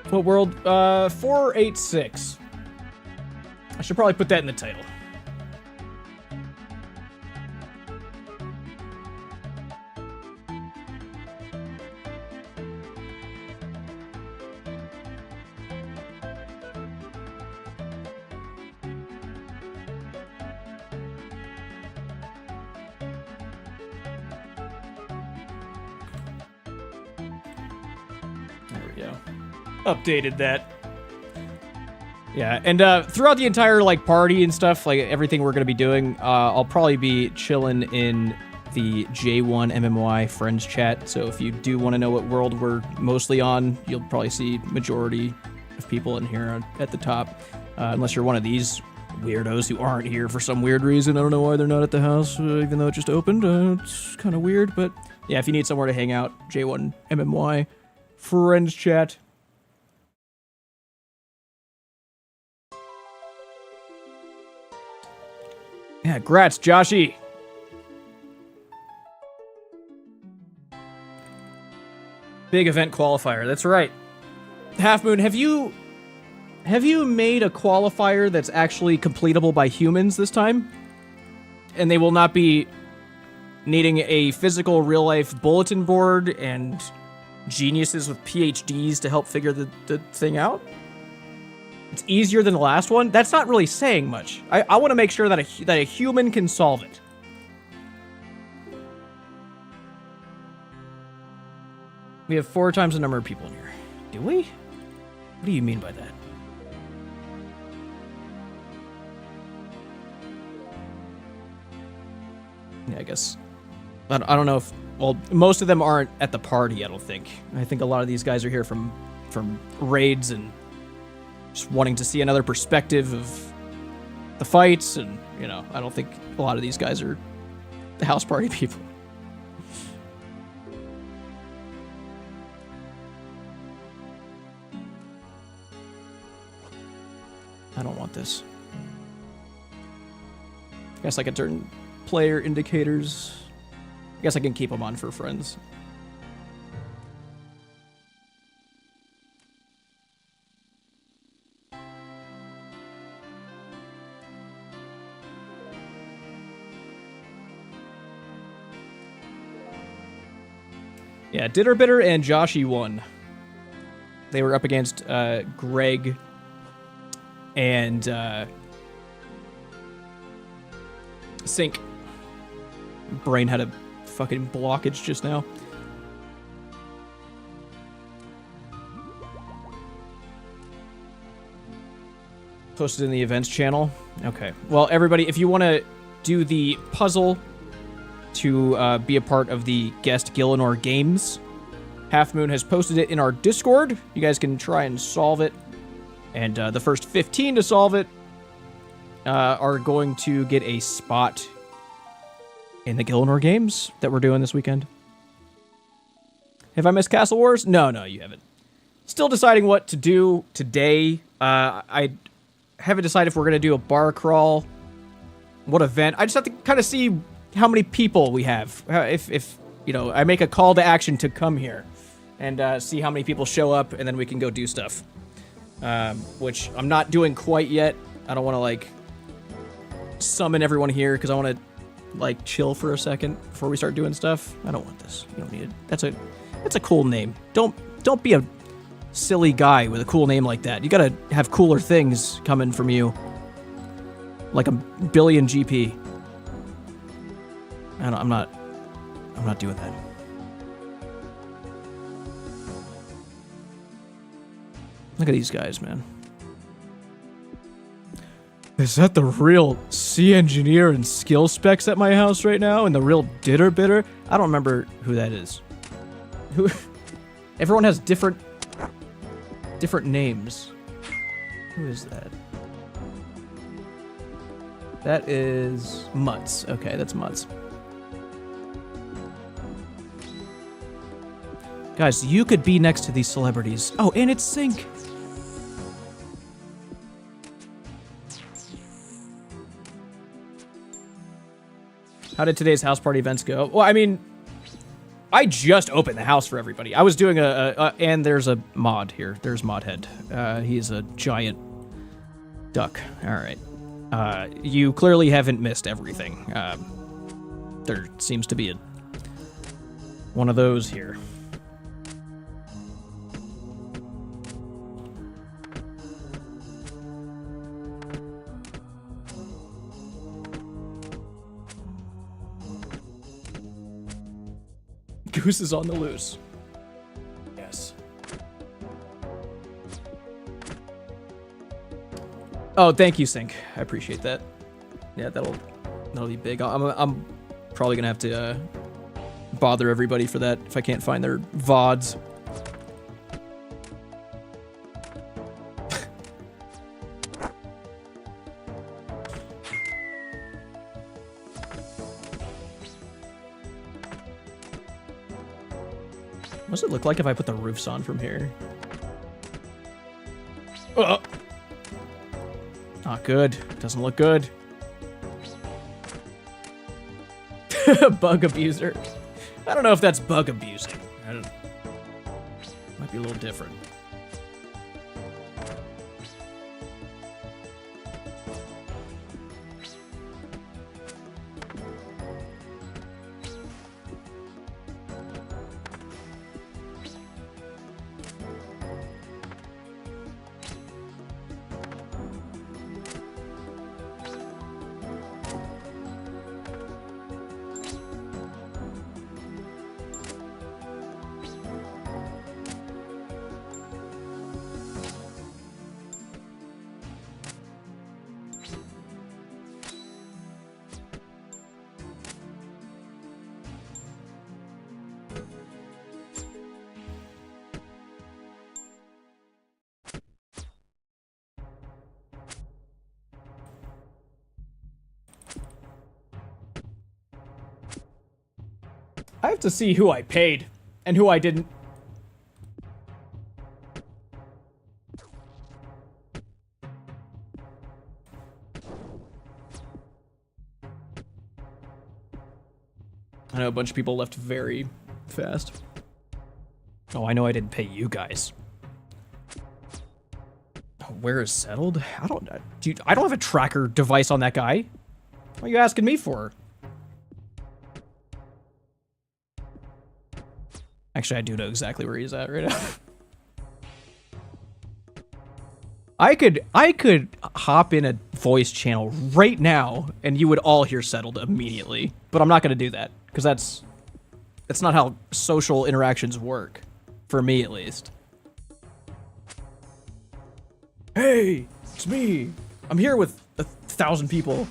What world? 486. I should probably put that in the title. Updated that. Yeah, and throughout the entire like party and stuff, like everything we're gonna be doing, I'll probably be chilling in the J1 MMY friends chat. So if you do want to know what world we're mostly on, you'll probably see majority of people in here at the top, unless you're one of these weirdos who aren't here for some weird reason. I don't know why they're not at the house, even though it just opened. It's kind of weird, but yeah, if you need somewhere to hang out, J1 MMY friends chat. Yeah, grats, Joshy. Big event qualifier. That's right. Half Moon, have you made a qualifier that's actually completable by humans this time? And they will not be needing a physical real-life bulletin board and geniuses with PhDs to help figure the thing out? It's easier than the last one? That's not really saying much. I want to make sure that a human can solve it. We have 4 times the number of people in here. Do we? What do you mean by that? Yeah, I guess. I don't know if... Well, most of them aren't at the party, I don't think. I think a lot of these guys are here from raids and just wanting to see another perspective of the fights, and, you know, I don't think a lot of these guys are the house party people. I don't want this. I guess I could turn player indicators. I guess I can keep them on for friends. Yeah, Ditter and Joshy won. They were up against Greg and Sync. Brain had a fucking blockage just now. Posted in the events channel. Okay. Well, everybody, if you want to do the puzzle to be a part of the guest Gillenor games, Half Moon has posted it in our Discord. You guys can try and solve it. And the first 15 to solve it are going to get a spot in the Gillenor games that we're doing this weekend. Have I missed Castle Wars? No, you haven't. Still deciding what to do today. I haven't decided if we're going to do a bar crawl, what event. I just have to kind of see how many people we have. If you know, I make a call to action to come here and see how many people show up, and then we can go do stuff. Which I'm not doing quite yet. I don't want to, like, summon everyone here because I want to, like, chill for a second before we start doing stuff. I don't want this. You don't need it. That's a cool name. Don't be a silly guy with a cool name like that. You gotta have cooler things coming from you. Like a billion GP. I'm not doing that. Look at these guys, man. Is that the real sea engineer and skill specs at my house right now? And the real Ditter bitter? I don't remember who that is. Who? Everyone has different names. Who is that? That is Mutz. Okay, that's Mutz. Guys, you could be next to these celebrities. Oh, and it's Sync. How did today's house party events go? Well, I mean, I just opened the house for everybody. I was doing and there's a mod here. There's Modhead. He's a giant duck. All right. You clearly haven't missed everything. There seems to be one of those here. Goose is on the loose. Yes. Oh, thank you, Sync. I appreciate that. Yeah, that'll be big. I'm probably gonna have to bother everybody for that if I can't find their VODs. What's it look like if I put the roofs on from here? Not good. Doesn't look good. Bug abuser. I don't know if that's bug abusing. I don't know. Might be a little different. I have to see who I paid and who I didn't. I know a bunch of people left very fast. Oh, I know I didn't pay you guys. Where is settled? I don't have a tracker device on that guy. What are you asking me for? Actually, I do know exactly where he's at right now. I could hop in a voice channel right now and you would all hear settled immediately. But I'm not going to do that because that's That's not how social interactions work, for me at least. Hey, it's me. I'm here with 1,000 people.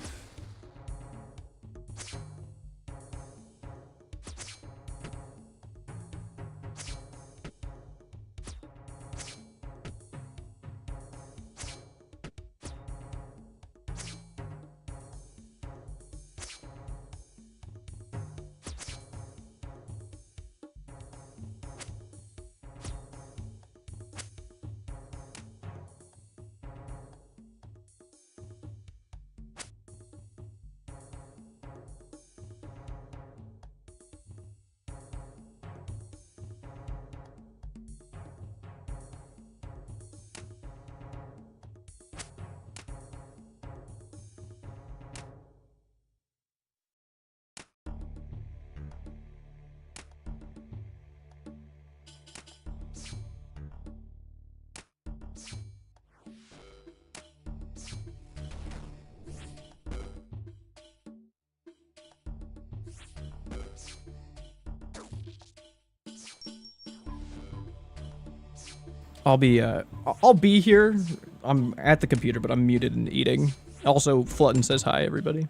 I'll be here. I'm at the computer, but I'm muted and eating. Also, Flutton says hi, everybody.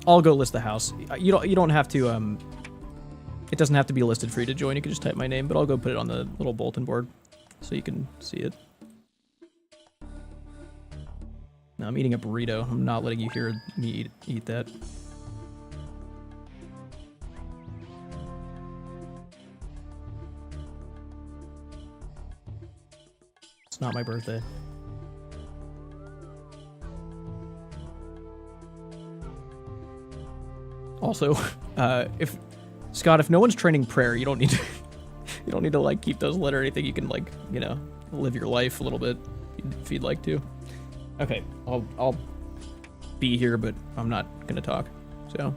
I'll go list the house. You don't have to it doesn't have to be listed for you to join. You can just type my name, but I'll go put it on the little bulletin board so you can see it. No, I'm eating a burrito. I'm not letting you hear me eat that. It's not my birthday. Also, if Scott, if no one's training prayer, you don't need to like keep those lit or anything. You can like, you know, live your life a little bit if you'd like to. Okay, I'll be here, but I'm not gonna talk. So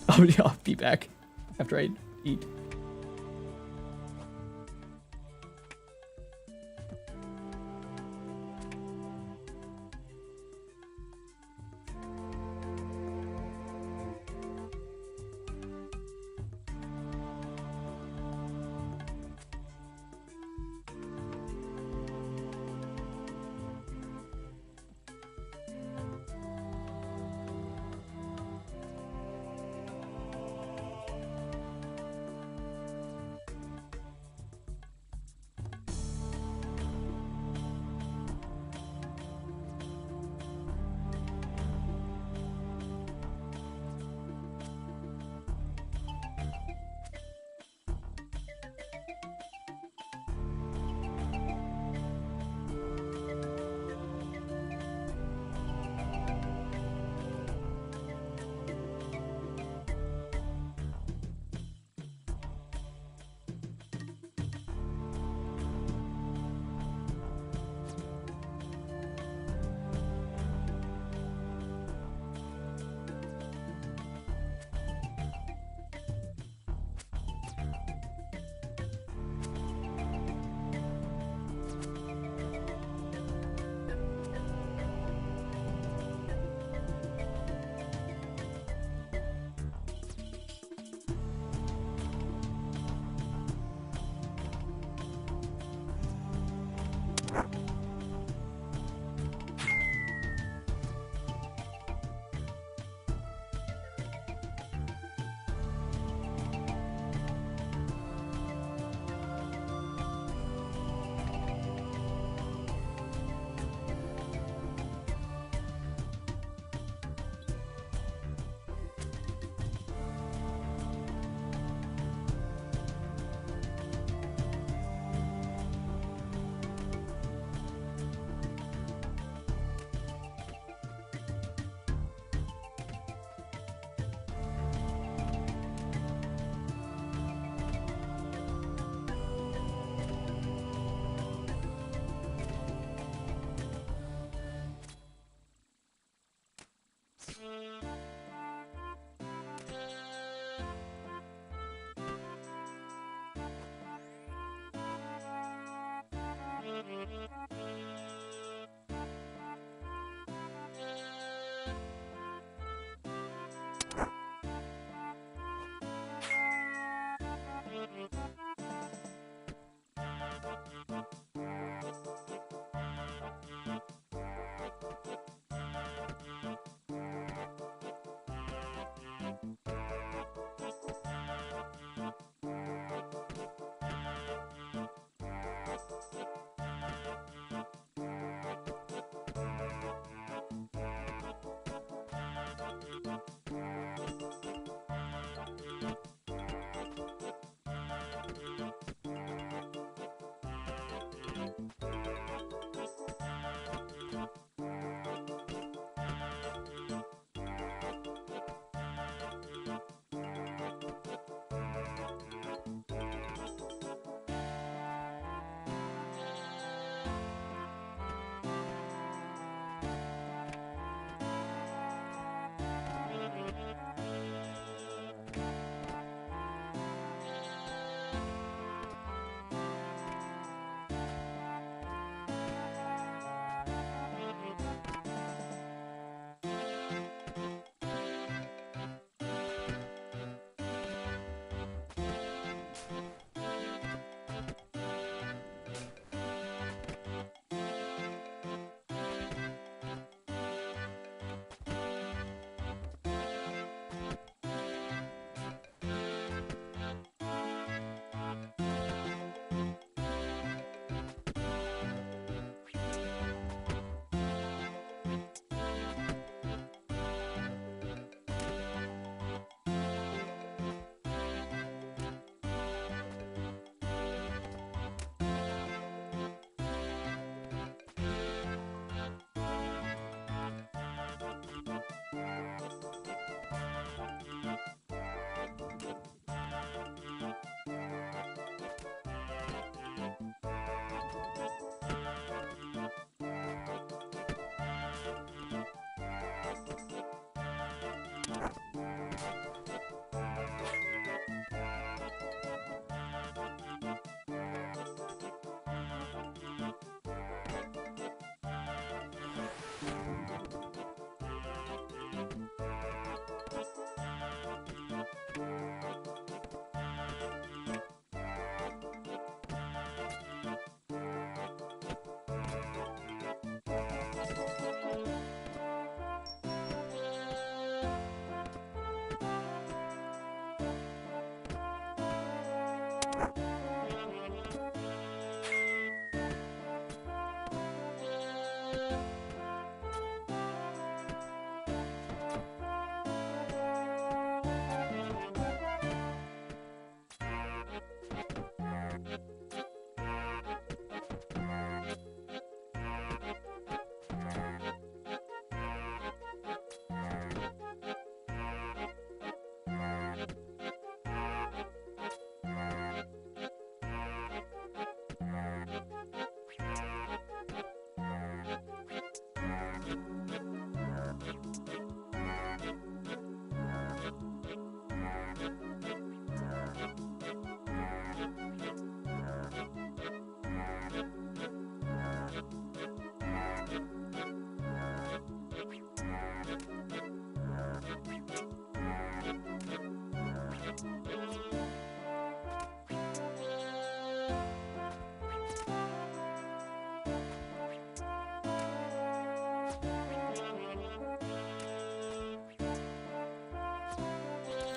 I'll be back after I eat.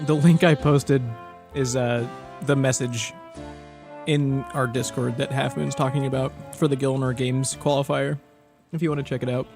The link I posted is the message in our Discord that Half Moon's talking about for the Gilmore Games qualifier, if you want to check it out.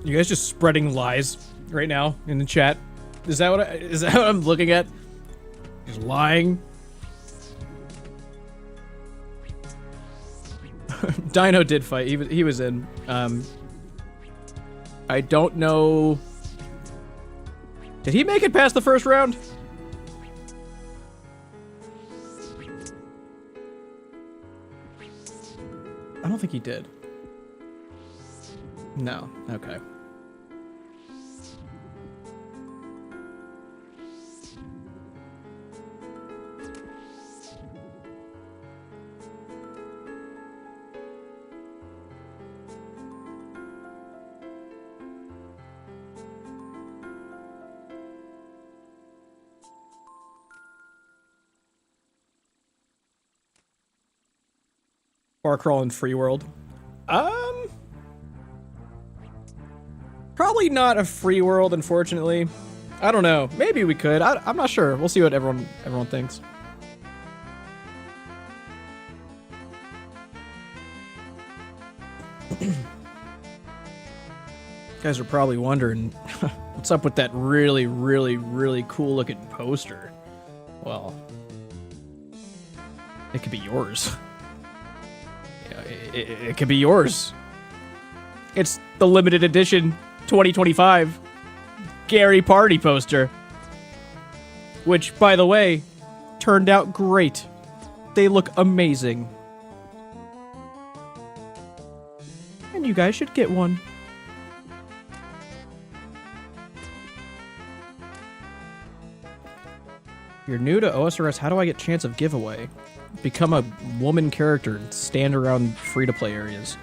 You guys just spreading lies right now in the chat? Is that what I'm looking at? Just lying. Dino did fight. He was in. I don't know. Did he make it past the first round? I don't think he did. No. Okay. Bar Crawl in Free World. Probably not a free world, unfortunately. I don't know. Maybe we could. I'm not sure. We'll see what everyone thinks. You guys are probably wondering what's up with that really, really, really cool looking poster. Well, it could be yours. Yeah, it could be yours. It's the limited edition 2025 Gary Party poster. Which, by the way, turned out great. They look amazing. And you guys should get one. You're new to OSRS, how do I get chance of giveaway? Become a woman character and stand around free-to-play areas.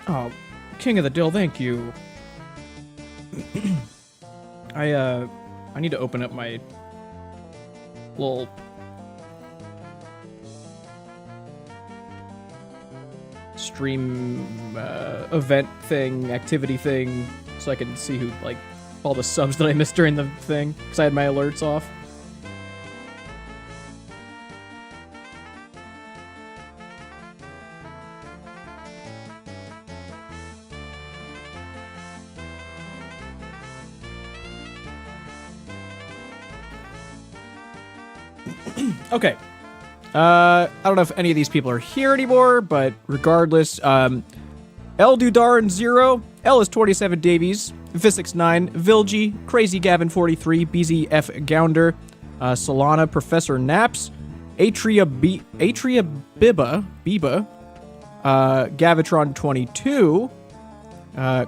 Oh, King of the Dill, thank you. I need to open up my little stream event thing, activity thing, so I can see who, like, all the subs that I missed during the thing, because I had my alerts off. Okay. I don't know if any of these people are here anymore, but regardless, L Dudarin 0, L is 27 Davies, Visix 9, Vilgi, Crazy Gavin 43, BZF Gounder, Solana, Professor Naps, Atria Biba, Gavitron 22,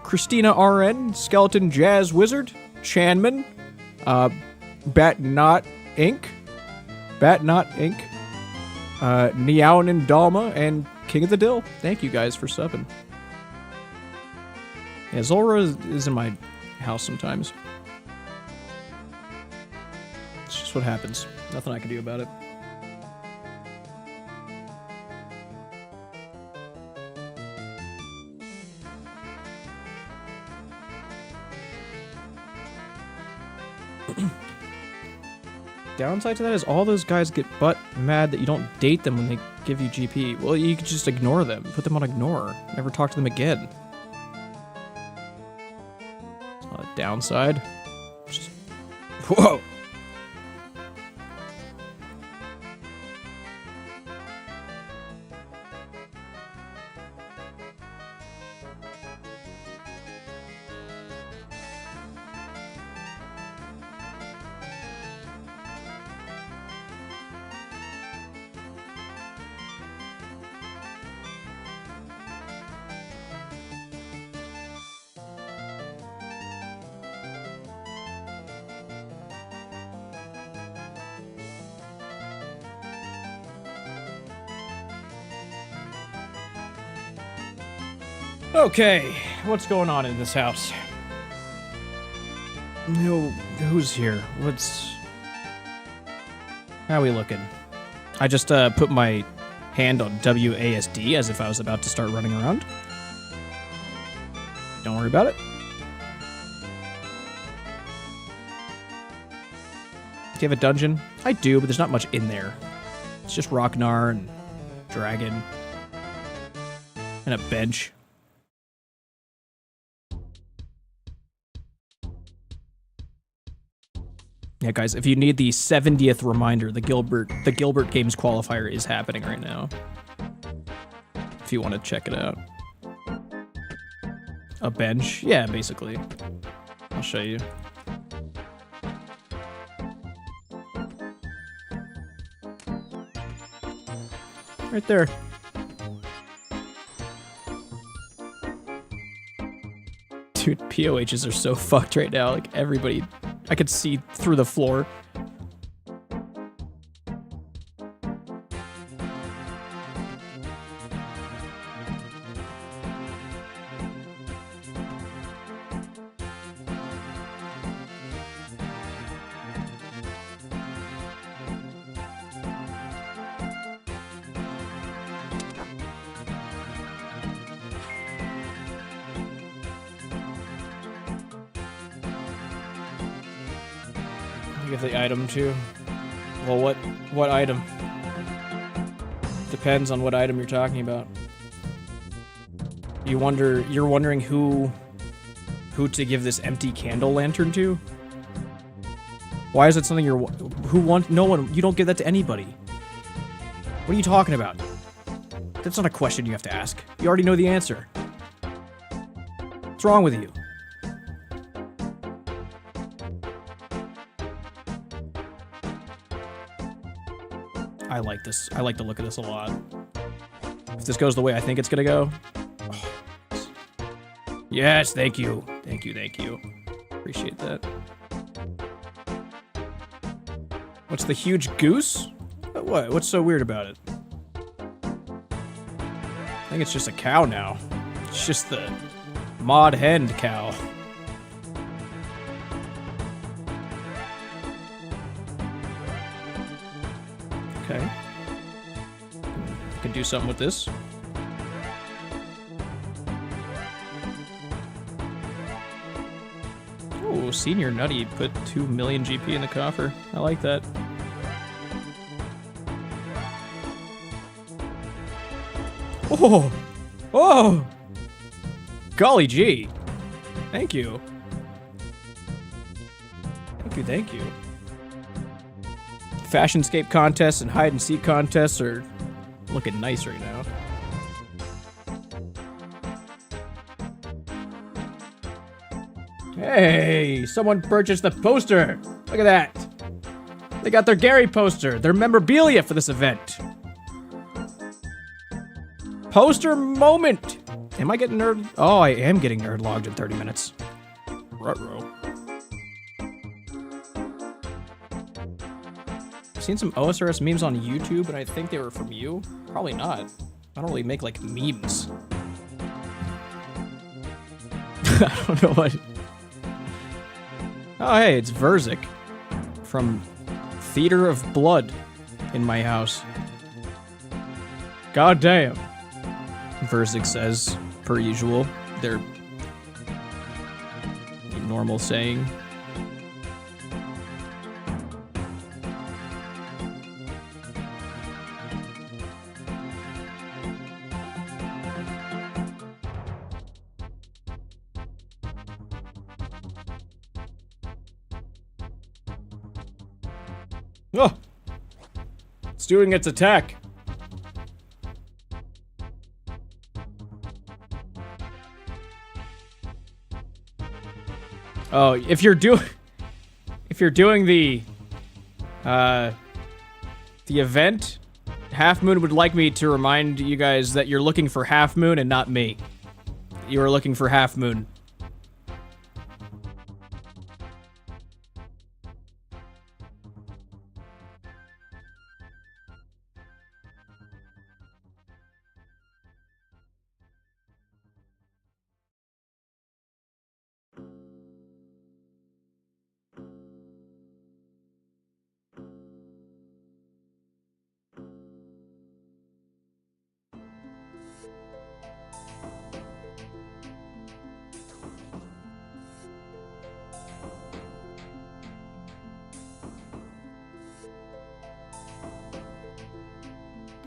Christina RN, Skeleton Jazz Wizard, Chanman, Batnot Inc., Neonin Dalma, and King of the Dill. Thank you guys for subbing. Yeah, Zora is in my house sometimes. It's just what happens. Nothing I can do about it. Downside to that is all those guys get butt mad that you don't date them when they give you GP. Well, you could just ignore them. Put them on ignore. Never talk to them again. It's not a downside. Just... Whoa! Okay, what's going on in this house? Who's here? How are we looking? I just put my hand on WASD as if I was about to start running around. Don't worry about it. Do you have a dungeon? I do, but there's not much in there. It's just Rocknar and Dragon and a bench. Yeah, guys, if you need the 70th reminder, the Gilbert Games qualifier is happening right now. If you want to check it out. A bench? Yeah, basically. I'll show you. Right there. Dude, POHs are so fucked right now. Like, everybody... I could see through the floor. Give the item to. Well, what item? Depends on what item you're talking about. You're wondering who to give this empty candle lantern to? Why is it something no one, you don't give that to anybody. What are you talking about? That's not a question you have to ask. You already know the answer. What's wrong with you? I like this. I like the look of this a lot. If this goes the way I think it's gonna go. Oh. Yes, thank you. Thank you, thank you. Appreciate that. What's the huge goose? What? What's so weird about it? I think it's just a cow now. It's just the mod hen cow. Okay. I can do something with this. Oh, Senior Nutty put 2 million GP in the coffer. I like that. Oh! Oh! Golly gee. Thank you. Thank you, thank you. Fashionscape contests and hide and seek contests are looking nice right now. Hey, someone purchased the poster. Look at that. They got their Gary poster, their memorabilia for this event. Poster moment. Am I getting nerd? Oh, I am getting nerd logged in 30 minutes. Ruh-roh. I've seen some OSRS memes on YouTube, and I think they were from you. Probably not. I don't really make, like, memes. I don't know what... Oh, hey, it's Verzik from Theater of Blood in my house. God damn. Verzik says, per usual, their normal saying. Oh! It's doing its attack. Oh, if you're doing the event, Half Moon would like me to remind you guys that you're looking for Half Moon and not me. You are looking for Half Moon.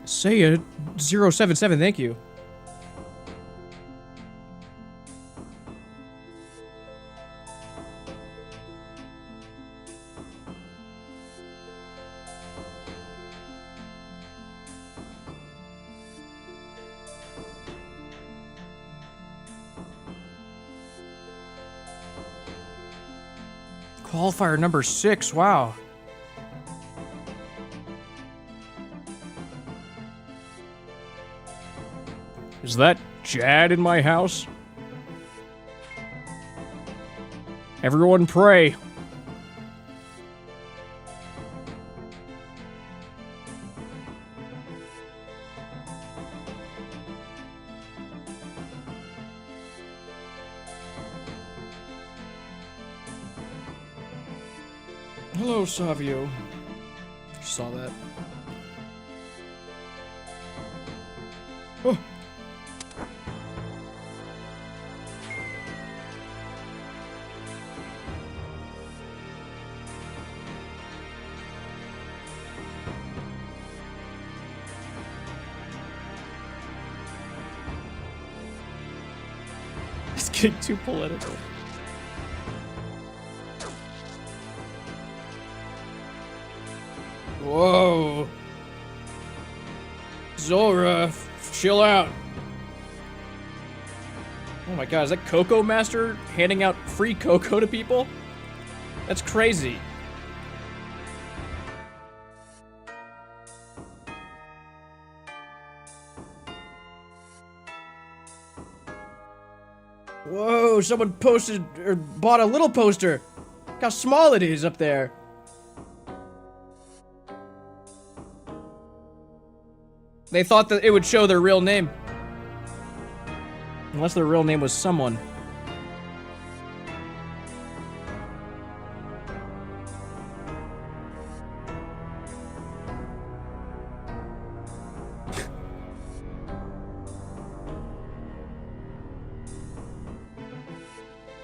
Say it 077, thank you. Qualifier number 6, wow. Is that Jad in my house? Everyone pray. Hello, Savio. Saw that. Oh. getting too political. Whoa. Zora, chill out. Oh my god, is that Cocoa Master handing out free cocoa to people? That's crazy. Whoa, someone posted or bought a little poster. Look how small it is up there. They thought that it would show their real name. Unless their real name was someone.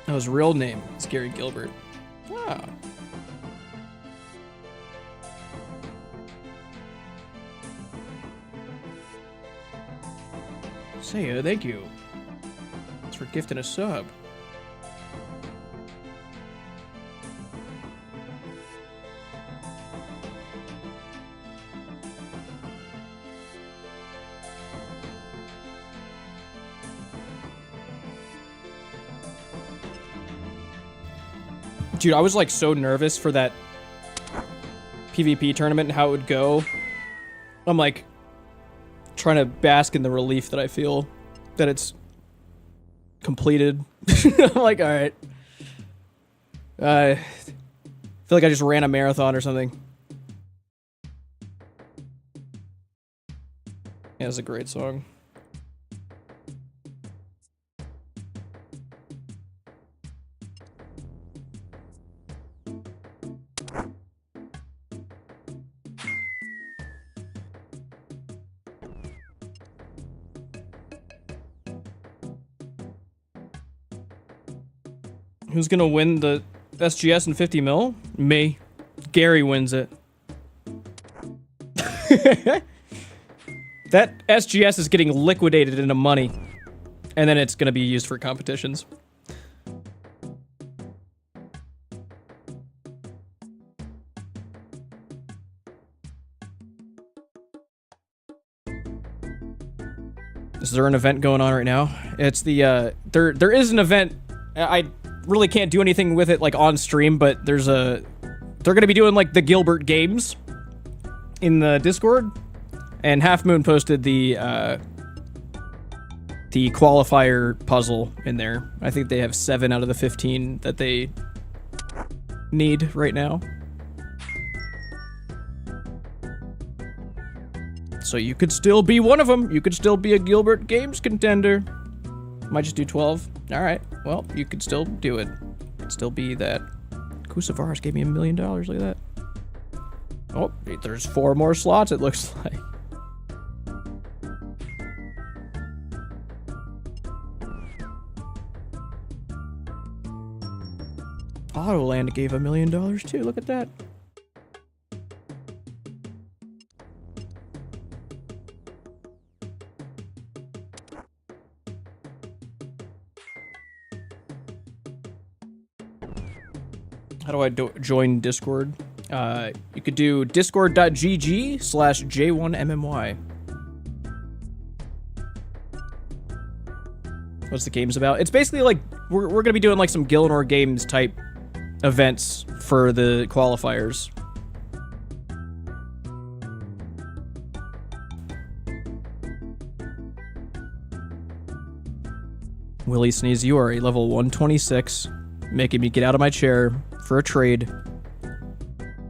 Oh, his real name is Gary Gilbert. Wow. Say, thank you. Thanks for gifting a sub. Dude, I was like so nervous for that PvP tournament and how it would go. I'm like trying to bask in the relief that I feel that it's completed. I'm like, all right. I feel like I just ran a marathon or something. Yeah, it's a great song. Who's gonna win the SGS in 50 mil? Me. Gary wins it. That SGS is getting liquidated into money. And then it's gonna be used for competitions. Is there an event going on right now? It's the, there is an event. I really can't do anything with it like on stream, but they're gonna be doing like the Gilbert games in the Discord, and Half Moon posted the qualifier puzzle in there. I think they have 7 out of the 15 that they need right now. So you could still be one of them. You could still be a Gilbert Games contender. Might just do 12. All right. Well, you could still do it. It'd still be that. Kusavaras gave me $1 million. Look at that. Oh, there's 4 more slots, it looks like. Autoland gave $1 million too. Look at that. How do I join Discord? You could do discord.gg/J1MMY. What's the games about? It's basically like, we're gonna be doing like some Gilnor Games type events for the qualifiers. Willie Sneeze, you are a level 126, making me get out of my chair for a trade.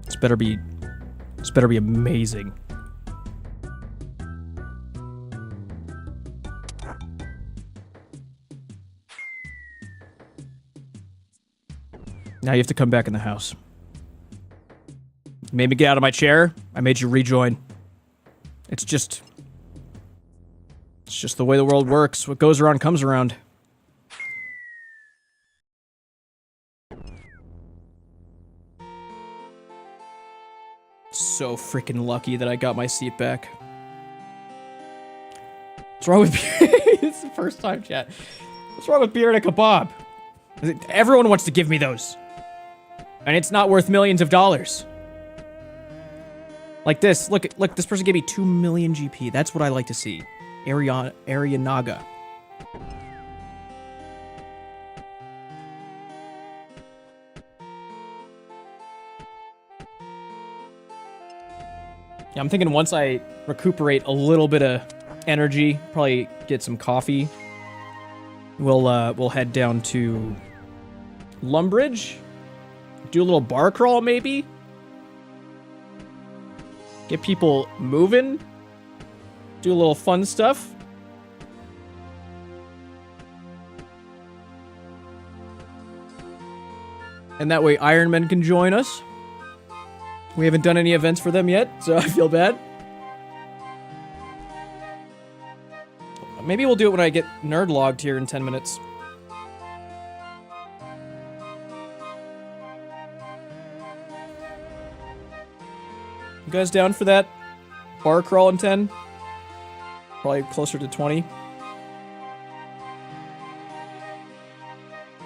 This better be amazing. Now you have to come back in the house. You made me get out of my chair. I made you rejoin. It's just the way the world works. What goes around comes around. So freaking lucky that I got my seat back. What's wrong with me? It's the first time, chat. What's wrong with beer and a kebab? Everyone wants to give me those. And it's not worth millions of dollars. Like this. Look, this person gave me 2 million GP. That's what I like to see. Arianaga. Yeah, I'm thinking once I recuperate a little bit of energy, probably get some coffee, we'll head down to Lumbridge, do a little bar crawl maybe, get people moving, do a little fun stuff. And that way Ironman can join us. We haven't done any events for them yet, so I feel bad. Maybe we'll do it when I get nerd logged here in 10 minutes. You guys down for that? Bar crawl in 10? Probably closer to 20.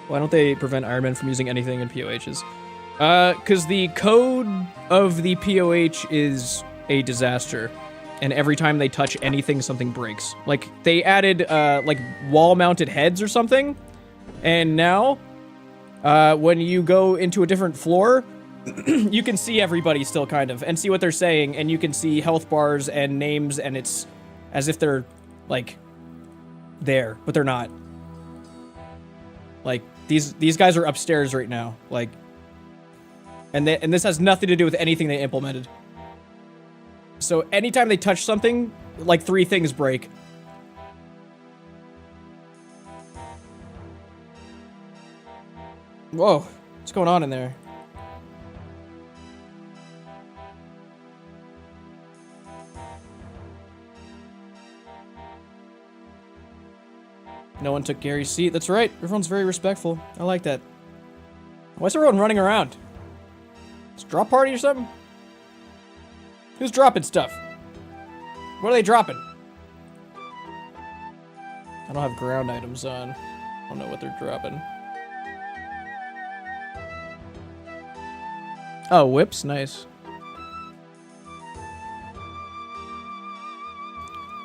Why don't they prevent Ironman from using anything in POHs? Because the code of the POH is a disaster. And every time they touch anything, something breaks. Like, they added, like, wall-mounted heads or something. And now, when you go into a different floor, you can see everybody still, kind of, and see what they're saying. And you can see health bars and names, and it's as if they're, like, there. But they're not. Like, these guys are upstairs right now. Like... And this has nothing to do with anything they implemented. So anytime they touch something, like 3 things break. Whoa, what's going on in there? No one took Gary's seat. That's right. Everyone's very respectful. I like that. Why's everyone running around? It's a drop party or something? Who's dropping stuff? What are they dropping? I don't have ground items on. I don't know what they're dropping. Oh, whips, nice.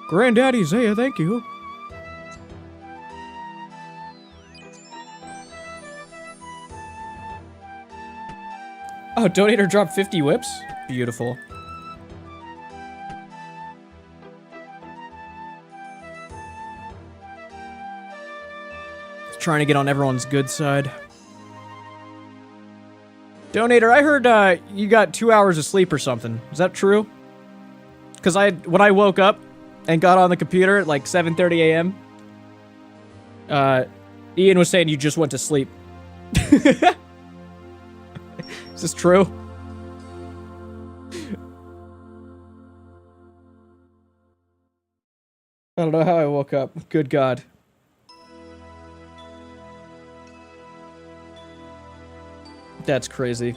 Granddaddy Zaya, thank you. Oh, Donator dropped 50 whips? Beautiful. Just trying to get on everyone's good side. Donator, I heard you got 2 hours of sleep or something. Is that true? Because when I woke up and got on the computer at like 7:30 a.m., Ian was saying you just went to sleep. Is this true? I don't know how I woke up. Good God. That's crazy.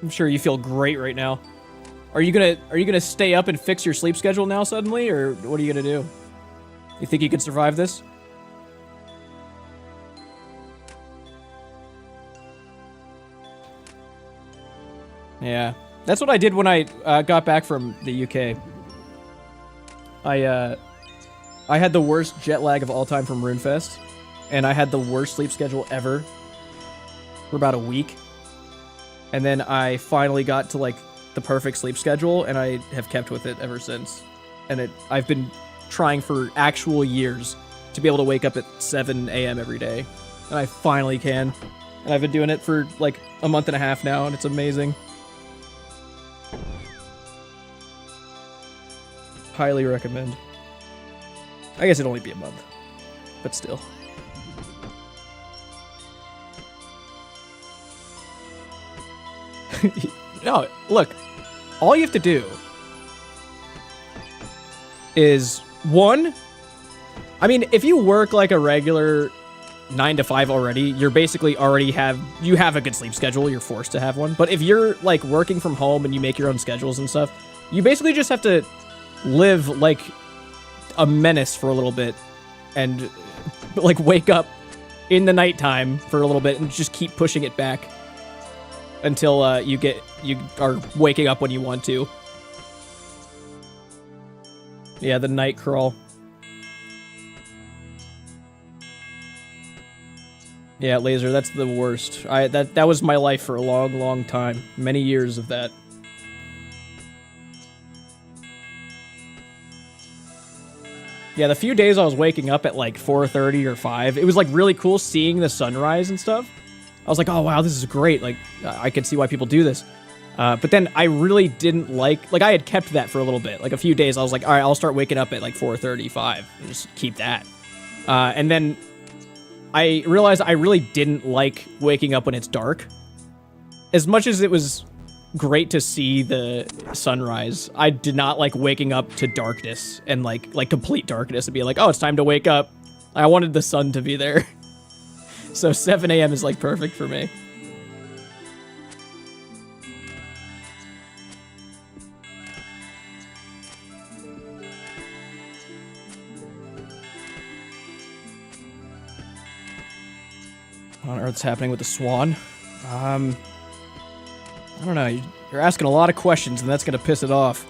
I'm sure you feel great right now. Are you gonna stay up and fix your sleep schedule now suddenly, or what are you gonna do? You think you could survive this? Yeah, that's what I did when I got back from the UK. I had the worst jet lag of all time from RuneFest, and I had the worst sleep schedule ever for about a week. And then I finally got to like the perfect sleep schedule, and I have kept with it ever since. And I've been trying for actual years to be able to wake up at 7 a.m. every day, and I finally can. And I've been doing it for like a month and a half now, and it's amazing. Highly recommend. I guess it'd only be a month, but still. No, look, all you have to do is, one, I mean, if you work like a regular 9 to 5 already, you're basically you have a good sleep schedule, you're forced to have one. But if you're like working from home and you make your own schedules and stuff, you basically just have to live like a menace for a little bit and like wake up in the nighttime for a little bit and just keep pushing it back until you are waking up when you want to. Yeah, the night crawl. Yeah, Laser, that's the worst. That was my life for a long, long time. Many years of that. Yeah, the few days I was waking up at like 4:30 or 5, it was like really cool seeing the sunrise and stuff. I was like, oh wow, this is great. Like, I could see why people do this. But then I really didn't like I had kept that for a little bit. Like a few days, I was like, all right, I'll start waking up at like 4:35 and just keep that. And then I realized I really didn't like waking up when it's dark. As much as it was great to see the sunrise, I did not like waking up to darkness and like complete darkness and be like, oh, it's time to wake up. I wanted the sun to be there. So 7 a.m. is like perfect for me. What on earth's happening with the swan? I don't know. You're asking a lot of questions, and that's gonna piss it off.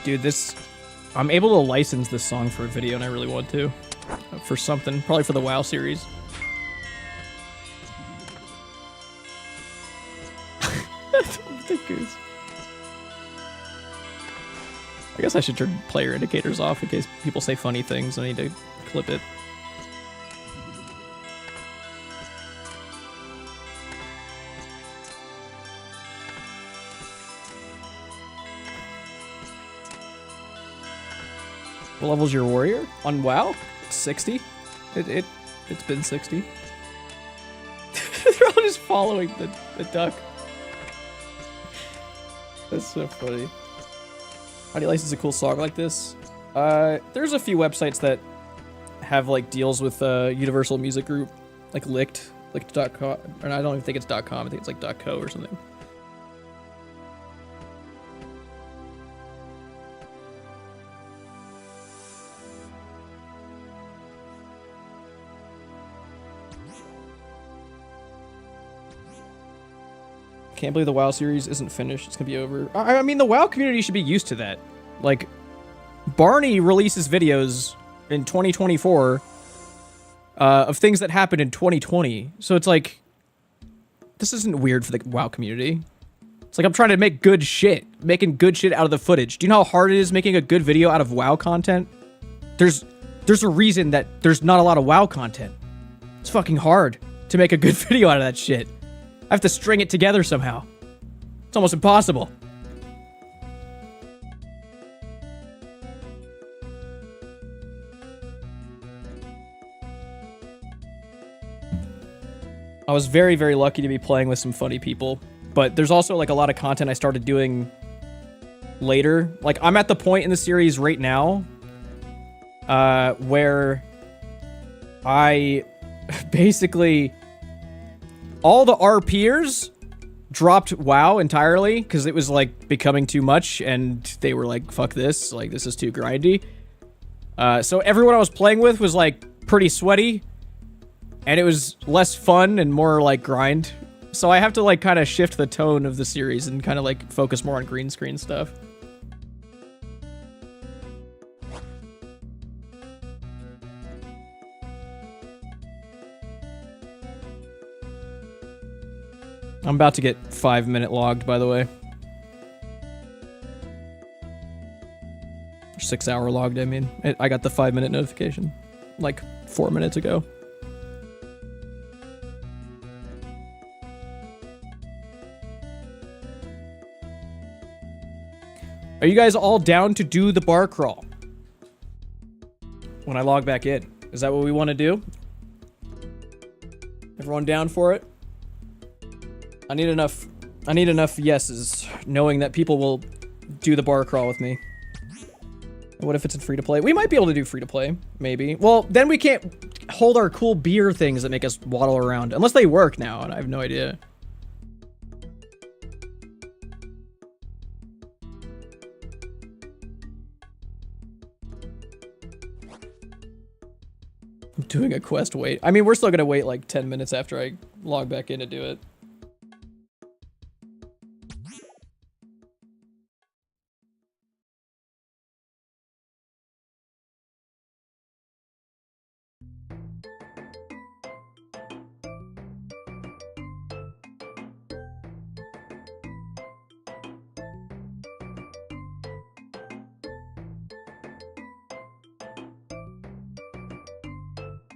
Dude, I'm able to license this song for a video, and I really want to. For something. Probably for the WoW series. I guess I should turn player indicators off in case people say funny things. I need to clip it. What level's your warrior? On WoW? 60? It's been 60. They're all just following the duck. That's so funny. How do you license a cool song like this? There's a few websites that have like deals with Universal Music Group, like licked.com. Or I don't even think it's .com. I think it's like .co or something. Can't believe the WoW series isn't finished. It's gonna be over. I mean, the WoW community should be used to that. Like, Barney releases videos in 2024 of things that happened in 2020. So it's like, this isn't weird for the WoW community. It's like I'm trying to make good shit, making good shit out of the footage. Do you know how hard it is making a good video out of WoW content? There's a reason that there's not a lot of WoW content. It's fucking hard to make a good video out of that shit. I have to string it together somehow. It's almost impossible. I was very, very lucky to be playing with some funny people, but there's also like a lot of content I started doing later. Like, I'm at the point in the series right now where I basically... all the RPers dropped WoW entirely because it was like becoming too much and they were like, fuck this, like this is too grindy. So everyone I was playing with was like pretty sweaty and it was less fun and more like grind. So I have to like kind of shift the tone of the series and kind of like focus more on green screen stuff. I'm about to get 5-minute logged, by the way. 6-hour logged, I mean. I got the 5-minute notification, like 4 minutes ago. Are you guys all down to do the bar crawl? When I log back in. Is that what we want to do? Everyone down for it? I need enough I need enough yeses, knowing that people will do the bar crawl with me. What if it's in free-to-play? We might be able to do free-to-play, maybe. Well, then we can't hold our cool beer things that make us waddle around. Unless they work now, and I have no idea. I'm doing a quest wait. I mean, we're still gonna wait like 10 minutes after I log back in to do it.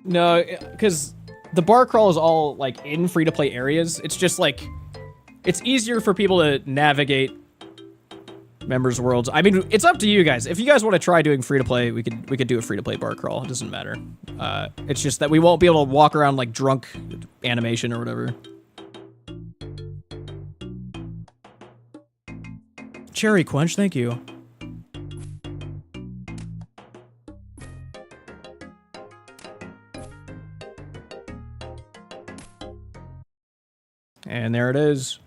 No, because the bar crawl is all like in free-to-play areas. It's just like, it's easier for people to navigate members' worlds. I mean, it's up to you guys. If you guys want to try doing free-to-play, we could do a free-to-play bar crawl. It doesn't matter. It's just that we won't be able to walk around like drunk animation or whatever. Cherry Quench, thank you. And there it is.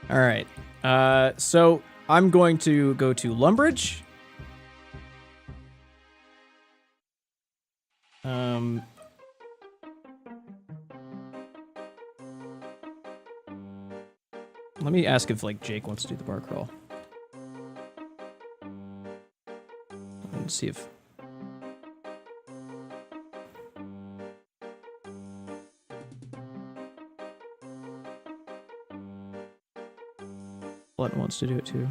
All right. So I'm going to go to Lumbridge. Let me ask if like Jake wants to do the bar crawl. Let's see if. Blunt wants to do it too.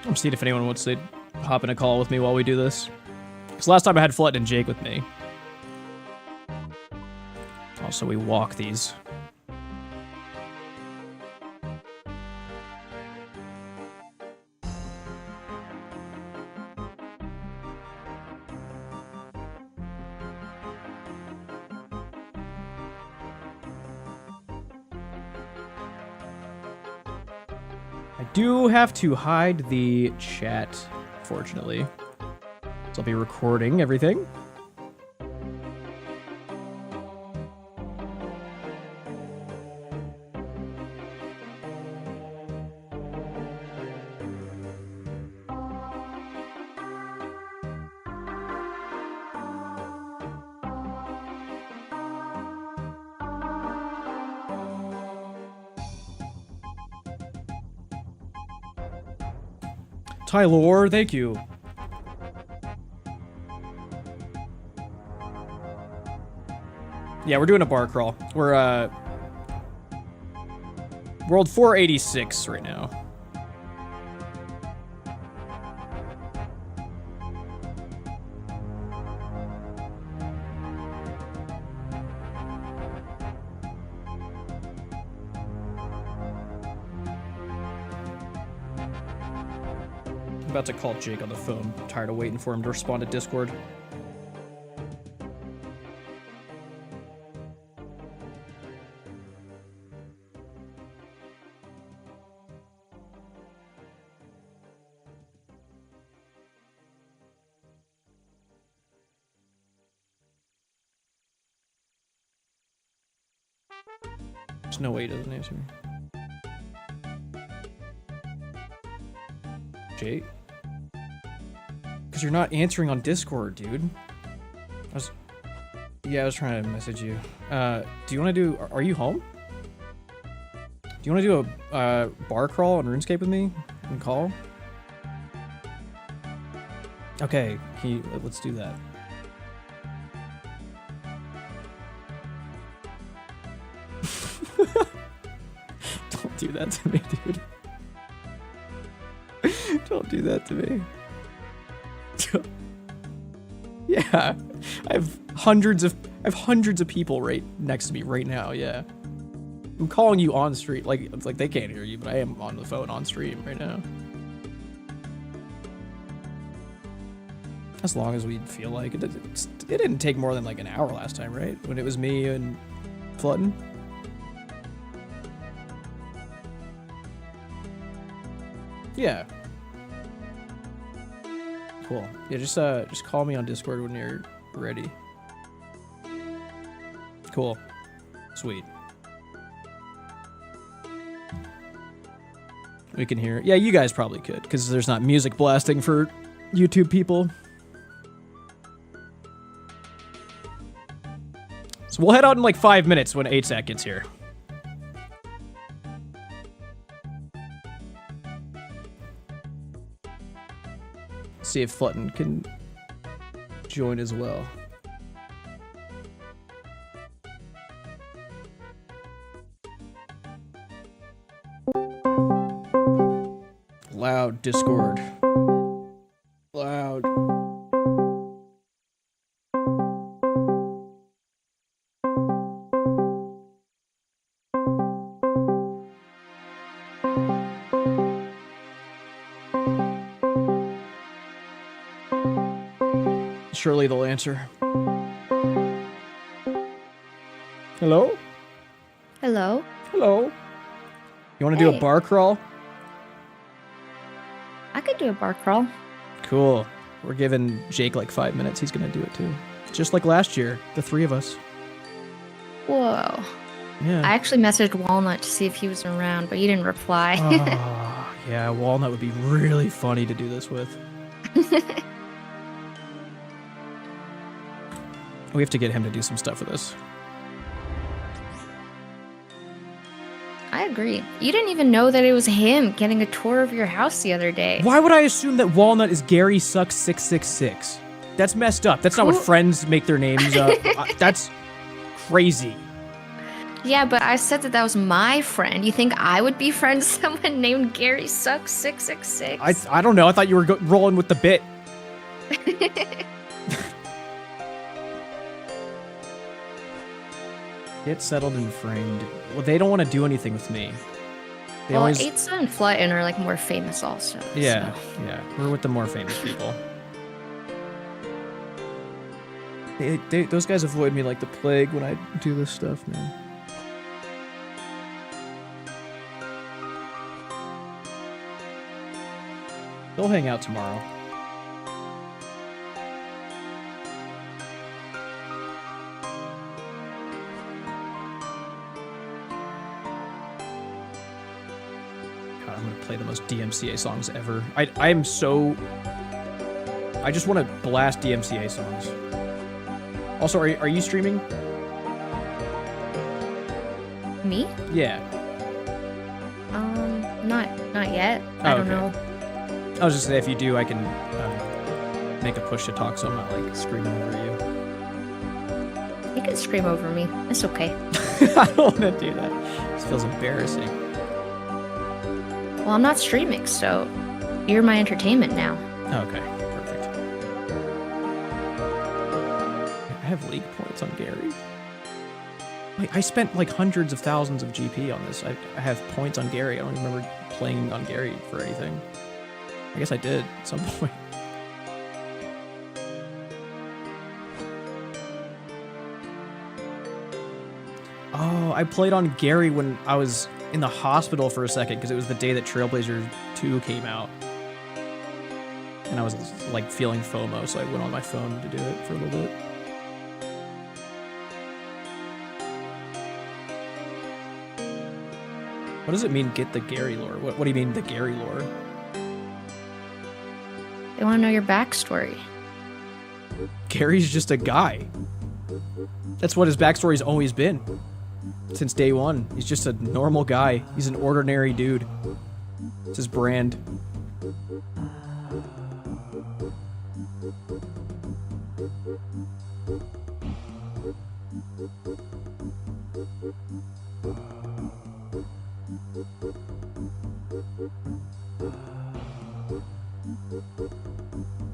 I'm seeing if anyone wants to hop in a call with me while we do this. Because last time I had Flut and Jake with me. Also, we walk these. I do have to hide the chat, fortunately. So I'll be recording everything. Tyler, thank you. Yeah, we're doing a bar crawl. We're World 486 right now. I'm about to call Jake on the phone. I'm tired of waiting for him to respond to Discord. There's no way he doesn't answer me. Jake? Because you're not answering on Discord, dude. I was trying to message you. Do you want to do... Are you home? Do you want to do a bar crawl on RuneScape with me and call? Okay, let's do that. Don't do that to me, dude. Don't do that to me. Yeah, I have hundreds of people right next to me right now. Yeah, I'm calling you on stream. Like it's like they can't hear you, but I am on the phone on stream right now. As long as we feel like it. It didn't take more than like an hour last time, right? When it was me and Flutton. Yeah. Cool. Yeah, just call me on Discord when you're ready. Cool. Sweet. We can hear it. Yeah, you guys probably could, because there's not music blasting for YouTube people. So we'll head out in like 5 minutes when 8-Sack gets here. See if Flutton can join as well. Loud Discord. Loud. Surely they'll answer. Hello? Hello? Hello? You want to do a bar crawl? I could do a bar crawl. Cool. We're giving Jake like 5 minutes. He's going to do it too. Just like last year, the three of us. Whoa. Yeah. I actually messaged Walnut to see if he was around, but he didn't reply. Oh, yeah, Walnut would be really funny to do this with. We have to get him to do some stuff with us. I agree. You didn't even know that it was him getting a tour of your house the other day. Why would I assume that Walnut is Gary Sucks 666? That's messed up. That's not what friends make their names up. That's crazy. Yeah, but I said that was my friend. You think I would be friends with someone named Gary Sucks 666? I don't know. I thought you were rolling with the bit. Get settled and framed. Well, they don't want to do anything with me. They well, always... 8-Sa and Flutton are like more famous also. Yeah, so. yeah. We're with the more famous people. Those guys avoid me like the plague when I do this stuff, man. They'll hang out tomorrow. I'm gonna play the most DMCA songs ever. I just want to blast DMCA songs. Also, are you streaming? Me? Yeah. Not yet. I don't know. I was just saying, if you do, I can make a push to talk so I'm not like screaming over you. You can scream over me. It's okay. I don't want to do that. This feels embarrassing. Well, I'm not streaming, so you're my entertainment now. Okay, perfect. I have league points on Gary. Wait, I spent like hundreds of thousands of GP on this. I have points on Gary. I don't remember playing on Gary for anything. I guess I did at some point. Oh, I played on Gary when I was in the hospital for a second because it was the day that Trailblazer 2 came out. And I was like feeling FOMO, so I went on my phone to do it for a little bit. What does it mean, get the Gary lore? What do you mean, the Gary lore? They want to know your backstory. Gary's just a guy. That's what his backstory's always been. Since day one. He's just a normal guy. He's an ordinary dude. It's his brand.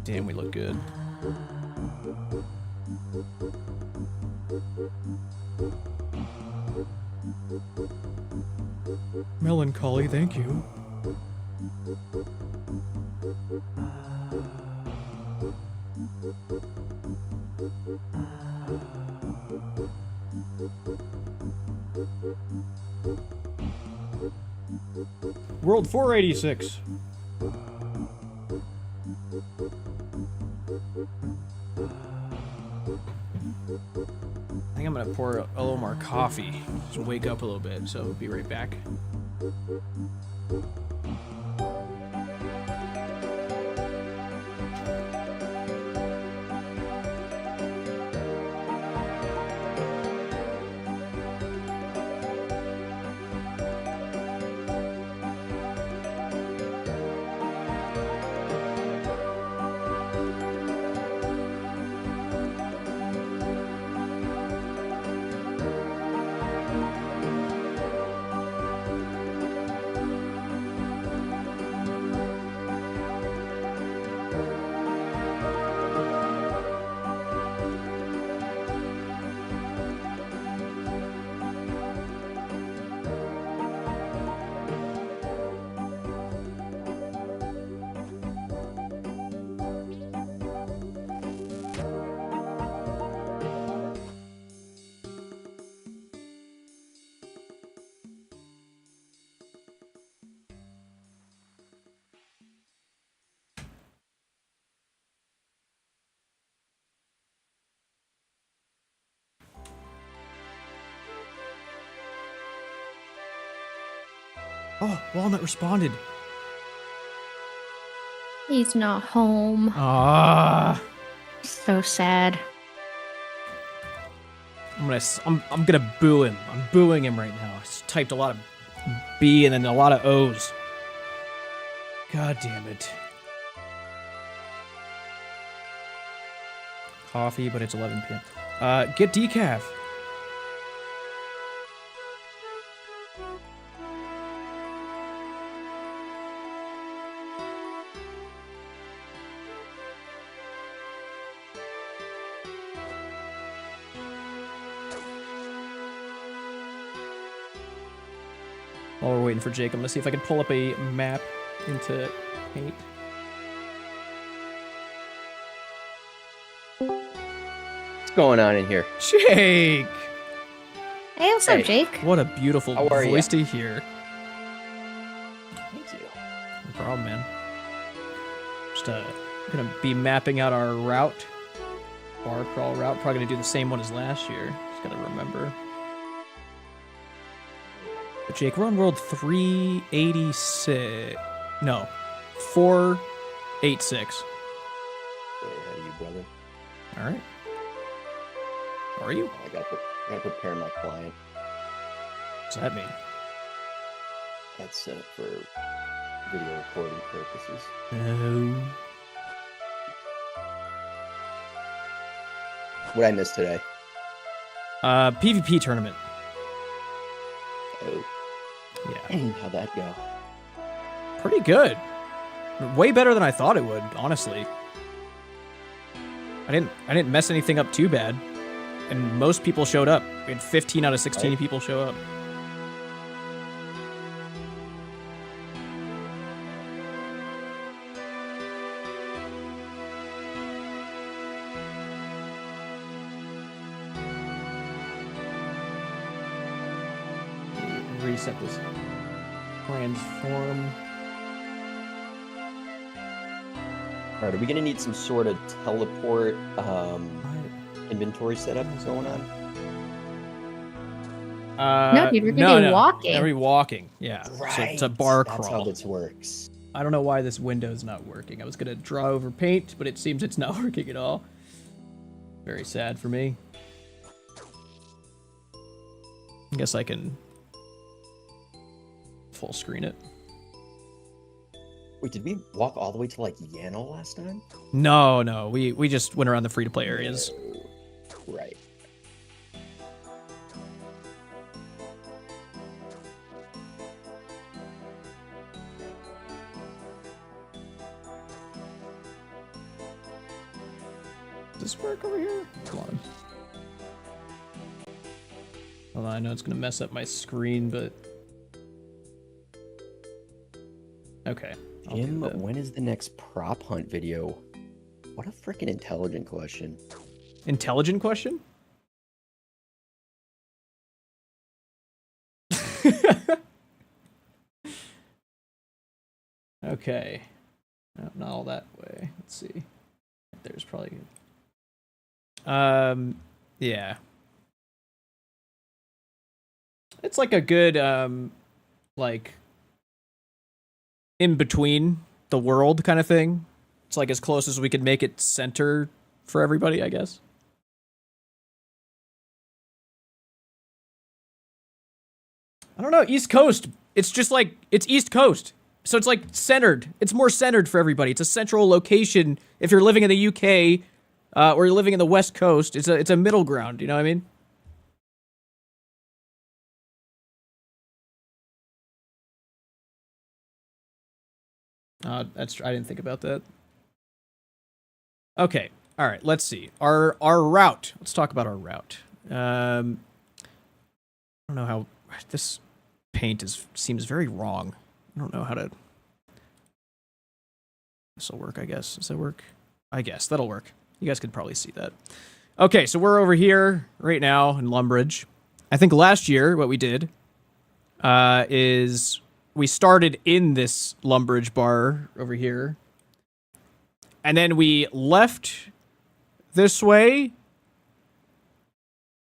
Damn, we look good. Melancholy, thank you. World 486. I think I'm gonna pour a little more coffee. Just wake up a little bit, so I'll be right back. Oh, Walnut responded. He's not home. Ah. So sad. I'm gonna boo him. I'm booing him right now. I just typed a lot of B and then a lot of O's. God damn it. Coffee, but it's 11 p.m. Get decaf. While we're waiting for Jake, I'm gonna see if I can pull up a map into Paint. What's going on in here? Jake! Hey, what's up, Jake? What a beautiful How are voice ya? to hear. Thank you. No problem, man. Just gonna be mapping out our route. Bar crawl route. Probably gonna do the same one as last year. Just gotta remember. But Jake, we're on world 386. No, 486. Way ahead of you, brother. All right. How are you? I gotta prepare my client. What's that mean? That's set up for video recording purposes. No. What did I miss today? PvP tournament. Oh. Yeah. How'd that go? Pretty good. Way better than I thought it would, honestly. I didn't mess anything up too bad. And most people showed up. We had 15 out of 16 people show up. Reset this. Transform. All right, are we gonna need some sort of teleport inventory setup going on? No, dude, we're gonna be walking. We're gonna be walking, yeah. Right. So it's a bar crawl. That's how this works. I don't know why this window's not working. I was gonna draw over paint, but it seems it's not working at all. Very sad for me. I guess I can full screen it. Wait, did we walk all the way to like Yano last time? No, we just went around the free-to-play areas. Right. Does this work over here? Come on. Hold on, I know it's gonna mess up my screen, but okay. Jim, when is the next prop hunt video? What a freaking intelligent question. Intelligent question? Okay. No, not all that way. Let's see. There's probably... yeah. It's like a good, like... in between the world kind of thing. It's like as close as we could make it center for everybody, I guess. I don't know, East Coast. It's just like, it's East Coast. So it's like centered. It's more centered for everybody. It's a central location. If you're living in the UK, or you're living in the West Coast, it's a middle ground, you know what I mean? I didn't think about that. Okay, all right, let's see. Our route. Let's talk about our route. I don't know how this paint seems very wrong. I don't know how to... This'll work, I guess. Does that work? I guess, that'll work. You guys could probably see that. Okay, so we're over here right now in Lumbridge. I think last year what we did is we started in this Lumbridge bar over here. And then we left this way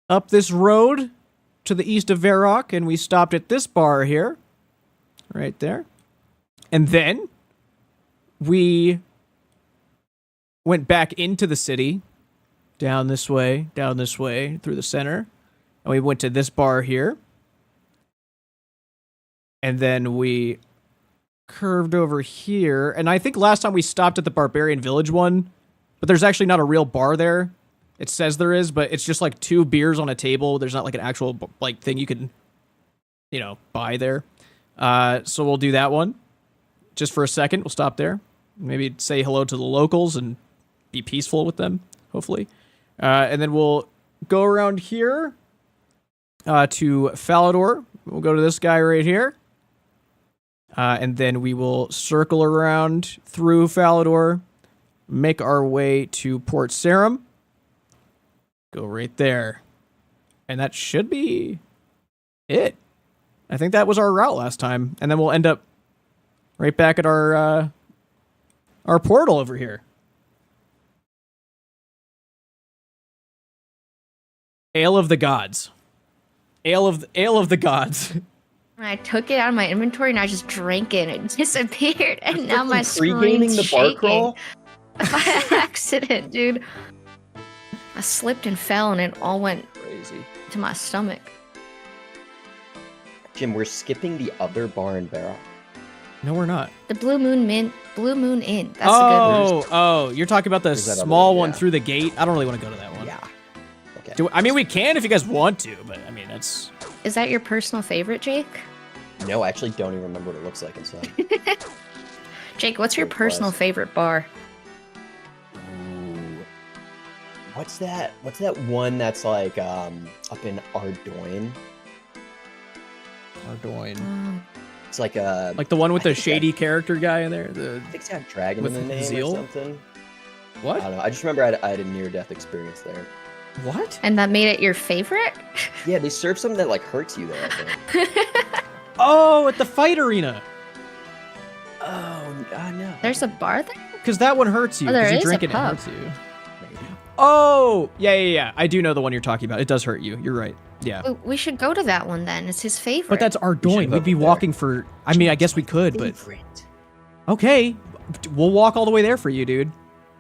up this road to the east of Varrock, and we stopped at this bar here. Right there. And then we went back into the city, down this way, through the center. And we went to this bar here. And then we curved over here. And I think last time we stopped at the Barbarian Village one, but there's actually not a real bar there. It says there is, but it's just like 2 beers on a table. There's not like an actual like thing you can, you know, buy there. So we'll do that one. Just for a second, we'll stop there. Maybe say hello to the locals and be peaceful with them, hopefully. And then we'll go around here to Falador. We'll go to this guy right here. And then we will circle around through Falador, make our way to Port Sarum. Go right there. And that should be it. I think that was our route last time. And then we'll end up right back at our portal over here. Ale of the Gods. Ale of the Gods. I took it out of my inventory and I just drank it and it disappeared. And now my Pre-gaming screen's the bar shaking. crawl? By accident, dude. I slipped and fell and it all went crazy to my stomach. Jim, we're skipping the other bar in Barrow. No, we're not. The Blue Moon Inn. That's a good one. Oh, you're talking about the that small other- one yeah. through the gate? I don't really want to go to that one. Yeah. Okay. I mean, we can if you guys want to, but I mean, that's... Is that your personal favorite, Jake? No, I actually don't even remember what it looks like inside. Jake, what's your personal favorite bar? Ooh. What's that one that's like up in Ardoyne? It's like a... Like the one with the shady character guy in there? I think it's got dragon with in the name Zeal? or something. What? I don't know. I just remember I had a near-death experience there. What? And that made it your favorite? Yeah, they serve something that like hurts you there, I think. Oh, at the fight arena. Oh, no. There's a bar there? Because that one hurts you. Oh, there Because you is drink a it, it pub. hurts you. Oh, yeah. I do know the one you're talking about. It does hurt you. You're right. Yeah. We should go to that one then. It's his favorite. But that's Ardoyne. We'd be walking for... I mean, I guess we could, but... Okay. We'll walk all the way there for you, dude.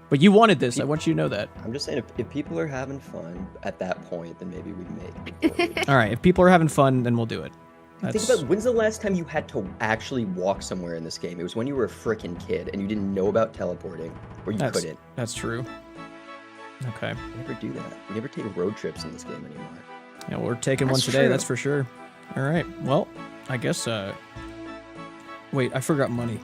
But you wanted this. I want you to know that. I'm just saying, if people are having fun at that point, then maybe we make All right. If people are having fun, then we'll do it. Think about when's the last time you had to actually walk somewhere in this game? It was when you were a freaking kid and you didn't know about teleporting, or you couldn't. That's true. Okay. We never do that. We never take road trips in this game anymore. Yeah, we're taking one That's today, true. that's for sure. All right. Well, I guess, wait, I forgot money.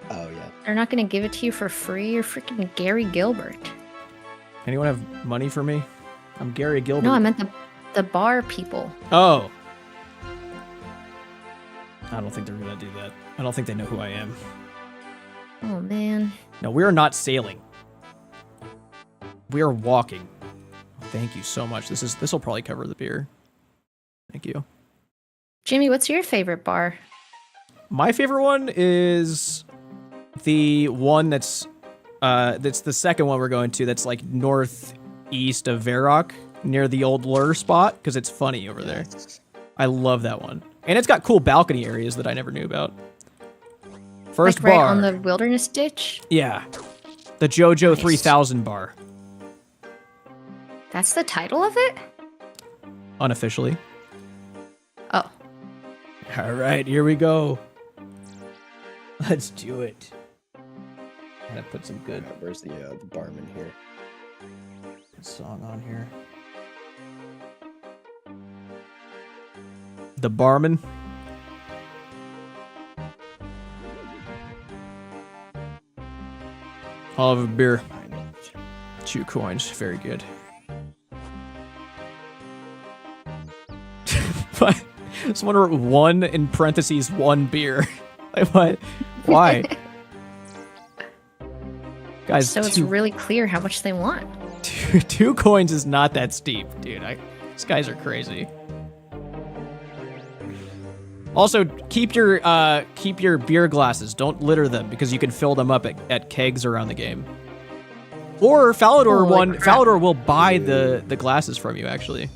Oh, yeah. They're not going to give it to you for free. You're freaking Gary Gilbert. Anyone have money for me? I'm Gary Gilbert. No, I meant the bar people. Oh. I don't think they're going to do that. I don't think they know who I am. Oh, man. No, we are not sailing. We are walking. Thank you so much. This will probably cover the beer. Thank you. Jimmy, what's your favorite bar? My favorite one is the one that's the second one we're going to. That's like northeast of Varrock, near the old lure spot, because it's funny over there. I love that one, and it's got cool balcony areas that I never knew about. First like right bar, on the wilderness ditch? yeah, the JoJo 3000 bar, That's the title of it? unofficially. Oh. All right, here we go. Let's do it. Gotta put some good. Where's the barman here? Good song on here. The barman. I'll have a beer. 2 coins. Very good. But someone wrote 1 in parentheses 1 beer. Like what? Why? Guys, So it's really clear how much they want. 2 coins is not that steep, dude. These guys are crazy. Also, keep your beer glasses. Don't litter them because you can fill them up at kegs around the game. Or Falador will buy the glasses from you actually.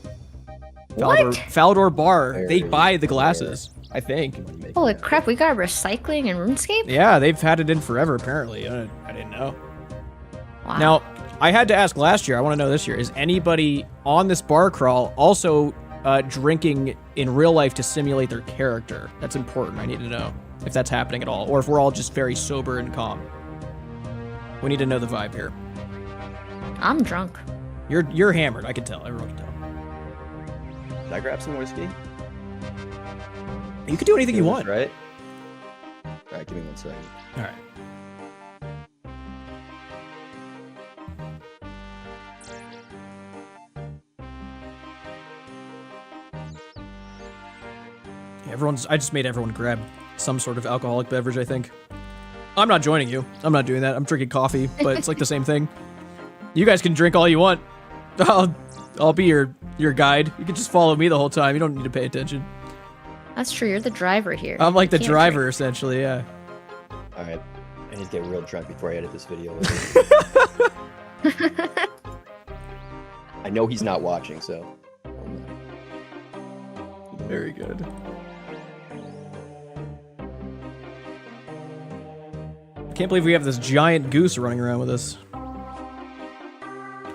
Falador Bar, they buy the glasses, I think. Holy crap, we got recycling in RuneScape? Yeah, they've had it in forever apparently. I didn't know. Wow. Now, I had to ask last year, I want to know this year, is anybody on this bar crawl also drinking in real life to simulate their character? That's important. I need to know if that's happening at all, or if we're all just very sober and calm. We need to know the vibe here. I'm drunk. You're hammered. I can tell. Everyone can tell. Can I grab some whiskey? You can do anything you want. Right? All right, give me 1 second. All right. I just made everyone grab some sort of alcoholic beverage, I think. I'm not joining you. I'm not doing that. I'm drinking coffee, but it's like the same thing. You guys can drink all you want. I'll be your guide. You can just follow me the whole time. You don't need to pay attention. That's true. You're the driver here. I'm like the You can't driver, essentially, yeah. All right, I need to get real drunk before I edit this video. I know he's not watching, so. Very good. I can't believe we have this giant goose running around with us.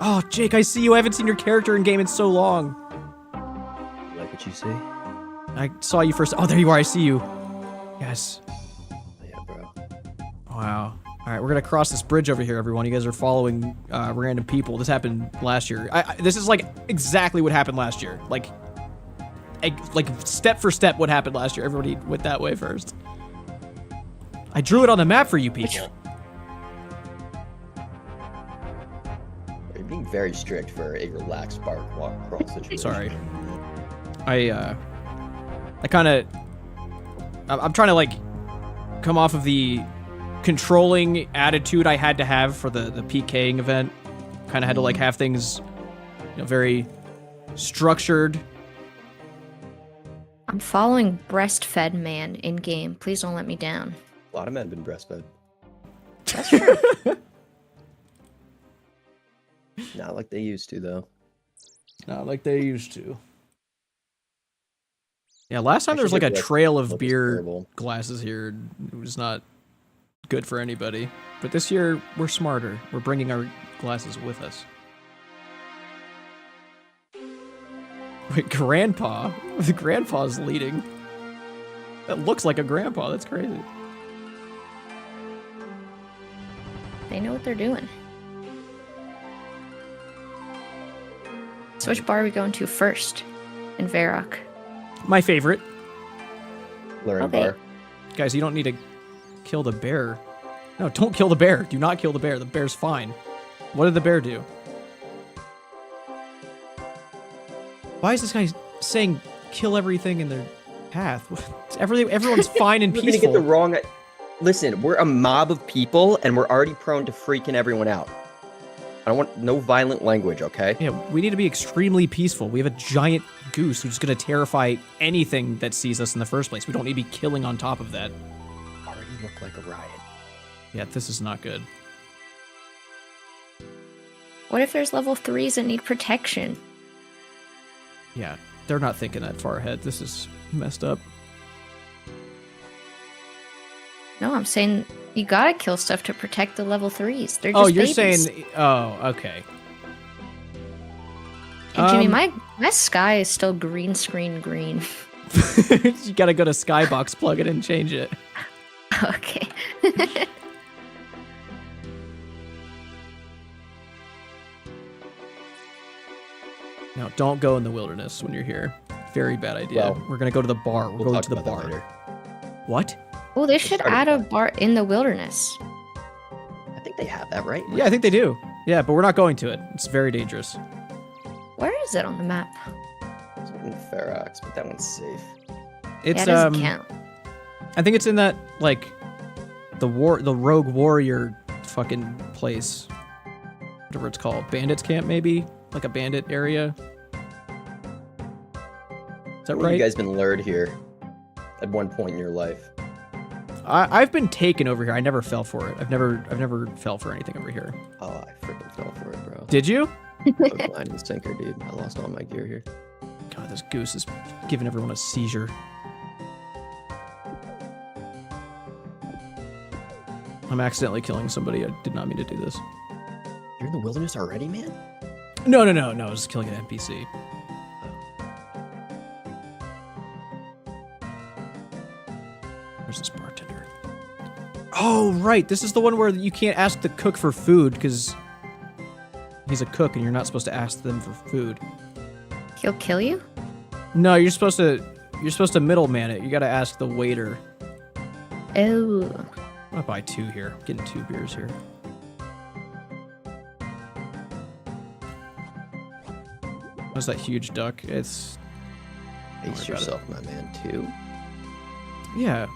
Oh, Jake, I see you. I haven't seen your character in game in so long. You like what you see? I saw you first. Oh, there you are. I see you. Yes. Yeah, bro. Wow. All right, we're gonna cross this bridge over here, everyone. You guys are following random people. This happened last year. This is like exactly what happened last year. Like step for step what happened last year. Everybody went that way first. I drew it on the map for you people. You're being very strict for a relaxed bar crawl situation. Sorry. I'm trying to like come off of the controlling attitude I had to have for the PKing event. Kind of had to like have things, very structured. I'm following breastfed man in game. Please don't let me down. A lot of men have been breastfed. That's true. Not like they used to, though. Not like they used to. Yeah, last time there was like a trail of beer glasses here. It was not good for anybody. But this year, we're smarter. We're bringing our glasses with us. Wait, Grandpa? The Grandpa's leading. That looks like a grandpa. That's crazy. They know what they're doing. So which bar are we going to first in Varrock? My favorite. Learn bar. Guys, you don't need to kill the bear. No, don't kill the bear. Do not kill the bear. The bear's fine. What did the bear do? Why is this guy saying kill everything in their path? Everyone's fine and peaceful. You're gonna get the wrong... Listen, we're a mob of people, and we're already prone to freaking everyone out. I don't want no violent language, okay? Yeah, we need to be extremely peaceful. We have a giant goose who's going to terrify anything that sees us in the first place. We don't need to be killing on top of that. Already look like a riot. Yeah, this is not good. What if there's level 3s that need protection? Yeah, they're not thinking that far ahead. This is messed up. No, I'm saying you gotta kill stuff to protect the level 3s. They're just Oh, you're babies. saying... Oh, okay. And Jimmy, my sky is still green screen green. You gotta go to Skybox, plug it in, change it. Okay. No, don't go in the wilderness when you're here. Very bad idea. Well, we're gonna go to the bar. We're going to the bar. What? Oh, they should add a bar in the wilderness. I think they have that, right? Yeah, I think they do. Yeah, but we're not going to it. It's very dangerous. Where is it on the map? It's in Ferox, but that one's safe. It's yeah, it doesn't count. I think it's in that like the rogue warrior fucking place. Whatever it's called. Bandits camp maybe? Like a bandit area. Is that right? You guys been lured here at one point in your life. I've been taken over here. I never fell for it. I've never fell for anything over here. Oh, I freaking fell for it, bro. Did you? Hook, line, and sinker, dude. I lost all my gear here. God, this goose is giving everyone a seizure. I'm accidentally killing somebody. I did not mean to do this. You're in the wilderness already, man? No. I was just killing an NPC. Where's this bartender? Oh, right. This is the one where you can't ask the cook for food because he's a cook and you're not supposed to ask them for food. He'll kill you? No, you're supposed to middleman it. You got to ask the waiter. Oh. I'm gonna buy 2 here. I'm getting 2 beers here. What's that huge duck? It's... Pace yourself, my man, 2? Yeah.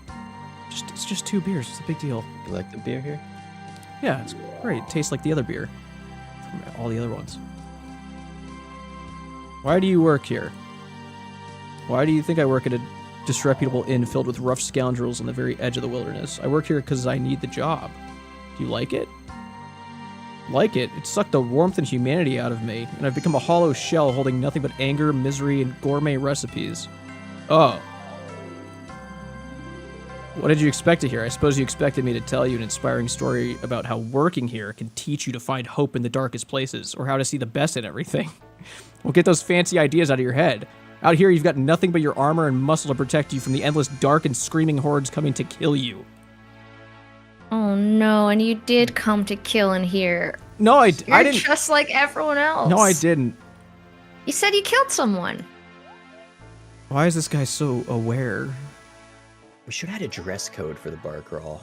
It's just 2 beers. It's a big deal. You like the beer here? Yeah, it's great. It tastes like the other beer. From all the other ones. Why do you work here? Why do you think I work at a disreputable inn filled with rough scoundrels on the very edge of the wilderness? I work here because I need the job. Do you like it? Like it? It sucked the warmth and humanity out of me, and I've become a hollow shell holding nothing but anger, misery, and gourmet recipes. Oh. What did you expect to hear? I suppose you expected me to tell you an inspiring story about how working here can teach you to find hope in the darkest places, or how to see the best in everything. Well, get those fancy ideas out of your head. Out here, you've got nothing but your armor and muscle to protect you from the endless dark and screaming hordes coming to kill you. Oh no, and you did come to kill in here. No, I You're didn't. just like everyone else. No, I didn't. You said you killed someone. Why is this guy so aware? We should have had a dress code for the bar crawl.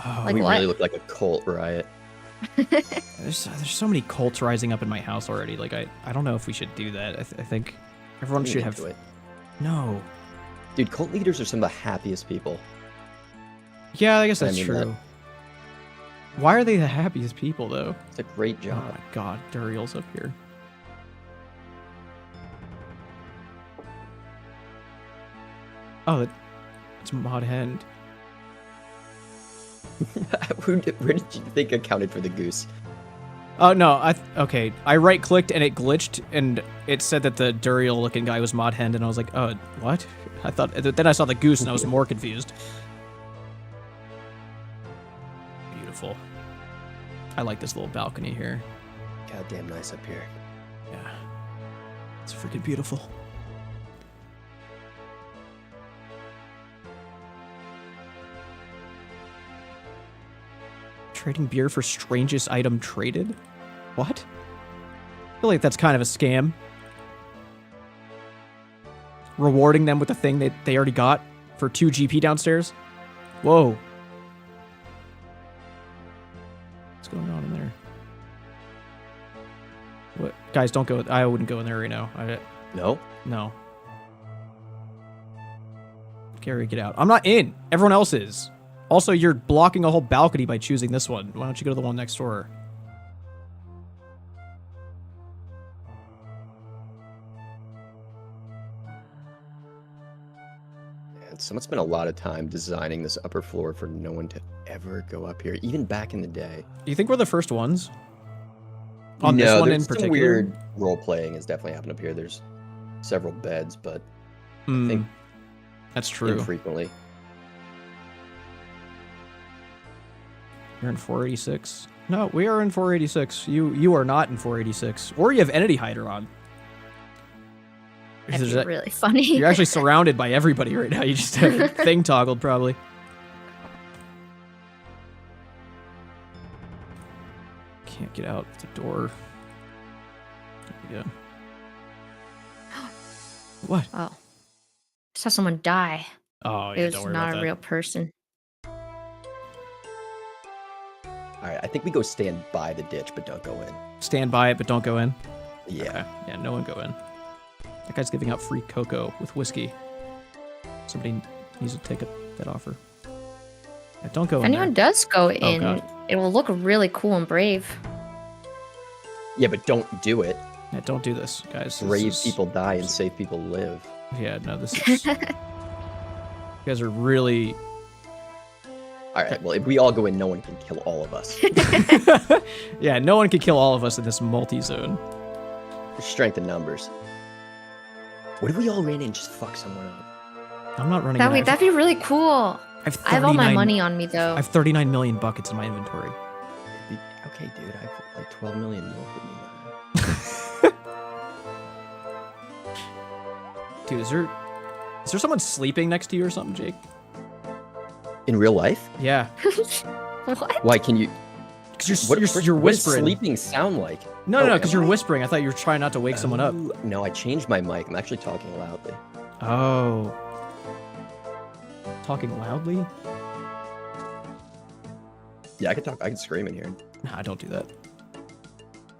Oh, Like we what? really look like a cult riot. There's so many cults rising up in my house already. Like, I don't know if we should do that. I think everyone Lean should have... into it. No. Dude, cult leaders are some of the happiest people. Yeah, I guess I that's mean true. that. Why are they the happiest people, though? It's a great Oh job. my god, Duriel's up here. Oh, it's Mod Hand. Where did you think accounted for the goose? Oh no, okay. I right-clicked and it glitched, and it said that the Duriel-looking guy was Mod Hand, and I was like, oh, what? I thought. Then I saw the goose, and I was more confused. Beautiful. I like this little balcony here. Goddamn nice up here. Yeah, it's freaking beautiful. Trading beer for strangest item traded? What? I feel like that's kind of a scam. Rewarding them with the thing that they already got for 2 GP downstairs? Whoa. What's going on in there? What? Guys, don't go. I wouldn't go in there right now. No? No. Gary, get out. I'm not in. Everyone else is. Also, you're blocking a whole balcony by choosing this one. Why don't you go to the one next door? Man, someone spent a lot of time designing this upper floor for no one to ever go up here, even back in the day. Do you think we're the first ones? On no, this one there's in some particular? weird role playing has definitely happened up here. There's several beds, but I think that's true. Infrequently. You're in 486. No, we are in 486. You are not in 486. Or you have Entity Hider on. That'd be really funny. You're actually surrounded by everybody right now. You just have a thing toggled, probably. Can't get out the door. There we go. What? Oh. I saw someone die. Oh, it yeah, was don't worry not about a that. real person. All right, I think we go stand by the ditch, but don't go in. Stand by it, but don't go in? Yeah. Okay. Yeah, no one go in. That guy's giving out free cocoa with whiskey. Somebody needs to take that offer. Yeah, don't go If in anyone there. does go Oh, in, God. it will look really cool and brave. Yeah, but don't do it. Yeah, don't do this, guys. This Brave is- people die and safe people live. Yeah, no, this is... You guys are really... All right, well, if we all go in, no one can kill all of us. Yeah, no one can kill all of us in this multi-zone. Strength in numbers. What if we all ran in and just fuck someone up? I'm not running That'd be really cool. I have all my 39 money on me though. I have 39 million buckets in my inventory. Okay, dude, I have like 12 million milk with me. Dude, is there someone sleeping next to you or something, Jake? In real life? Yeah. What? Why can you? Because What you're does whispering. sleeping sound like? No, Oh, because am you're I? whispering. I thought you were trying not to wake someone up. No, I changed my mic. I'm actually talking loudly. Oh. Talking loudly? Yeah, I can talk. I can scream in here. Nah, don't do that.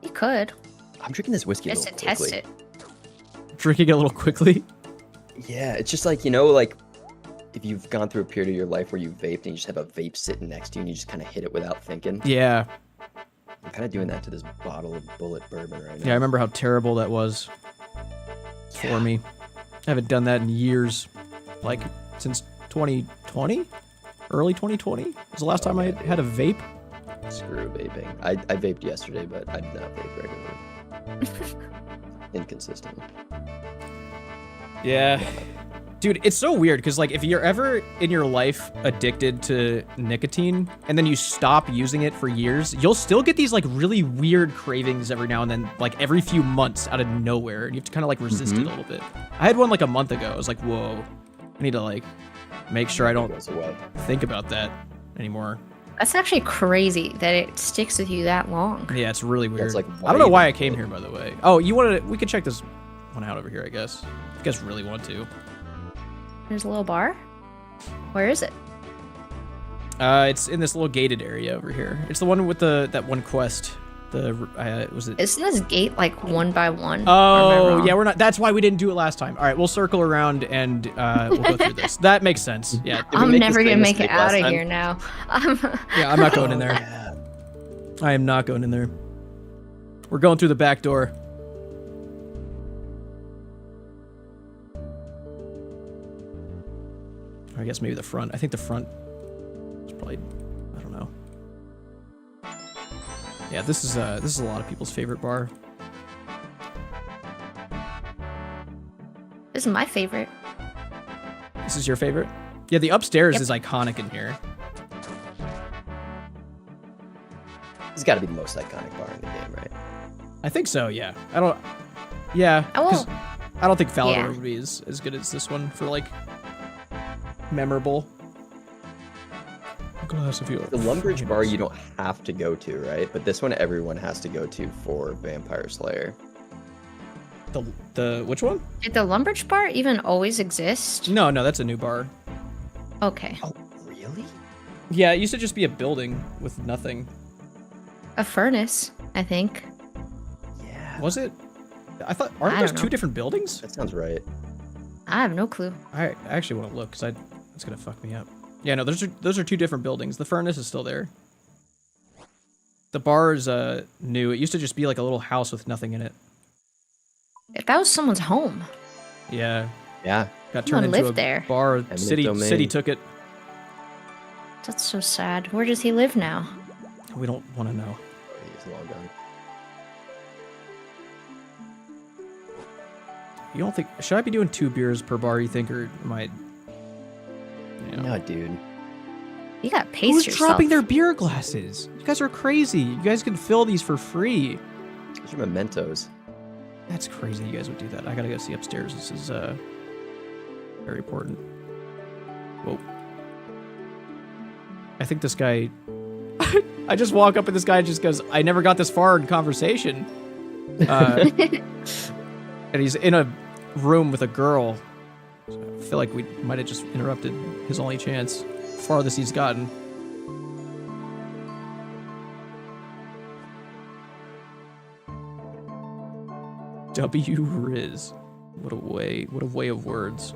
You could. I'm drinking this whiskey a Just to little test quickly. it. Drinking it a little quickly. Yeah, it's just like, you know, like if you've gone through a period of your life where you vaped and you just have a vape sitting next to you and you just kind of hit it without thinking. Yeah. I'm kind of doing that to this bottle of Bullet bourbon right now. Yeah, I remember how terrible that was for me. I haven't done that in years. Like, since 2020? Early 2020? Was the last time I had a vape? Screw vaping. I vaped yesterday, but I did not vape regularly. Inconsistent. Yeah. Dude, it's so weird because like if you're ever in your life addicted to nicotine and then you stop using it for years, you'll still get these like really weird cravings every now and then, like every few months out of nowhere, and you have to kind of like resist it a little bit. I had one like a month ago. I was like, whoa, I need to like make sure I don't think about that anymore. That's actually crazy that it sticks with you that long. Yeah, it's really weird. like I don't know why I came here, by the way. Oh, you wanted to, we could check this one out over here, I guess. If you guys really want to. There's a little bar. Where is it? It's in this little gated area over here. It's the one with that one quest. Was it? Isn't this gate like 1 by 1? Oh, yeah, we're not. That's why we didn't do it last time. All right, we'll circle around and we'll go through this. That makes sense. Yeah. I'm never gonna make it out of here now. Yeah, I'm not going in there. I am not going in there. We're going through the back door. I guess maybe the front. I think the front is probably, I don't know. Yeah, this is a lot of people's favorite bar. This is my favorite. This is your favorite? Yeah, the upstairs is iconic in here. It's got to be the most iconic bar in the game, right? I think so, yeah. Yeah, Oh, I don't think Falador yeah. would be as good as this one for, like, memorable. Glass of yours. The Lumbridge bar you don't have to go to, right? But this one everyone has to go to for Vampire Slayer. The which one? Did the Lumbridge bar even always exist? No, that's a new bar. Okay. Oh, really? Yeah, it used to just be a building with nothing. A furnace, I think. Yeah. Was it? I thought, aren't those two different buildings? That sounds right. I have no clue. I actually want to look because it's gonna fuck me up. Yeah, no, those are two different buildings. The furnace is still there. The bar is new. It used to just be like a little house with nothing in it. If that was someone's home. Yeah. Yeah. Got Someone turned into lived a there. bar. Eminent City domain. took it. That's so sad. Where does he live now? We don't want to know. He's long gone. You don't think? Should I be doing 2 beers per bar? You think, or am I? You know. No, dude. You got pace Who's yourself. dropping their beer glasses? You guys are crazy. You guys can fill these for free. Those are mementos. That's crazy. You guys would do that. I gotta go see upstairs. This is very important. Whoa. I think this guy. I just walk up and this guy just goes, "I never got this far in conversation." And he's in a room with a girl. So I feel like we might have just interrupted his only chance. Farthest he's gotten. W Riz. What a way of words.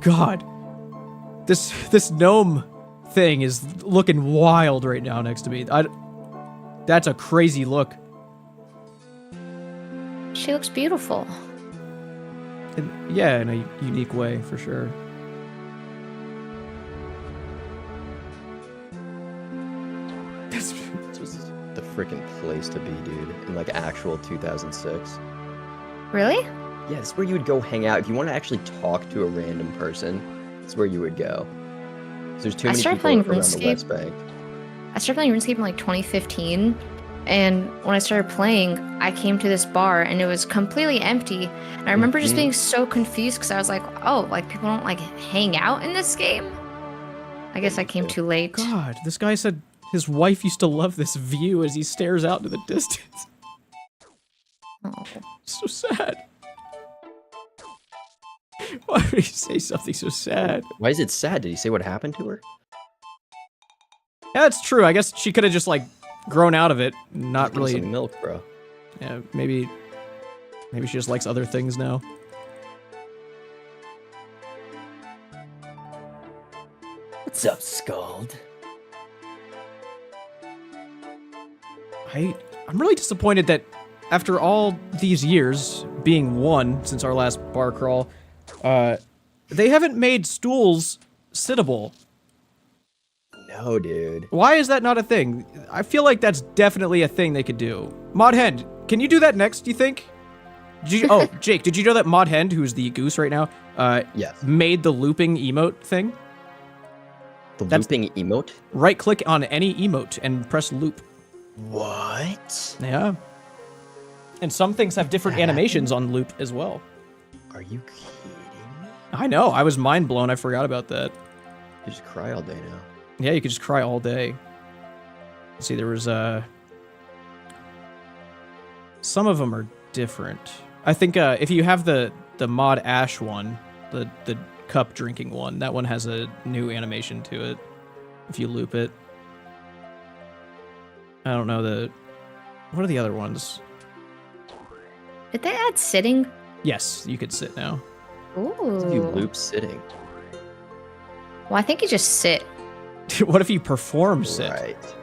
God. This gnome thing is looking wild right now next to me. That's a crazy look. She looks beautiful. Yeah, in a unique way, for sure. This was the freaking place to be, dude. In like actual 2006. Really? Yeah, this is where you would go hang out. If you want to actually talk to a random person, it's where you would go. 'Cause there's too many people around the West Bank. I started playing RuneScape in like 2015, and when I started playing, I came to this bar and it was completely empty. And I remember just being so confused because I was like, oh, like people don't like hang out in this game? I guess I came too late. God, this guy said his wife used to love this view as he stares out into the distance. Oh. So sad. Why would he say something so sad? Why is it sad? Did he say what happened to her? Yeah, that's true. I guess she could have just like grown out of it. Not really. Some milk, bro. Yeah, maybe she just likes other things now. What's up, Scald? I'm really disappointed that after all these years, being 1 since our last bar crawl, they haven't made stools sittable. No, dude. Why is that not a thing? I feel like that's definitely a thing they could do. Modhen, can you do that next, do you think? Jake, did you know that Mod Hend, who's the goose right now, yes, made the looping emote thing? Looping emote? Right click on any emote and press loop. What? Yeah. And some things have different animations on loop as well. Are you kidding me? I know. I was mind blown. I forgot about that. You just cry all day now. Yeah, you could just cry all day. Let's see, there was some of them are different. I think if you have the Mod Ash one, the cup drinking one, that one has a new animation to it. If you loop it. I don't know what are the other ones? Did they add sitting? Yes, you could sit now. Ooh. You loop sitting. Well, I think you just sit. What if you perform sit? Right.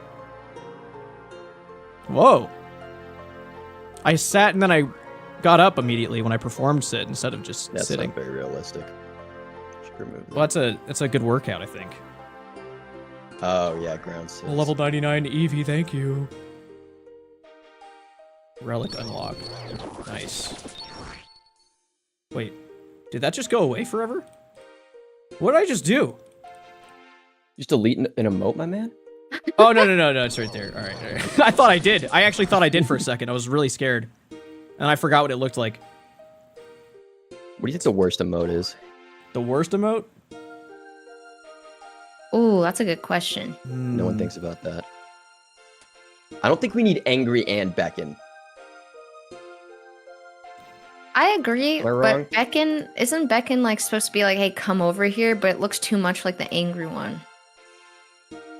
Whoa. I sat and then I got up immediately when I performed sit instead of just sitting. That's not very realistic. Should remove that. Well, that's a good workout, I think. Oh, yeah, ground sit. Level 99 Eevee, thank you. Relic unlock. Nice. Wait, did that just go away forever? What did I just do? Just delete an emote, my man? Oh, no, it's right there. All right. I thought I did. I actually thought I did for a second. I was really scared. And I forgot what it looked like. What do you think the worst emote is? The worst emote? Ooh, that's a good question. No one thinks about that. I don't think we need angry and beckon. I agree, Am I wrong? but Beckon, isn't Beckon like supposed to be like, hey, come over here, but it looks too much like the angry one.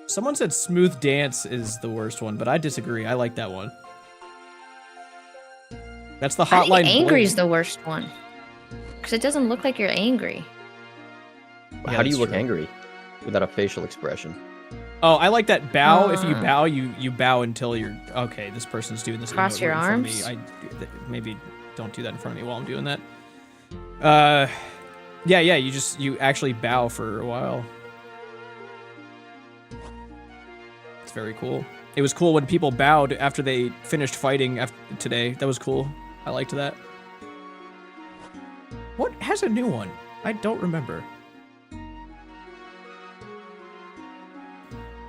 Someone said Smooth Dance is the worst one, but I disagree. I like that one. That's the I hotline. think angry is the worst one. Because it doesn't look like you're angry. Yeah, how do you look angry without a facial expression? Oh, I like that bow. If you bow, you bow until you're okay. This person's doing this. Cross emote your right in arms? front of me. Maybe don't do that in front of me while I'm doing that. Yeah. You actually bow for a while. It's very cool. It was cool when people bowed after they finished fighting today. That was cool. I liked that. What has a new one? I don't remember.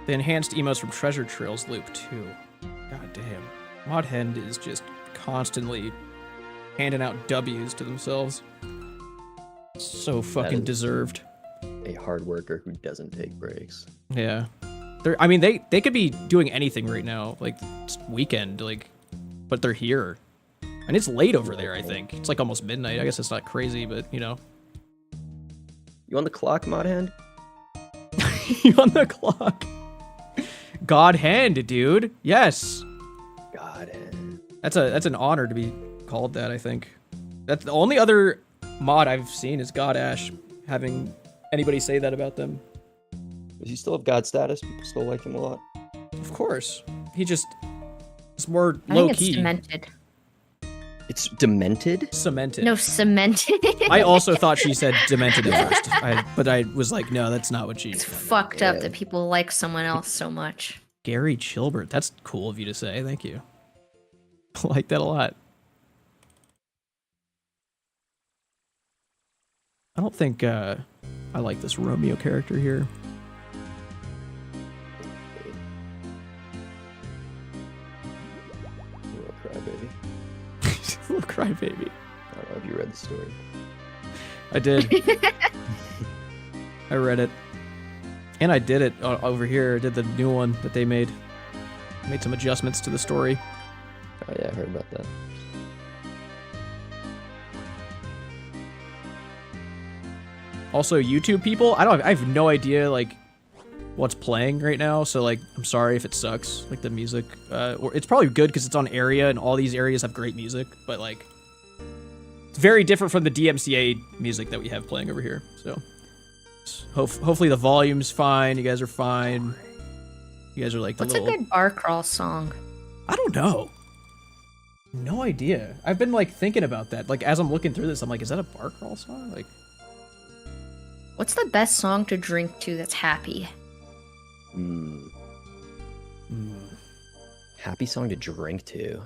The enhanced emotes from Treasure Trails loop too. God damn. Mod Hend is just constantly handing out W's to themselves. So fucking deserved. A hard worker who doesn't take breaks. Yeah. They could be doing anything right now. Like, it's weekend, but they're here. And it's late over there, I think. It's like almost midnight. I guess it's not crazy, but, you know. You on the clock, Mod Hand? You on the clock? God Hand, dude. Yes. God Hand. That's an honor to be called that, I think. That's the only other mod I've seen is God Ash having anybody say that about them. Does he still have God status? People still like him a lot. Of course. It's more I low think it's key. demented. It's demented? Cemented. No, cemented. I also thought she said demented at first. But I was like, no, that's not what she It's said. fucked up that people like someone else so much. Gary Gilbert. That's cool of you to say. Thank you. I like that a lot. I don't think I like this Romeo character here. Little crybaby. Little crybaby. I don't know if you read the story. I did. I read it. And I did it over here. I did the new one that they made. Made some adjustments to the story. Oh yeah, I heard about that. Also, YouTube people, I have no idea like what's playing right now. So like, I'm sorry if it sucks. Like the music, or it's probably good because it's on area and all these areas have great music. But like, it's very different from the DMCA music that we have playing over here. So hopefully the volume's fine. You guys are fine. You guys are like the What's little... a good bar crawl song? I don't know. No idea. I've been like thinking about that. Like as I'm looking through this, I'm like, is that a bar crawl song? Like, What's the best song to drink to that's happy? Happy song to drink to.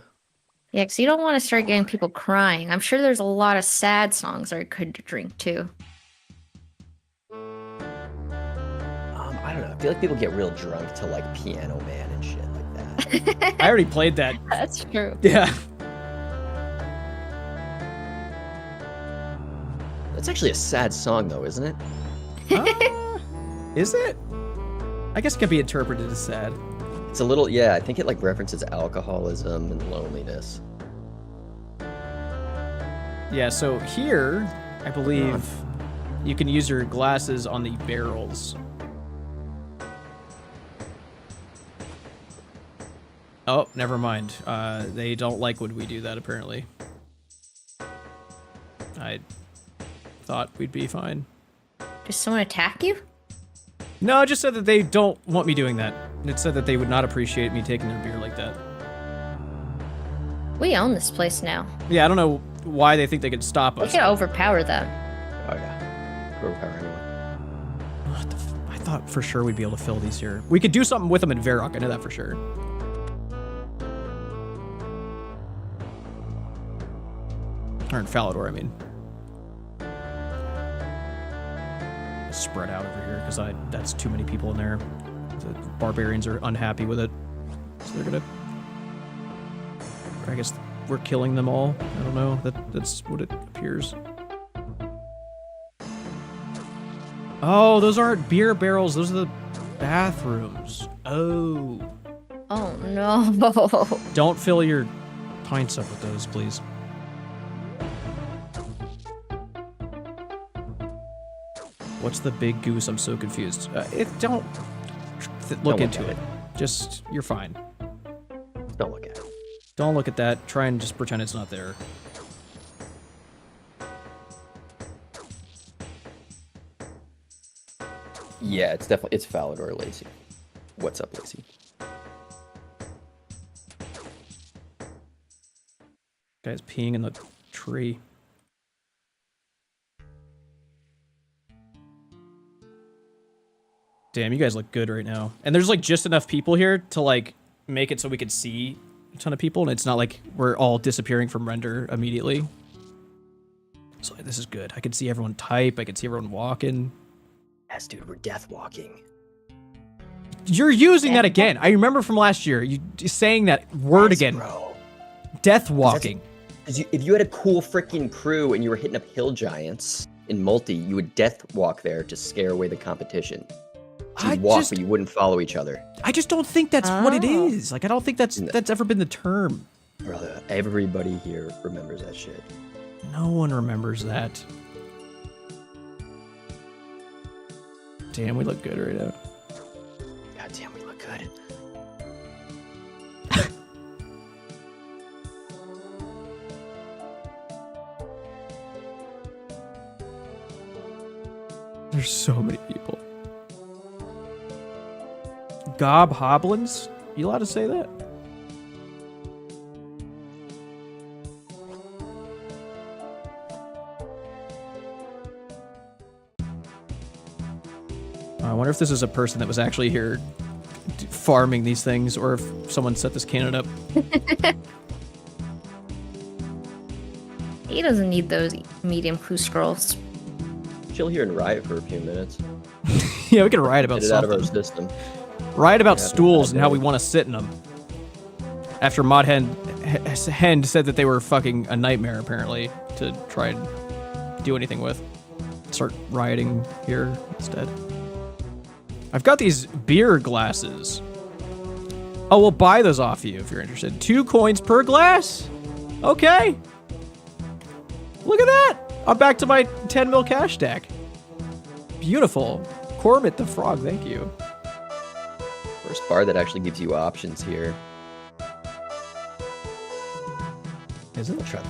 Yeah, because you don't want to start getting people crying. I'm sure there's a lot of sad songs that are good to drink too. I don't know. I feel like people get real drunk to like Piano Man and shit like that. I already played that. That's true. Yeah. That's actually a sad song though, isn't it? Is it? I guess it can be interpreted as sad. It's a little, yeah, I think it like references alcoholism and loneliness. Yeah, so here, I believe you can use your glasses on the barrels. Oh, never mind. They don't like when we do that, apparently. I thought we'd be fine. Does someone attack you? No, I just said that they don't want me doing that. It said that they would not appreciate me taking their beer like that. We own this place now. Yeah, I don't know why they think they could stop We us. can overpower them. Oh yeah. Overpower anyone. What the I thought for sure we'd be able to fill these here. We could do something with them in Varrock, I know that for sure. Or in Falador, I mean. Spread out over here, because that's too many people in there. The barbarians are unhappy with it. So they're gonna... I guess we're killing them all. I don't know. That's what it appears. Oh, those aren't beer barrels. Those are the bathrooms. Oh. Oh no. Don't fill your pints up with those, please. What's the big goose? I'm so confused. Don't look into it. Just, you're fine. Don't look at it. Don't look at that. Try and just pretend it's not there. Yeah, it's definitely, it's Falador Lacey. What's up, Lacey? Guy's peeing in the tree. Damn, you guys look good right now. And there's like just enough people here to like make it so we could see a ton of people, and it's not like we're all disappearing from render immediately. So this is good. I can see everyone type. I can see everyone walking. Yes, dude, we're death walking. You're using that again. I remember from last year, you saying that word again. Bro. Death walking. If you had a cool freaking crew and you were hitting up hill giants in multi, you would death walk there to scare away the competition. So you'd walk, but you wouldn't follow each other. I just don't think that's what it is. Like, I don't think that's ever been the term. Brother, everybody here remembers that shit. No one remembers that. Damn, we look good right now. God damn, we look good. There's so many people. Gob Hoblins? You allowed to say that? I wonder if this is a person that was actually here farming these things, or if someone set this cannon up. He doesn't need those medium clue scrolls. Chill here and riot for a few minutes. Yeah, we can riot about Get it out of our something. system. Riot about Yeah, stools and how day. we want to sit in them. After Mod Hend said that they were fucking a nightmare, apparently, to try and do anything with. Start rioting here instead. I've got these beer glasses. Oh, we'll buy those off you if you're interested. 2 coins per glass? Okay. Look at that. I'm back to my 10 mil cash stack. Beautiful. Cormit the Frog, thank you. First bar that actually gives you options here. Is it? I'll try the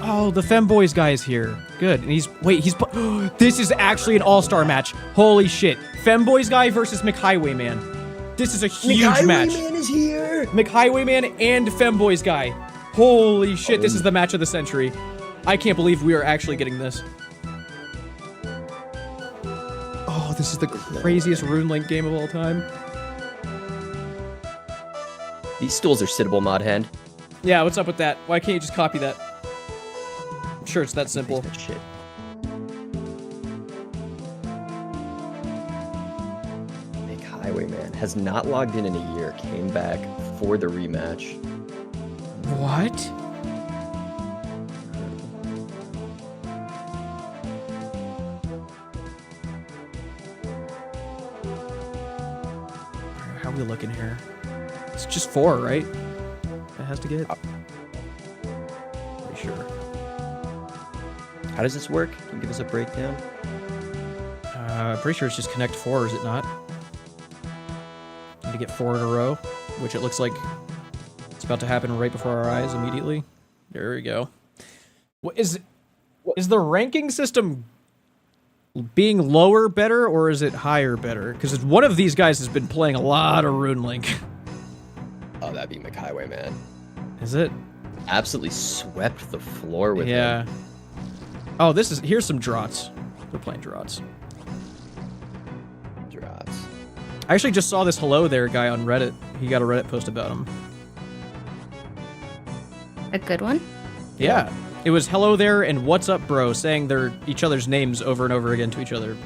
Oh, the Femboys guy is here. Good. And he's this is actually an all-star match. Holy shit. Femboys guy versus McHighwayman. This is a huge match. McHighwayman is here. McHighwayman and Femboys guy. Holy shit, this is the match of the century. I can't believe we are actually getting this. Oh, this is the craziest Rune Link game of all time. These stools are sittable, mod hand. Yeah, what's up with that? Why can't you just copy that? I'm sure it's that simple. Shit. Big Highwayman has not logged in a year. Came back for the rematch. What? How are we looking here? It's just 4, right? It has to get. Pretty sure. How does this work? Can you give us a breakdown? Pretty sure it's just connect 4, is it not? Need to get 4 in a row, which it looks like it's about to happen right before our eyes immediately. There we go. What is the ranking system being lower better, or is it higher better? Because one of these guys has been playing a lot of Rune Link. Oh, that'd be McHighwayman. Is it? Absolutely swept the floor with him. him. Oh, here's some Draughts. We're playing Draughts. Draughts. I actually just saw this hello there guy on Reddit. He got a Reddit post about him. A good one? Yeah. It was hello there and what's up, bro, saying each other's names over and over again to each other.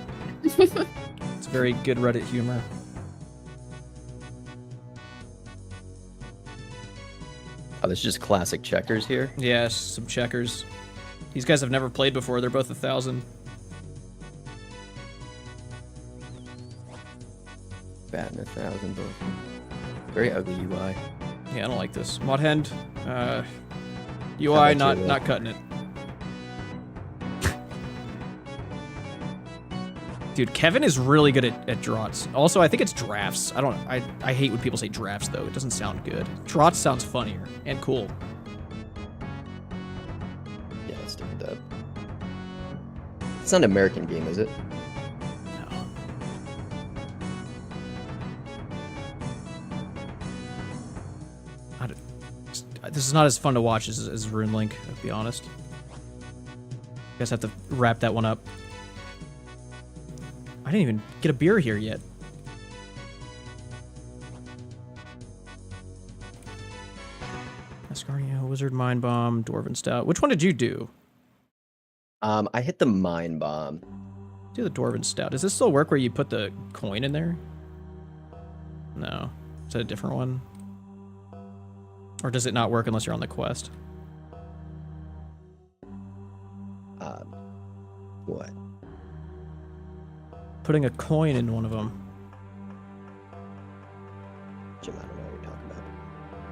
It's very good Reddit humor. Oh, this is just classic checkers here? Yes, some checkers. These guys have never played before. They're both 1,000. Batting 1,000 both. Very ugly UI. Yeah, I don't like this. Modhend, UI not cutting it. Dude, Kevin is really good at draughts. Also, I think it's drafts. I hate when people say drafts though. It doesn't sound good. Draughts sounds funnier and cool. Yeah, let's do that. It's not an American game, is it? No. This is not as fun to watch as Rune Link, to be honest. You guys have to wrap that one up. I didn't even get a beer here yet. Asgardia, Wizard, Mind Bomb, Dwarven Stout. Which one did you do? I hit the Mind Bomb. Do the Dwarven Stout. Does this still work where you put the coin in there? No. Is that a different one? Or does it not work unless you're on the quest? What? Putting a coin in one of them. Jim, I don't know what you're talking about.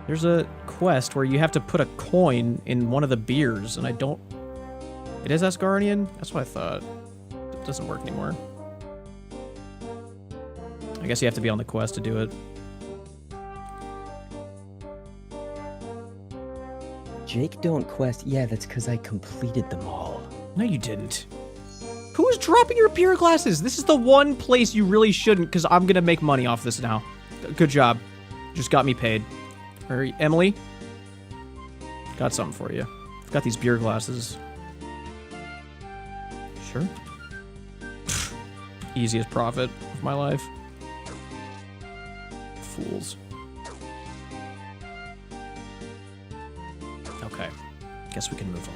There's a quest where you have to put a coin in one of the beers, and I don't... It is Asgardian? That's what I thought. It doesn't work anymore. I guess you have to be on the quest to do it. Jake don't quest. Yeah, that's because I completed them all. No, you didn't. Who is dropping your beer glasses? This is the one place you really shouldn't, because I'm going to make money off this now. Good job. Just got me paid. Hurry, Emily. Got something for you. Got these beer glasses. Sure. Easiest profit of my life. Fools. Okay. Guess we can move on.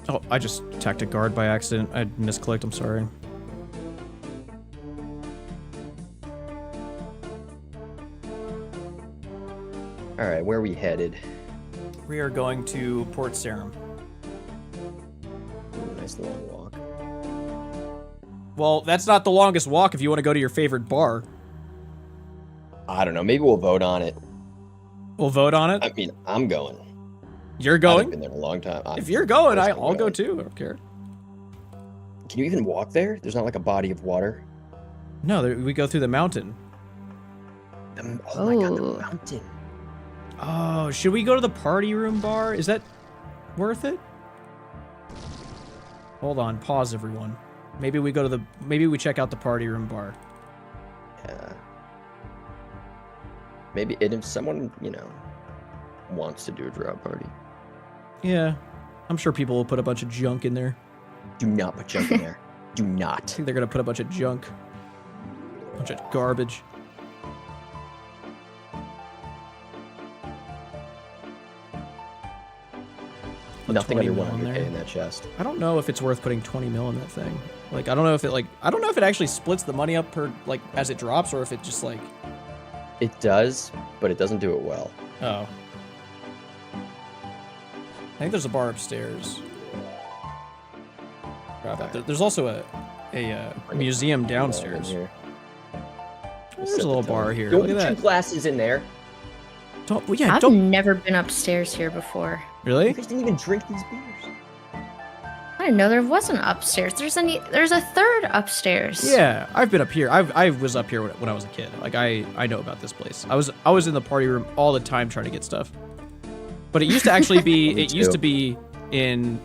Oh, I just attacked a guard by accident. I misclicked, I'm sorry. Alright, where are we headed? We are going to Port Sarum. Ooh, nice long walk. Well, that's not the longest walk if you want to go to your favorite bar. I don't know, maybe we'll vote on it. We'll vote on it? I mean, I'm going. You're I going? haven't been there in a long time. If you're going, I'll go too. I don't care. Can you even walk there? There's not like a body of water. No, we go through the mountain. Oh my god, the mountain. Oh, should we go to the party room bar? Is that worth it? Hold on, pause everyone. Maybe we check out the party room bar. Yeah. Maybe if someone, wants to do a draw party. Yeah. I'm sure people will put a bunch of junk in there. Do not put junk in there. Do not. I think they're gonna put a bunch of junk. A bunch of garbage. Nothing under 20 mil in 100k there. in that chest. I don't know if it's worth putting 20 mil in that thing. Like, I don't know if it actually splits the money up per, like, as it drops, or if it just, like... It does, but it doesn't do it well. Oh. I think there's a bar upstairs. Grab that. There's also a museum downstairs. There's a little bar here. Don't Look at put that. your glasses in there. Don't, well, yeah, I've don't... never been upstairs here before. Really? You guys didn't even drink these beers. I didn't know there wasn't upstairs. There's a third upstairs. Yeah, I've been up here. I was up here when I was a kid. Like, I know about this place. I was in the party room all the time trying to get stuff. But it used to actually be... it used to be in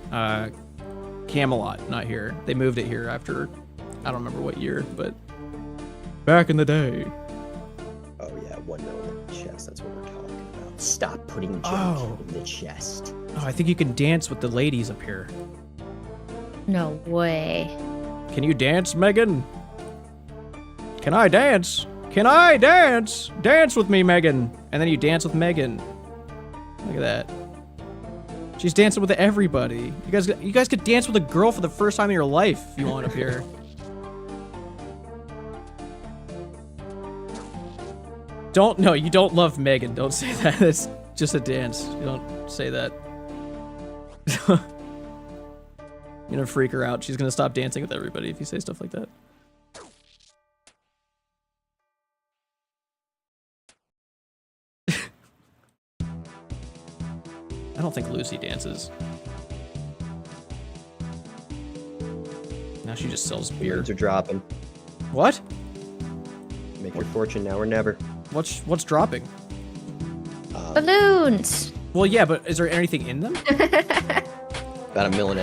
Camelot, not here. They moved it here after... I don't remember what year, but... Back in the day. Oh yeah, 1 mil in the chest. That's what we're talking about. Stop putting junk in the chest. Oh, I think you can dance with the ladies up here. No way. Can you dance, Megan? Can I dance? Can I dance? Dance with me, Megan. And then you dance with Megan. Look at that. She's dancing with everybody. You guys could dance with a girl for the first time in your life if you want up here. No, you don't love Megan. Don't say that. It's just a dance. You don't say that. You're gonna freak her out. She's gonna stop dancing with everybody if you say stuff like that. I don't think Lucy dances. Now she just sells beer. Beers are dropping. What? Make your fortune now or never. What's dropping? Balloons. Well, yeah, but is there anything in them? About $1.5 million.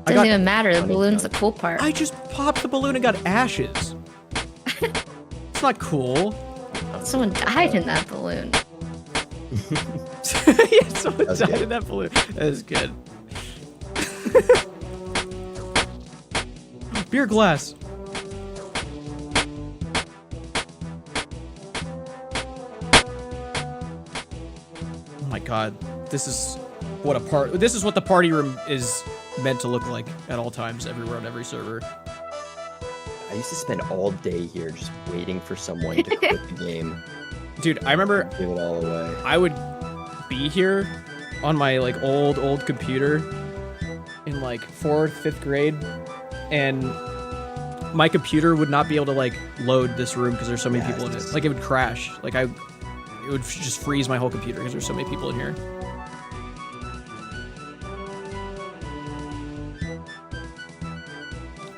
Doesn't even matter. The balloon's the cool part. I just popped the balloon and got ashes. It's not cool. Someone died in that balloon. Yeah, someone died in that balloon. That is good. Beer glass. Oh my god, this is what the party room is meant to look like at all times, everywhere on every server. I used to spend all day here just waiting for someone to quit the game. Dude, I remember give it all away. I would be here on my like old computer in like 4th, 5th grade, and my computer would not be able to like load this room because there's so many people in it. Like it would crash. Like it would just freeze my whole computer because there's so many people in here.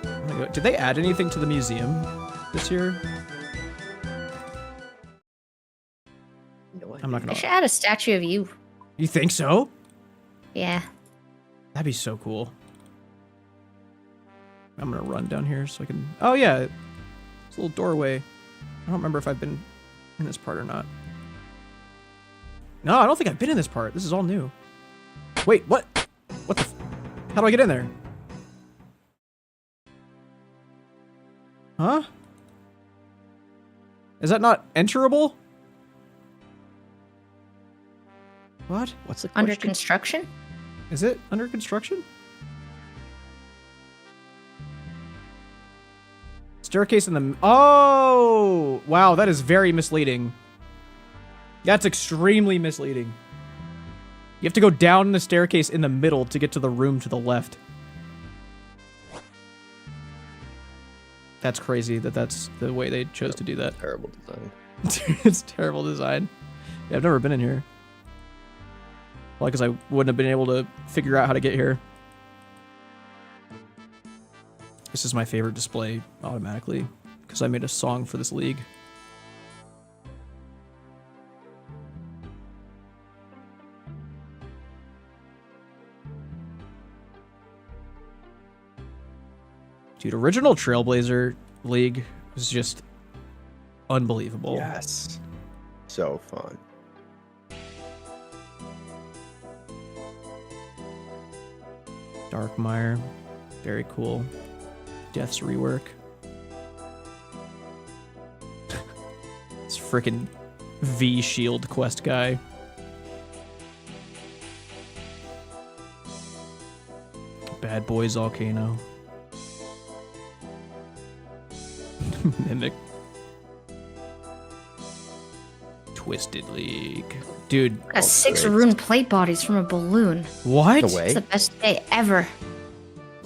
Oh my God. Did they add anything to the museum this year? I'm not They gonna. should add a statue of you. You think so? Yeah. That'd be so cool. I'm gonna run down here so I can. Oh yeah, it's a little doorway. I don't remember if I've been in this part or not. No, I don't think I've been in this part. This is all new. Wait, what? What the? How do I get in there? Huh? Is that not enterable? What? What's the Under construction? Is it under construction? Staircase in the... Oh! Wow, that is very misleading. That's extremely misleading. You have to go down the staircase in the middle to get to the room to the left. That's crazy that that's the way they chose to do that. Terrible design. It's terrible design. Yeah, I've never been in here. Well, because I wouldn't have been able to figure out how to get here. This is my favorite display automatically because I made a song for this league. Dude, original Trailblazer League was just unbelievable. Yes. So fun. Darkmire. Very cool. Death's rework. This freaking V shield quest guy. Bad Boys Volcano. Mimic. Twisted League. Dude. Got 6 rune plate bodies from a balloon. What? It's the best day ever.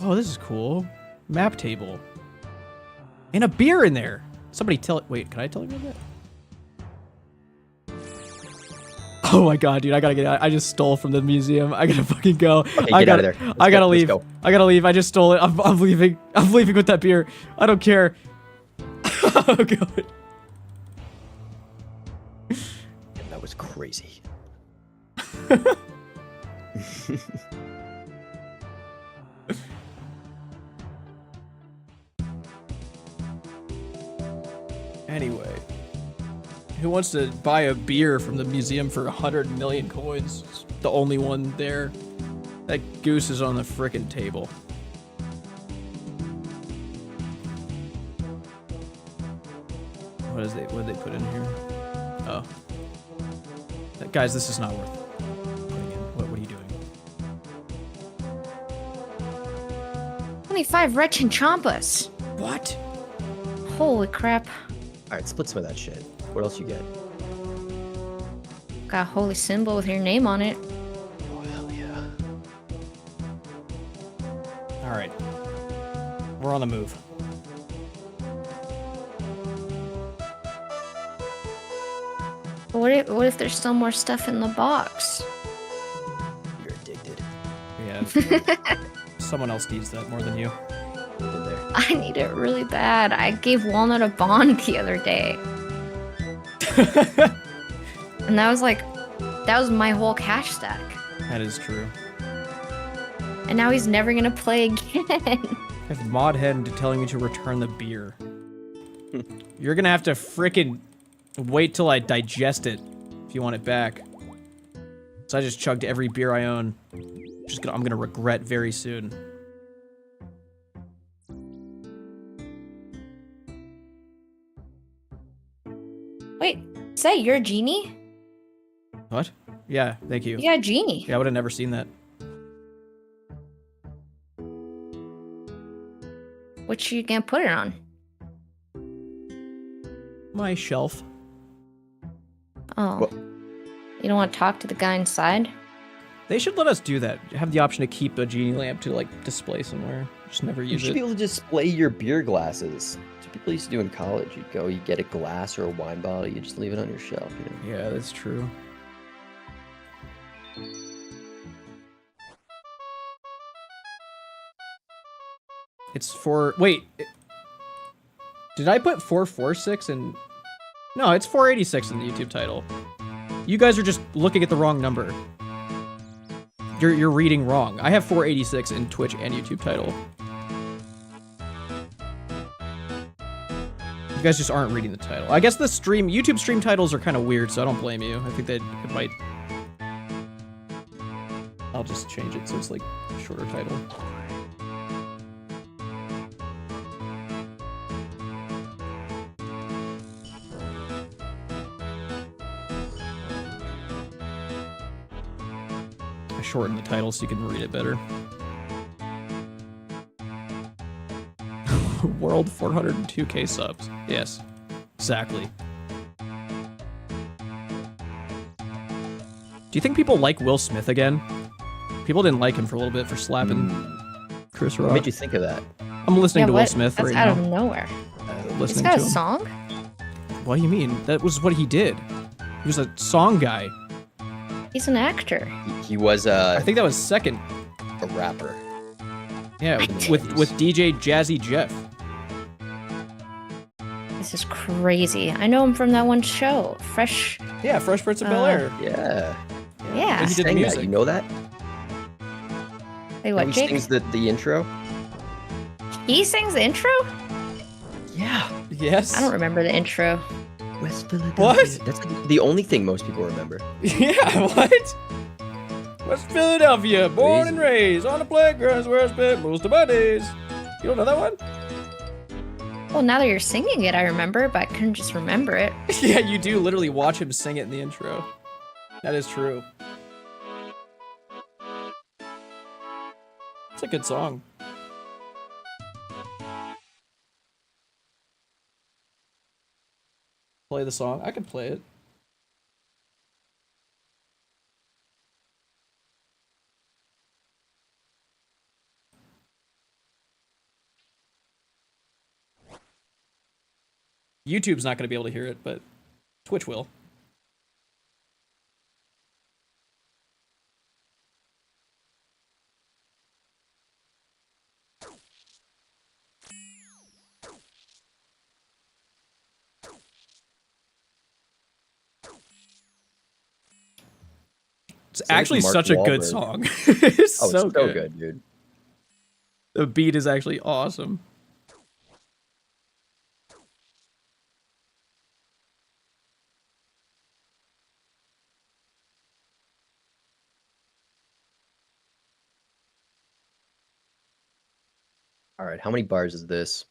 Oh, this is cool. Map table. And a beer in there. Somebody tell it. Wait, can I tell you about that? Oh my god, dude, I gotta get out. I just stole from the museum. I gotta fucking go. Okay, I get gotta, out of there. I gotta leave. Let's go. I gotta leave. I just stole it. I'm leaving. I'm leaving with that beer. I don't care. Oh god. That was crazy. Anyway, who wants to buy a beer from the museum for 100 million coins? It's the only one there. That goose is on the frickin' table. What did they put in here? Oh. Guys, this is not worth putting in. What are you doing? 25 red chinchompas. What? Holy crap. Alright, split some of that shit. What else you get? Got a holy symbol with your name on it. Oh, hell yeah. Alright. We're on the move. What if there's still more stuff in the box? You're addicted. Yeah. Someone else needs that more than you. I need it really bad. I gave Walnut a bond the other day. And that was my whole cash stack. That is true. And now he's never gonna play again. I have Modhead telling me to return the beer. You're gonna have to frickin' wait till I digest it if you want it back. So I just chugged every beer I own. I'm gonna regret very soon. Wait, is that your genie? What? Yeah, thank you. You got a genie. Yeah, I would have never seen that. What you gonna put it on? My shelf. Oh. What? You don't want to talk to the guy inside? They should let us do that. Have the option to keep a genie lamp to like display somewhere. Just never You use should it. be able to display your beer glasses. That's what people used to do in college. You'd go, you get a glass or a wine bottle, you just leave it on your shelf. You know? Yeah, that's true. It's for wait. Did I put 446 in? No, it's 486 in the YouTube title. You guys are just looking at the wrong number. You're reading wrong. I have 486 in Twitch and YouTube title. You guys just aren't reading the title. I guess the YouTube stream titles are kind of weird, so I don't blame you. I think that it might. I'll just change it so it's like a shorter title. I shortened the title so you can read it better. World 402k subs. Yes, exactly. Do you think people like Will Smith again? People didn't like him for a little bit for slapping Chris Rock. What made you think of that? I'm listening to Will Smith That's right out now. of nowhere. He's Listening got to a him. song? What do you mean? That was what he did. He was a song guy. He's an actor. He was I think that was second. A rapper. Yeah, with DJ Jazzy Jeff. This is crazy. I know him from that one show, Fresh. Yeah, Fresh Prince of Bel-Air. Yeah. Yeah. And he did the Sang that, music. You know that? Wait, what, He Jake? sings the intro. He sings the intro? Yeah. Yes. I don't remember the intro. West Philadelphia. What? That's the only thing most people remember. Yeah, what? West Philadelphia, born and raised on the playgrounds where I spent most of my days. You don't know that one? Well, now that you're singing it, I remember, but I couldn't just remember it. Yeah, you do literally watch him sing it in the intro. That is true. It's a good song. Play the song? I could play it. YouTube's not going to be able to hear it, but Twitch will. It's actually such a good song. It's so good, dude. The beat is actually awesome. All right, how many bars is this?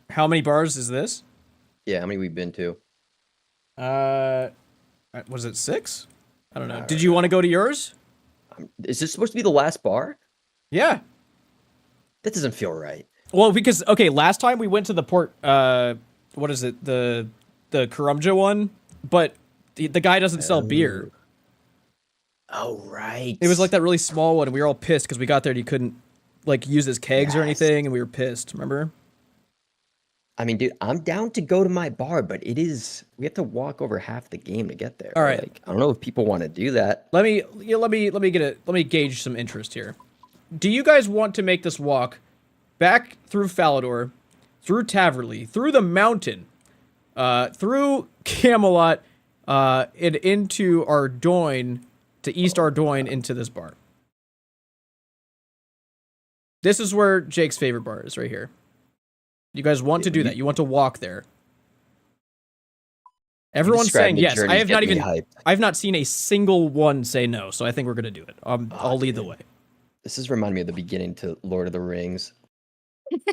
How many bars is this? Yeah, how many we've been to? Was it 6? I don't know. Did you want to go to yours? Is this supposed to be the last bar? Yeah. That doesn't feel right. Well, because okay, last time we went to the port. What is it? The Kurumja one, but the guy doesn't sell beer. Oh right. It was like that really small one, and we were all pissed because we got there and he couldn't like use his kegs or anything, and we were pissed. Remember? I mean, dude, I'm down to go to my bar, but we have to walk over half the game to get there. All right. Like, I don't know if people want to do that. Let me gauge some interest here. Do you guys want to make this walk back through Falador, through Taverley, through the mountain, through Camelot, and into Ardoyne, to East Ardoyne, into this bar? This is where Jake's favorite bar is, right here. You guys want to do that? You want to walk there? Everyone's saying yes. I have not seen a single one say no, so I think we're gonna do it. I'll lead the way. This is reminding me of the beginning to Lord of the Rings.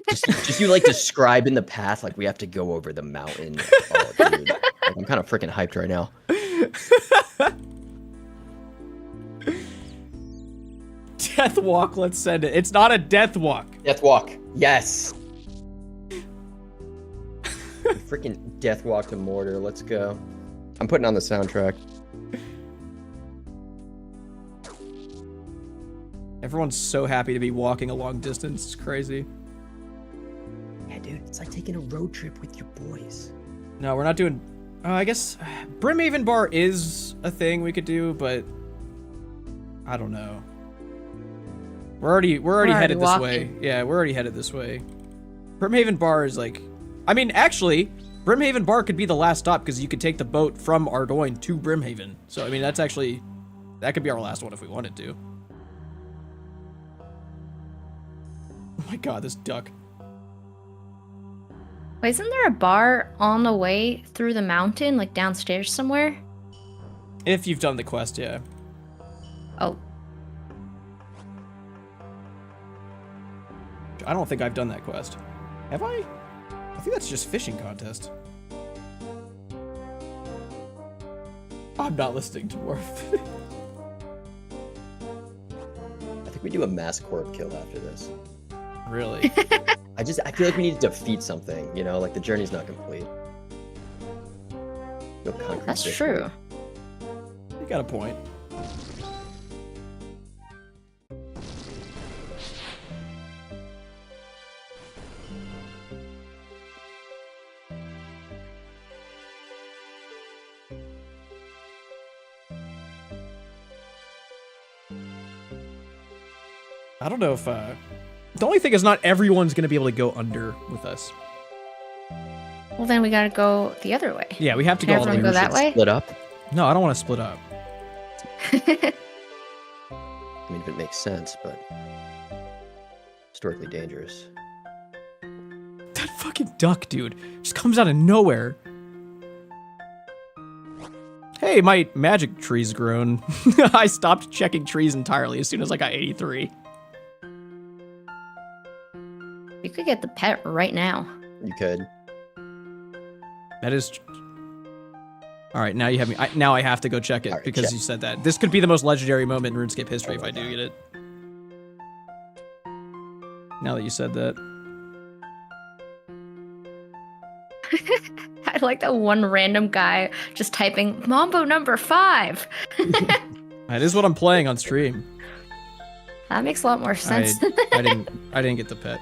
just you like describing the path, like we have to go over the mountain. Oh, dude. Like, I'm kind of freaking hyped right now. Death walk, let's send it. It's not a death walk. Death walk, yes. Freaking death walk to Mordor, let's go. I'm putting on the soundtrack. Everyone's so happy to be walking a long distance. It's crazy. Yeah, dude, it's like taking a road trip with your boys. No, we're not doing... I guess Brimhaven Bar is a thing we could do, but I don't know. We're already headed this way. Yeah, we're already headed this way. Brimhaven Bar is like... I mean, actually, Brimhaven Bar could be the last stop because you could take the boat from Ardoyne to Brimhaven. So, I mean, that's actually... That could be our last one if we wanted to. Oh my god, this duck. Wait, isn't there a bar on the way through the mountain, like downstairs somewhere? If you've done the quest, yeah. Oh. I don't think I've done that quest. Have I? I think that's just fishing contest. I'm not listening to Worf. I think we do a mass corp kill after this. Really? I feel like we need to defeat something, you know, like the journey's not complete. No concrete That's victory. true. You got a point. I don't know if, the only thing is not everyone's going to be able to go under with us. Well, then we gotta go the other way. Yeah, we have to Can go all the way. everyone go that way? Split up? No, I don't want to split up. I mean, if it makes sense, but historically dangerous. That fucking duck, dude, just comes out of nowhere. Hey, hey, my magic tree's grown. I stopped checking trees entirely as soon as I got 83. You could get the pet right now. You could. That is... All right, now you have me. Now I have to go check it because check. you said that. This could be the most legendary moment in RuneScape history if I do get it. Now that you said that. I like that one random guy just typing Mambo number 5. That is what I'm playing on stream. That makes a lot more sense. I didn't get the pet.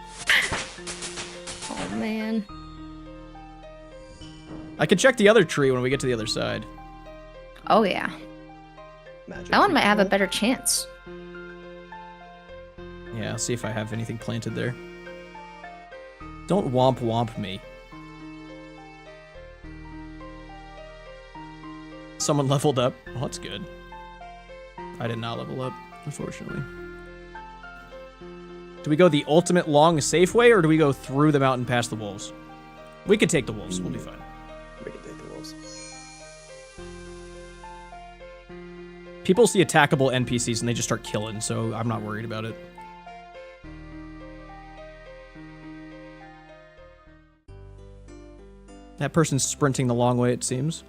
Oh man. I can check the other tree when we get to the other side. Oh yeah. That one might have a better chance. Yeah, I'll see if I have anything planted there. Don't womp me. Someone leveled up. Oh, that's good. I did not level up, unfortunately. Do we go the ultimate long safe way, or do we go through the mountain past the wolves? We could take the wolves. We'll be fine. We can take the wolves. People see attackable NPCs and they just start killing, so I'm not worried about it. That person's sprinting the long way, it seems.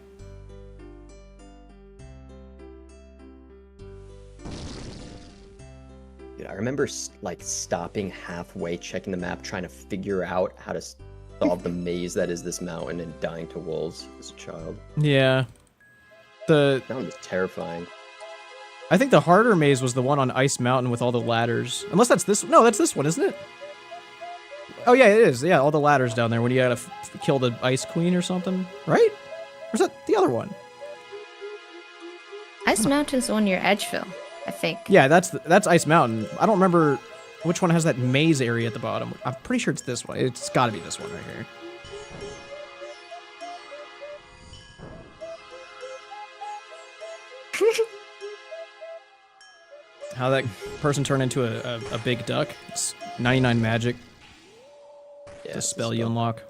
Dude, I remember like stopping halfway, checking the map, trying to figure out how to solve the maze that is this mountain and dying to wolves as a child. Yeah. That one was terrifying. I think the harder maze was the one on Ice Mountain with all the ladders. Unless that's this. No, that's this one, isn't it? Oh yeah, it is. Yeah, all the ladders down there when you gotta kill the Ice Queen or something, right? Or is that the other one? Ice Mountain's the one near Edgeville, I think. Yeah, that's Ice Mountain. I don't remember which one has that maze area at the bottom. I'm pretty sure it's this one. It's got to be this one right here. How that person turned into a big duck. It's 99 magic. Yeah, the spell you unlock.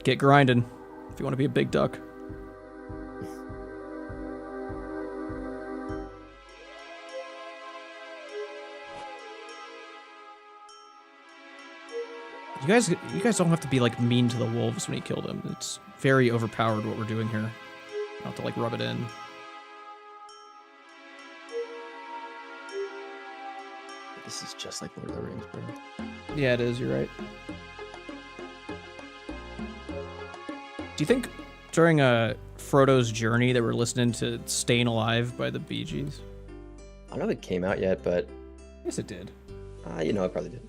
Get grinding if you want to be a big duck. You guys don't have to be like mean to the wolves when you kill them. It's very overpowered what we're doing here. You don't have to like rub it in. This is just like Lord of the Rings, bro. Yeah, it is. You're right. Do you think during Frodo's journey that we're listening to "Staying Alive" by the Bee Gees? I don't know if it came out yet, but yes, it did. You know, it probably did.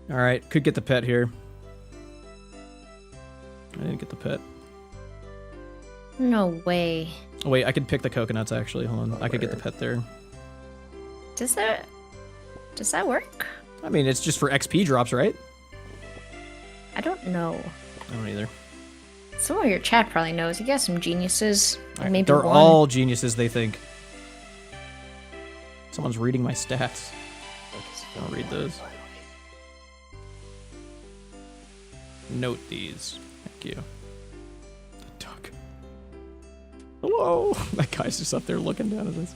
All right, could get the pet here. I didn't get the pet. No way. Oh, wait, I could pick the coconuts actually. Hold on, I could get the pet there. Does that work? I mean, it's just for XP drops, right? I don't know. I don't either. Someone in your chat probably knows. You got some geniuses. Or maybe They're one. all geniuses, they think. Someone's reading my stats. I'll read those. Note these. Thank you. The duck. Hello. That guy's just up there looking down at us.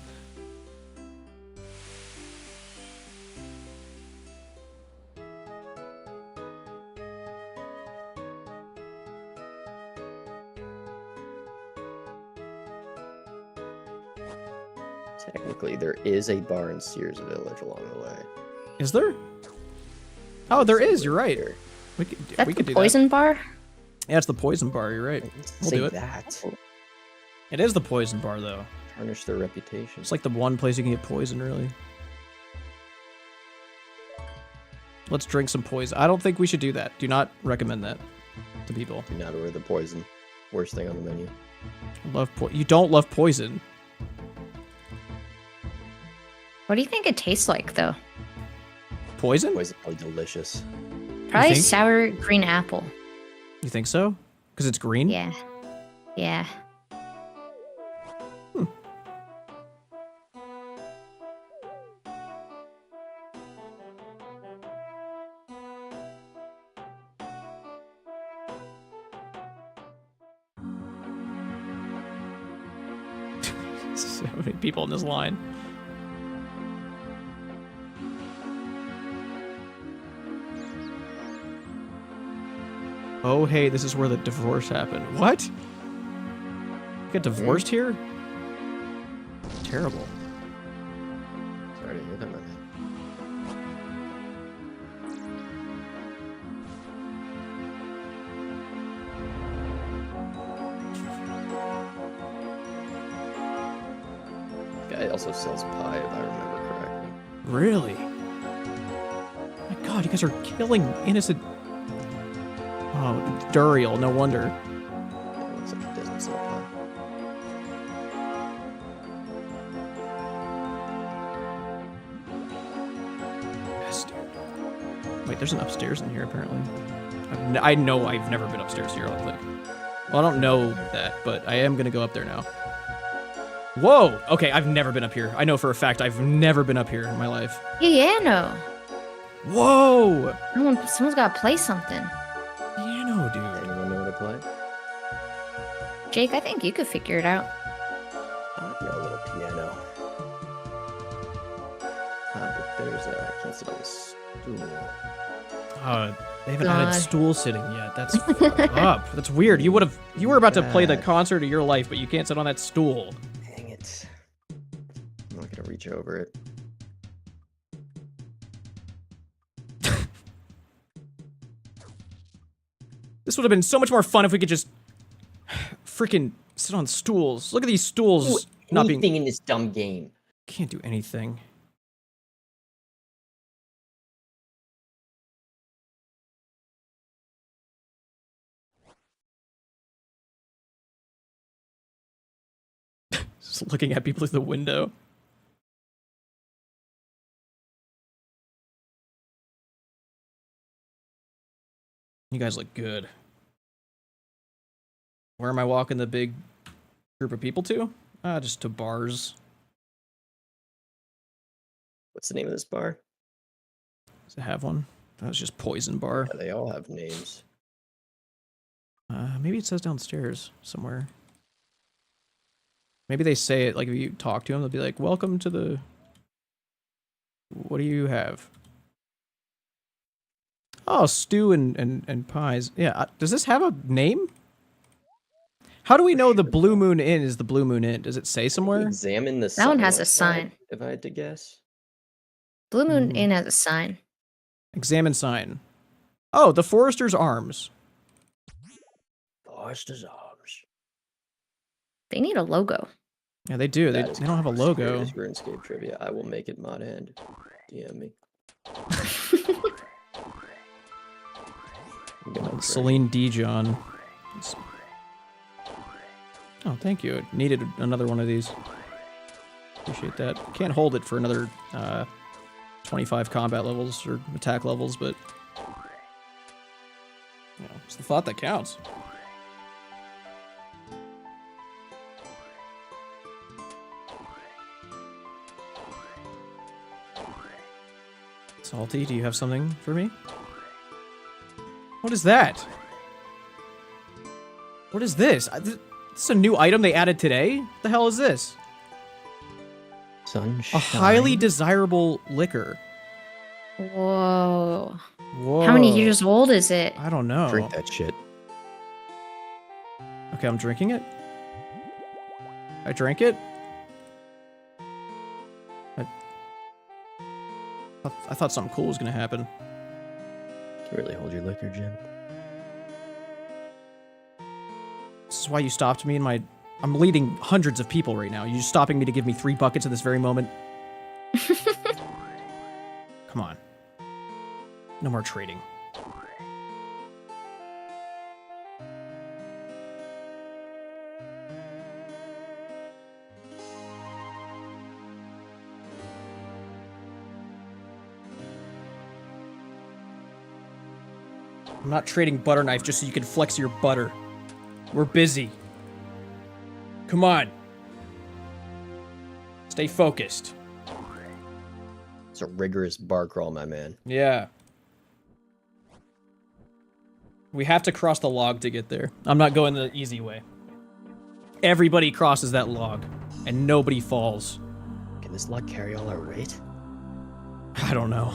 Technically, there is a bar in Sears Village along the way. Is there? Oh, there is. You're right. We could, Is that we the could do poison bar? Yeah, it's the poison bar. You're right. We'll Say do it. that. It is the poison bar, though. Tarnish their reputation. It's like the one place you can get poison, really. Let's drink some poison. I don't think we should do that. Do not recommend that to people. Do not order the poison. Worst thing on the menu. You don't love poison. What do you think it tastes like, though? Poison? Poison probably delicious. Probably think? sour green apple. You think so? Because it's green? Yeah. Yeah. So many people in this line. Oh, hey, this is where the divorce happened. What? You got divorced here? Terrible. Sorry to hear that, man. Guy also sells pie, if I remember correctly. Really? My God, you guys are killing innocent. Oh, Duriel, no wonder. Yeah, it looks like he doesn't sell pie. Yes, dude. Wait, there's an upstairs in here, apparently. I know I've never been upstairs here. Like, well, I don't know that, but I am going to go up there now. Whoa! Okay, I've never been up here. I know for a fact I've never been up here in my life. Piano. Whoa! Someone's got to play something. Piano, dude. Anyone know what to play? Jake, I think you could figure it out. I know a little piano. But there's I can't sit on the stool. They haven't added stool sitting yet. That's fucked up. That's weird. You were about to play the concert of your life, but you can't sit on that stool. Dang it. I'm not gonna reach over it. This would have been so much more fun if we could just freaking sit on stools. Look at these stools not being Anything in this dumb game. Can't do anything. Just looking at people through the window. You guys look good. Where am I walking the big group of people to? Just to bars. What's the name of this bar? Does it have one? That was just Poison Bar. Yeah, they all have names. Maybe it says downstairs somewhere. Maybe they say it, like if you talk to them, they'll be like, welcome to the... What do you have? Oh, stew and pies. Yeah, does this have a name? How do we know the Blue Moon Inn is the Blue Moon Inn? Does it say somewhere? Examine the That one has a outside, sign. if I had to guess. Blue Moon Inn has a sign. Examine sign. Oh, the Forester's Arms. Forester's Arms. They need a logo. Yeah, they do. They That is don't have a logo. This RuneScape trivia. I will make it mod hand. DM me. Celine Dijon. Oh, thank you. I needed another one of these. Appreciate that. Can't hold it for another 25 combat levels or attack levels, but you know, it's the thought that counts. Salty, do you have something for me? What is that? What is this? This is a new item they added today? What the hell is this? Sunshine. A highly desirable liquor. Whoa. Whoa. How many years old is it? I don't know. Drink that shit. Okay, I'm drinking it. I drank it. I thought something cool was gonna happen. Can really hold your liquor, Jim. This is why you stopped me in my... I'm leading hundreds of people right now. You're just stopping me to give me 3 buckets at this very moment. Come on. No more trading. I'm not trading butter knife just so you can flex your butter. We're busy. Come on. Stay focused. It's a rigorous bar crawl, my man. Yeah. We have to cross the log to get there. I'm not going the easy way. Everybody crosses that log. and nobody falls. Can this log carry all our weight? I don't know.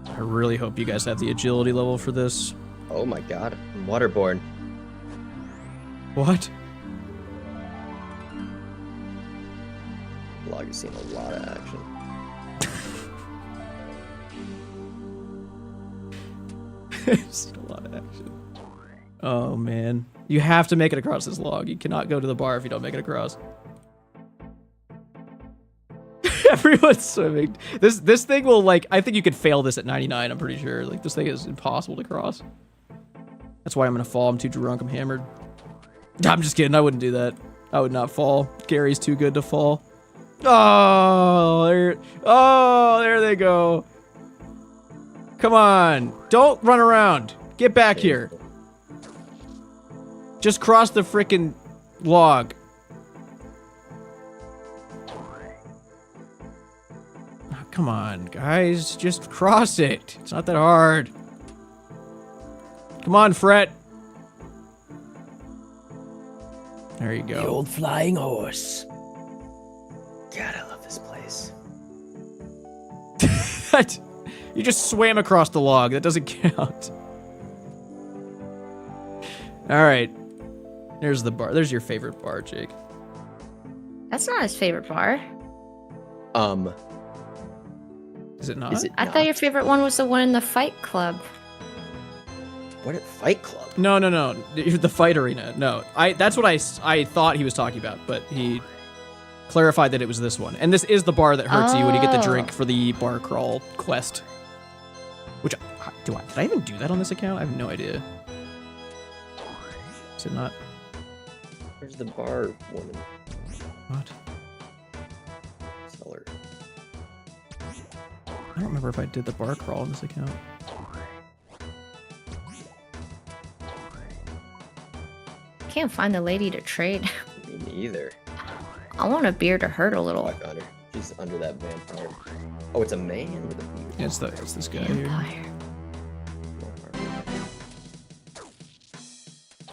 I really hope you guys have the agility level for this. Oh my god, I'm waterborne. What? Log has seen a lot of action. I've seen a lot of action. Oh man. You have to make it across this log. You cannot go to the bar if you don't make it across. Everyone's swimming. This thing will, like, I think you could fail this at 99, I'm pretty sure. Like, this thing is impossible to cross. That's why I'm gonna fall. I'm too drunk, I'm hammered. I'm just kidding, I wouldn't do that. I would not fall. Gary's too good to fall. Oh, there they go. Come on. Don't run around. Get back here. Just cross the frickin' log. Oh, come on, guys. Just cross it. It's not that hard. Come on, Fret. There you go. The old flying horse. God, I love this place. You just swam across the log. That doesn't count. All right. There's the bar. There's your favorite bar, Jake. That's not his favorite bar. Is it not? I thought your favorite one was the one in the Fight Club. What at Fight Club? No. The fight arena. No. That's what I thought he was talking about, but he clarified that it was this one. And this is the bar that hurts you when you get the drink for the bar crawl quest. Which did I even do that on this account? I have no idea. Is it not? Where's the bar woman? What? Seller. I don't remember if I did the bar crawl on this account. Can't find the lady to trade. Me neither. I want a beer to hurt a little. Look on her. She's under that vampire. Oh, it's a man with a beard. Yeah, it's this guy here.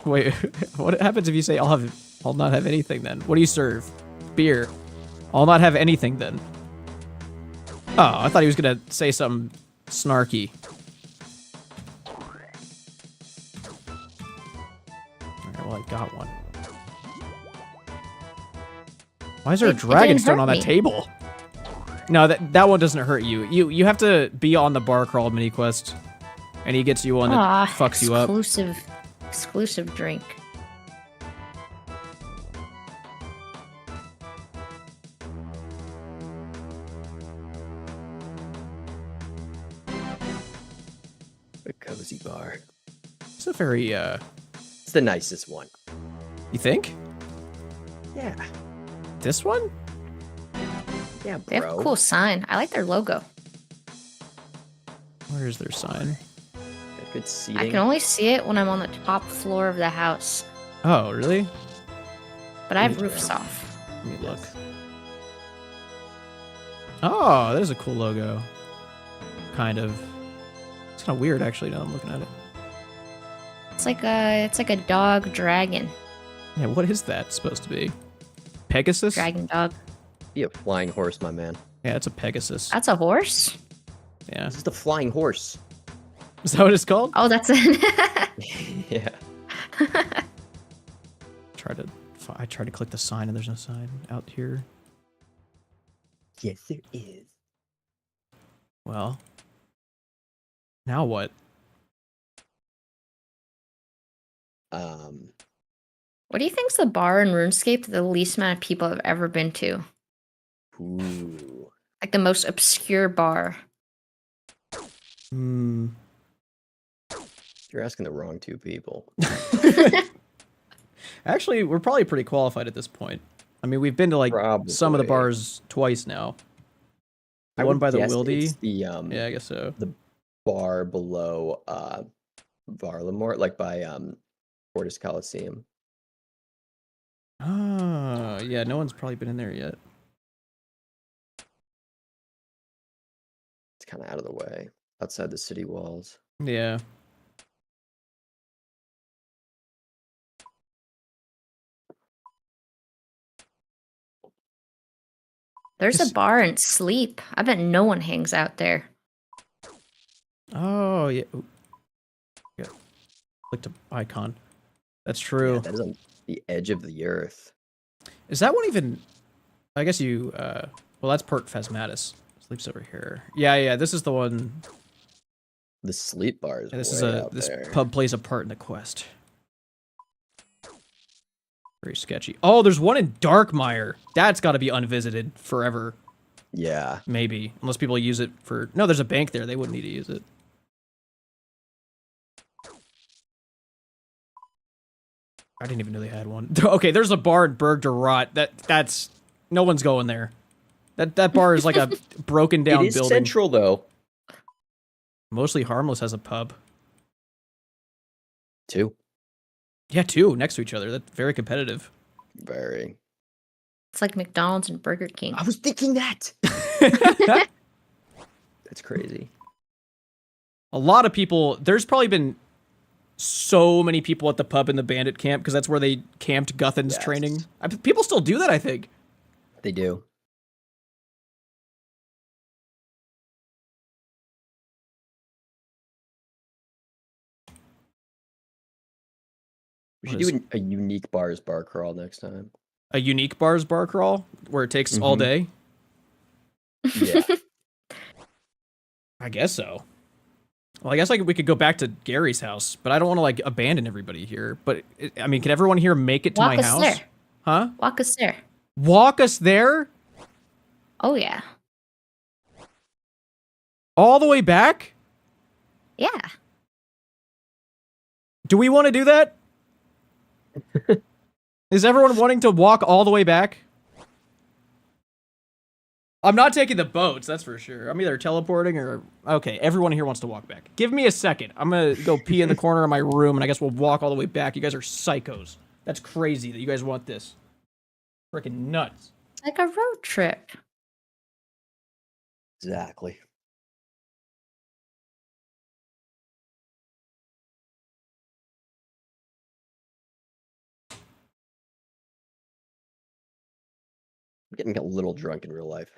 Wait, what happens if you say I'll not have anything then? What do you serve? Beer. I'll not have anything then. Oh, I thought he was gonna say something snarky. Alright, well I got one. Why is there a dragon stone on that table? No, that one doesn't hurt you. You have to be on the bar crawl mini quest, and he gets you one that fucks you up. Exclusive drink. A cozy bar. It's a very It's the nicest one. You think? Yeah. This one? Yeah, bro. They have a cool sign. I like their logo. Where is their sign? Got good seating. I can only see it when I'm on the top floor of the house. Oh, really? But I have roofs off. Let me look. Oh, there's a cool logo. Kind of. It's kind of weird, actually, now I'm looking at it. It's like a dog dragon. Yeah, what is that supposed to be? Pegasus? Dragon dog. Be a flying horse, my man. Yeah, it's a Pegasus. That's a horse? Yeah. This is the flying horse. Is that what it's called? Oh, that's it. Yeah. I tried to click the sign and there's no sign out here. Yes, there is. Well. Now what? What do you think's the bar in RuneScape that the least amount of people have ever been to? Ooh. Like the most obscure bar. You're asking the wrong two people. Actually, we're probably pretty qualified at this point. I mean, we've been to like some of the bars twice now. The one by the Wildy. It's the yeah, I guess so. The bar below Varlamore, like by Fortis Coliseum. Ah, yeah, no one's probably been in there yet. It's kind of out of the way, outside the city walls. Yeah. There's a bar in Sleep. I bet no one hangs out there. Oh, yeah. Ooh. Yeah. Click to icon. That's true. Yeah, that is on the edge of the earth. Is that one even... I guess you... well, that's Perk Phasmatus. Sleep's over here. Yeah, this is the one... The Sleep bar is this way is out this there. pub plays a part in the quest. Very sketchy. Oh, there's one in Darkmire. That's got to be unvisited forever. Yeah. Maybe. Unless people use it for... No, there's a bank there. They wouldn't need to use it. I didn't even know they had one. Okay, there's a bar in Berg de Rot. That's... No one's going there. That bar is like a broken down building. It is central, though. Mostly Harmless has a pub. 2. Yeah, 2 next to each other. That's very competitive. Very. It's like McDonald's and Burger King. I was thinking that. That's crazy. A lot of people... There's probably been so many people at the pub in the bandit camp because that's where they camped Guthin's training. People still do that, I think. They do. We should do a unique bars bar crawl next time. A unique bars bar crawl where it takes all day? Yeah. I guess so. Well, I guess we could go back to Gary's house, but I don't want to like abandon everybody here. But I mean, can everyone here make it to my house? There. Huh? Walk us there. Walk us there? Oh yeah. All the way back? Yeah. Do we want to do that? Is everyone wanting to walk all the way back? I'm not taking the boats, that's for sure. I'm either teleporting or... Okay, everyone here wants to walk back. Give me a second. I'm gonna go pee in the corner of my room, and I guess we'll walk all the way back. You guys are psychos. That's crazy that you guys want this. Freaking nuts. It's like a road trip. Exactly. I'm getting a little drunk in real life.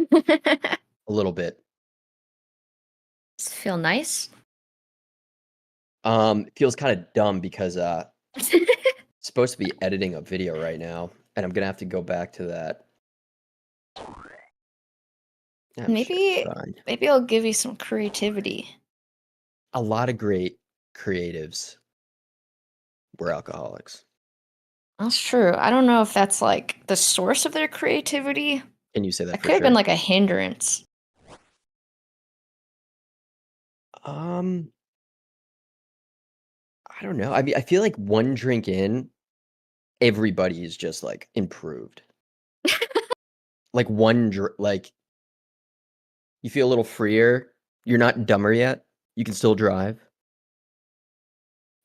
A little bit. Does it feel nice? It feels kind of dumb because supposed to be editing a video right now, and I'm gonna have to go back to that. Maybe I'll give you some creativity. A lot of great creatives were alcoholics. That's true. I don't know if that's like the source of their creativity. Can you say that? That could have been like a hindrance. I don't know. I mean, I feel like one drink in, everybody is just like improved. Like like you feel a little freer. You're not dumber yet. You can still drive.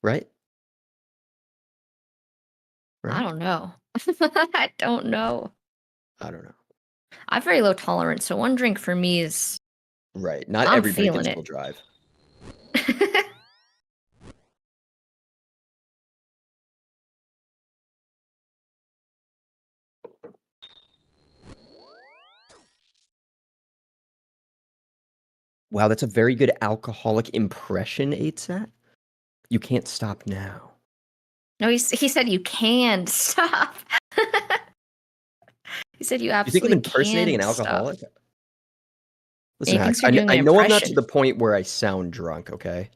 Right? I don't know. I don't know. I don't know. I have very low tolerance, so one drink for me is... Right. Not I'm everybody can feeling still it. drive. Wow, that's a very good alcoholic impression, 8sat. You can't stop now. No, he said you can stop. He said you You absolutely think I'm impersonating an can alcoholic? Stop. Listen, He Hax, thinks you're doing I the know I'm not to impression. the point where I sound drunk, okay?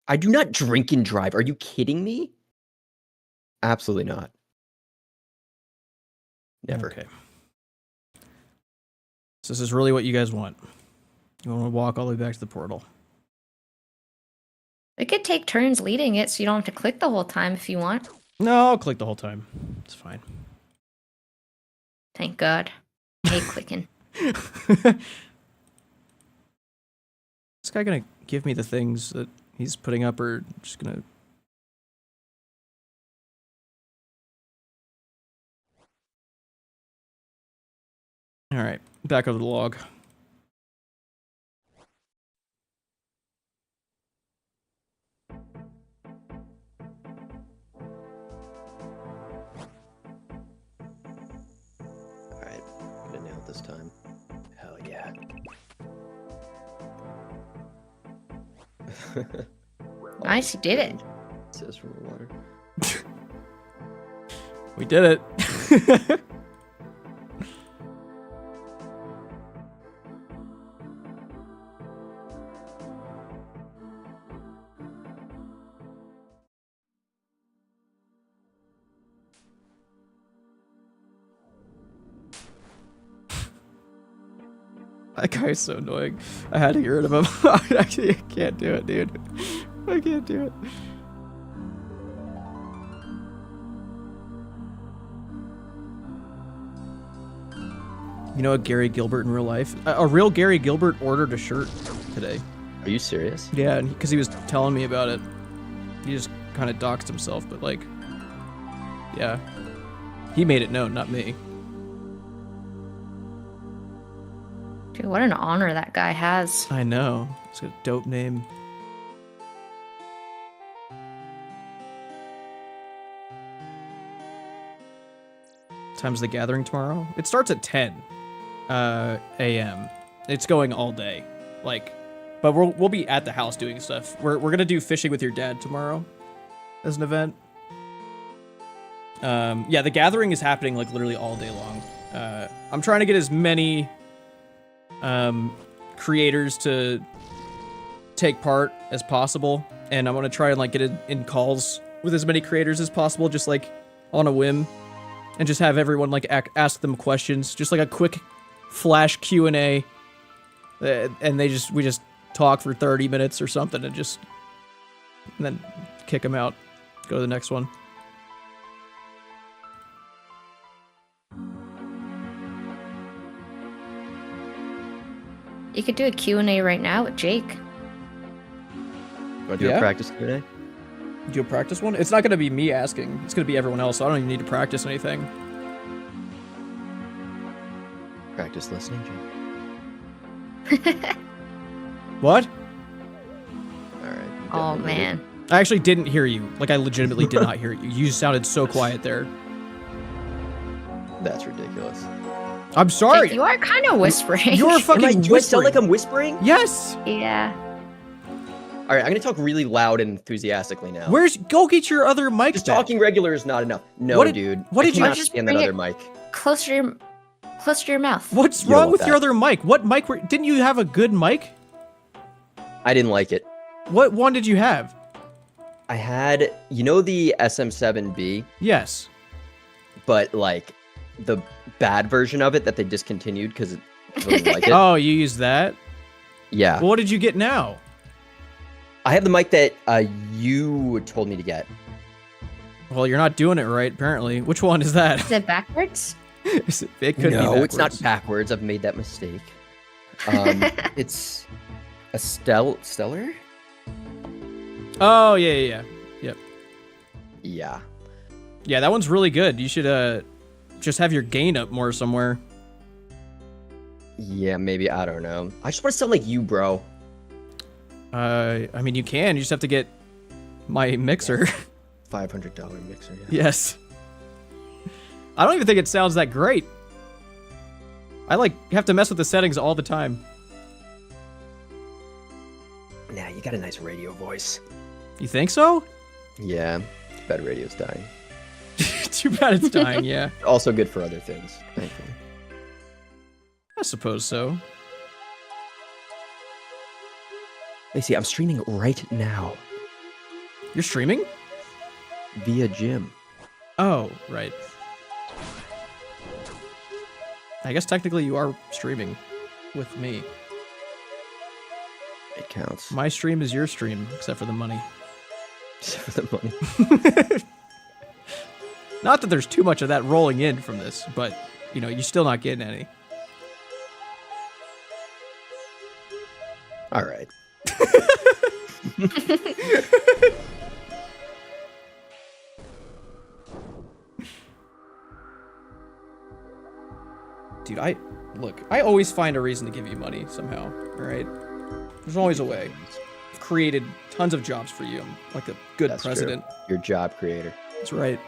I do not drink and drive. Are you kidding me? Absolutely not. Never. Okay. So this is really what you guys want. You want to walk all the way back to the portal. We could take turns leading it so you don't have to click the whole time if you want. No, I'll click the whole time. It's fine. Thank God. I hate clicking. This guy gonna give me the things that he's putting up, or just gonna... All right, back over the log. this time. Hell yeah. Nice, you did it. It says from the water. We did it. That guy's so annoying. I had to get rid of him. I can't do it, dude. I can't do it. You know a Gary Gilbert in real life? A real Gary Gilbert ordered a shirt today. Are you serious? Yeah, because he was telling me about it. He just kind of doxed himself, but like, yeah. He made it known, not me. Dude, what an honor that guy has. I know. It's got a dope name. Time's the gathering tomorrow? It starts at 10 a.m. It's going all day. Like, but we'll be at the house doing stuff. We're gonna do fishing with your dad tomorrow as an event. Yeah, the gathering is happening like literally all day long. I'm trying to get as many creators to take part as possible, and I'm gonna try and like get it in calls with as many creators as possible, just like on a whim, and just have everyone like ask them questions, just like a quick flash Q&A, and we just talk for 30 minutes or something, and then kick them out, go to the next one. You could do a Q&A right now with Jake. Want to do a practice Q&A? Do a practice one? It's not going to be me asking. It's going to be everyone else, so I don't even need to practice anything. Practice listening, Jake. What? Alright. Oh, man. I actually didn't hear you. Like, I legitimately did not hear you. You sounded so quiet there. That's ridiculous. I'm sorry. Jake, you are kind of whispering. You're fucking Do I sound like I'm whispering? Yes. Yeah. All right, I'm gonna talk really loud and enthusiastically now. Go get your other mic. Just talking regular is not enough. No, dude. What did I you cannot just stand that bring other it mic? Closer to your mouth. What's You don't wrong want with your that. other mic? What mic didn't you have a good mic? I didn't like it. What one did you have? I had, you know, the SM7B, Yes. but like the bad version of it that they discontinued because it didn't like it. Oh, you used that? Yeah. Well, what did you get now? I have the mic that you told me to get. Well, you're not doing it right, apparently. Which one is that? Is it backwards? It could be No, backwards. it's not backwards. I've made that mistake. It's a stellar? Oh, yeah. Yep. Yeah. Yeah, that one's really good. You should just have your gain up more somewhere. Yeah, maybe. I don't know. I just want to sound like you, bro. I mean, you can. You just have to get my mixer. $500 mixer, yeah. Yes. I don't even think it sounds that great. I have to mess with the settings all the time. Nah, you got a nice radio voice. You think so? Yeah. Too bad radio's dying. Too bad it's dying, yeah. Also good for other things, thankfully. I suppose so. Hey, see, I'm streaming right now. You're streaming? Via Gym. Oh, right. I guess technically you are streaming with me. It counts. My stream is your stream, except for the money. Except for the money. Not that there's too much of that rolling in from this, but, you know, you're still not getting any. All right. Dude, I always find a reason to give you money somehow, alright? There's always a way. I've created tons of jobs for you. I'm like a good That's president. True. You're job creator. That's right.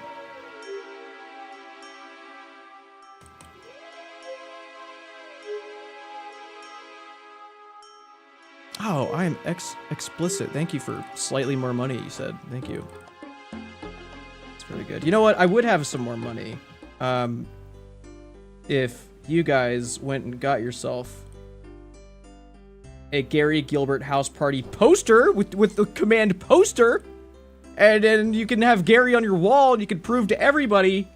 Oh, I am explicit. Thank you for slightly more money, you said. Thank you. It's pretty good. You know what? I would have some more money. If you guys went and got yourself a Gary Gilbert house party poster with the command poster, and then you can have Gary on your wall and you can prove to everybody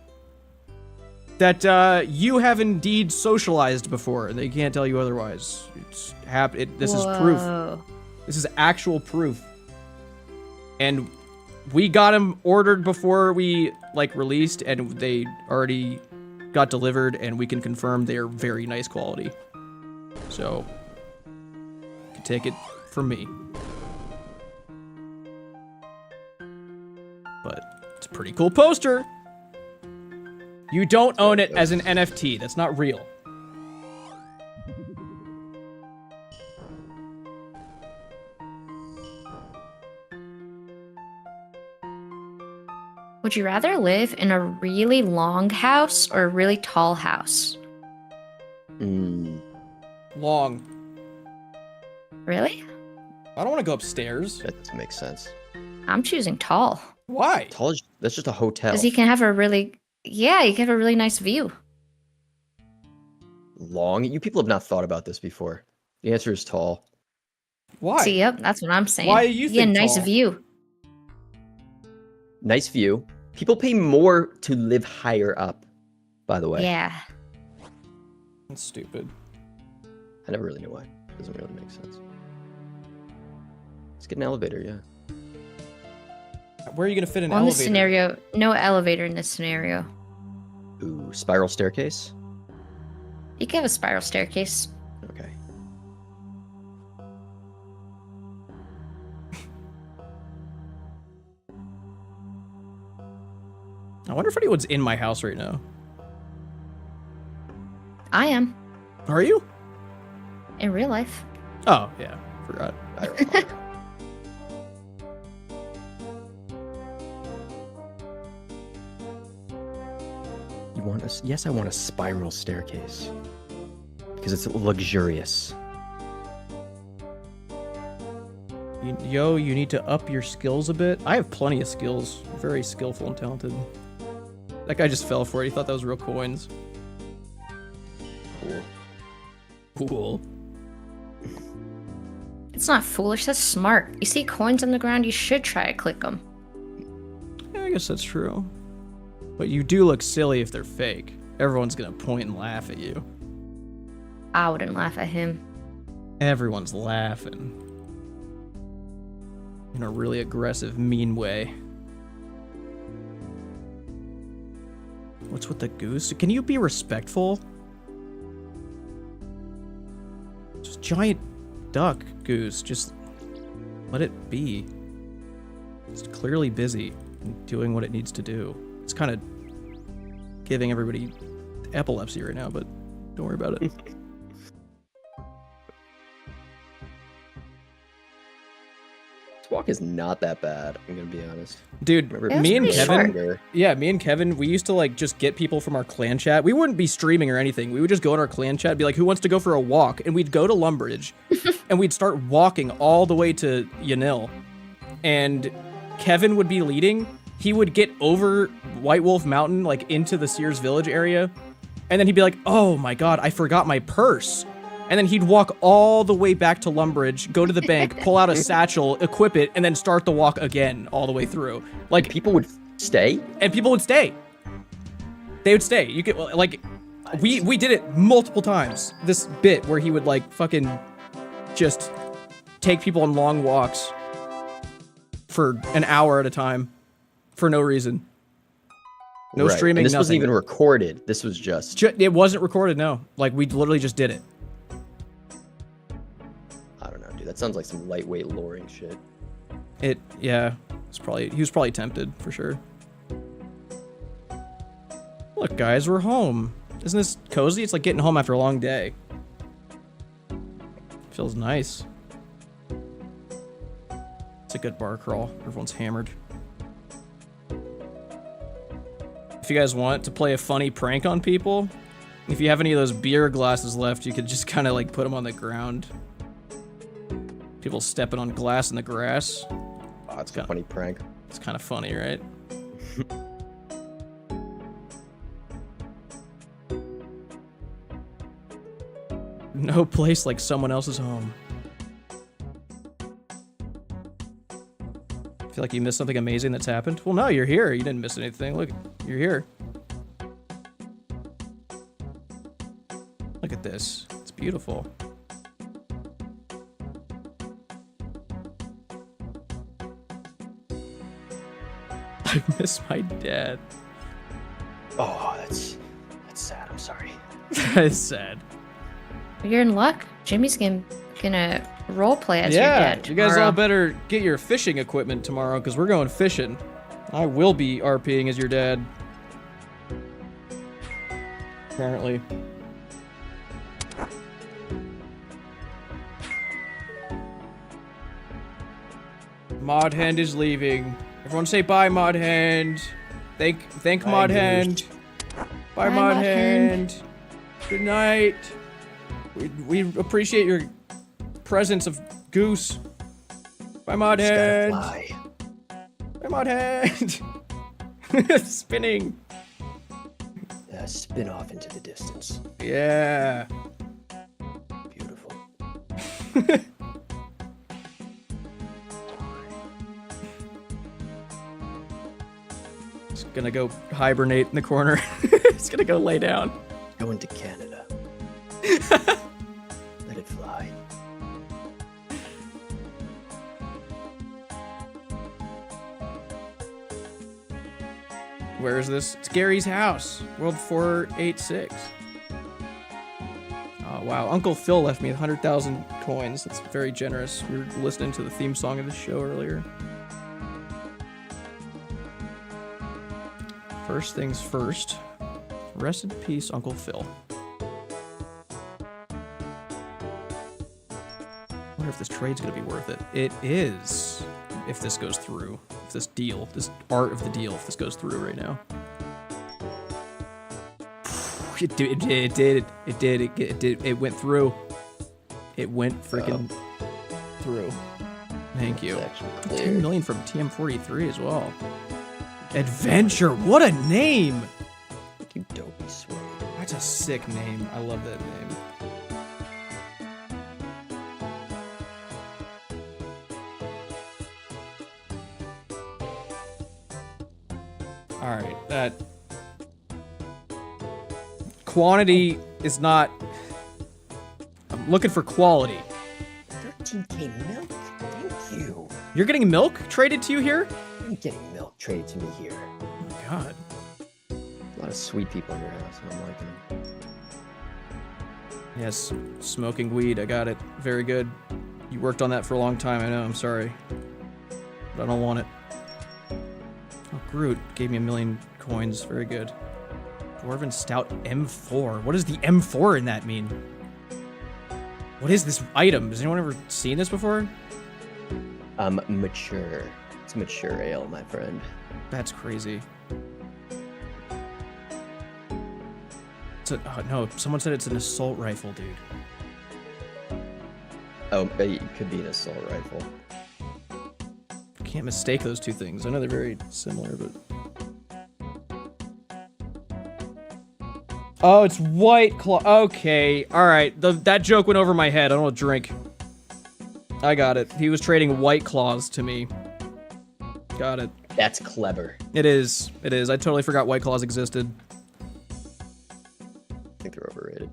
that you have indeed socialized before and they can't tell you otherwise. This is proof. This is actual proof. And we got them ordered before we released, and they already got delivered, and we can confirm they're very nice quality. So you can take it from me. But it's a pretty cool poster. You don't own it as an NFT. That's not real. Would you rather live in a really long house or a really tall house? Long. Really? I don't want to go upstairs. That doesn't make sense. I'm choosing tall. Why? Tall is, that's just a hotel. Because you can have a really, you can have a really nice view. Long? You people have not thought about this before. The answer is tall. Why? See, yep, that's what I'm saying. Why do you think nice tall? view. Nice view. People pay more to live higher up, by the way. Yeah. That's stupid. I never really knew why. Doesn't really make sense. Let's get an elevator, yeah. Where are you going to fit an On this elevator? scenario, no elevator in this scenario. Ooh, spiral staircase? You can have a spiral staircase. Okay. I wonder if anyone's in my house right now. I am. Are you? In real life. Oh, yeah. Forgot. You want a, yes, I want a spiral staircase. Because it's luxurious. Yo, you need to up your skills a bit. I have plenty of skills. Very skillful and talented. That guy just fell for it. He thought that was real coins. Cool. It's not foolish, that's smart. You see coins on the ground, you should try to click them. Yeah, I guess that's true. But you do look silly if they're fake. Everyone's gonna point and laugh at you. I wouldn't laugh at him. Everyone's laughing. In a really aggressive, mean way. What's with the goose? Can you be respectful? Just giant duck goose. Just let it be. It's clearly busy and doing what it needs to do. It's kind of giving everybody epilepsy right now, but don't worry about it. This walk is not that bad, I'm gonna be honest. Dude, Remember, me and Kevin, shorter. me and Kevin, we used to just get people from our clan chat. We wouldn't be streaming or anything. We would just go in our clan chat, be like, who wants to go for a walk? And we'd go to Lumbridge and we'd start walking all the way to Yanil. And Kevin would be leading. He would get over White Wolf Mountain, into the Sears Village area. And then he'd be like, oh my God, I forgot my purse. And then he'd walk all the way back to Lumbridge, go to the bank, pull out a satchel, equip it, and then start the walk again all the way through. People would stay? And people would stay. They would stay. You could, we did it multiple times. This bit where he would, fucking just take people on long walks for an hour at a time for no reason. No Right. streaming, and this nothing. wasn't even recorded. This was just... It wasn't recorded, no. We literally just did it. I don't know, dude. That sounds like some lightweight luring shit. Yeah. He was probably tempted, for sure. Look, guys, we're home. Isn't this cozy? It's like getting home after a long day. Feels nice. It's a good bar crawl. Everyone's hammered. If you guys want to play a funny prank on people, if you have any of those beer glasses left, you could just kind of put them on the ground. People stepping on glass in the grass. Oh, that's a funny prank. It's kind of funny, right? No place like someone else's home. Feel like you missed something amazing that's happened? Well, no, you're here. You didn't miss anything. Look, you're here. Look at this. It's beautiful. I miss my dad. Oh, that's sad. I'm sorry. That is sad. You're in luck. Jimmy's gonna roleplay as your Yeah, dad you guys tomorrow. all better get your fishing equipment tomorrow because we're going fishing. I will be RPing as your dad. Apparently. Mod Hand is leaving. Everyone say bye, Mod Hand. Thank Mod Hand. Bye, Mod Hand. Good night. We appreciate your presence of Goose. Bye, Mod Hand. Bye, Mod Hand. Spinning. Spin off into the distance. Yeah. Beautiful. It's gonna go hibernate in the corner. It's gonna go lay down. Going to Canada. Let it fly. Where is this? It's Gary's house. World 486. Oh, wow. Uncle Phil left me 100,000 coins. That's very generous. We were listening to the theme song of the show earlier. First things first. Rest in peace, Uncle Phil. I wonder if this trade's gonna be worth it. It is, if this goes through. If this deal, this art of the deal, if this goes through right now. It did. It went through. It went freaking through. Thank you. 10 million from TM43 as well. Adventure, what a name! You dopey sway. That's a sick name. I love that name. Alright, that... Quantity is not... I'm looking for quality. 13k milk? Thank you. You're getting milk traded to you here? I'm getting milk traded to me here. Oh my god. A lot of sweet people in your house, and I'm liking them. Yes, smoking weed, I got it. Very good. You worked on that for a long time, I know, I'm sorry. But I don't want it. Oh, Groot gave me 1 million coins, very good. Dwarven Stout M4. What does the M4 in that mean? What is this item? Has anyone ever seen this before? Mature. It's mature ale, my friend. That's crazy. Oh, no, someone said it's an assault rifle, dude. Oh, it could be an assault rifle. Can't mistake those two things. I know they're very similar, but... Oh, it's White Claw. Okay, alright. That joke went over my head. I don't want to drink. I got it. He was trading White Claws to me. Got it. That's clever. It is. It is. I totally forgot White Claws existed. I think they're overrated.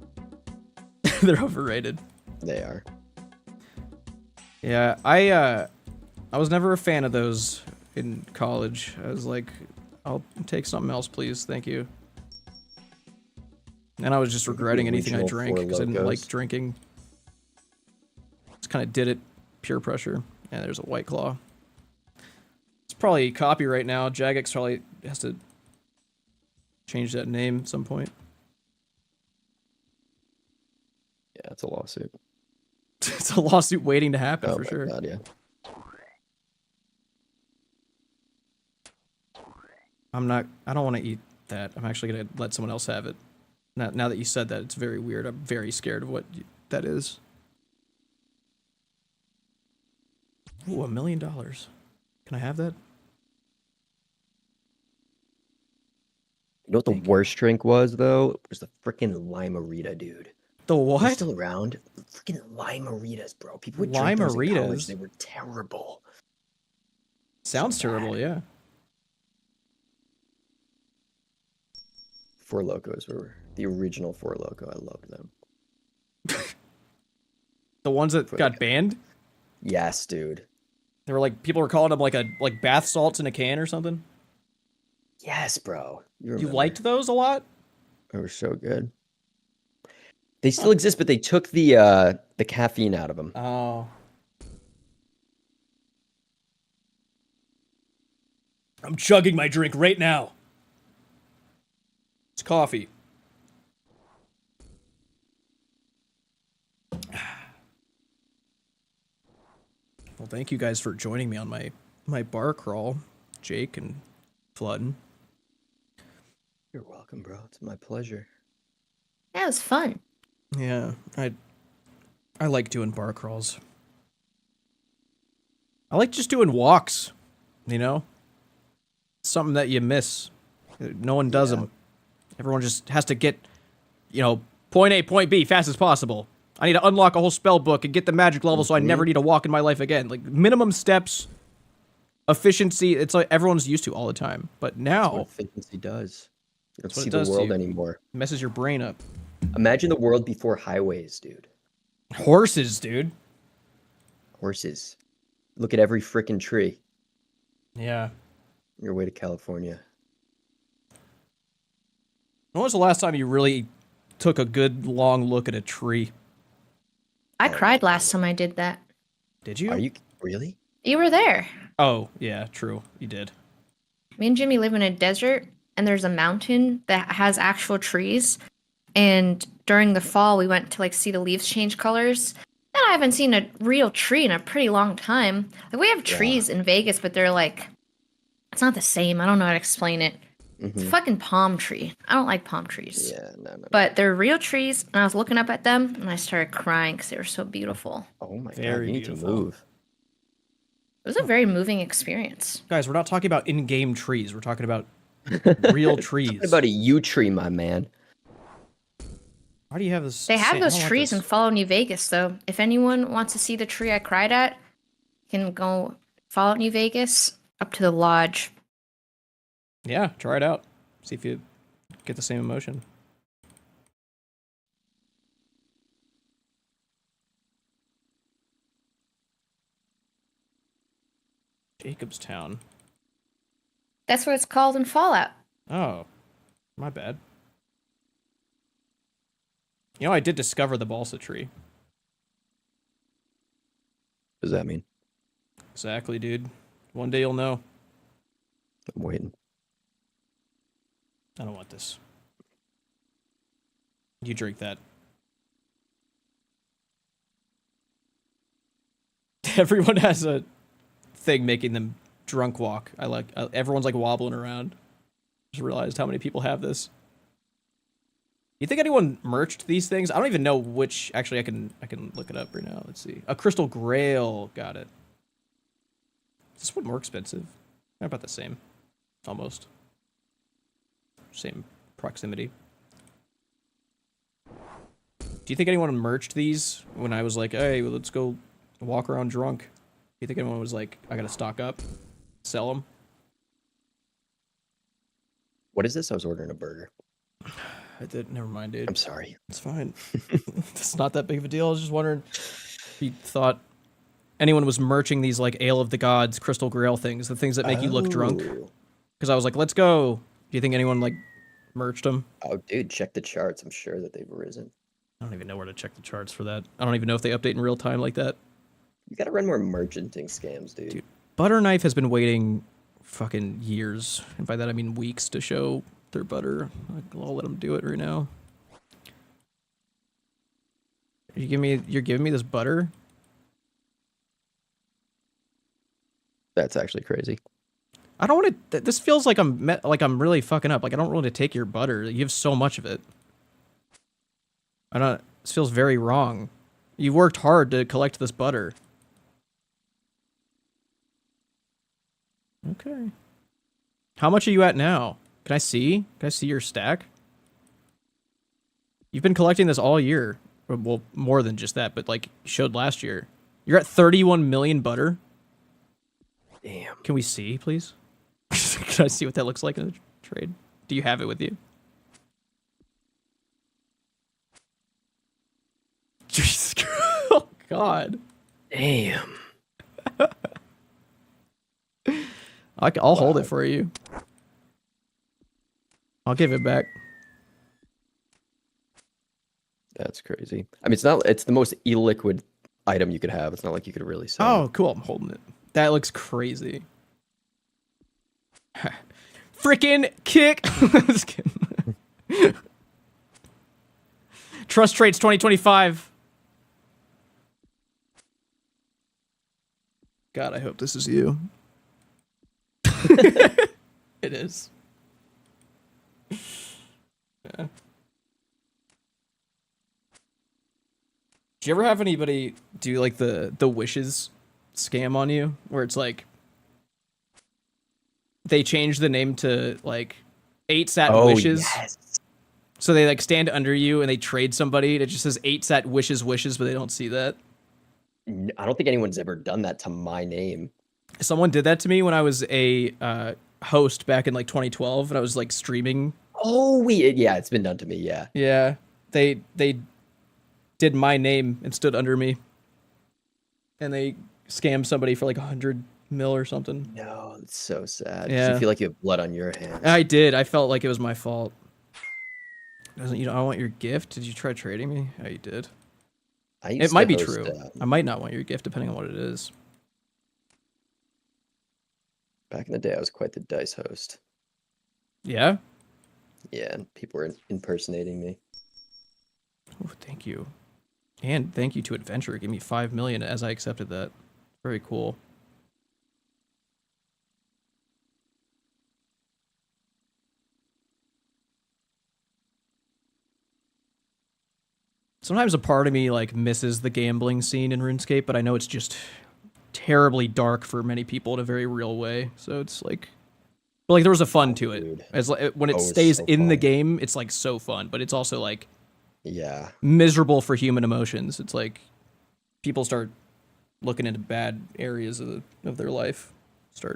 They're overrated. They are. Yeah, I was never a fan of those in college. I was like, I'll take something else, please. Thank you. And I was just regretting anything I drank because I didn't like drinking. Just kind of did it pure pressure. And there's a White Claw. It's probably copyright now. Jagex probably has to change that name at some point. Yeah, it's a lawsuit. It's a lawsuit waiting to happen for sure. God, yeah. I don't want to eat that. I'm actually going to let someone else have it. Now that you said that, it's very weird. I'm very scared of what that is. Ooh, $1 million. Can I have that? You know what the worst drink was though? It was the freaking Lime-A-Rita, dude. The Are what? they still around? Freaking Lime-A-Ritas, bro. People would drink those in college. Lime-A-Ritas? They were terrible. Sounds terrible, yeah. Four Locos were the original Four Loko. I loved them. The ones that got banned? Yes, dude. They were like, people were calling them like bath salts in a can or something. Yes, bro. You liked those a lot? They were so good. They still exist, but they took the caffeine out of them. Oh. I'm chugging my drink right now. It's coffee. Well, thank you guys for joining me on my bar crawl, Jake and Flood. You're welcome, bro. It's my pleasure. That was fun. Yeah, I like doing bar crawls. I like just doing walks, you know? Something that you miss. No one does them. Everyone just has to get, you know, point A, point B, fast as possible. I need to unlock a whole spell book and get the magic level so I never need to walk in my life again. Like, minimum steps, efficiency, it's like everyone's used to all the time. But now... That's what efficiency does. You don't see the world anymore. It messes your brain up. Imagine the world before highways, dude. Horses, dude. Horses. Look at every freaking tree. Yeah. Your way to California. When was the last time you really took a good long look at a tree? I cried last time I did that. Did you? Are you really? You were there. Oh, yeah, true. You did. Me and Jimmy live in a desert, and there's a mountain that has actual trees. And during the fall, we went to like see the leaves change colors. And I haven't seen a real tree in a pretty long time. Like we have trees in Vegas, but they're like, it's not the same. I don't know how to explain it. It's a fucking palm tree. I don't like palm trees. Yeah, no. But they're real trees, and I was looking up at them, and I started crying because they were so beautiful. Oh my Very god, you need beautiful. to move. It was a very moving experience. Guys, we're not talking about in-game trees. We're talking about real trees. Talking about a yew tree, my man. Why do you have this? They have I those don't like trees this. in Follow New Vegas, though. If anyone wants to see the tree I cried at, can go Follow New Vegas up to the lodge. Yeah, try it out. See if you get the same emotion. Jacobstown. That's what it's called in Fallout. Oh, my bad. You know, I did discover the balsa tree. What does that mean? Exactly, dude. One day you'll know. I'm waiting. I don't want this. You drink that. Everyone has a thing making them drunk walk. I like everyone's like wobbling around. Just realized how many people have this. You think anyone merched these things? I don't even know which. Actually, I can look it up right now. Let's see. A crystal grail. Got it. Is this one more expensive? They're about the same. Almost. Same proximity. Do you think anyone merched these when I was like, hey, well, let's go walk around drunk? Do you think anyone was like, I gotta stock up, sell them? What is this? I was ordering a burger. I did. Never mind, dude. I'm sorry. It's fine. It's not that big of a deal. I was just wondering if you thought anyone was merching these like Ale of the Gods, Crystal Grail things, the things that make you look drunk. Because I was like, let's go. Do you think anyone like merched them? Oh, dude, check the charts. I'm sure that they've risen. I don't even know where to check the charts for that. I don't even know if they update in real time like that. You gotta run more merchanting scams, dude. Butter Knife has been waiting fucking years, and by that I mean weeks, to show their butter. I'll let them do it right now. You're giving me this butter? That's actually crazy. I don't want to. This feels like I'm really fucking up. Like I don't want to take your butter. You have so much of it. I don't. This feels very wrong. You worked hard to collect this butter. Okay. How much are you at now? Can I see? Can I see your stack? You've been collecting this all year. Well, more than just that, but like you showed last year. You're at 31 million butter. Damn. Can we see, please? Can I see what that looks like in the trade? Do you have it with you? Jesus Christ. Oh, God. Damn. I'll hold it for you. I'll give it back. That's crazy. I mean, it's the most illiquid item you could have. It's not like you could really sell. Oh, cool. I'm holding it. That looks crazy. Frickin' kick. Just kidding. Trust traits 2025. God, I hope this is you. It is. Yeah. Do you ever have anybody do like the wishes scam on you, where it's like they change the name to like 8-sat wishes? Yes. So they like stand under you and they trade somebody that just says 8-sat wishes, but they don't see that. I don't think anyone's ever done that to my name. Someone did that to me when I was a host back in like 2012, and I was like streaming. Oh, yeah, it's been done to me. Yeah. Yeah, they did my name and stood under me, and they scammed somebody for like 100 mil or something. No, it's so sad. Yeah, you feel like you have blood on your hands. I did. I felt like it was my fault. I want your gift. Did you try trading me? Oh, you did. It might be true. I might not want your gift depending on what it is. Back in the day, I was quite the dice host. Yeah? Yeah, and people were impersonating me. Oh, thank you. And thank you to Adventure. Give me 5 million as I accepted that. Very cool. Sometimes a part of me like misses the gambling scene in RuneScape, but I know it's just terribly dark for many people in a very real way. So it's like, but like there was a fun to it. As when it stays so in the game, it's like so fun, but it's also like, yeah, miserable for human emotions. It's like people start looking into bad areas of their life.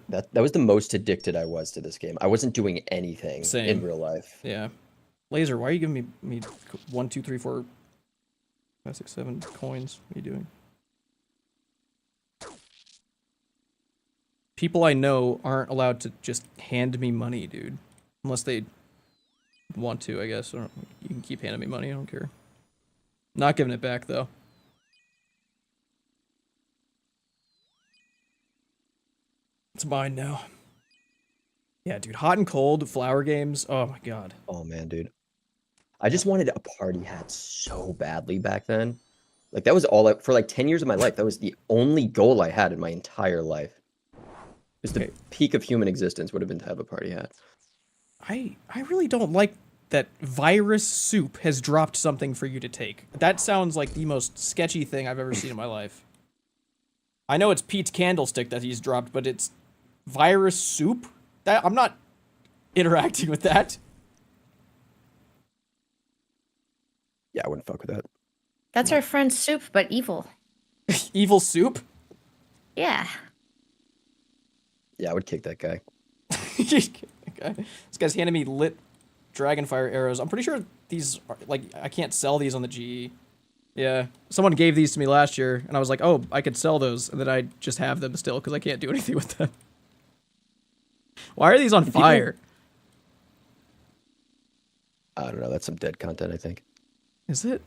That was the most addicted I was to this game. I wasn't doing anything in real life. Yeah, Laser, why are you giving me 1, 2, 3, 4, 5, 6, 7 coins? What are you doing? People I know aren't allowed to just hand me money, dude. Unless they want to, I guess. Or you can keep handing me money, I don't care. Not giving it back, though. It's mine now. Yeah, dude. Hot and cold, flower games. Oh, my God. Oh, man, dude. I just wanted a party hat so badly back then. Like, that was all for like 10 years of my life. That was the only goal I had in my entire life. It was the peak of human existence would have been to have a party hat. I really don't like that Virus Soup has dropped something for you to take. That sounds like the most sketchy thing I've ever seen in my life. I know it's Pete's Candlestick that he's dropped, but it's Virus Soup? I'm not interacting with that. Yeah, I wouldn't fuck with that. That's our friend Soup, but evil. Evil Soup? Yeah. Yeah, I would kick that guy. This guy's handing me lit Dragonfire arrows. I'm pretty sure these are, like, I can't sell these on the GE. Yeah. Someone gave these to me last year, and I was like, oh, I could sell those, and then I just have them still, because I can't do anything with them. Why are these on fire? I don't know. That's some dead content, I think. Is it?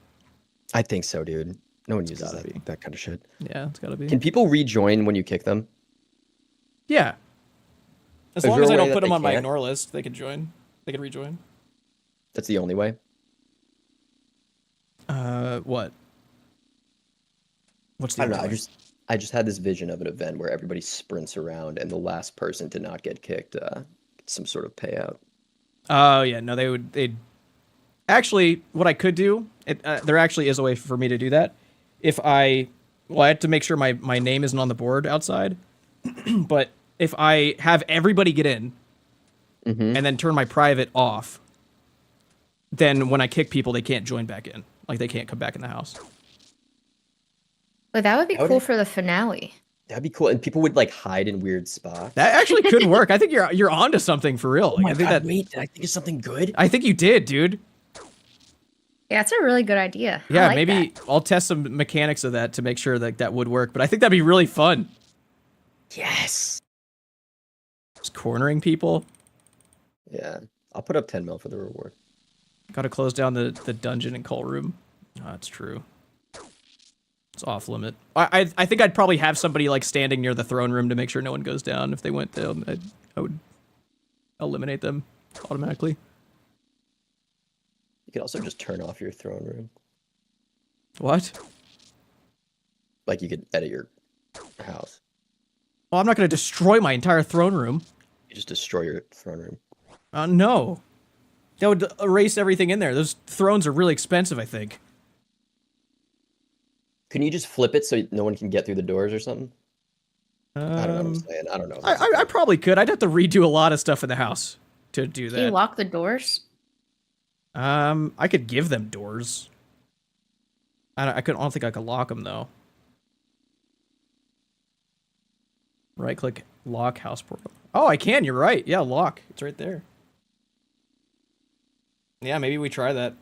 I think so, dude. No one uses that kind of shit. Yeah, it's gotta be. Can people rejoin when you kick them? Yeah. As long as I don't put them on my ignore list, they can join. They can rejoin. That's the only way? What? What's the I don't know. I just had this vision of an event where everybody sprints around and the last person to not get kicked gets some sort of payout. Oh, yeah. No, they'd... Actually, what I could do, there actually is a way for me to do that. If I... Well, I have to make sure my name isn't on the board outside. But if I have everybody get in and then turn my private off, then when I kick people, they can't join back in. Like, they can't come back in the house. But that would be cool for the finale. That'd be cool, and people would like hide in weird spots. That actually could work. I think you're onto something for real. Oh my I think God, that. wait, did I think of something good? I think you did, dude. Yeah, it's a really good idea. I Yeah, like maybe that. I'll test some mechanics of that to make sure that that would work. But I think that'd be really fun. Yes. Just cornering people. Yeah, I'll put up 10 mil for the reward. Got to close down the dungeon and call room. Oh, that's true. It's off limit. I think I'd probably have somebody like standing near the throne room to make sure no one goes down. If they went down, I would eliminate them automatically. You could also just turn off your throne room. What? Like you could edit your house. Well, I'm not going to destroy my entire throne room. You just destroy your throne room. No. That would erase everything in there. Those thrones are really expensive, I think. Can you just flip it so no one can get through the doors or something? I don't know what I'm saying. I don't know. I probably could. I'd have to redo a lot of stuff in the house to do that. Can you lock the doors? I could give them doors. I don't think I could lock them though. Right click, lock house portal. Oh, I can. You're right. Yeah, lock. It's right there. Yeah, maybe we try that.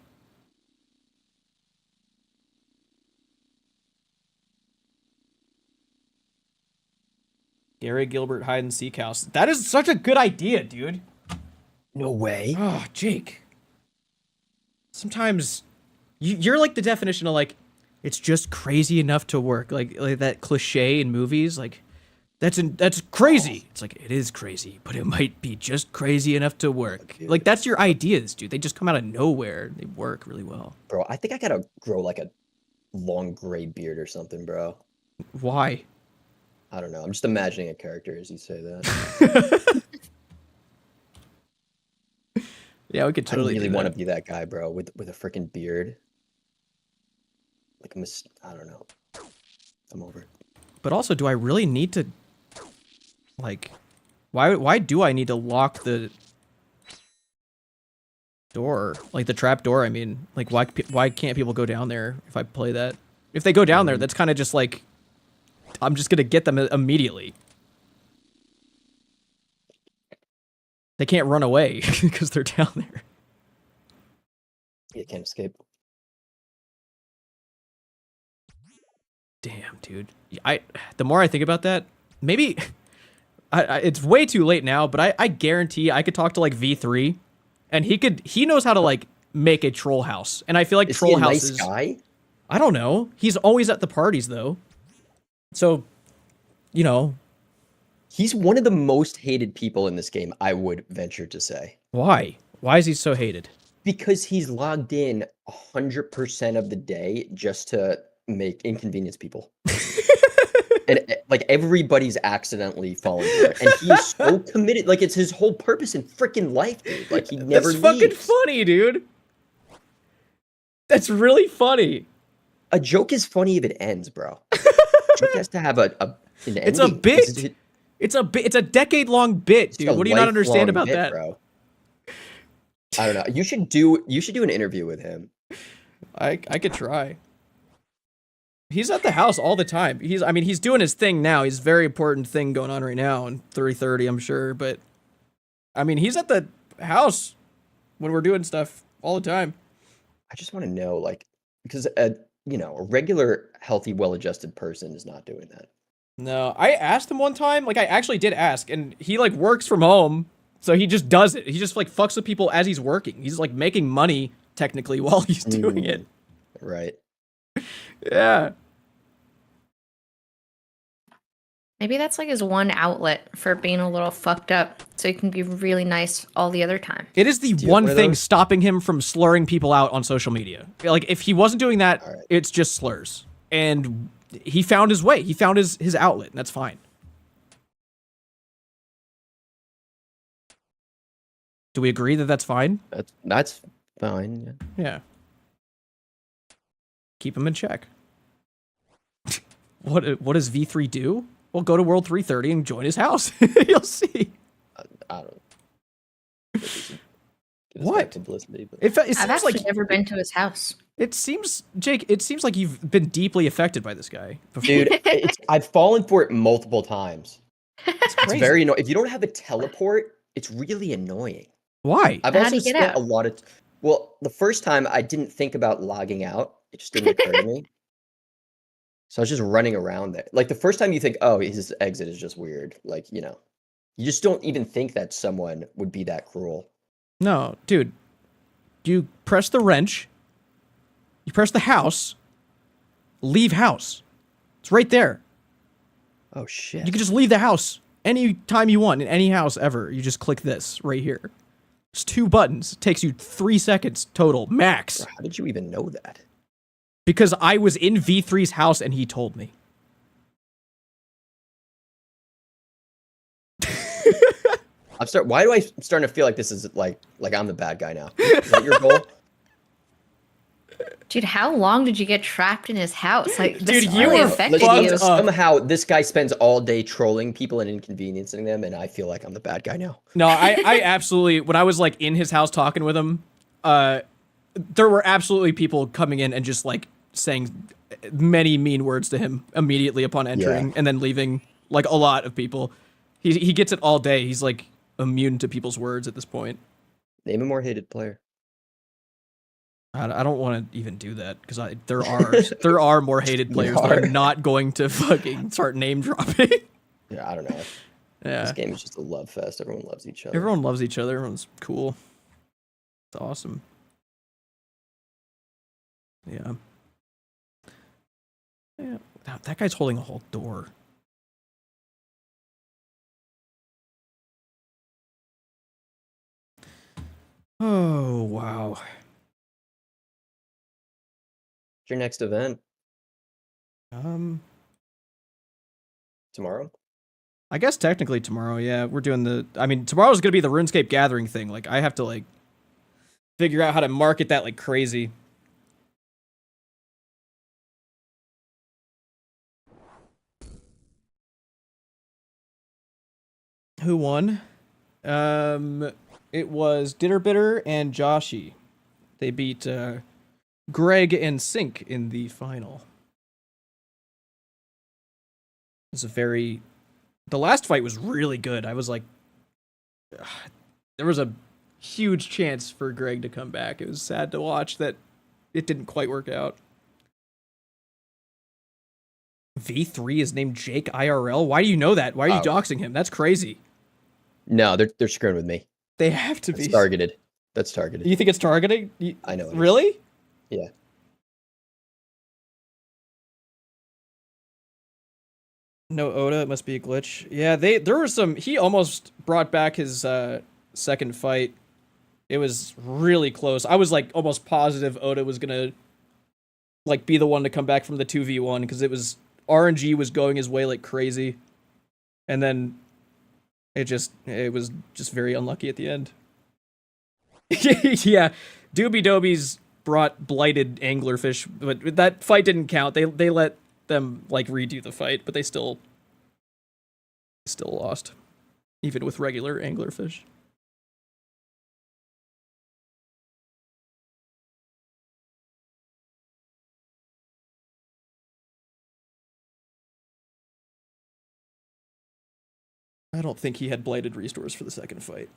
Gary Gilbert hide and seek house. That is such a good idea, dude. No way. Oh, Jake. Sometimes you're like the definition of like, it's just crazy enough to work. Like that cliche in movies. Like, that's crazy. It's like, it is crazy, but it might be just crazy enough to work. Like, that's your ideas, dude. They just come out of nowhere. They work really well. Bro, I think I gotta grow like a long gray beard or something, bro. Why? I don't know. I'm just imagining a character as you say that. Yeah, we could totally. I really want to be that guy, bro, with a freaking beard. Like I don't know. I'm over it. But also, do I really need to? Like, why do I need to lock the door? Like the trap door. I mean, like why can't people go down there if I play that? If they go down there, that's kind of just like. I'm just gonna get them immediately. They can't run away because they're down there. You can't escape. Damn, dude. The more I think about that, maybe it's way too late now. But I guarantee I could talk to like V3, and he knows how to like make a troll house. And I feel like troll houses. Nice guy? I don't know. He's always at the parties though. So, you know. He's one of the most hated people in this game, I would venture to say. Why? Why is he so hated? Because he's logged in 100% of the day just to make inconvenience people. And like everybody's accidentally falling for it. And he is so committed. Like it's his whole purpose in freaking life, dude. Like he never leaves. That's fucking funny, dude. That's really funny. A joke is funny if it ends, bro. Joke has to have an It's a bit. It's a decade-long bit, dude. What do you not understand about that, bro? I don't know. You should do an interview with him. I could try. He's at the house all the time. He's doing his thing now. He's a very important thing going on right now in 3:30, I'm sure. But I mean, he's at the house when we're doing stuff all the time. I just want to know, like, because a regular, healthy, well-adjusted person is not doing that. No, I asked him one time. Like, I actually did ask, and he like works from home, so he just does it. He just like fucks with people as he's working. He's like making money technically while he's doing it. Right. Yeah. Maybe that's like his one outlet for being a little fucked up, so he can be really nice all the other time. It is the one thing stopping him from slurring people out on social media. Like, if he wasn't doing that, it's just slurs. And he found his way. He found his outlet, and that's fine. Do we agree that that's fine? That's fine. Yeah. Keep him in check. What does V3 do? Well, go to World 330 and join his house. You'll see. I don't. What? Publicity, but... It seems I've actually like never been to his house. it seems, Jake. It seems like you've been deeply affected by this guy, before. Dude. I've fallen for it multiple times. It's very annoying. If you don't have a teleport, it's really annoying. Why? I've also spent a lot of. Well, the first time I didn't think about logging out. It just didn't occur to me. So I was just running around there. Like the first time you think, oh, his exit is just weird. Like, you know, you just don't even think that someone would be that cruel. No, dude. You press the wrench. You press the house. Leave house. It's right there. Oh, shit. You can just leave the house any time you want in any house ever. You just click this right here. It's 2 buttons. It takes you 3 seconds total, max. How did you even know that? Because I was in V3's house and he told me. Why do I'm starting to feel like this is like I'm the bad guy now? Is that your goal? Dude, how long did you get trapped in his house? Like, this Dude, you really were affected fucked you. up. Somehow this guy spends all day trolling people and inconveniencing them, and I feel like I'm the bad guy now. No, I absolutely, when I was like in his house talking with him, there were absolutely people coming in and just like saying many mean words to him immediately upon entering, and then leaving. Like a lot of people. He gets it all day. He's like immune to people's words at this point. Name a more hated player. I don't want to even do that because there are more hated players that I'm not going to fucking start name dropping. Yeah, I don't know. Yeah. This game is just a love fest. Everyone loves each other. Everyone loves each other. Everyone's cool. It's awesome. Yeah. Yeah. That guy's holding a whole door. Oh, wow. What's your next event? Tomorrow? I guess technically tomorrow, yeah. We're doing tomorrow's gonna be the RuneScape Gathering thing. Like, I have to, like, figure out how to market that like crazy. Who won? It was Ditter and Joshy. They beat Greg and Sink in the final. It was the last fight was really good. I was like, there was a huge chance for Greg to come back. It was sad to watch that it didn't quite work out. V3 is named Jake IRL. Why do you know that? Why are you doxing him? That's crazy. No, they're screwing with me. They have to be. It's targeted. That's targeted. You think it's targeting? I know. Really? Yeah. No Oda, it must be a glitch. Yeah, there were some. He almost brought back his second fight. It was really close. I was like almost positive Oda was gonna like be the one to come back from the 2v1 because it was RNG was going his way like crazy, and then it was just very unlucky at the end. Yeah, Doobie Dobies brought blighted anglerfish, but that fight didn't count. They let them like redo the fight, but they still lost, even with regular anglerfish. I don't think he had blighted restores for the second fight.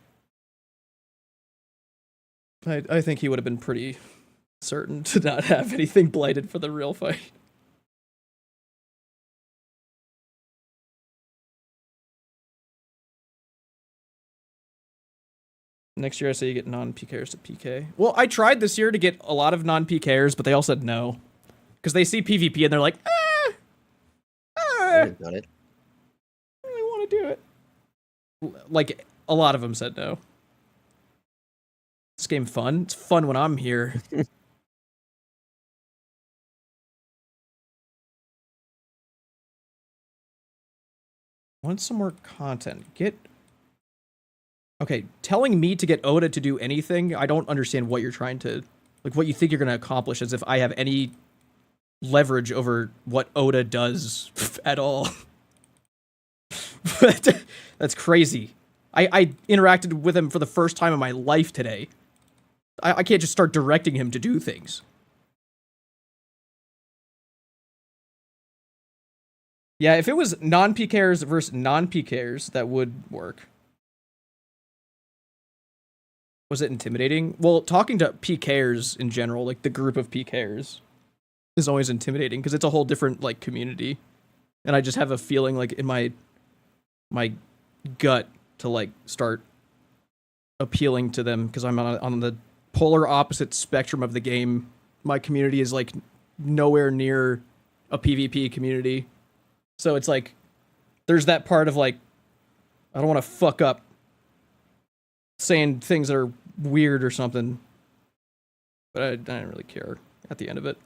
I think he would have been pretty certain to not have anything blighted for the real fight. Next year I say you get non-PKers to PK. Well, I tried this year to get a lot of non-PKers, but they all said no. Because they see PvP and they're like, I would've done it. I want to do it. Like, a lot of them said no. This game fun? It's fun when I'm here. Want some more content. Okay, telling me to get Oda to do anything, I don't understand what you're trying to... Like, what you think you're going to accomplish, as if I have any leverage over what Oda does at all. That's crazy. I interacted with him for the first time in my life today. I can't just start directing him to do things. Yeah, if it was non-PKers versus non-PKers, that would work. Was it intimidating? Well, talking to PKers in general, like the group of PKers, is always intimidating because it's a whole different like community, and I just have a feeling like in my gut to like start appealing to them because I'm on the polar opposite spectrum of the game. My community is like nowhere near a PvP community, so it's like there's that part of like I don't want to fuck up saying things that are weird or something, but I didn't really care at the end of it.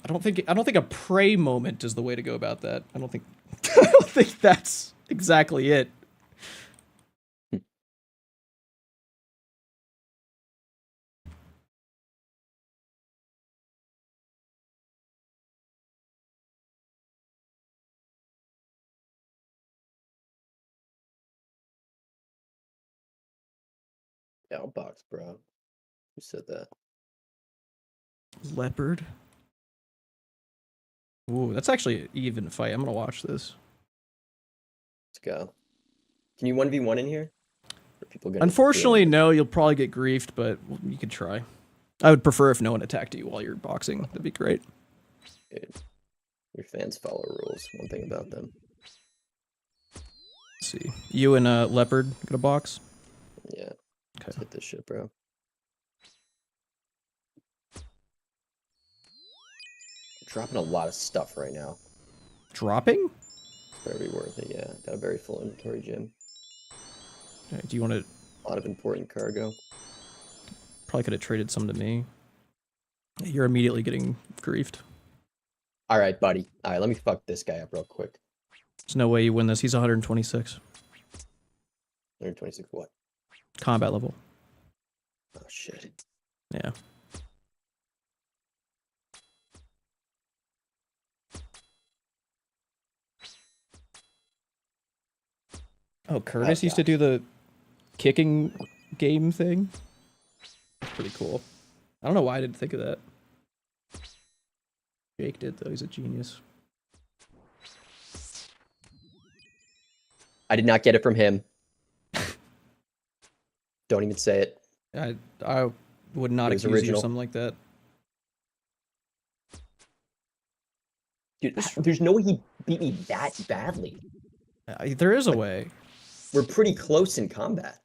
I don't think a pray moment is the way to go about that. I don't think that's exactly it. Yeah, I'll box, bro. Who said that? Leopard. Ooh, that's actually an even fight. I'm gonna watch this. Let's go. Can you 1v1 in here? Are people gonna Unfortunately, no. You'll probably get griefed, but you could try. I would prefer if no one attacked you while you're boxing. That'd be great. Dude, your fans follow rules. One thing about them. Let's see. You and Leopard gonna box? Yeah. Okay. Let's hit this shit, bro. Dropping a lot of stuff right now. Dropping? Very worth it, yeah. Got a very full inventory, Jim. Okay, do you want to... A lot of important cargo. Probably could have traded some to me. You're immediately getting griefed. Alright, buddy. Alright, let me fuck this guy up real quick. There's no way you win this. He's 126. 126 what? Combat level. Oh, shit. Yeah. Oh, Curtis used to do the kicking game thing. That's pretty cool. I don't know why I didn't think of that. Jake did, though. He's a genius. I did not get it from him. Don't even say it. I would not accuse you of something like that. Dude, there's no way he beat me that badly. There is a way. We're pretty close in combat.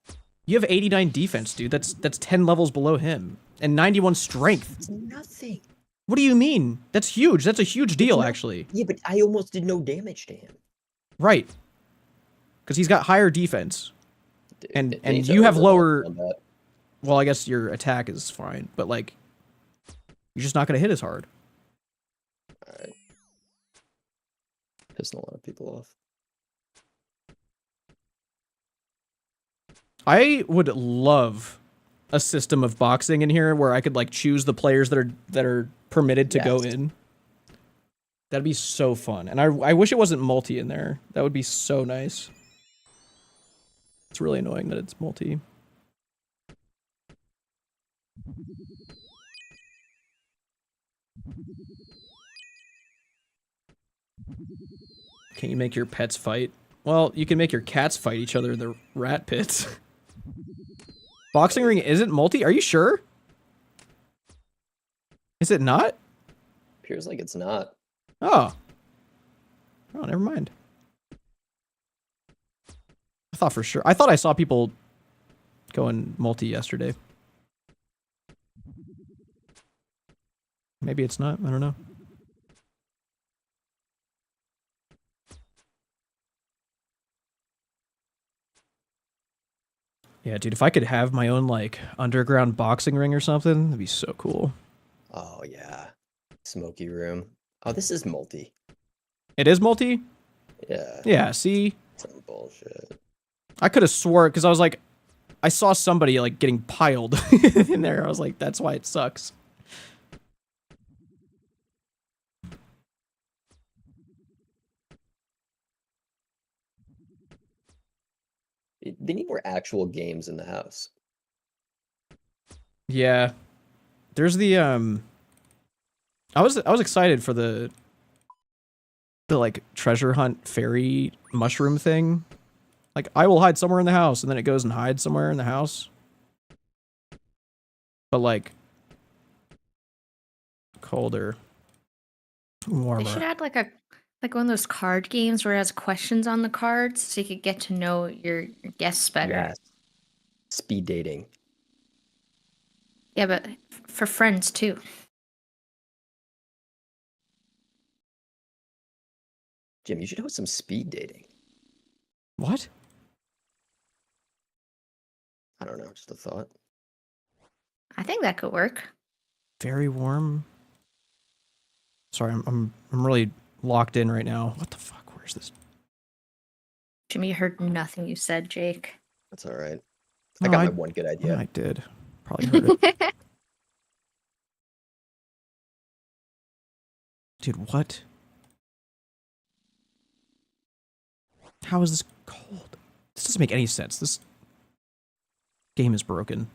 You have 89 defense, dude. That's 10 levels below him. And 91 strength. It's nothing. What do you mean? That's huge. That's a huge deal, actually. Yeah, but I almost did no damage to him. Right. Because he's got higher defense. Dude, and you have lower... Well, I guess your attack is fine. But, like, you're just not going to hit as hard. Alright. Pissing a lot of people off. I would love a system of boxing in here where I could like choose the players that are permitted to go in. That'd be so fun. And I wish it wasn't multi in there. That would be so nice. It's really annoying that it's multi. Can you make your pets fight? Well, you can make your cats fight each other in the rat pits. Boxing ring isn't multi? Are you sure? Is it not? Appears like it's not. Oh. Oh, never mind. I thought for sure. I thought I saw people going multi yesterday. Maybe it's not. I don't know. Yeah, dude, if I could have my own, like, underground boxing ring or something, that'd be so cool. Oh, yeah. Smoky room. Oh, this is multi. It is multi? Yeah. Yeah, see? Some bullshit. I could have swore, because I was like, I saw somebody, like, getting piled in there. I was like, that's why it sucks. they need more actual games in the house. Yeah. There's the I was excited for the like treasure hunt fairy mushroom thing. Like, I will hide somewhere in the house, and then it goes and hides somewhere in the house. But like colder, warmer. They should add like one of those card games where it has questions on the cards, so you could get to know your guests better. Yes. Speed dating. Yeah, but for friends too. Jim, you should host some speed dating. What? I don't know, just a thought. I think that could work. Very warm. Sorry, I'm really locked in right now. What the fuck? Where's this? Jimmy heard nothing you said, Jake. That's all right. No, I got my one good idea. I did. Probably heard it. Dude, what? How is this cold? This doesn't make any sense. This game is broken.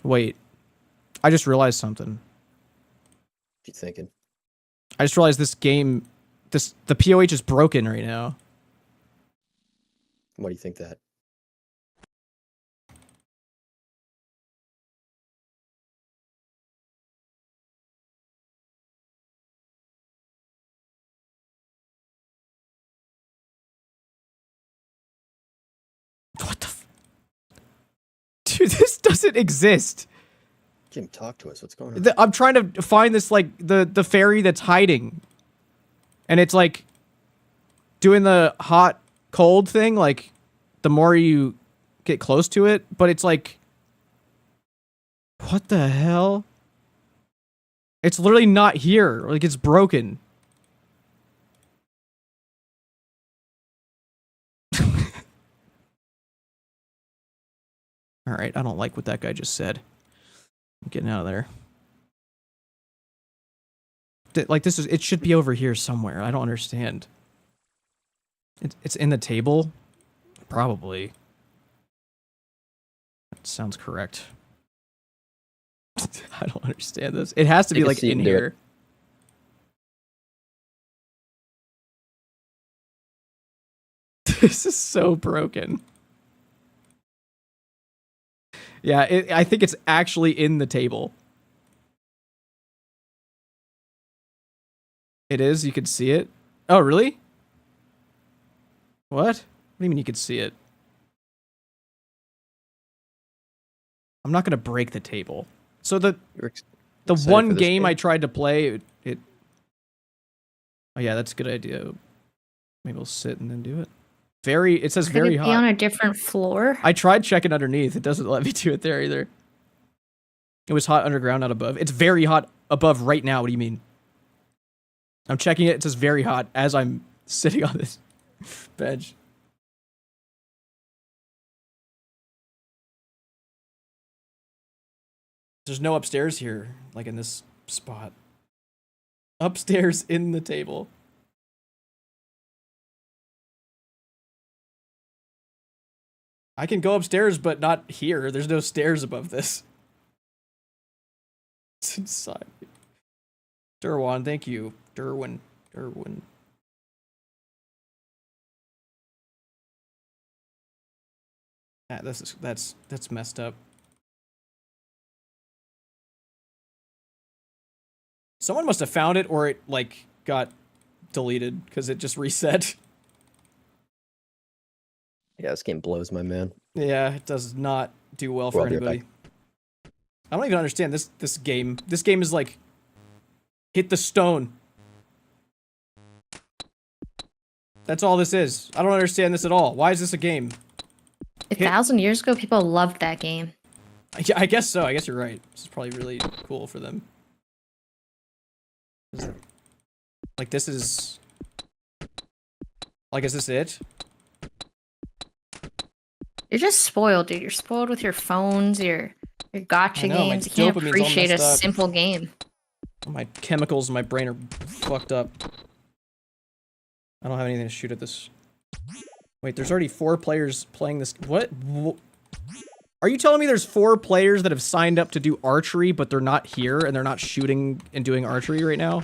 Wait. I just realized something. What you thinking? I just realized this game, the POH is broken right now. Why do you think that? What the Dude, this doesn't exist. Jim, talk to us. What's going on? I'm trying to find this, like, the fairy that's hiding. And it's, like, doing the hot, cold thing, like, the more you get close to it. But it's, like... What the hell? It's literally not here. Like, it's broken. Alright, I don't like what that guy just said. I'm getting out of there. Like, it should be over here somewhere. I don't understand. It's in the table? Probably. That sounds correct. I don't understand this. It has to be, like, in here. This is so broken. Yeah, I think it's actually in the table. It is? You could see it? Oh, really? What? What do you mean you could see it? I'm not going to break the table. So the one game I tried to play, it... Oh yeah, that's a good idea. Maybe we'll sit and then do it. It says very hot. Could it be on a different floor? I tried checking underneath. It doesn't let me do it there either. It was hot underground, not above. It's very hot above right now. What do you mean? I'm checking it. It says very hot as I'm sitting on this bench. There's no upstairs here, like in this spot. Upstairs in the table. I can go upstairs, but not here. There's no stairs above this. It's inside. Derwan, thank you. Derwin. Ah, that's messed up. Someone must have found it, or it, like, got deleted, because it just reset. Yeah, this game blows, my man. Yeah, it does not do well for anybody. I don't even understand this game. This game is like, hit the stone. That's all this is. I don't understand this at all. Why is this a game? 1,000 years ago, people loved that game. I guess so. I guess you're right. This is probably really cool for them. Like, this is... Like, is this it? You're just spoiled, dude. You're spoiled with your phones, your Your gotcha I know, my games. You can't dopamine's all appreciate a messed up. simple game. My chemicals in my brain are fucked up. I don't have anything to shoot at this. Wait, there's already 4 players playing this. What? Are you telling me there's 4 players that have signed up to do archery, but they're not here and they're not shooting and doing archery right now?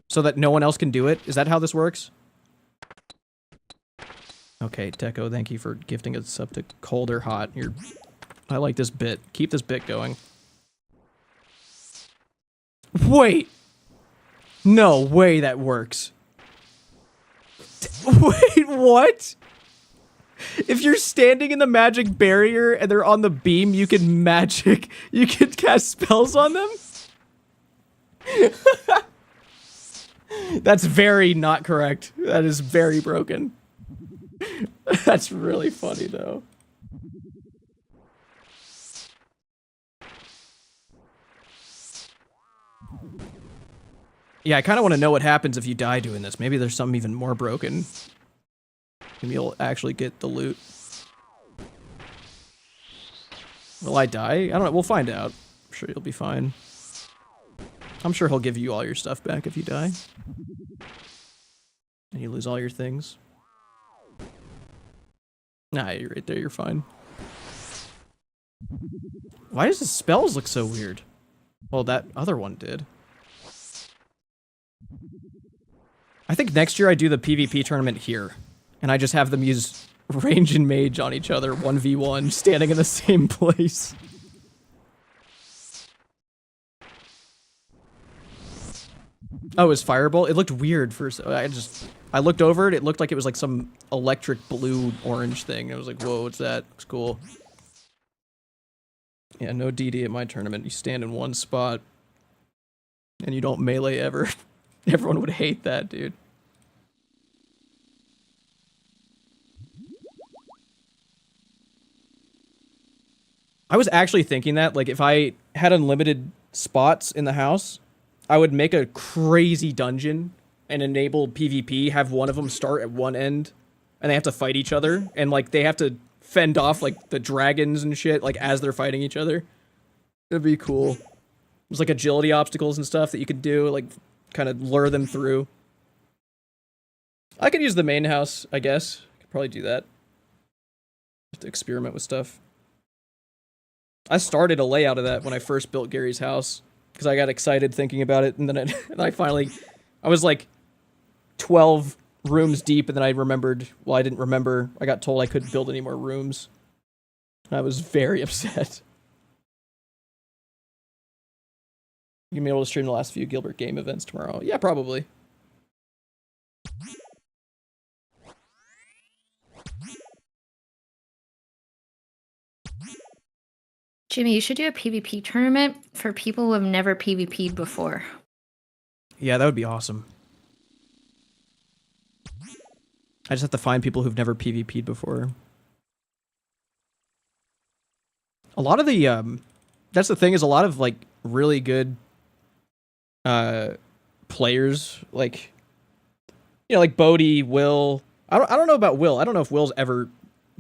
So that no one else can do it? Is that how this works? Okay, Deco, thank you for gifting us up to cold or hot. I like this bit. Keep this bit going. Wait! No way that works. Wait, what? If you're standing in the magic barrier and they're on the beam, you can cast spells on them? That's very not correct. That is very broken. That's really funny, though. Yeah, I kind of want to know what happens if you die doing this. Maybe there's something even more broken. Maybe you'll actually get the loot. Will I die? I don't know. We'll find out. I'm sure you'll be fine. I'm sure he'll give you all your stuff back if you die. And you lose all your things. Nah, you're right there. You're fine. Why does the spells look so weird? Well, that other one did. I think next year I do the PvP tournament here. And I just have them use range and mage on each other, 1v1, standing in the same place. Oh, it was Fireball? It looked weird first. I looked over it, it looked like it was like some electric blue orange thing. I was like, whoa, what's that? Looks cool. Yeah, no DD at my tournament. You stand in one spot. And you don't melee ever. Everyone would hate that, dude. I was actually thinking that, like, if I had unlimited spots in the house, I would make a crazy dungeon and enable PvP, have one of them start at one end, and they have to fight each other, and, like, they have to fend off, like, the dragons and shit, like, as they're fighting each other. It'd be cool. There's, like, agility obstacles and stuff that you could do, like, kind of lure them through. I could use the main house, I guess. Could probably do that. Have to experiment with stuff. I started a layout of that when I first built Gary's house, because I got excited thinking about it, and then I was like 12 rooms deep, and then I remembered, well, I didn't remember, I got told I couldn't build any more rooms. I was very upset. You gonna be able to stream the last few Gilbert game events tomorrow? Yeah, probably. Jimmy, you should do a PvP tournament for people who have never PvP'd before. Yeah, that would be awesome. I just have to find people who've never PvP'd before. A lot of the, that's the thing, is a lot of, like, really good, players, like, you know, like Bodhi, Will. I don't know about Will. I don't know if Will's ever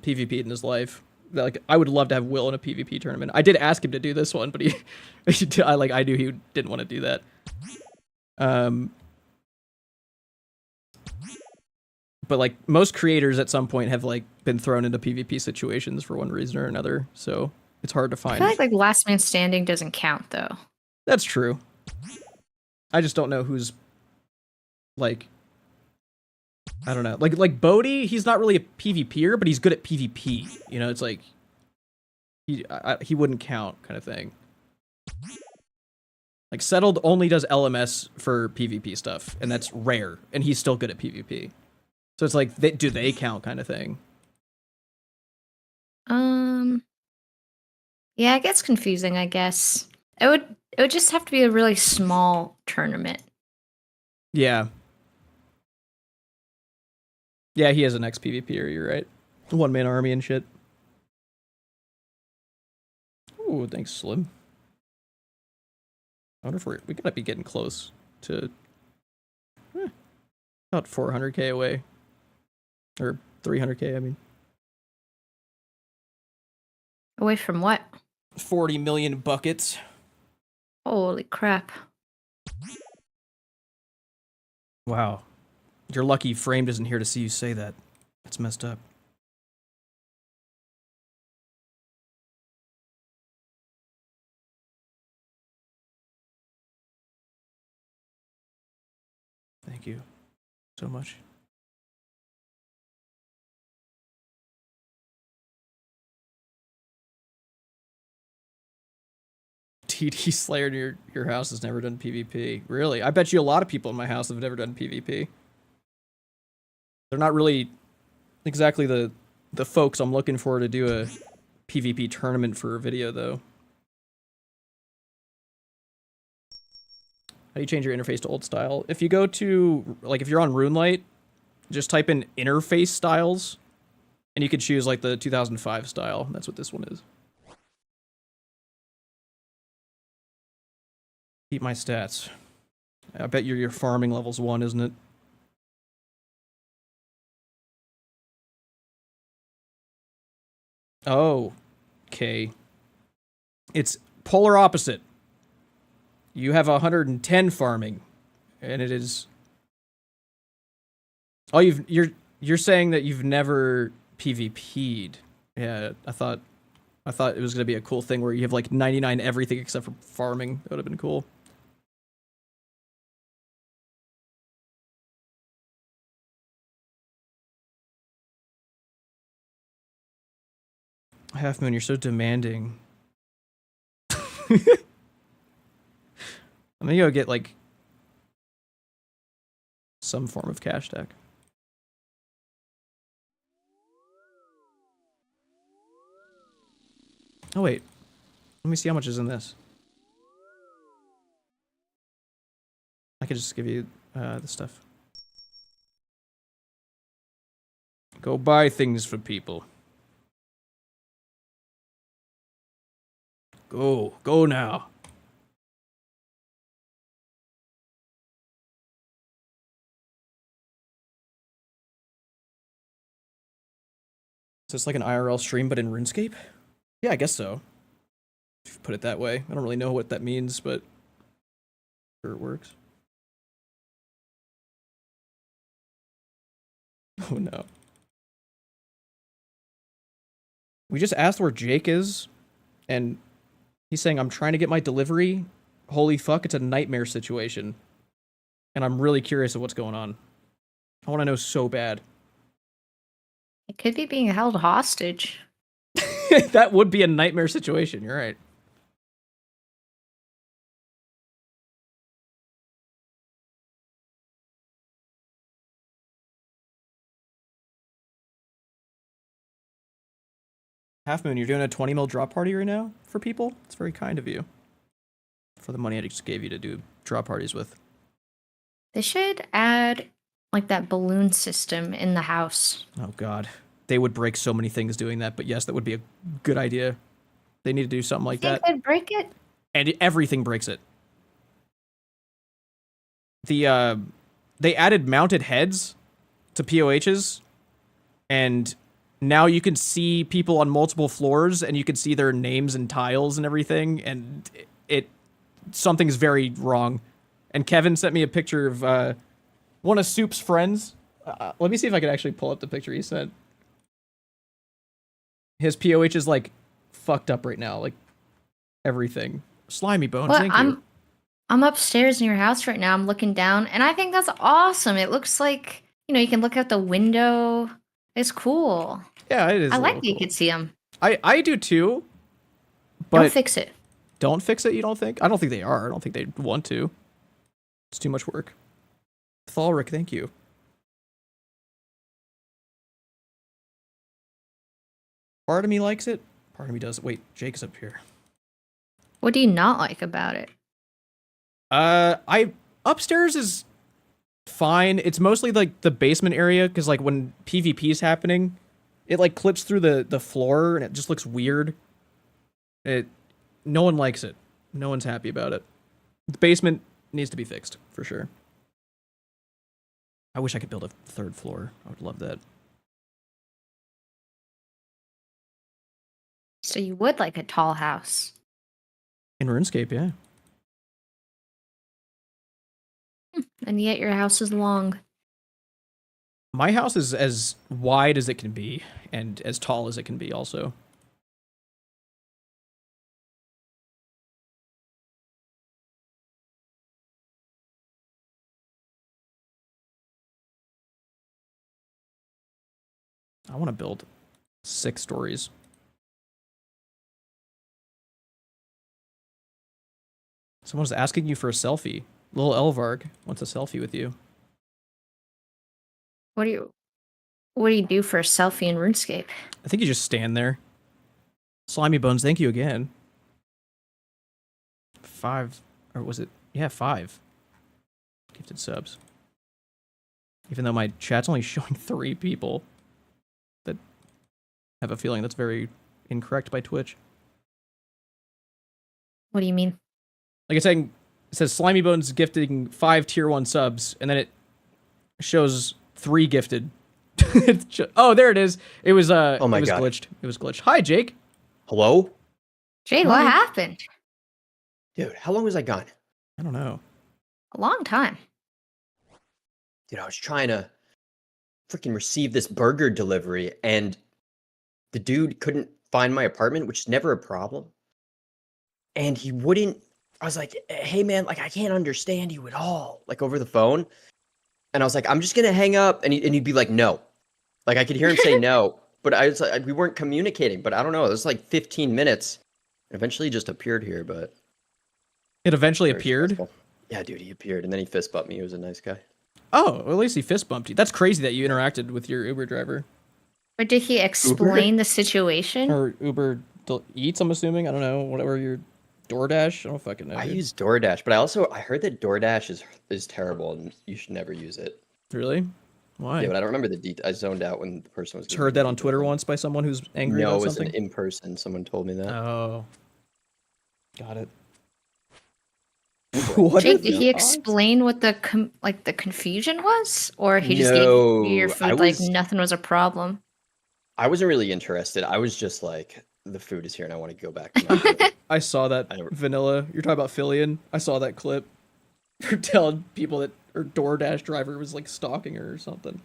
PvP'd in his life. Like, I would love to have Will in a PvP tournament. I did ask him to do this one, but I knew he didn't want to do that. But like most creators at some point have like been thrown into PvP situations for one reason or another, so it's hard to find. I feel like last man standing doesn't count though. That's true. I just don't know who's like, I don't know. Like Bodhi, he's not really a PvPer, but he's good at PvP. You know, it's like he wouldn't count kind of thing. Like Settled only does LMS for PvP stuff, and that's rare, and he's still good at PvP. So it's like, do they count kind of thing? Yeah, it gets confusing, I guess. It would just have to be a really small tournament. Yeah. Yeah, he has an ex-PvPer, you're right. One-man army and shit. Ooh, thanks, Slim. I wonder if we gotta be getting close to about 400k away. Or 300k, I mean. Away from what? 40 million buckets. Holy crap. Wow. You're lucky Framed isn't here to see you say that. That's messed up. Thank you so much. TD Slayer in your house has never done PvP. Really? I bet you a lot of people in my house have never done PvP. They're not really exactly the folks I'm looking for to do a PvP tournament for a video, though. How do you change your interface to old style? If you go to, like, if you're on RuneLite, just type in interface styles, and you can choose, like, the 2005 style. That's what this one is. Keep my stats. I bet your farming level's 1, isn't it? Oh, okay. It's polar opposite. You have 110 farming, and it is. Oh, you're saying that you've never PvP'd. Yeah, I thought it was gonna be a cool thing where you have like 99 everything except for farming. That would have been cool. Half Moon, you're so demanding. I'm gonna go get, like, some form of cash deck. Oh, wait. Let me see how much is in this. I could just give you the stuff. Go buy things for people. Go now. Is this like an IRL stream but in RuneScape? Yeah, I guess so. If you put it that way. I don't really know what that means, but sure it works. Oh no. We just asked where Jake is, and he's saying, I'm trying to get my delivery. Holy fuck, it's a nightmare situation. And I'm really curious of what's going on. I want to know so bad. It could be being held hostage. That would be a nightmare situation, you're right. Half Moon, you're doing a 20 mil drop party right now for people? It's very kind of you. For the money I just gave you to do drop parties with. They should add, like, that balloon system in the house. Oh god. They would break so many things doing that, but yes, that would be a good idea. They need to do something like that. Think they'd break it? And everything breaks it. The they added mounted heads to POHs, and now you can see people on multiple floors, and you can see their names and tiles and everything, and something's very wrong. And Kevin sent me a picture of one of Soup's friends. Let me see if I can actually pull up the picture he sent. His POH is, like, fucked up right now. Like, everything. Slimy Bones, thank you. I'm upstairs in your house right now. I'm looking down, and I think that's awesome. It looks like, you know, you can look out the window. It's cool. Yeah, it is. I like that you could see them. I do too. But don't fix it. Don't fix it, you don't think? I don't think they are. I don't think they want to. It's too much work. Thalric, thank you. Part of me likes it. Part of me doesn't. Wait, Jake's up here. What do you not like about it? Upstairs is fine. It's mostly like the basement area, because like when PvP is happening, it like clips through the floor and it just looks weird. No one likes it. No one's happy about it. The basement needs to be fixed for sure. I wish I could build a third floor. I would love that. So you would like a tall house. In RuneScape, yeah. And yet your house is long. My house is as wide as it can be, and as tall as it can be also. I want to build 6 stories. Someone's asking you for a selfie. Little Elvarg wants a selfie with you. What do you do for a selfie in RuneScape? I think you just stand there. Slimy Bones, thank you again. 5, or was it? Yeah, 5 gifted subs. Even though my chat's only showing 3 people. That have a feeling that's very incorrect by Twitch. What do you mean? Like it's saying, it says Slimy Bones gifting 5 tier 1 subs, and then it shows 3 gifted. Oh, there it is. It was Oh my it was God. glitched. It was glitched. Hi, Jake. Hello? Jake, what happened? Dude, how long was I gone? I don't know. A long time. Dude, I was trying to freaking receive this burger delivery, and the dude couldn't find my apartment, which is never a problem. And he wouldn't. I was like, hey man, like I can't understand you at all, like over the phone. And I was like, I'm just gonna hang up, and he'd be like, no. Like I could hear him say no, but I was like, we weren't communicating. But I don't know. It was like 15 minutes. Eventually, he just appeared here, but It eventually very appeared. stressful. Yeah, dude, he appeared, and then he fist bumped me. He was a nice guy. Oh, well, at least he fist bumped you. That's crazy that you interacted with your Uber driver. Or did he explain the situation? Or Uber Eats, I'm assuming. I don't know. Whatever your DoorDash. I don't fucking know. I dude. use DoorDash, but I heard that DoorDash is terrible, and you should never use it. Really? Why? Yeah, but I don't remember the details. I zoned out when the person was. Just heard that on Twitter once by someone who's angry No, about it was something. an in person. Someone told me that. Oh, got it. Jake, did he explain what the the confusion was, or he just gave you your No, food like nothing was a problem? I wasn't really interested. I was just like, the food is here, and I want to go back. To my room. I saw that Vanilla. You're talking about Fillion. I saw that clip. For telling people that her DoorDash driver was like stalking her or something.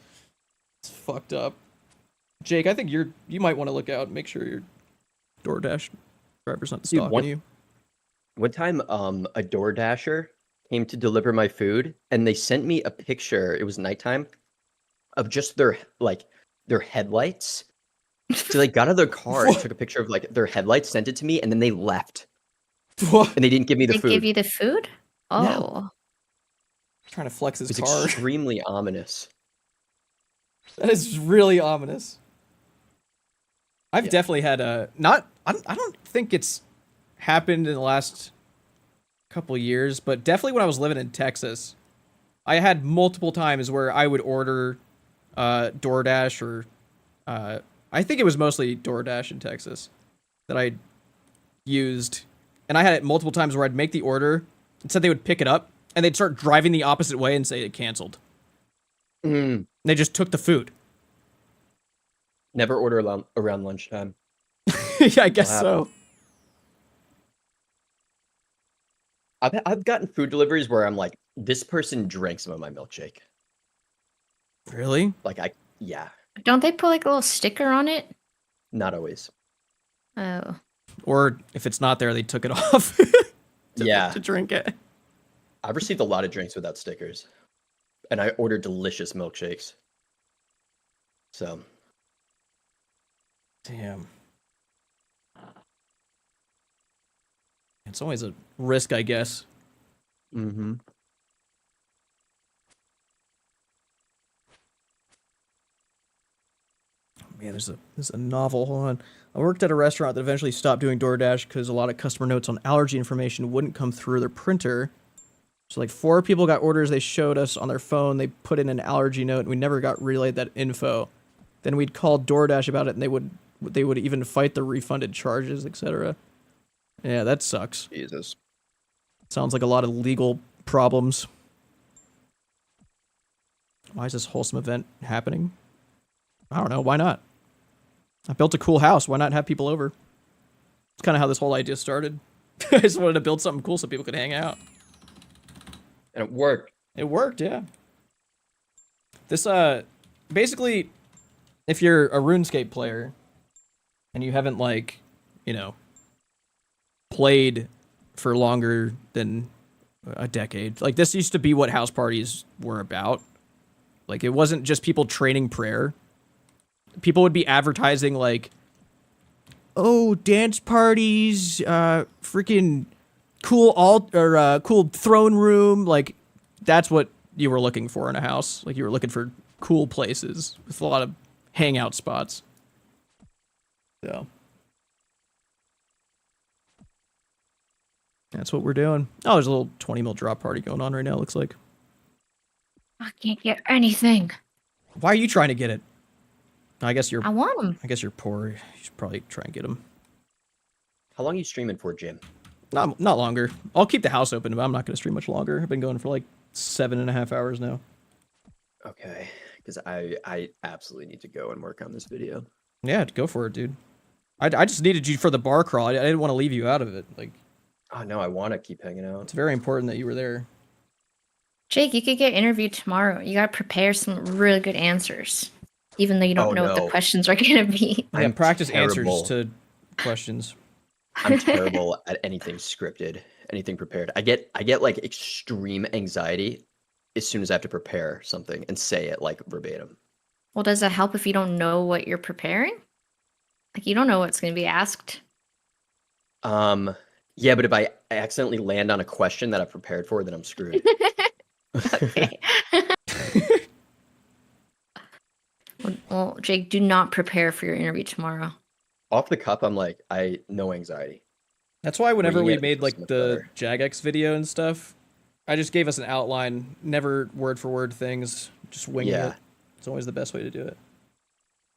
It's fucked up. Jake, I think you might want to look out and make sure your DoorDash driver's not Dude, stalking you. One time, a DoorDasher came to deliver my food, and they sent me a picture. It was nighttime, of just their headlights. So they got out of their car and took a picture of like their headlights, sent it to me, and then they left. What? And they didn't give me the They food. give you the food? Oh. No. Trying to flex his It was car. extremely ominous. That is really ominous. I've definitely had a I don't think it's happened in the last couple years, but definitely when I was living in Texas, I had multiple times where I would order DoorDash or I think it was mostly DoorDash in Texas that I used, and I had it multiple times where I'd make the order and said they would pick it up, and they'd start driving the opposite way and say it canceled. They just took the food. Never order around lunchtime. Yeah, I guess so. I've gotten food deliveries where I'm like, this person drank some of my milkshake. Really? Like yeah. Don't they put like a little sticker on it? Not always. Oh. Or if it's not there, they took it off. to drink it. I've received a lot of drinks without stickers, and I ordered delicious milkshakes. So. Damn. It's always a risk, I guess. Mm-hmm. Man, there's a novel. Hold on. I worked at a restaurant that eventually stopped doing DoorDash because a lot of customer notes on allergy information wouldn't come through their printer. So like 4 people got orders they showed us on their phone. They put in an allergy note, and we never got relayed that info. Then we'd call DoorDash about it, and they would even fight the refunded charges, etc. Yeah, that sucks. Jesus. Sounds like a lot of legal problems. Why is this wholesome event happening? I don't know. Why not? I built a cool house. Why not have people over? It's kind of how this whole idea started. I just wanted to build something cool so people could hang out. And it worked. It worked, yeah. This, basically, if you're a RuneScape player and you haven't, like, you know, played for longer than a decade, like, this used to be what house parties were about. Like, it wasn't just people training prayer. People would be advertising, like, oh, dance parties, freaking cool cool throne room. Like, that's what you were looking for in a house. Like, you were looking for cool places with a lot of hangout spots. So that's what we're doing. Oh, there's a little 20 mil drop party going on right now, looks like. I can't get anything. Why are you trying to get it? I guess you're... I want them. I guess you're poor. You should probably try and get them. How long are you streaming for, Jim? Not longer. I'll keep the house open, but I'm not going to stream much longer. I've been going for like 7.5 hours now. Okay, because I absolutely need to go and work on this video. Yeah, go for it, dude. I just needed you for the bar crawl. I didn't want to leave you out of it. Like, oh no, I want to keep hanging out. It's very important that you were there. Jake, you could get interviewed tomorrow. You gotta prepare some really good answers, even though you don't know what the questions are gonna be. Yeah, practice answers to questions. I'm terrible at anything scripted, anything prepared. I get like extreme anxiety as soon as I have to prepare something and say it like verbatim. Well, does it help if you don't know what you're preparing? Like, you don't know what's gonna be asked. Yeah, but if I accidentally land on a question that I prepared for, then I'm screwed. Okay. Well, Jake, do not prepare for your interview tomorrow. Off the cup, I'm like, no anxiety. That's why whenever we made like the Jagex video and stuff, I just gave us an outline, never word for word things, just winging it. It's always the best way to do it.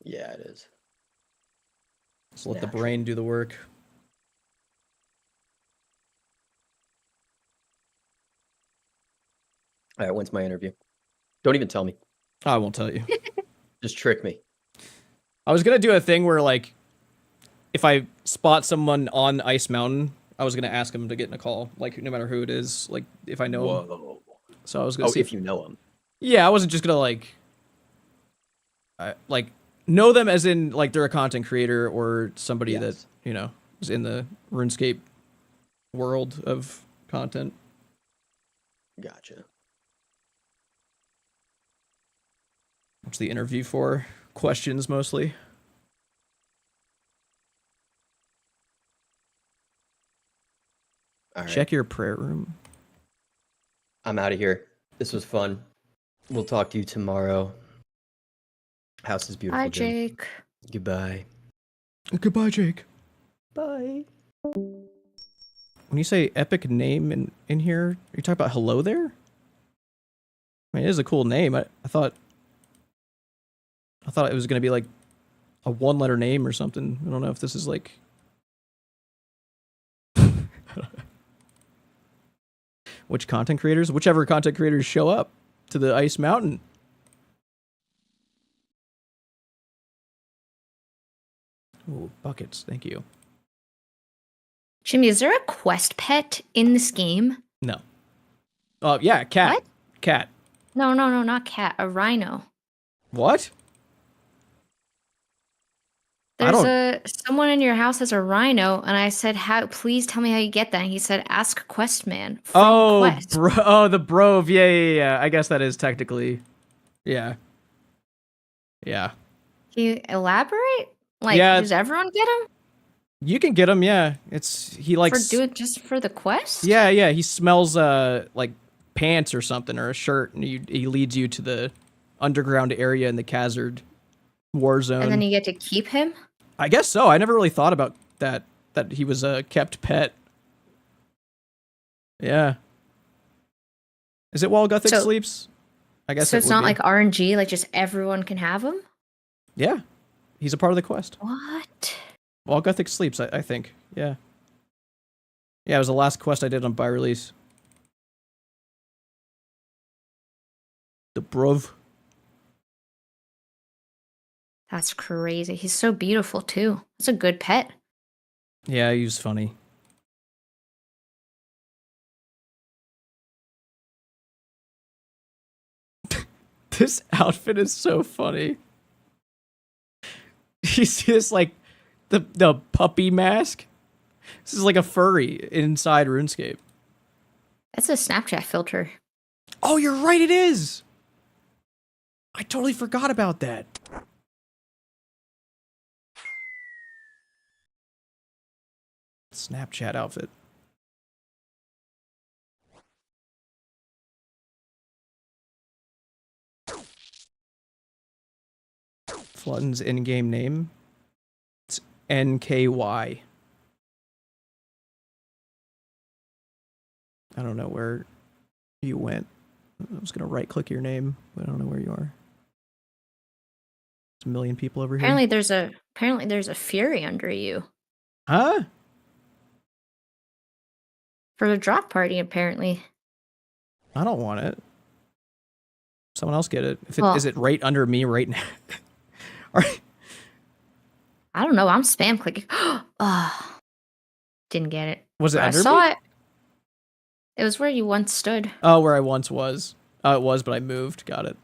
Yeah, it is. Just let the brain do the work. All right, when's my interview? Don't even tell me. I won't tell you. Just trick me. I was gonna do a thing where, like, if I spot someone on Ice Mountain, I was gonna ask them to get in a call, like, no matter who it is, like, if I know them. So I was gonna see if you know them. Yeah, I wasn't just gonna like know them as in like they're a content creator or somebody that, you know, is in the RuneScape world of content. Gotcha. What's the interview for? Questions mostly. All right. Check your prayer room. I'm out of here. This was fun. We'll talk to you tomorrow. House is beautiful. Bye, Jim. Jake. Goodbye. Goodbye, Jake. Bye. When you say epic name in here, are you talking about hello there? I mean, it is a cool name. I thought it was gonna be like a one-letter name or something. I don't know if this is like. Which content creators? Whichever content creators show up to the Ice Mountain. Ooh, buckets. Thank you. Jimmy, is there a quest pet in this game? No. Oh, yeah, cat. What? Cat. No, not cat. A rhino. What? There's someone in your house has a rhino, and I said, "How? Please tell me how you get that." And he said, "Ask Questman." Quest. The Brove. Yeah. I guess that is technically, yeah. Can you elaborate? Like, Yeah. does everyone get him? You can get him. Yeah, he likes For do it just for the quest? Yeah. He smells like pants or something or a shirt, and he leads you to the underground area in the Khazard war zone. And then you get to keep him? I guess so. I never really thought about that he was a kept pet. Yeah. Is it while Guthic sleeps? I guess so. It's not like RNG. Like just everyone can have him. Yeah, he's a part of the quest. What? While Guthic sleeps, I think. Yeah. Yeah, it was the last quest I did on by release. The Brove. That's crazy. He's so beautiful too. It's a good pet. Yeah, he was funny. This outfit is so funny. You see this, like, the puppy mask? This is like a furry inside RuneScape. That's a Snapchat filter. Oh, you're right, it is! I totally forgot about that. Snapchat outfit. Flutton's in-game name. It's NKY. I don't know where you went. I was gonna right-click your name, but I don't know where you are. There's a million people over here. Apparently there's a Fury under you. Huh? For the drop party, apparently. I don't want it. Someone else get it. If it Well- is it right under me right now? I don't know. I'm spam clicking. Didn't get it. Was it I under saw me? it. It was where you once stood. Oh, where I once was. It was, but I moved. Got it.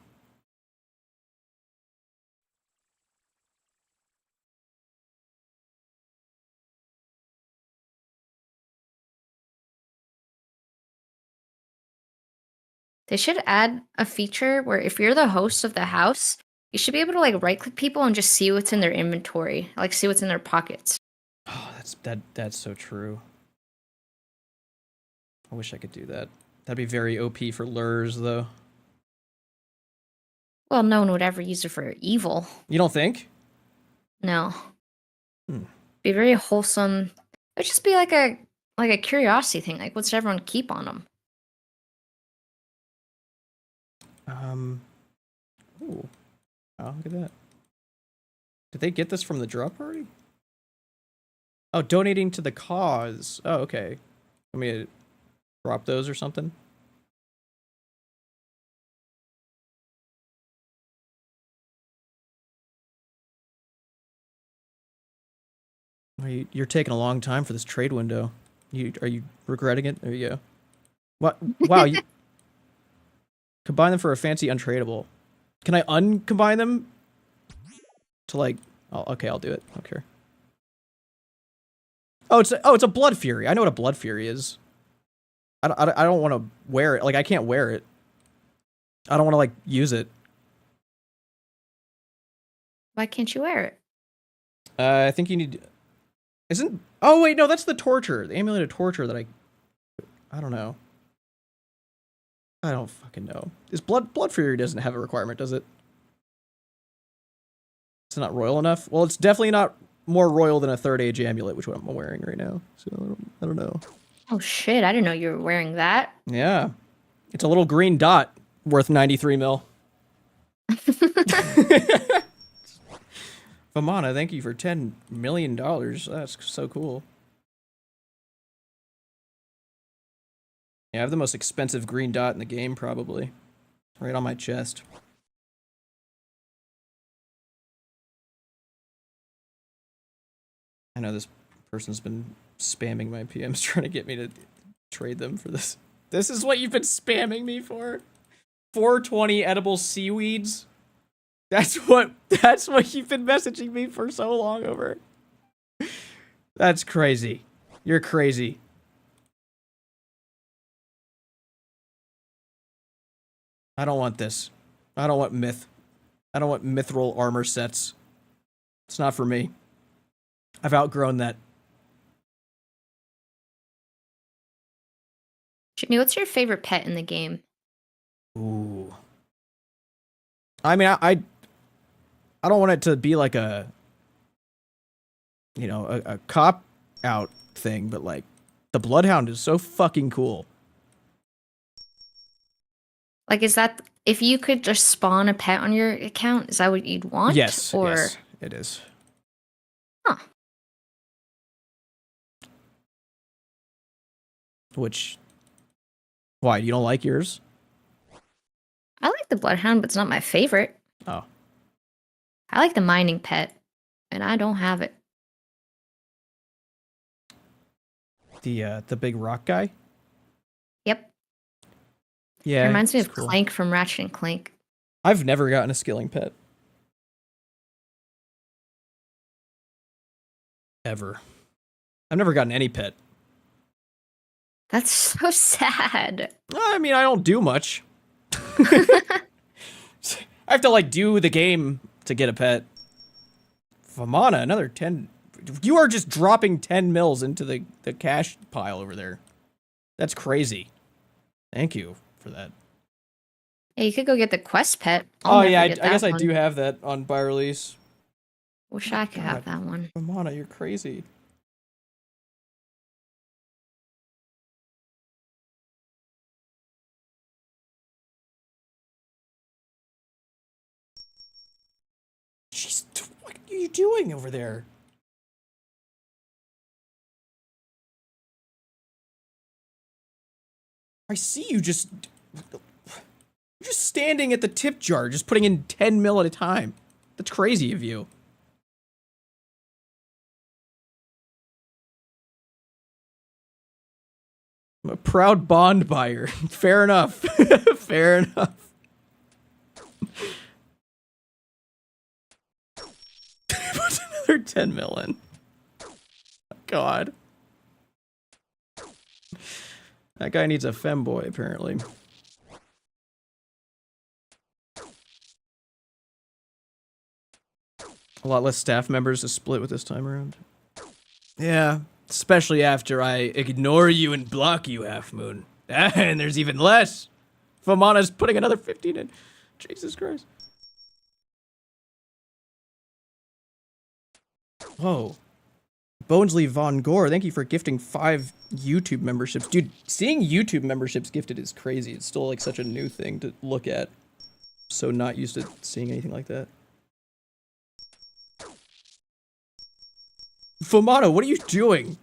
They should add a feature where if you're the host of the house, you should be able to like right click people and just see what's in their inventory, like see what's in their pockets. Oh, that's so true. I wish I could do that. That'd be very OP for lures, though. Well, no one would ever use it for evil. You don't think? No. Hmm. Be very wholesome. It would just be like a curiosity thing. Like, what's everyone keep on them? Ooh. Oh, look at that. Did they get this from the drop party? Oh, donating to the cause. Oh, okay. Let me drop those or something. You're taking a long time for this trade window. Are you regretting it? There you go. What? Wow. You combine them for a fancy untradeable. Can I uncombine them? To like, okay, I'll do it. Okay. Oh, it's a Blood Fury. I know what a Blood Fury is. I don't want to wear it. Like, I can't wear it. I don't want to like use it. Why can't you wear it? I think you need. Isn't? Oh wait, no, that's the torture. The amulet of torture that I don't know. I don't fucking know. Is Blood Fury doesn't have a requirement, does it? It's not royal enough. Well, it's definitely not more royal than a third age amulet, which I'm wearing right now. So I don't know. Oh shit! I didn't know you were wearing that. Yeah, it's a little green dot worth 93 mil. Vamana, thank you for $10 million. That's so cool. Yeah, I have the most expensive green dot in the game, probably. Right on my chest. I know this person's been spamming my PMs trying to get me to trade them for this. This is what you've been spamming me for? 420 edible seaweeds? That's what you've been messaging me for so long over. That's crazy. You're crazy. I don't want this. I don't want myth. I don't want mithril armor sets. It's not for me. I've outgrown that. Jimmy, what's your favorite pet in the game? Ooh. I mean, I don't want it to be like a, you know, a cop out thing, but like the Bloodhound is so fucking cool. Like, is that if you could just spawn a pet on your account? Is that what you'd want? Yes, or yes, it is. Huh. Which, why, you don't like yours? I like the Bloodhound, but it's not my favorite. Oh. I like the mining pet, and I don't have it. The big rock guy. Yep. Yeah. It reminds me it's of cool. Clank from Ratchet and Clank. I've never gotten a skilling pet. Ever. I've never gotten any pet. That's so sad. I mean, I don't do much. I have to like do the game to get a pet. Vamana, another 10. You are just dropping 10 mils into the cash pile over there. That's crazy. Thank you for that. Yeah, you could go get the quest pet. Oh I'll yeah, I never get guess that I one. do have that on buy release. Wish I could have that one. Vamana, you're crazy. Jeez, what are you doing over there? I see you just... You're just standing at the tip jar, just putting in 10 mil at a time. That's crazy of you. I'm a proud bond buyer. Fair enough. Fair enough. Put another 10 mil in. God. That guy needs a femboy, apparently. A lot less staff members to split with this time around. Yeah, especially after I ignore you and block you, Half Moon. And there's even less. Vamana's putting another 15 in. Jesus Christ. Whoa. Bonesley Von Gore, thank you for gifting 5 YouTube memberships. Dude, seeing YouTube memberships gifted is crazy. It's still like such a new thing to look at. So not used to seeing anything like that. Vamana, what are you doing?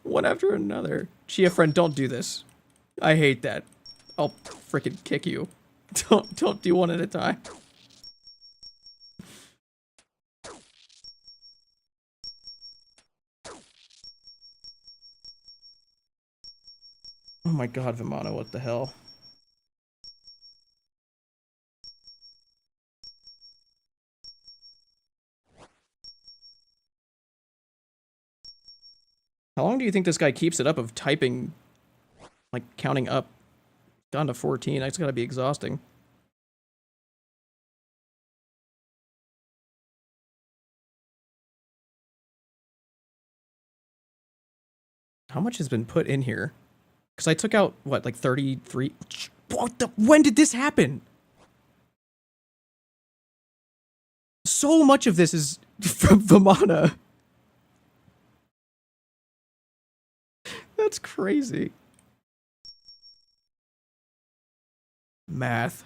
One after another. Chia friend, don't do this. I hate that. I'll freaking kick you. Don't do one at a time. Oh my god, Vamana, what the hell? How long do you think this guy keeps it up of typing, like counting up? Gone to 14, that's gotta be exhausting. How much has been put in here? Because I took out, what, like 33? When did this happen? So much of this is from Vamana. That's crazy. Math.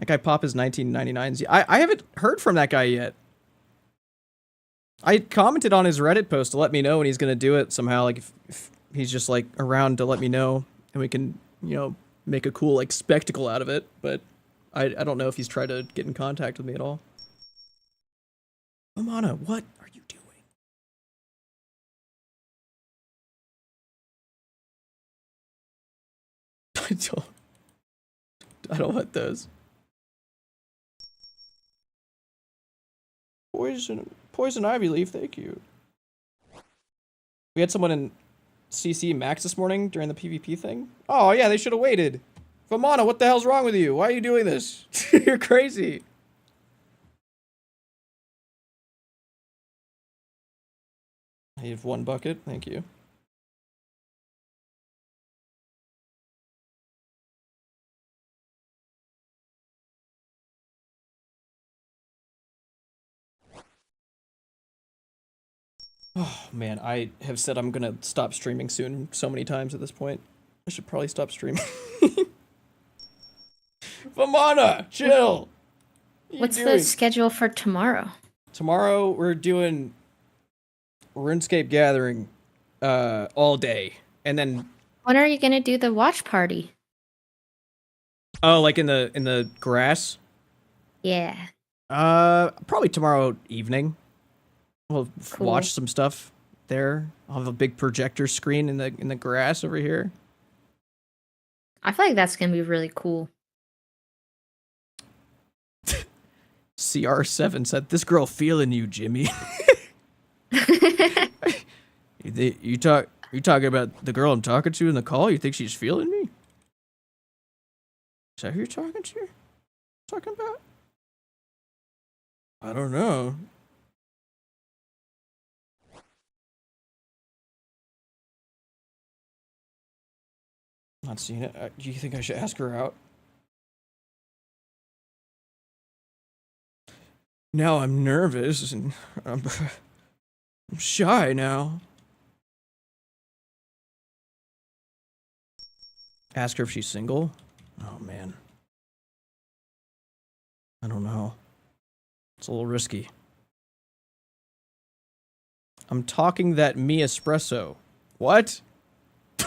That guy Pop is 1999s. I haven't heard from that guy yet. I commented on his Reddit post to let me know when he's gonna do it somehow. Like if he's just like around to let me know, and we can, you know, make a cool like spectacle out of it. But I don't know if he's tried to get in contact with me at all. Vamana, what are you doing? I don't want those. Poison Ivy Leaf, thank you. We had someone in CC Max this morning during the PvP thing. Oh yeah, they should have waited. Vamana, what the hell's wrong with you? Why are you doing this? You're crazy. I have 1 bucket, thank you. Oh man, I have said I'm gonna stop streaming soon so many times at this point. I should probably stop streaming. Vamana, chill! What's the schedule for tomorrow? Tomorrow we're doing RuneScape Gathering all day. And then When are you gonna do the watch party? oh, like in the grass? Yeah. Probably tomorrow evening. We'll watch some stuff there. I'll have a big projector screen in the grass over here. I feel like that's gonna be really cool. CR7 said, "This girl feeling you, Jimmy." You talking about the girl I'm talking to in the call? You think she's feeling me? Is that who you're talking to? Talking about? I don't know. Not seen it. Do you think I should ask her out? Now I'm nervous and I'm shy now. Ask her if she's single? Oh man. I don't know. It's a little risky. I'm talking that me espresso. What?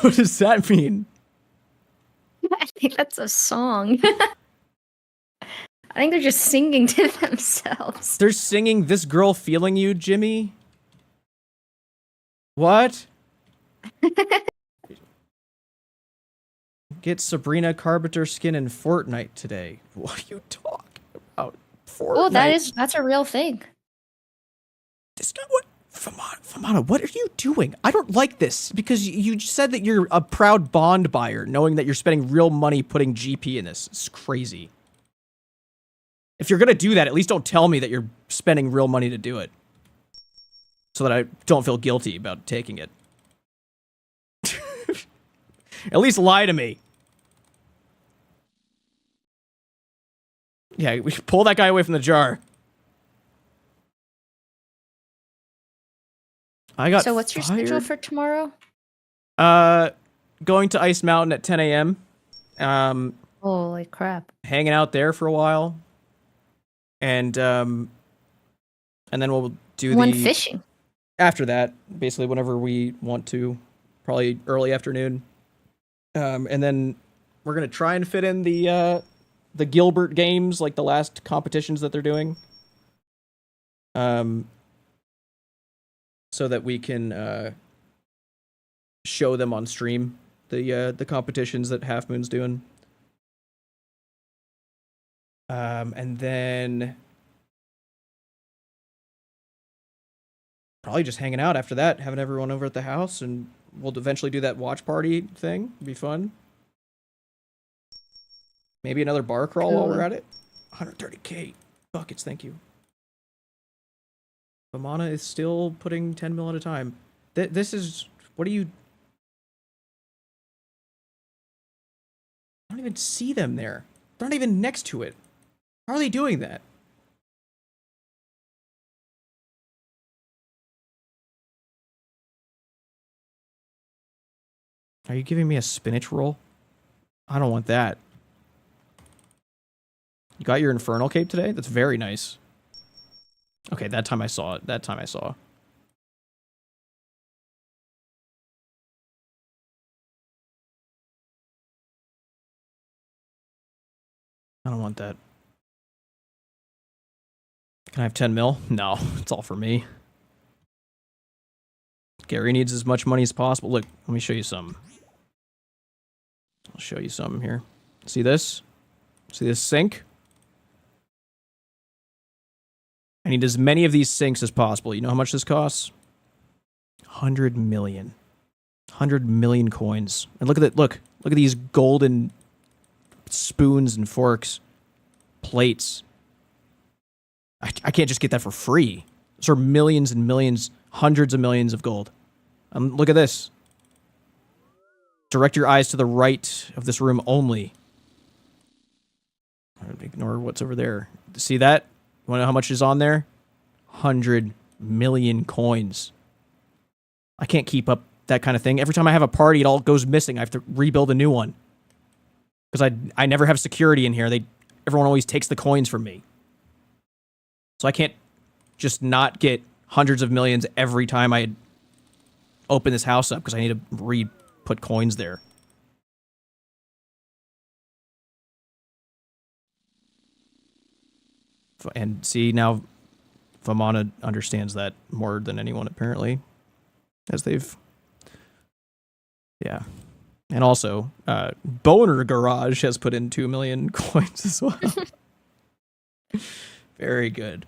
What does that mean? I think that's a song. I think they're just singing to themselves. They're singing "This Girl Feeling You," Jimmy? What? Get Sabrina Carpenter skin in Fortnite today. What are you talking about? Fortnite? Well, that's a real thing. That's not what... Famana, what are you doing? I don't like this, because you said that you're a proud bond buyer, knowing that you're spending real money putting GP in this. It's crazy. If you're gonna do that, at least don't tell me that you're spending real money to do it. So that I don't feel guilty about taking it. At least lie to me. Yeah, we should pull that guy away from the jar. I got So what's your schedule for tomorrow? Going to Ice Mountain at 10 a.m. Holy crap. Hanging out there for a while. And then we'll do When fishing? After that, basically whenever we want to. Probably early afternoon. And then we're gonna try and fit in the Gilbert games, like the last competitions that they're doing. So that we can show them on stream the competitions that Half Moon's doing. And then probably just hanging out after that, having everyone over at the house, and we'll eventually do that watch party thing. It'll be fun. Maybe another bar crawl while we're at it. 130k buckets, thank you. Famana is still putting 10 mil at a time. This is... What do you... I don't even see them there. They're not even next to it. How are they doing that? Are you giving me a spinach roll? I don't want that. You got your Infernal Cape today? That's very nice. Okay, that time I saw it. That time I saw. I don't want that. Can I have 10 mil? No, it's all for me. Gary needs as much money as possible. Look, let me show you some. I'll show you some here. See this? See this sink? I need as many of these sinks as possible. You know how much this costs? 100 million. 100 million coins. And look at that. Look at these golden spoons and forks. Plates. I can't just get that for free. Those are millions and millions, hundreds of millions of gold. Look at this. Direct your eyes to the right of this room only. Ignore what's over there. See that? You want to know how much is on there? 100 million coins. I can't keep up that kind of thing. Every time I have a party, it all goes missing. I have to rebuild a new one. Because I never have security in here. Everyone always takes the coins from me. So I can't just not get hundreds of millions every time I open this house up, because I need to re-put coins there. And see, now Vamana understands that more than anyone, apparently, as they've... Yeah. And also, Boner Garage has put in 2 million coins as well. Very good.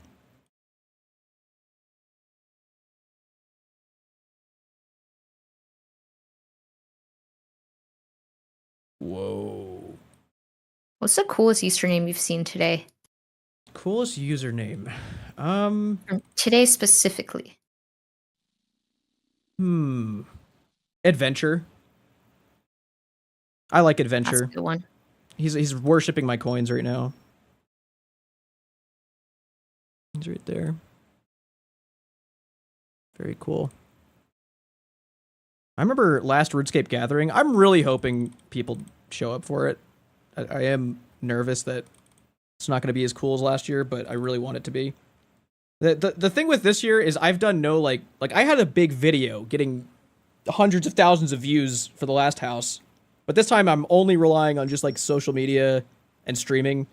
Whoa. What's the coolest username you've seen today? Coolest username? Today specifically. Adventure. I like Adventure. That's a good one. He's worshipping my coins right now. He's right there. Very cool. I remember last RuneScape Gathering. I'm really hoping people show up for it. I am nervous that it's not going to be as cool as last year, but I really want it to be. The thing with this year is I've done no like I had a big video getting hundreds of thousands of views for the last house, but this time I'm only relying on just like social media and streaming.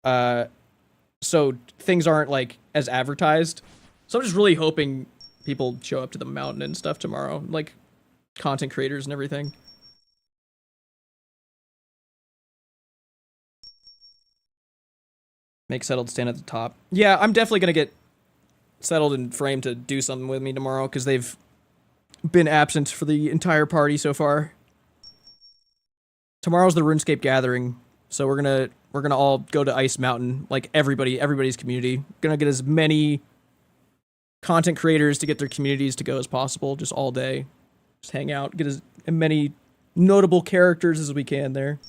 So things aren't like as advertised. So I'm just really hoping people show up to the mountain and stuff tomorrow, like content creators and everything. Make Settled stand at the top. Yeah, I'm definitely going to get Settled and Frame to do something with me tomorrow because they've been absent for the entire party so far. Tomorrow's the RuneScape Gathering, so we're gonna all go to Ice Mountain, like everybody's community. Gonna get as many content creators to get their communities to go as possible, just all day. Just hang out, get as many notable characters as we can there.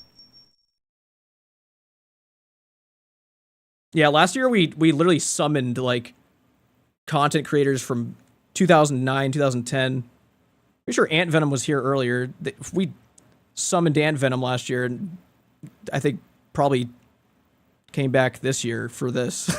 Yeah, last year we literally summoned like content creators from 2009, 2010. Pretty sure Ant Venom was here earlier. We summoned Ant Venom last year, and I think probably came back this year for this.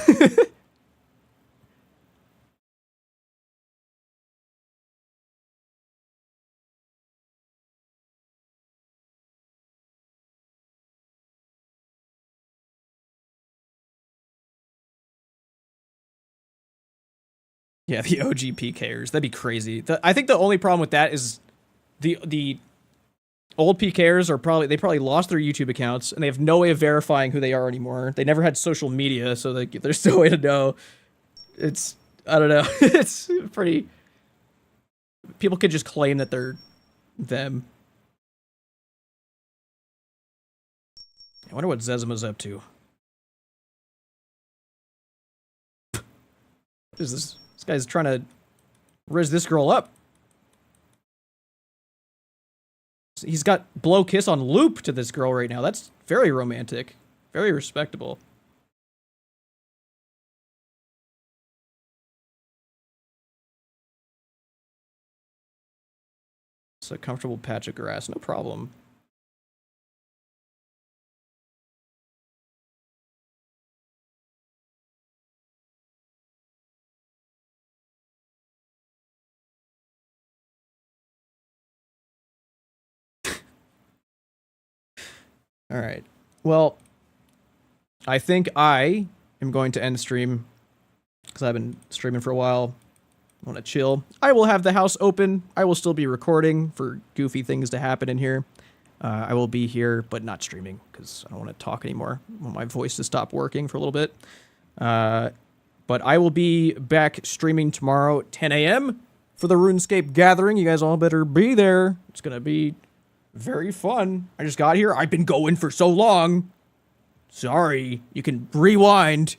Yeah, the OG PKers. That'd be crazy. I think the only problem with that is the old PKers they probably lost their YouTube accounts and they have no way of verifying who they are anymore. They never had social media, so there's no way to know. I don't know. It's pretty... People could just claim that they're them. I wonder what Zezima's up to. What is this? This guy's trying to riz this girl up. He's got blow kiss on loop to this girl right now. That's very romantic. Very respectable. It's a comfortable patch of grass, no problem. All right. Well, I think I am going to end the stream because I've been streaming for a while. I want to chill. I will have the house open. I will still be recording for goofy things to happen in here. I will be here, but not streaming because I don't want to talk anymore. I want my voice to stop working for a little bit. But I will be back streaming tomorrow at 10 a.m. for the RuneScape Gathering. You guys all better be there. It's going to be very fun. I just got here. I've been going for so long. Sorry. You can rewind.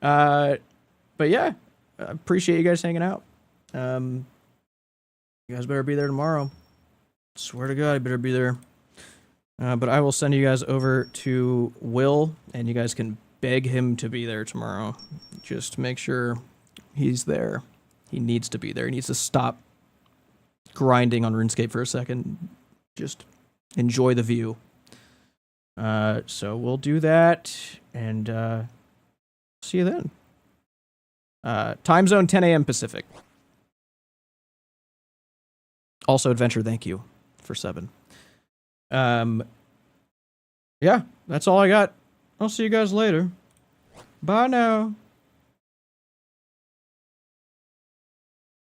But yeah, I appreciate you guys hanging out. You guys better be there tomorrow. Swear to God, I better be there. But I will send you guys over to Will, and you guys can beg him to be there tomorrow. Just make sure he's there. He needs to be there. He needs to stop grinding on RuneScape for a second. Just enjoy the view. So we'll do that, and see you then. Time zone 10 a.m. Pacific. Also, Adventure, thank you for 7. Yeah, that's all I got. I'll see you guys later. Bye now.